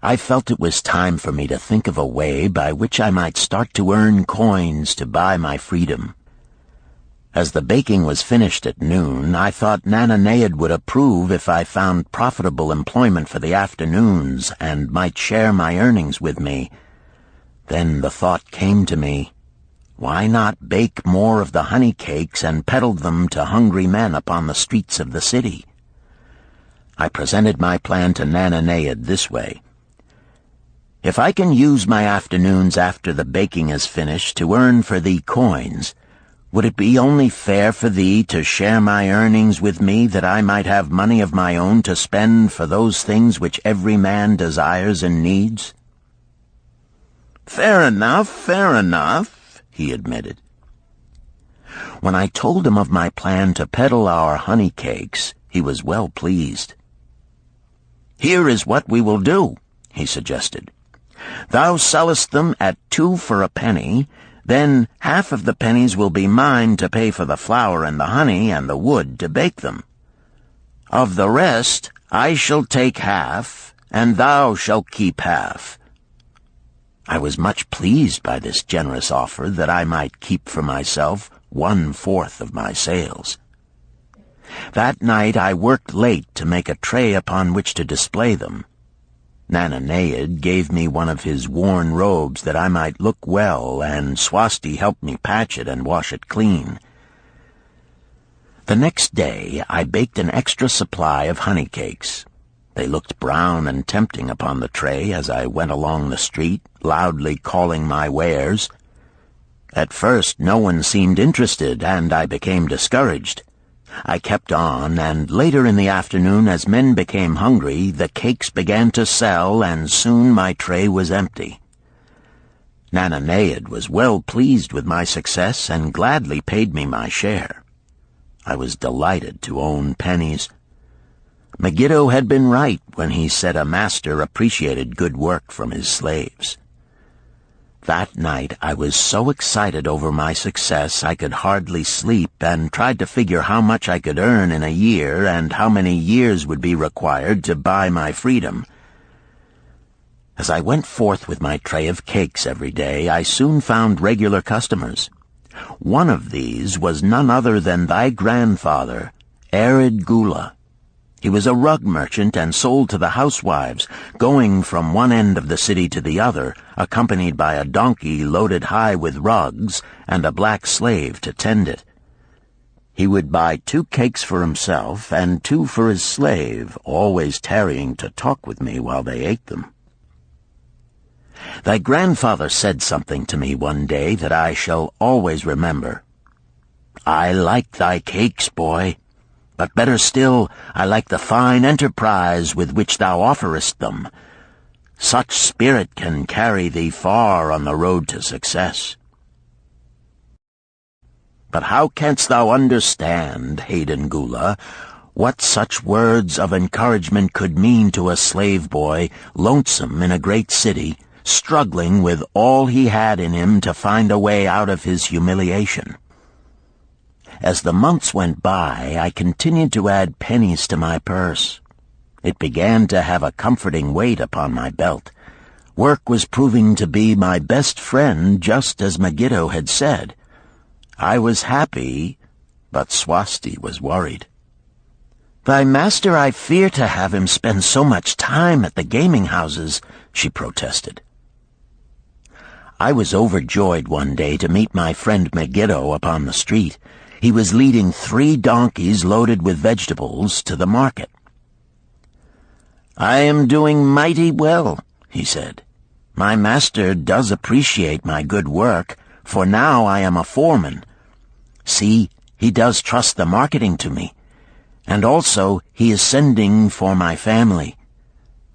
I felt it was time for me to think of a way by which I might start to earn coins to buy my freedom. As the baking was finished at noon, I thought Nananeid would approve if I found profitable employment for the afternoons and might share my earnings with me. Then the thought came to me, why not bake more of the honey cakes and peddle them to hungry men upon the streets of the city? I presented my plan to Nananeid this way. "If I can use my afternoons after the baking is finished to earn for thee coins, would it be only fair for thee to share my earnings with me, that I might have money of my own to spend for those things which every man desires and needs?" Fair enough," he admitted. When I told him of my plan to peddle our honey cakes, he was well pleased. "Here is what we will do," he suggested. "Thou sellest them at 2 for a penny, then half of the pennies will be mine to pay for the flour and the honey and the wood to bake them. Of the rest I shall take half, and thou shalt keep half." I was much pleased by this generous offer that I might keep for myself 1/4 of my sales. That night I worked late to make a tray upon which to display them. Nananeid gave me one of his worn robes that I might look well, and Swasti helped me patch it and wash it clean. The next day I baked an extra supply of honey cakes. They looked brown and tempting upon the tray as I went along the street, loudly calling my wares. At first no one seemed interested, and I became discouraged. I kept on, and later in the afternoon, as men became hungry, the cakes began to sell, and soon my tray was empty. Nananeid was well pleased with my success and gladly paid me my share. I was delighted to own pennies. Megiddo had been right when he said a master appreciated good work from his slaves. That night I was so excited over my success I could hardly sleep, and tried to figure how much I could earn in a year and how many years would be required to buy my freedom. As I went forth with my tray of cakes every day, I soon found regular customers. One of these was none other than thy grandfather, Arid Gula. He was a rug merchant and sold to the housewives, going from one end of the city to the other, accompanied by a donkey loaded high with rugs and a black slave to tend it. He would buy 2 cakes for himself and 2 for his slave, always tarrying to talk with me while they ate them. Thy grandfather said something to me one day that I shall always remember. "I like thy cakes, boy. But better still, I like the fine enterprise with which thou offerest them. Such spirit can carry thee far on the road to success." But how canst thou understand, Hayden Gula, what such words of encouragement could mean to a slave boy, lonesome in a great city, struggling with all he had in him to find a way out of his humiliation? As the months went by, I continued to add pennies to my purse. It began to have a comforting weight upon my belt. Work was proving to be my best friend, just as Megiddo had said. I was happy, but Swasti was worried. "Thy master, I fear to have him spend so much time at the gaming houses," she protested. I was overjoyed one day to meet my friend Megiddo upon the street. He was leading 3 donkeys loaded with vegetables to the market. "I am doing mighty well," he said. "My master does appreciate my good work, for now I am a foreman. See, he does trust the marketing to me. And also he is sending for my family.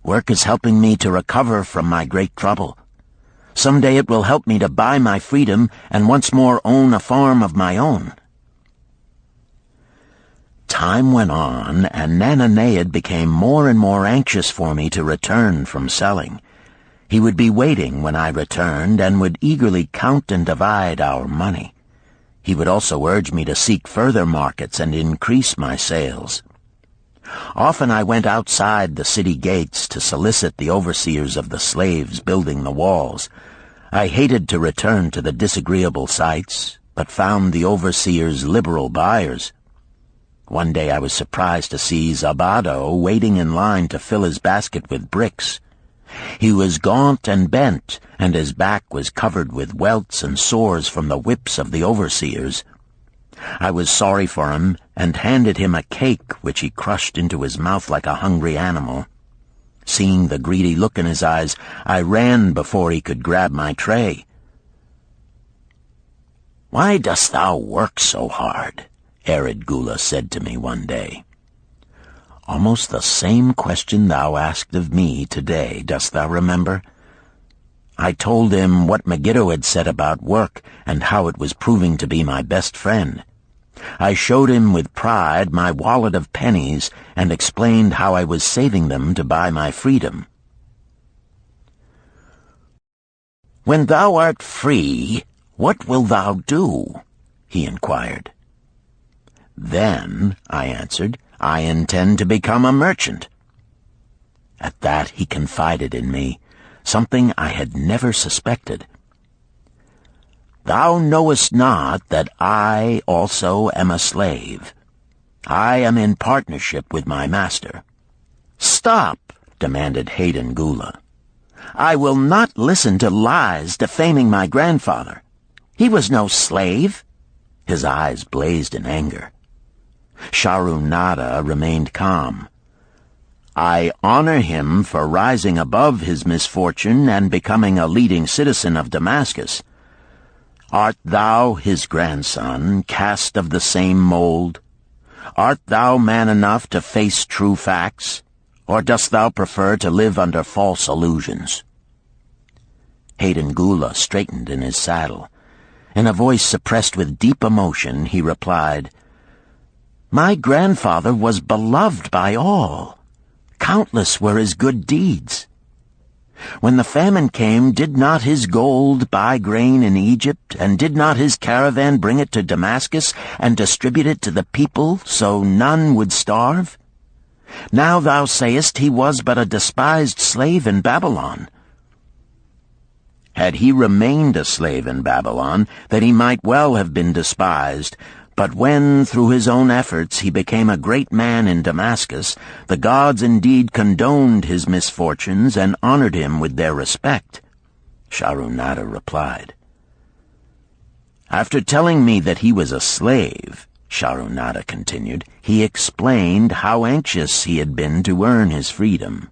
Work is helping me to recover from my great trouble. Someday it will help me to buy my freedom and once more own a farm of my own." Time went on, and Nananeid became more and more anxious for me to return from selling. He would be waiting when I returned, and would eagerly count and divide our money. He would also urge me to seek further markets and increase my sales. Often I went outside the city gates to solicit the overseers of the slaves building the walls. I hated to return to the disagreeable sights, but found the overseers liberal buyers. One day I was surprised to see Zabado waiting in line to fill his basket with bricks. He was gaunt and bent, and his back was covered with welts and sores from the whips of the overseers. I was sorry for him, and handed him a cake which he crushed into his mouth like a hungry animal. Seeing the greedy look in his eyes, I ran before he could grab my tray. "Why dost thou work so hard?" Arid Gula said to me one day. "Almost the same question thou asked of me today, dost thou remember?" I told him what Megiddo had said about work and how it was proving to be my best friend. I showed him with pride my wallet of pennies and explained how I was saving them to buy my freedom. "When thou art free, what wilt thou do?" he inquired. "Then," I answered, "I intend to become a merchant." At that he confided in me, something I had never suspected. "Thou knowest not that I also am a slave. I am in partnership with my master." "Stop," demanded Hayden Gula. "I will not listen to lies defaming my grandfather. He was no slave." His eyes blazed in anger. Sharunada remained calm. I honor him for rising above his misfortune and becoming a leading citizen of Damascus. Art thou his grandson, cast of the same mold? Art thou man enough to face true facts, or dost thou prefer to live under false illusions?" Hayden Gula straightened in his saddle. In a voice suppressed with deep emotion, he replied, "My grandfather was beloved by all. Countless were his good deeds. When the famine came, did not his gold buy grain in Egypt, and did not his caravan bring it to Damascus and distribute it to the people so none would starve? Now thou sayest he was but a despised slave in Babylon. Had he remained a slave in Babylon, then he might well have been despised. But when, through his own efforts, he became a great man in Damascus, the gods indeed condoned his misfortunes and honored him with their respect," Sharunada replied. "After telling me that he was a slave," Sharunada continued, "he explained how anxious he had been to earn his freedom.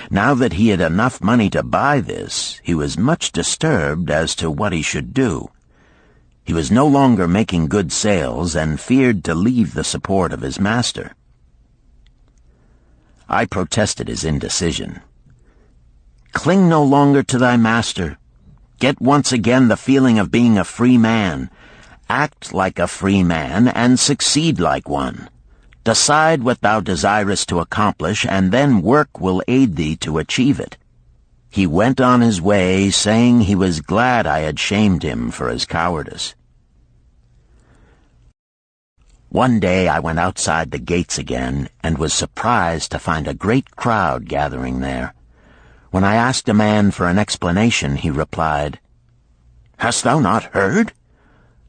Now that he had enough money to buy this, he was much disturbed as to what he should do. He was no longer making good sales and feared to leave the support of his master." I protested his indecision. "Cling no longer to thy master. Get once again the feeling of being a free man. Act like a free man and succeed like one. Decide what thou desirest to accomplish, and then work will aid thee to achieve it." He went on his way, saying he was glad I had shamed him for his cowardice. One day I went outside the gates again, and was surprised to find a great crowd gathering there. When I asked a man for an explanation, he replied, "Hast thou not heard?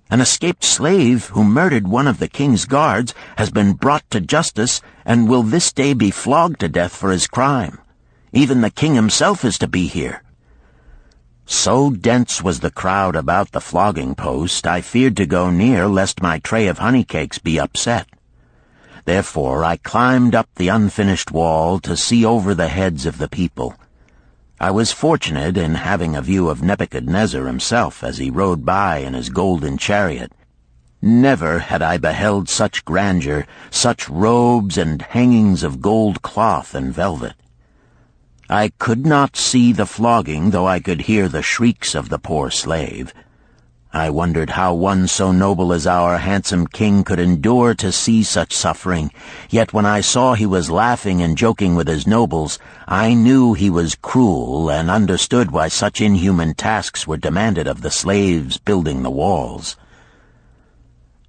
An escaped slave who murdered one of the king's guards has been brought to justice and will this day be flogged to death for his crime. Even the king himself is to be here." So dense was the crowd about the flogging post, I feared to go near lest my tray of honey cakes be upset. Therefore I climbed up the unfinished wall to see over the heads of the people. I was fortunate in having a view of Nebuchadnezzar himself as he rode by in his golden chariot. Never had I beheld such grandeur, such robes and hangings of gold cloth and velvet. I could not see the flogging, though I could hear the shrieks of the poor slave. I wondered how one so noble as our handsome king could endure to see such suffering, yet when I saw he was laughing and joking with his nobles, I knew he was cruel and understood why such inhuman tasks were demanded of the slaves building the walls.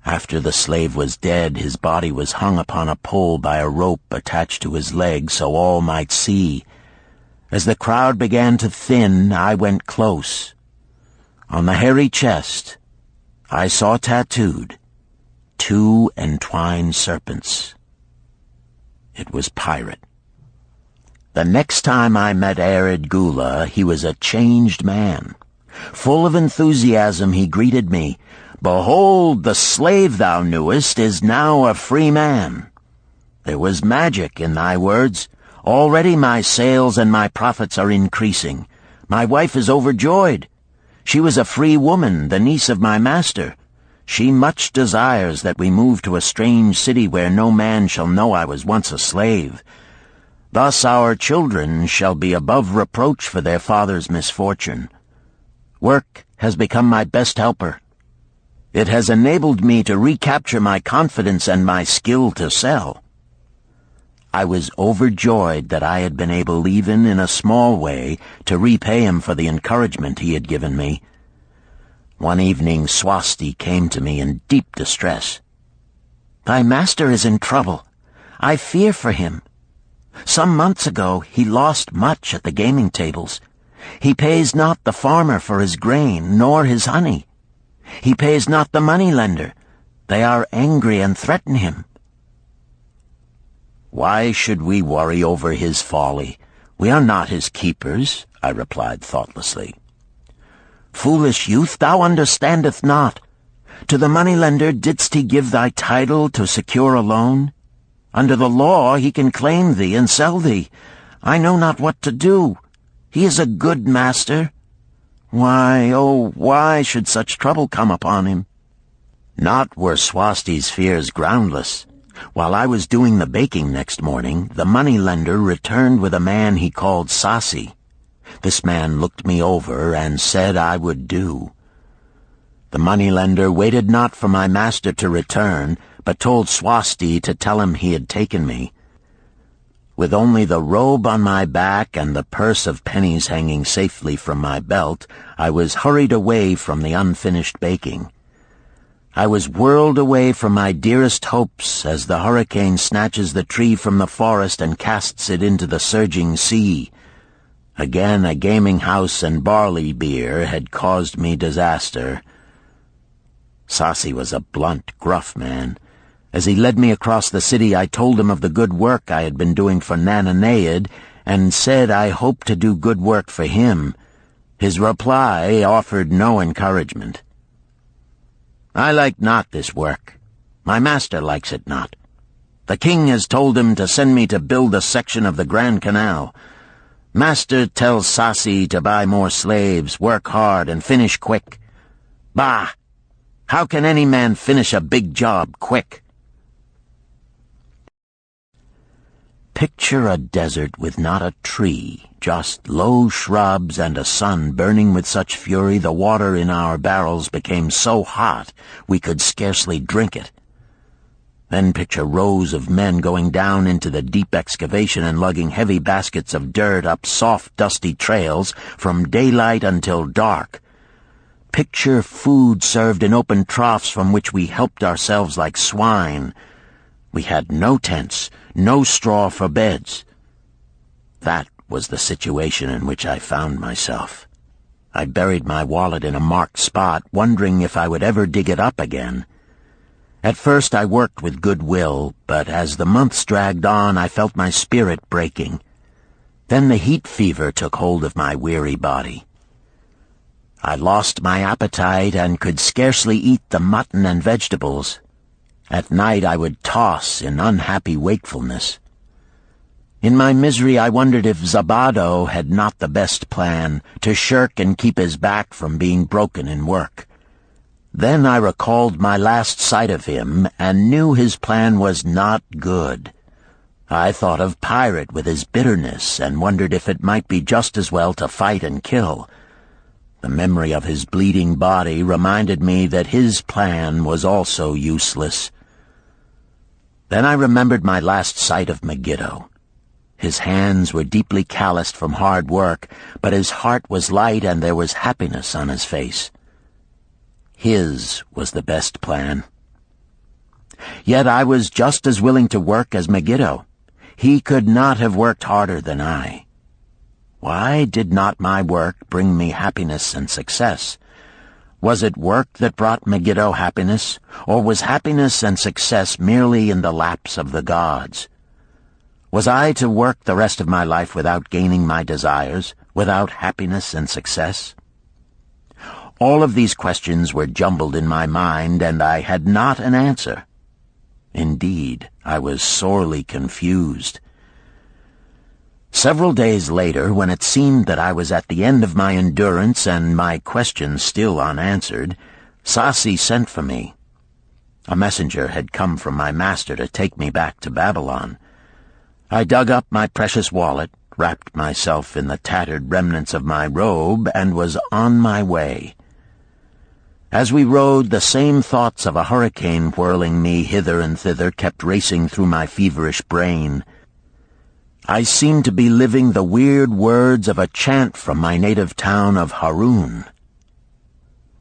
After the slave was dead, his body was hung upon a pole by a rope attached to his leg so all might see. As the crowd began to thin, I went close. On the hairy chest, I saw tattooed 2 entwined serpents. It was Pirate. The next time I met Arid Gula, he was a changed man. Full of enthusiasm, he greeted me. "Behold, the slave thou knewest is now a free man. There was magic in thy words. Already my sales and my profits are increasing. My wife is overjoyed. She was a free woman, the niece of my master. She much desires that we move to a strange city where no man shall know I was once a slave. Thus our children shall be above reproach for their father's misfortune. Work has become my best helper. It has enabled me to recapture my confidence and my skill to sell." I was overjoyed that I had been able, even in a small way, to repay him for the encouragement he had given me. One evening Swasti came to me in deep distress. "Thy master is in trouble. I fear for him. Some months ago he lost much at the gaming tables. He pays not the farmer for his grain, nor his honey. He pays not the money-lender. They are angry and threaten him." "Why should we worry over his folly? We are not his keepers," I replied thoughtlessly. "Foolish youth, thou understandest not. To the moneylender didst he give thy title to secure a loan? Under the law he can claim thee and sell thee. I know not what to do. He is a good master. Why, oh, why should such trouble come upon him? Not were Swasti's fears groundless. While I was doing the baking next morning, the moneylender returned with a man he called Sasi. This man looked me over and said I would do. The moneylender waited not for my master to return, but told Swasti to tell him he had taken me. With only the robe on my back and the purse of pennies hanging safely from my belt, I was hurried away from the unfinished baking. I was whirled away from my dearest hopes as the hurricane snatches the tree from the forest and casts it into the surging sea. Again a gaming house and barley beer had caused me disaster. Sasi was a blunt, gruff man. As he led me across the city, I told him of the good work I had been doing for Nananeid, and said I hoped to do good work for him. His reply offered no encouragement. I like not this work. My master likes it not. The king has told him to send me to build a section of the Grand Canal. Master tells Sasi to buy more slaves, work hard, and finish quick. Bah! How can any man finish a big job quick? Picture a desert with not a tree, just low shrubs and a sun burning with such fury the water in our barrels became so hot we could scarcely drink it. Then picture rows of men going down into the deep excavation and lugging heavy baskets of dirt up soft, dusty trails from daylight until dark. Picture food served in open troughs from which we helped ourselves like swine. We had no tents, no straw for beds. That was the situation in which I found myself. I buried my wallet in a marked spot, wondering if I would ever dig it up again. At first I worked with good will, but as the months dragged on I felt my spirit breaking. Then the heat fever took hold of my weary body. I lost my appetite and could scarcely eat the mutton and vegetables. At night I would toss in unhappy wakefulness. In my misery I wondered if Zabado had not the best plan, to shirk and keep his back from being broken in work. Then I recalled my last sight of him and knew his plan was not good. I thought of Pirate with his bitterness and wondered if it might be just as well to fight and kill. The memory of his bleeding body reminded me that his plan was also useless. Then I remembered my last sight of Megiddo. His hands were deeply calloused from hard work, but his heart was light and there was happiness on his face. His was the best plan. Yet I was just as willing to work as Megiddo. He could not have worked harder than I. Why did not my work bring me happiness and success? Was it work that brought Megiddo happiness, or was happiness and success merely in the laps of the gods? Was I to work the rest of my life without gaining my desires, without happiness and success? All of these questions were jumbled in my mind, and I had not an answer. Indeed, I was sorely confused. Several days later, when it seemed that I was at the end of my endurance and my questions still unanswered, Sasi sent for me. A messenger had come from my master to take me back to Babylon. I dug up my precious wallet, wrapped myself in the tattered remnants of my robe, and was on my way. As we rode, the same thoughts of a hurricane whirling me hither and thither kept racing through my feverish brain. I seemed to be living the weird words of a chant from my native town of Harun.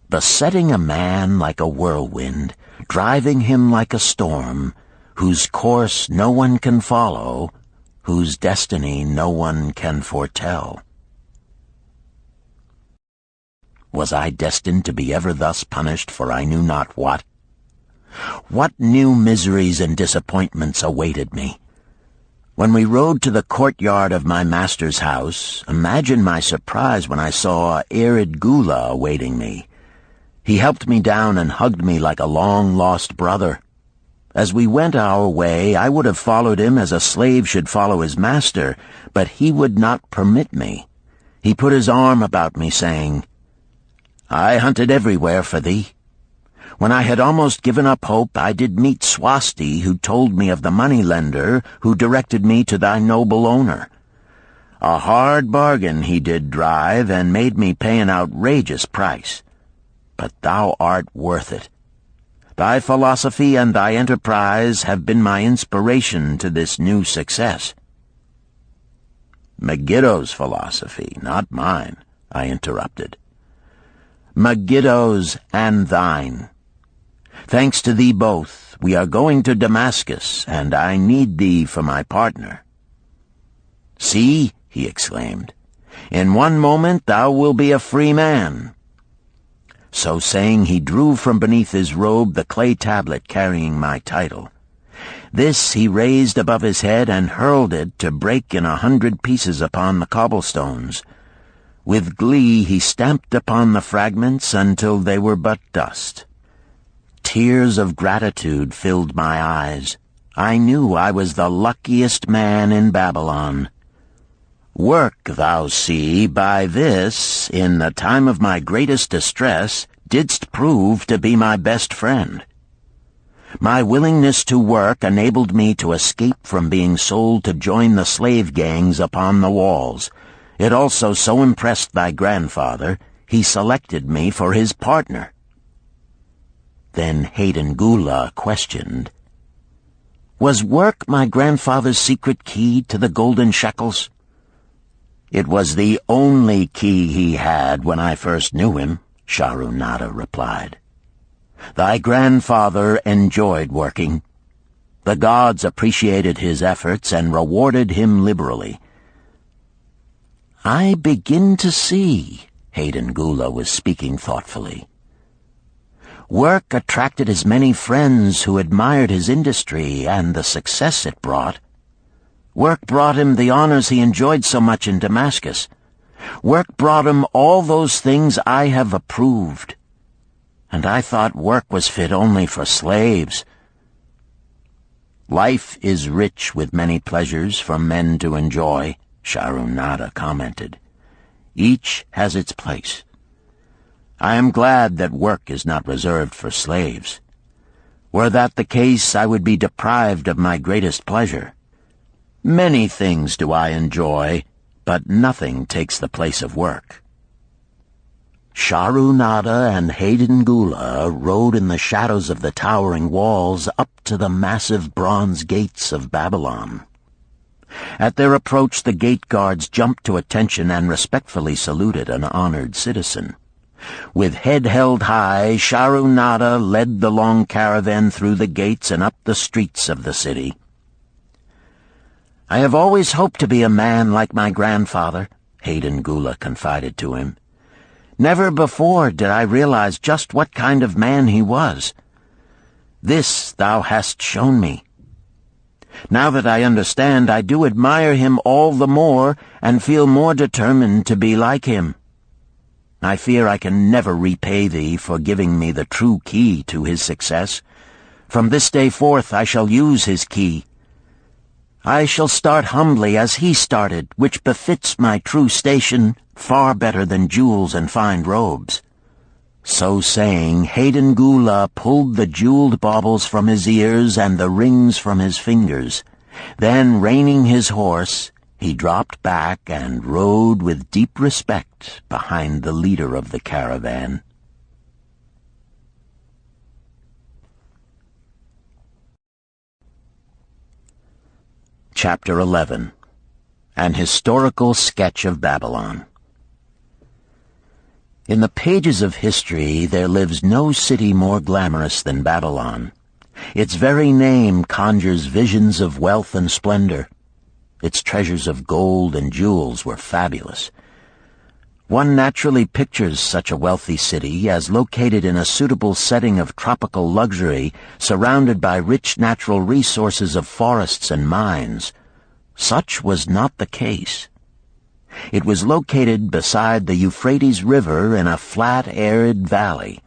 Besetting a man like a whirlwind, driving him like a storm, whose course no one can follow, whose destiny no one can foretell. Was I destined to be ever thus punished for I knew not what? What new miseries and disappointments awaited me? When we rode to the courtyard of my master's house, imagine my surprise when I saw Erid Gula awaiting me. He helped me down and hugged me like a long-lost brother. As we went our way, I would have followed him as a slave should follow his master, but he would not permit me. He put his arm about me, saying, "I hunted everywhere for thee. When I had almost given up hope, I did meet Swasti, who told me of the money-lender who directed me to thy noble owner. A hard bargain he did drive, and made me pay an outrageous price. But thou art worth it. Thy philosophy and thy enterprise have been my inspiration to this new success." "Megiddo's philosophy, not mine," I interrupted. "Megiddo's and thine. Thanks to thee both, we are going to Damascus, and I need thee for my partner." "See," he exclaimed, "in one moment thou wilt be a free man." So saying, he drew from beneath his robe the clay tablet carrying my title. This he raised above his head and hurled it to break in 100 pieces upon the cobblestones. With glee he stamped upon the fragments until they were but dust. Tears of gratitude filled my eyes. I knew I was the luckiest man in Babylon. "Work, thou see, by this, in the time of my greatest distress, didst prove to be my best friend. My willingness to work enabled me to escape from being sold to join the slave gangs upon the walls. It also so impressed thy grandfather, he selected me for his partner." Then Hayden Gula questioned, "Was work my grandfather's secret key to the golden shekels?" "It was the only key he had when I first knew him," Sharunada replied. "Thy grandfather enjoyed working. The gods appreciated his efforts and rewarded him liberally." "I begin to see," Hayden Gula was speaking thoughtfully. "Work attracted his many friends who admired his industry and the success it brought. Work brought him the honors he enjoyed so much in Damascus. Work brought him all those things I have approved. And I thought work was fit only for slaves." "Life is rich with many pleasures for men to enjoy," Sharunada commented. "Each has its place. I am glad that work is not reserved for slaves. Were that the case, I would be deprived of my greatest pleasure. Many things do I enjoy, but nothing takes the place of work." Sharunada and Hayden Gula rode in the shadows of the towering walls up to the massive bronze gates of Babylon. At their approach, the gate guards jumped to attention and respectfully saluted an honored citizen. With head held high, Sharunada led the long caravan through the gates and up the streets of the city. "I have always hoped to be a man like my grandfather," Hayden Gula confided to him. "Never before did I realize just what kind of man he was. This thou hast shown me. Now that I understand, I do admire him all the more and feel more determined to be like him. I fear I can never repay thee for giving me the true key to his success. From this day forth I shall use his key. I shall start humbly as he started, which befits my true station far better than jewels and fine robes." So saying, Hayden Gula pulled the jeweled baubles from his ears and the rings from his fingers. Then, reining his horse, he dropped back and rode with deep respect behind the leader of the caravan. Chapter 11. An Historical Sketch of Babylon. In the pages of history there lives no city more glamorous than Babylon. Its very name conjures visions of wealth and splendor. Its treasures of gold and jewels were fabulous. One naturally pictures such a wealthy city as located in a suitable setting of tropical luxury, surrounded by rich natural resources of forests and mines. Such was not the case. It was located beside the Euphrates River in a flat, arid valley.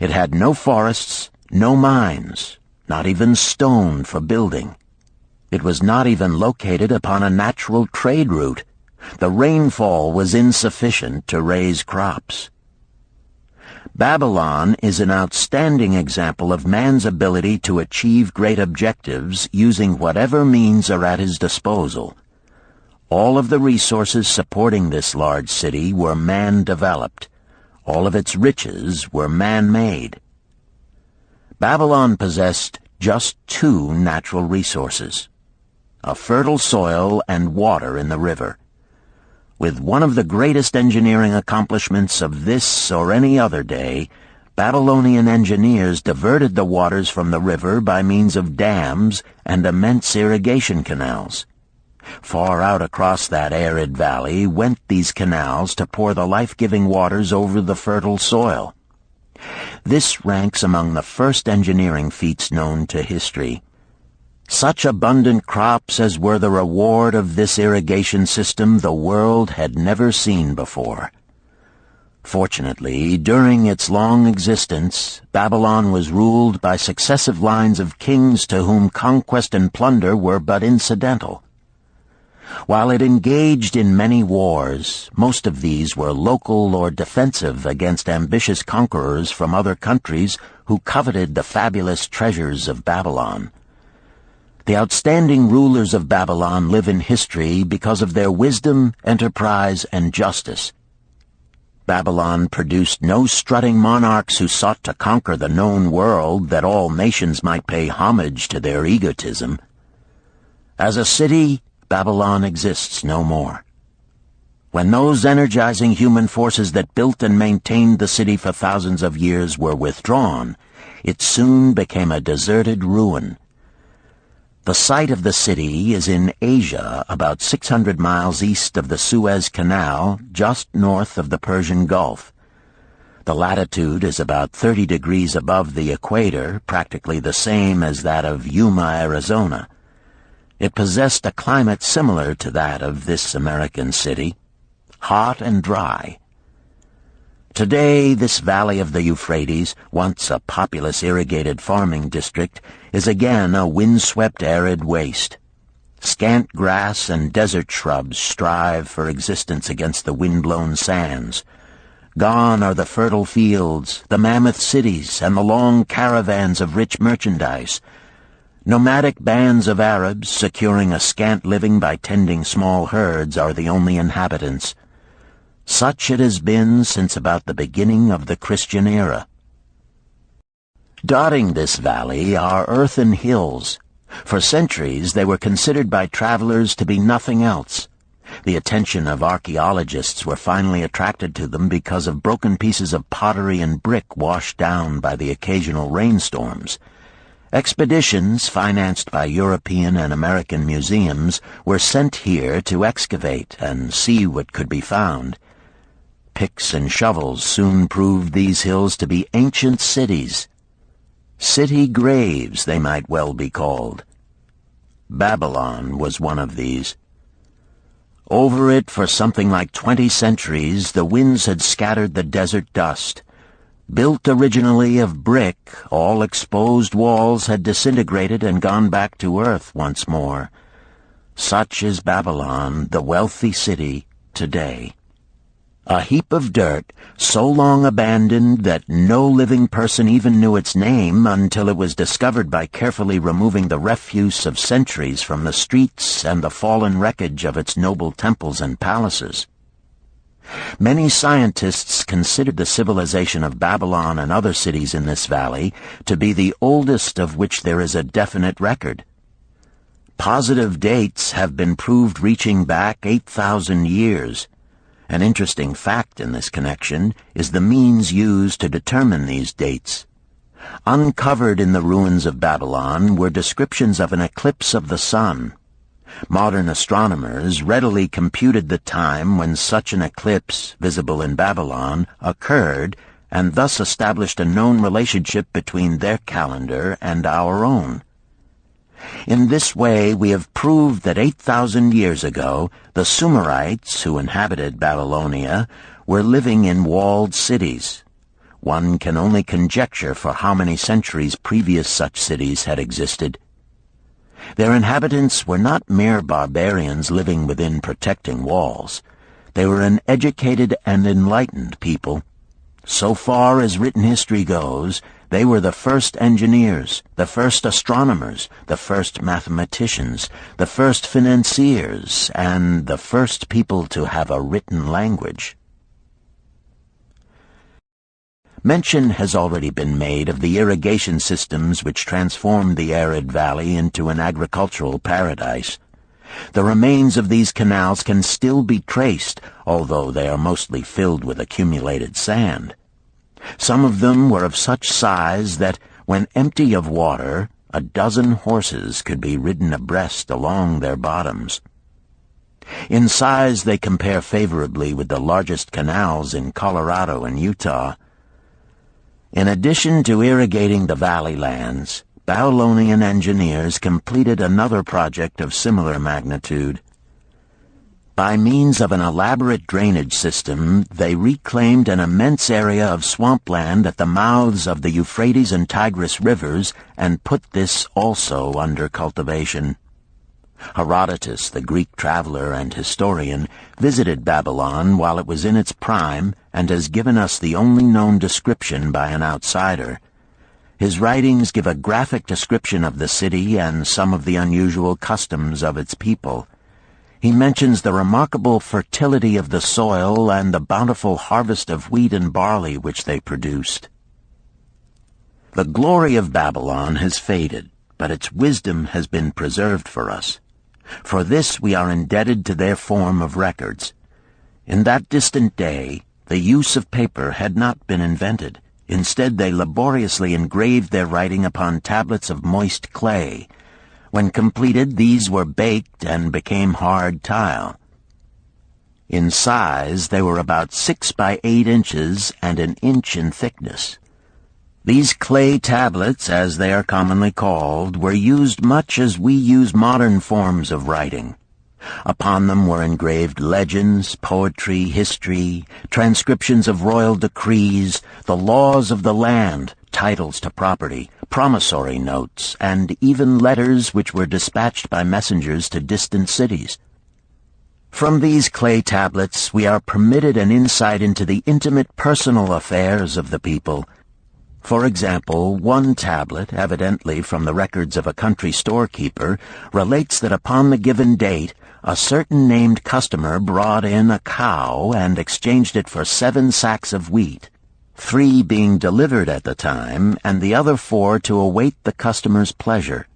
It had no forests, no mines, not even stone for building. It was not even located upon a natural trade route. The rainfall was insufficient to raise crops. Babylon is an outstanding example of man's ability to achieve great objectives using whatever means are at his disposal. All of the resources supporting this large city were man-developed. All of its riches were man-made. Babylon possessed just two natural resources: a fertile soil and water in the river. With one of the greatest engineering accomplishments of this or any other day, Babylonian engineers diverted the waters from the river by means of dams and immense irrigation canals. Far out across that arid valley went these canals to pour the life-giving waters over the fertile soil. This ranks among the first engineering feats known to history. Such abundant crops as were the reward of this irrigation system the world had never seen before. Fortunately, during its long existence, Babylon was ruled by successive lines of kings to whom conquest and plunder were but incidental. While it engaged in many wars, most of these were local or defensive against ambitious conquerors from other countries who coveted the fabulous treasures of Babylon. The outstanding rulers of Babylon live in history because of their wisdom, enterprise, and justice. Babylon produced no strutting monarchs who sought to conquer the known world that all nations might pay homage to their egotism. As a city, Babylon exists no more. When those energizing human forces that built and maintained the city for thousands of years were withdrawn, it soon became a deserted ruin. The site of the city is in Asia, about 600 miles east of the Suez Canal, just north of the Persian Gulf. The latitude is about 30 degrees above the equator, practically the same as that of Yuma, Arizona. It possessed a climate similar to that of this American city, hot and dry. Today, this valley of the Euphrates, once a populous irrigated farming district, is again a windswept arid waste. Scant grass and desert shrubs strive for existence against the wind-blown sands. Gone are the fertile fields, the mammoth cities, and the long caravans of rich merchandise. Nomadic bands of Arabs, securing a scant living by tending small herds, are the only inhabitants. Such it has been since about the beginning of the Christian era. Dotting this valley are earthen hills. For centuries they were considered by travelers to be nothing else. The attention of archaeologists were finally attracted to them because of broken pieces of pottery and brick washed down by the occasional rainstorms. Expeditions, financed by European and American museums, were sent here to excavate and see what could be found. Picks and shovels soon proved these hills to be ancient cities. City graves, they might well be called. Babylon was one of these. Over it for something like 20 centuries, the winds had scattered the desert dust. Built originally of brick, all exposed walls had disintegrated and gone back to earth once more. Such is Babylon, the wealthy city, today. A heap of dirt, so long abandoned that no living person even knew its name until it was discovered by carefully removing the refuse of centuries from the streets and the fallen wreckage of its noble temples and palaces. Many scientists considered the civilization of Babylon and other cities in this valley to be the oldest of which there is a definite record. Positive dates have been proved reaching back 8,000 years. An interesting fact in this connection is the means used to determine these dates. Uncovered in the ruins of Babylon were descriptions of an eclipse of the sun. Modern astronomers readily computed the time when such an eclipse, visible in Babylon, occurred, and thus established a known relationship between their calendar and our own. In this way, we have proved that 8,000 years ago, the Sumerites, who inhabited Babylonia, were living in walled cities. one can only conjecture for how many centuries previous such cities had existed. Their inhabitants were not mere barbarians living within protecting walls. They were an educated and enlightened people. So far as written history goes, they were the first engineers, the first astronomers, the first mathematicians, the first financiers, and the first people to have a written language. Mention has already been made of the irrigation systems which transformed the arid valley into an agricultural paradise. The remains of these canals can still be traced, although they are mostly filled with accumulated sand. Some of them were of such size that, when empty of water, a dozen horses could be ridden abreast along their bottoms. In size they compare favorably with the largest canals in Colorado and Utah. In addition to irrigating the valley lands, Babylonian engineers completed another project of similar magnitude. By means of an elaborate drainage system, they reclaimed an immense area of swampland at the mouths of the Euphrates and Tigris rivers and put this also under cultivation. Herodotus, the Greek traveler and historian, visited Babylon while it was in its prime and has given us the only known description by an outsider. His writings give a graphic description of the city and some of the unusual customs of its people. He mentions the remarkable fertility of the soil and the bountiful harvest of wheat and barley which they produced. The glory of Babylon has faded, but its wisdom has been preserved for us. For this we are indebted to their form of records. In that distant day, the use of paper had not been invented. Instead, they laboriously engraved their writing upon tablets of moist clay. When completed, these were baked and became hard tile. In size, they were about 6 by 8 inches and an inch in thickness. These clay tablets, as they are commonly called, were used much as we use modern forms of writing. Upon them were engraved legends, poetry, history, transcriptions of royal decrees, the laws of the land, titles to property, promissory notes, and even letters which were dispatched by messengers to distant cities. From these clay tablets we are permitted an insight into the intimate personal affairs of the people. For example, one tablet, evidently from the records of a country storekeeper, relates that upon the given date, a certain named customer brought in a cow and exchanged it for 7 sacks of wheat, 3 being delivered at the time, and the other 4 to await the customer's pleasure.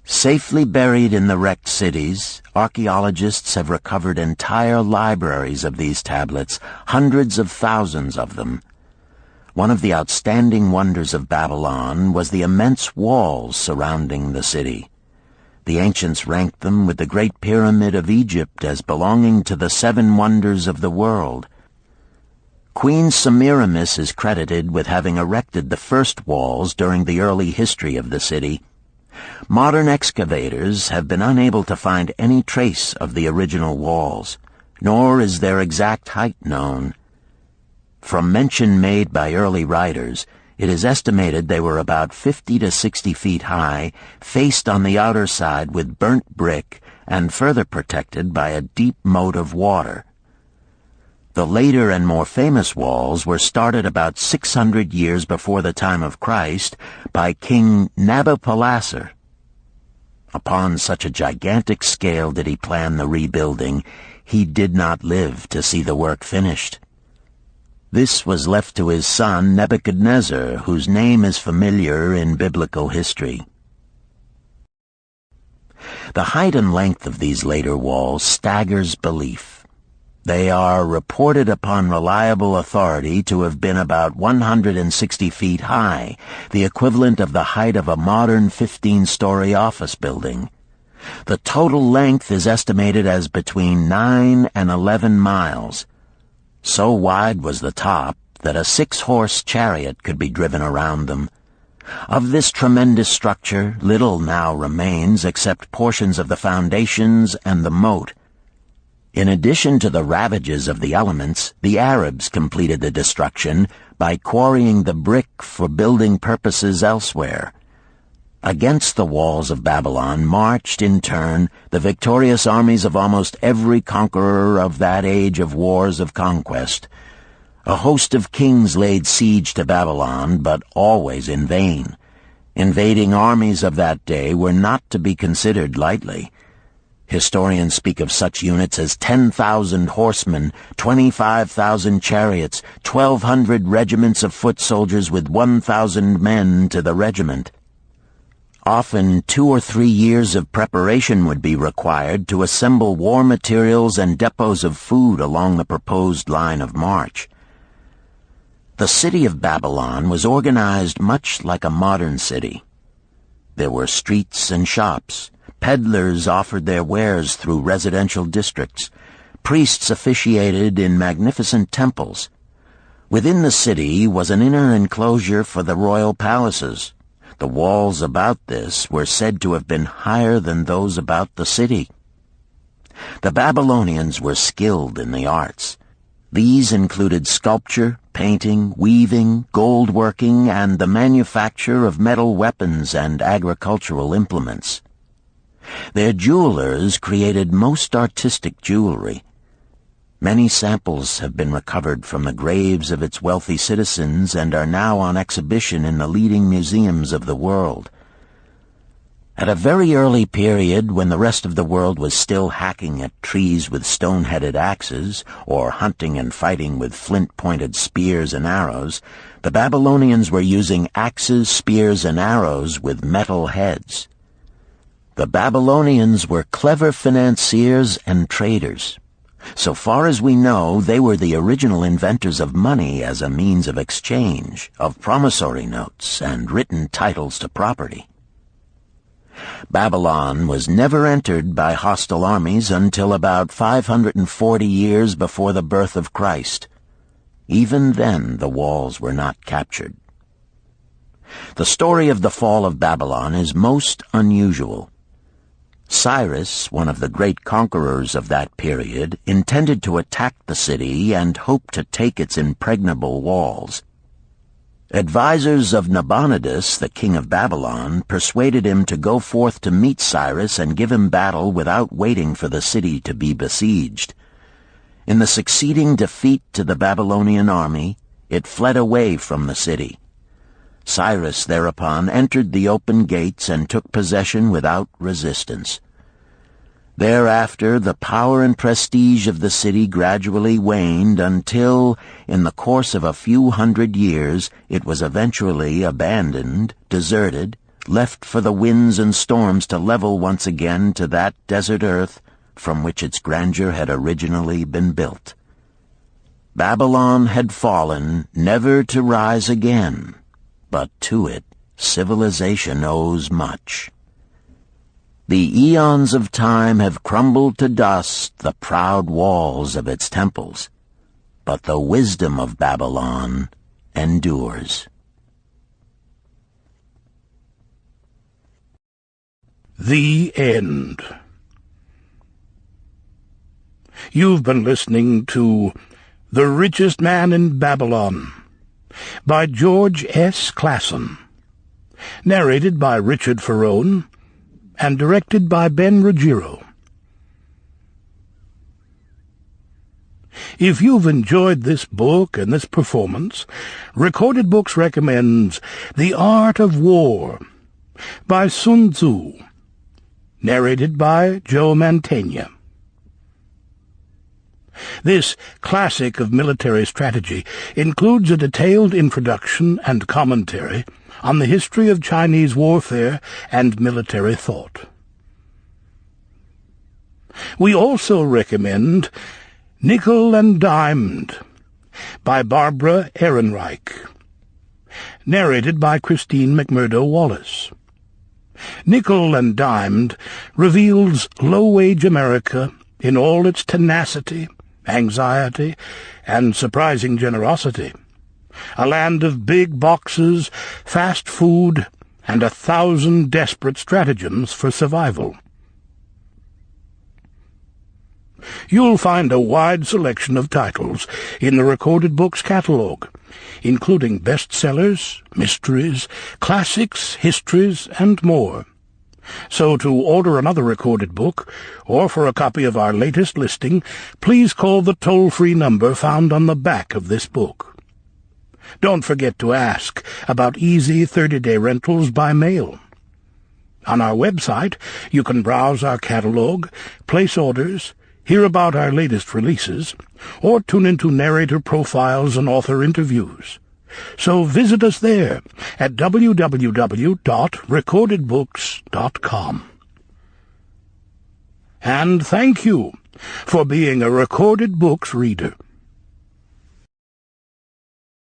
Safely buried in the wrecked cities, archaeologists have recovered entire libraries of these tablets, hundreds of thousands of them. One of the outstanding wonders of Babylon was the immense walls surrounding the city. The ancients ranked them with the Great Pyramid of Egypt as belonging to the 7 wonders of the world. Queen Semiramis is credited with having erected the first walls during the early history of the city. Modern excavators have been unable to find any trace of the original walls, nor is their exact height known. From mention made by early writers, it is estimated they were about 50 to 60 feet high, faced on the outer side with burnt brick, and further protected by a deep moat of water. The later and more famous walls were started about 600 years before the time of Christ by King Nabopolassar. Upon such a gigantic scale did he plan the rebuilding, he did not live to see the work finished. This was left to his son Nebuchadnezzar, whose name is familiar in biblical history. The height and length of these later walls staggers belief. They are reported upon reliable authority to have been about 160 feet high, the equivalent of the height of a modern 15-story office building. The total length is estimated as between 9 and 11 miles. So wide was the top that a 6-horse chariot could be driven around them. Of this tremendous structure, little now remains except portions of the foundations and the moat. In addition to the ravages of the elements, the Arabs completed the destruction by quarrying the brick for building purposes elsewhere. Against the walls of Babylon marched, in turn, the victorious armies of almost every conqueror of that age of wars of conquest. A host of kings laid siege to Babylon, but always in vain. Invading armies of that day were not to be considered lightly. Historians speak of such units as 10,000 horsemen, 25,000 chariots, 1,200 regiments of foot soldiers with 1,000 men to the regiment. Often 2 or 3 years of preparation would be required to assemble war materials and depots of food along the proposed line of march. The city of Babylon was organized much like a modern city. There were streets and shops. Peddlers offered their wares through residential districts. Priests officiated in magnificent temples. Within the city was an inner enclosure for the royal palaces. The walls about this were said to have been higher than those about the city. The Babylonians were skilled in the arts. These included sculpture, painting, weaving, gold working, and the manufacture of metal weapons and agricultural implements. Their jewelers created most artistic jewelry. Many samples have been recovered from the graves of its wealthy citizens and are now on exhibition in the leading museums of the world. At a very early period, when the rest of the world was still hacking at trees with stone-headed axes, or hunting and fighting with flint-pointed spears and arrows, the Babylonians were using axes, spears, and arrows with metal heads. The Babylonians were clever financiers and traders. So far as we know, they were the original inventors of money as a means of exchange, of promissory notes, and written titles to property. Babylon was never entered by hostile armies until about 540 years before the birth of Christ. Even then, the walls were not captured. The story of the fall of Babylon is most unusual. Cyrus, one of the great conquerors of that period, intended to attack the city and hoped to take its impregnable walls. Advisors of Nabonidus, the king of Babylon, persuaded him to go forth to meet Cyrus and give him battle without waiting for the city to be besieged. In the succeeding defeat to the Babylonian army, it fled away from the city. Cyrus thereupon entered the open gates and took possession without resistance. Thereafter, the power and prestige of the city gradually waned until, in the course of a few hundred years, it was eventually abandoned, deserted, left for the winds and storms to level once again to that desert earth from which its grandeur had originally been built. Babylon had fallen, never to rise again. But to it, civilization owes much. The eons of time have crumbled to dust the proud walls of its temples, but the wisdom of Babylon endures. The End. You've been listening to The Richest Man in Babylon by George S. Clason, narrated by Richard Ferrone, and directed by Ben Ruggiero. If you've enjoyed this book and this performance, Recorded Books recommends The Art of War by Sun Tzu, narrated by Joe Mantegna. This classic of military strategy includes a detailed introduction and commentary on the history of Chinese warfare and military thought. We also recommend Nickel and Dimed by Barbara Ehrenreich, narrated by Christine McMurdo Wallace. Nickel and Dimed reveals low-wage America in all its tenacity, anxiety, and surprising generosity. A land of big boxes, fast food, and 1,000 desperate stratagems for survival. you'll find a wide selection of titles in the Recorded Books catalog, including bestsellers, mysteries, classics, histories, and more. So to order another recorded book, or for a copy of our latest listing, please call the toll-free number found on the back of this book. Don't forget to ask about easy 30-day rentals by mail. On our website, you can browse our catalog, place orders, hear about our latest releases, or tune into narrator profiles and author interviews. So visit us there at www.recordedbooks.com. And thank you for being a Recorded Books reader.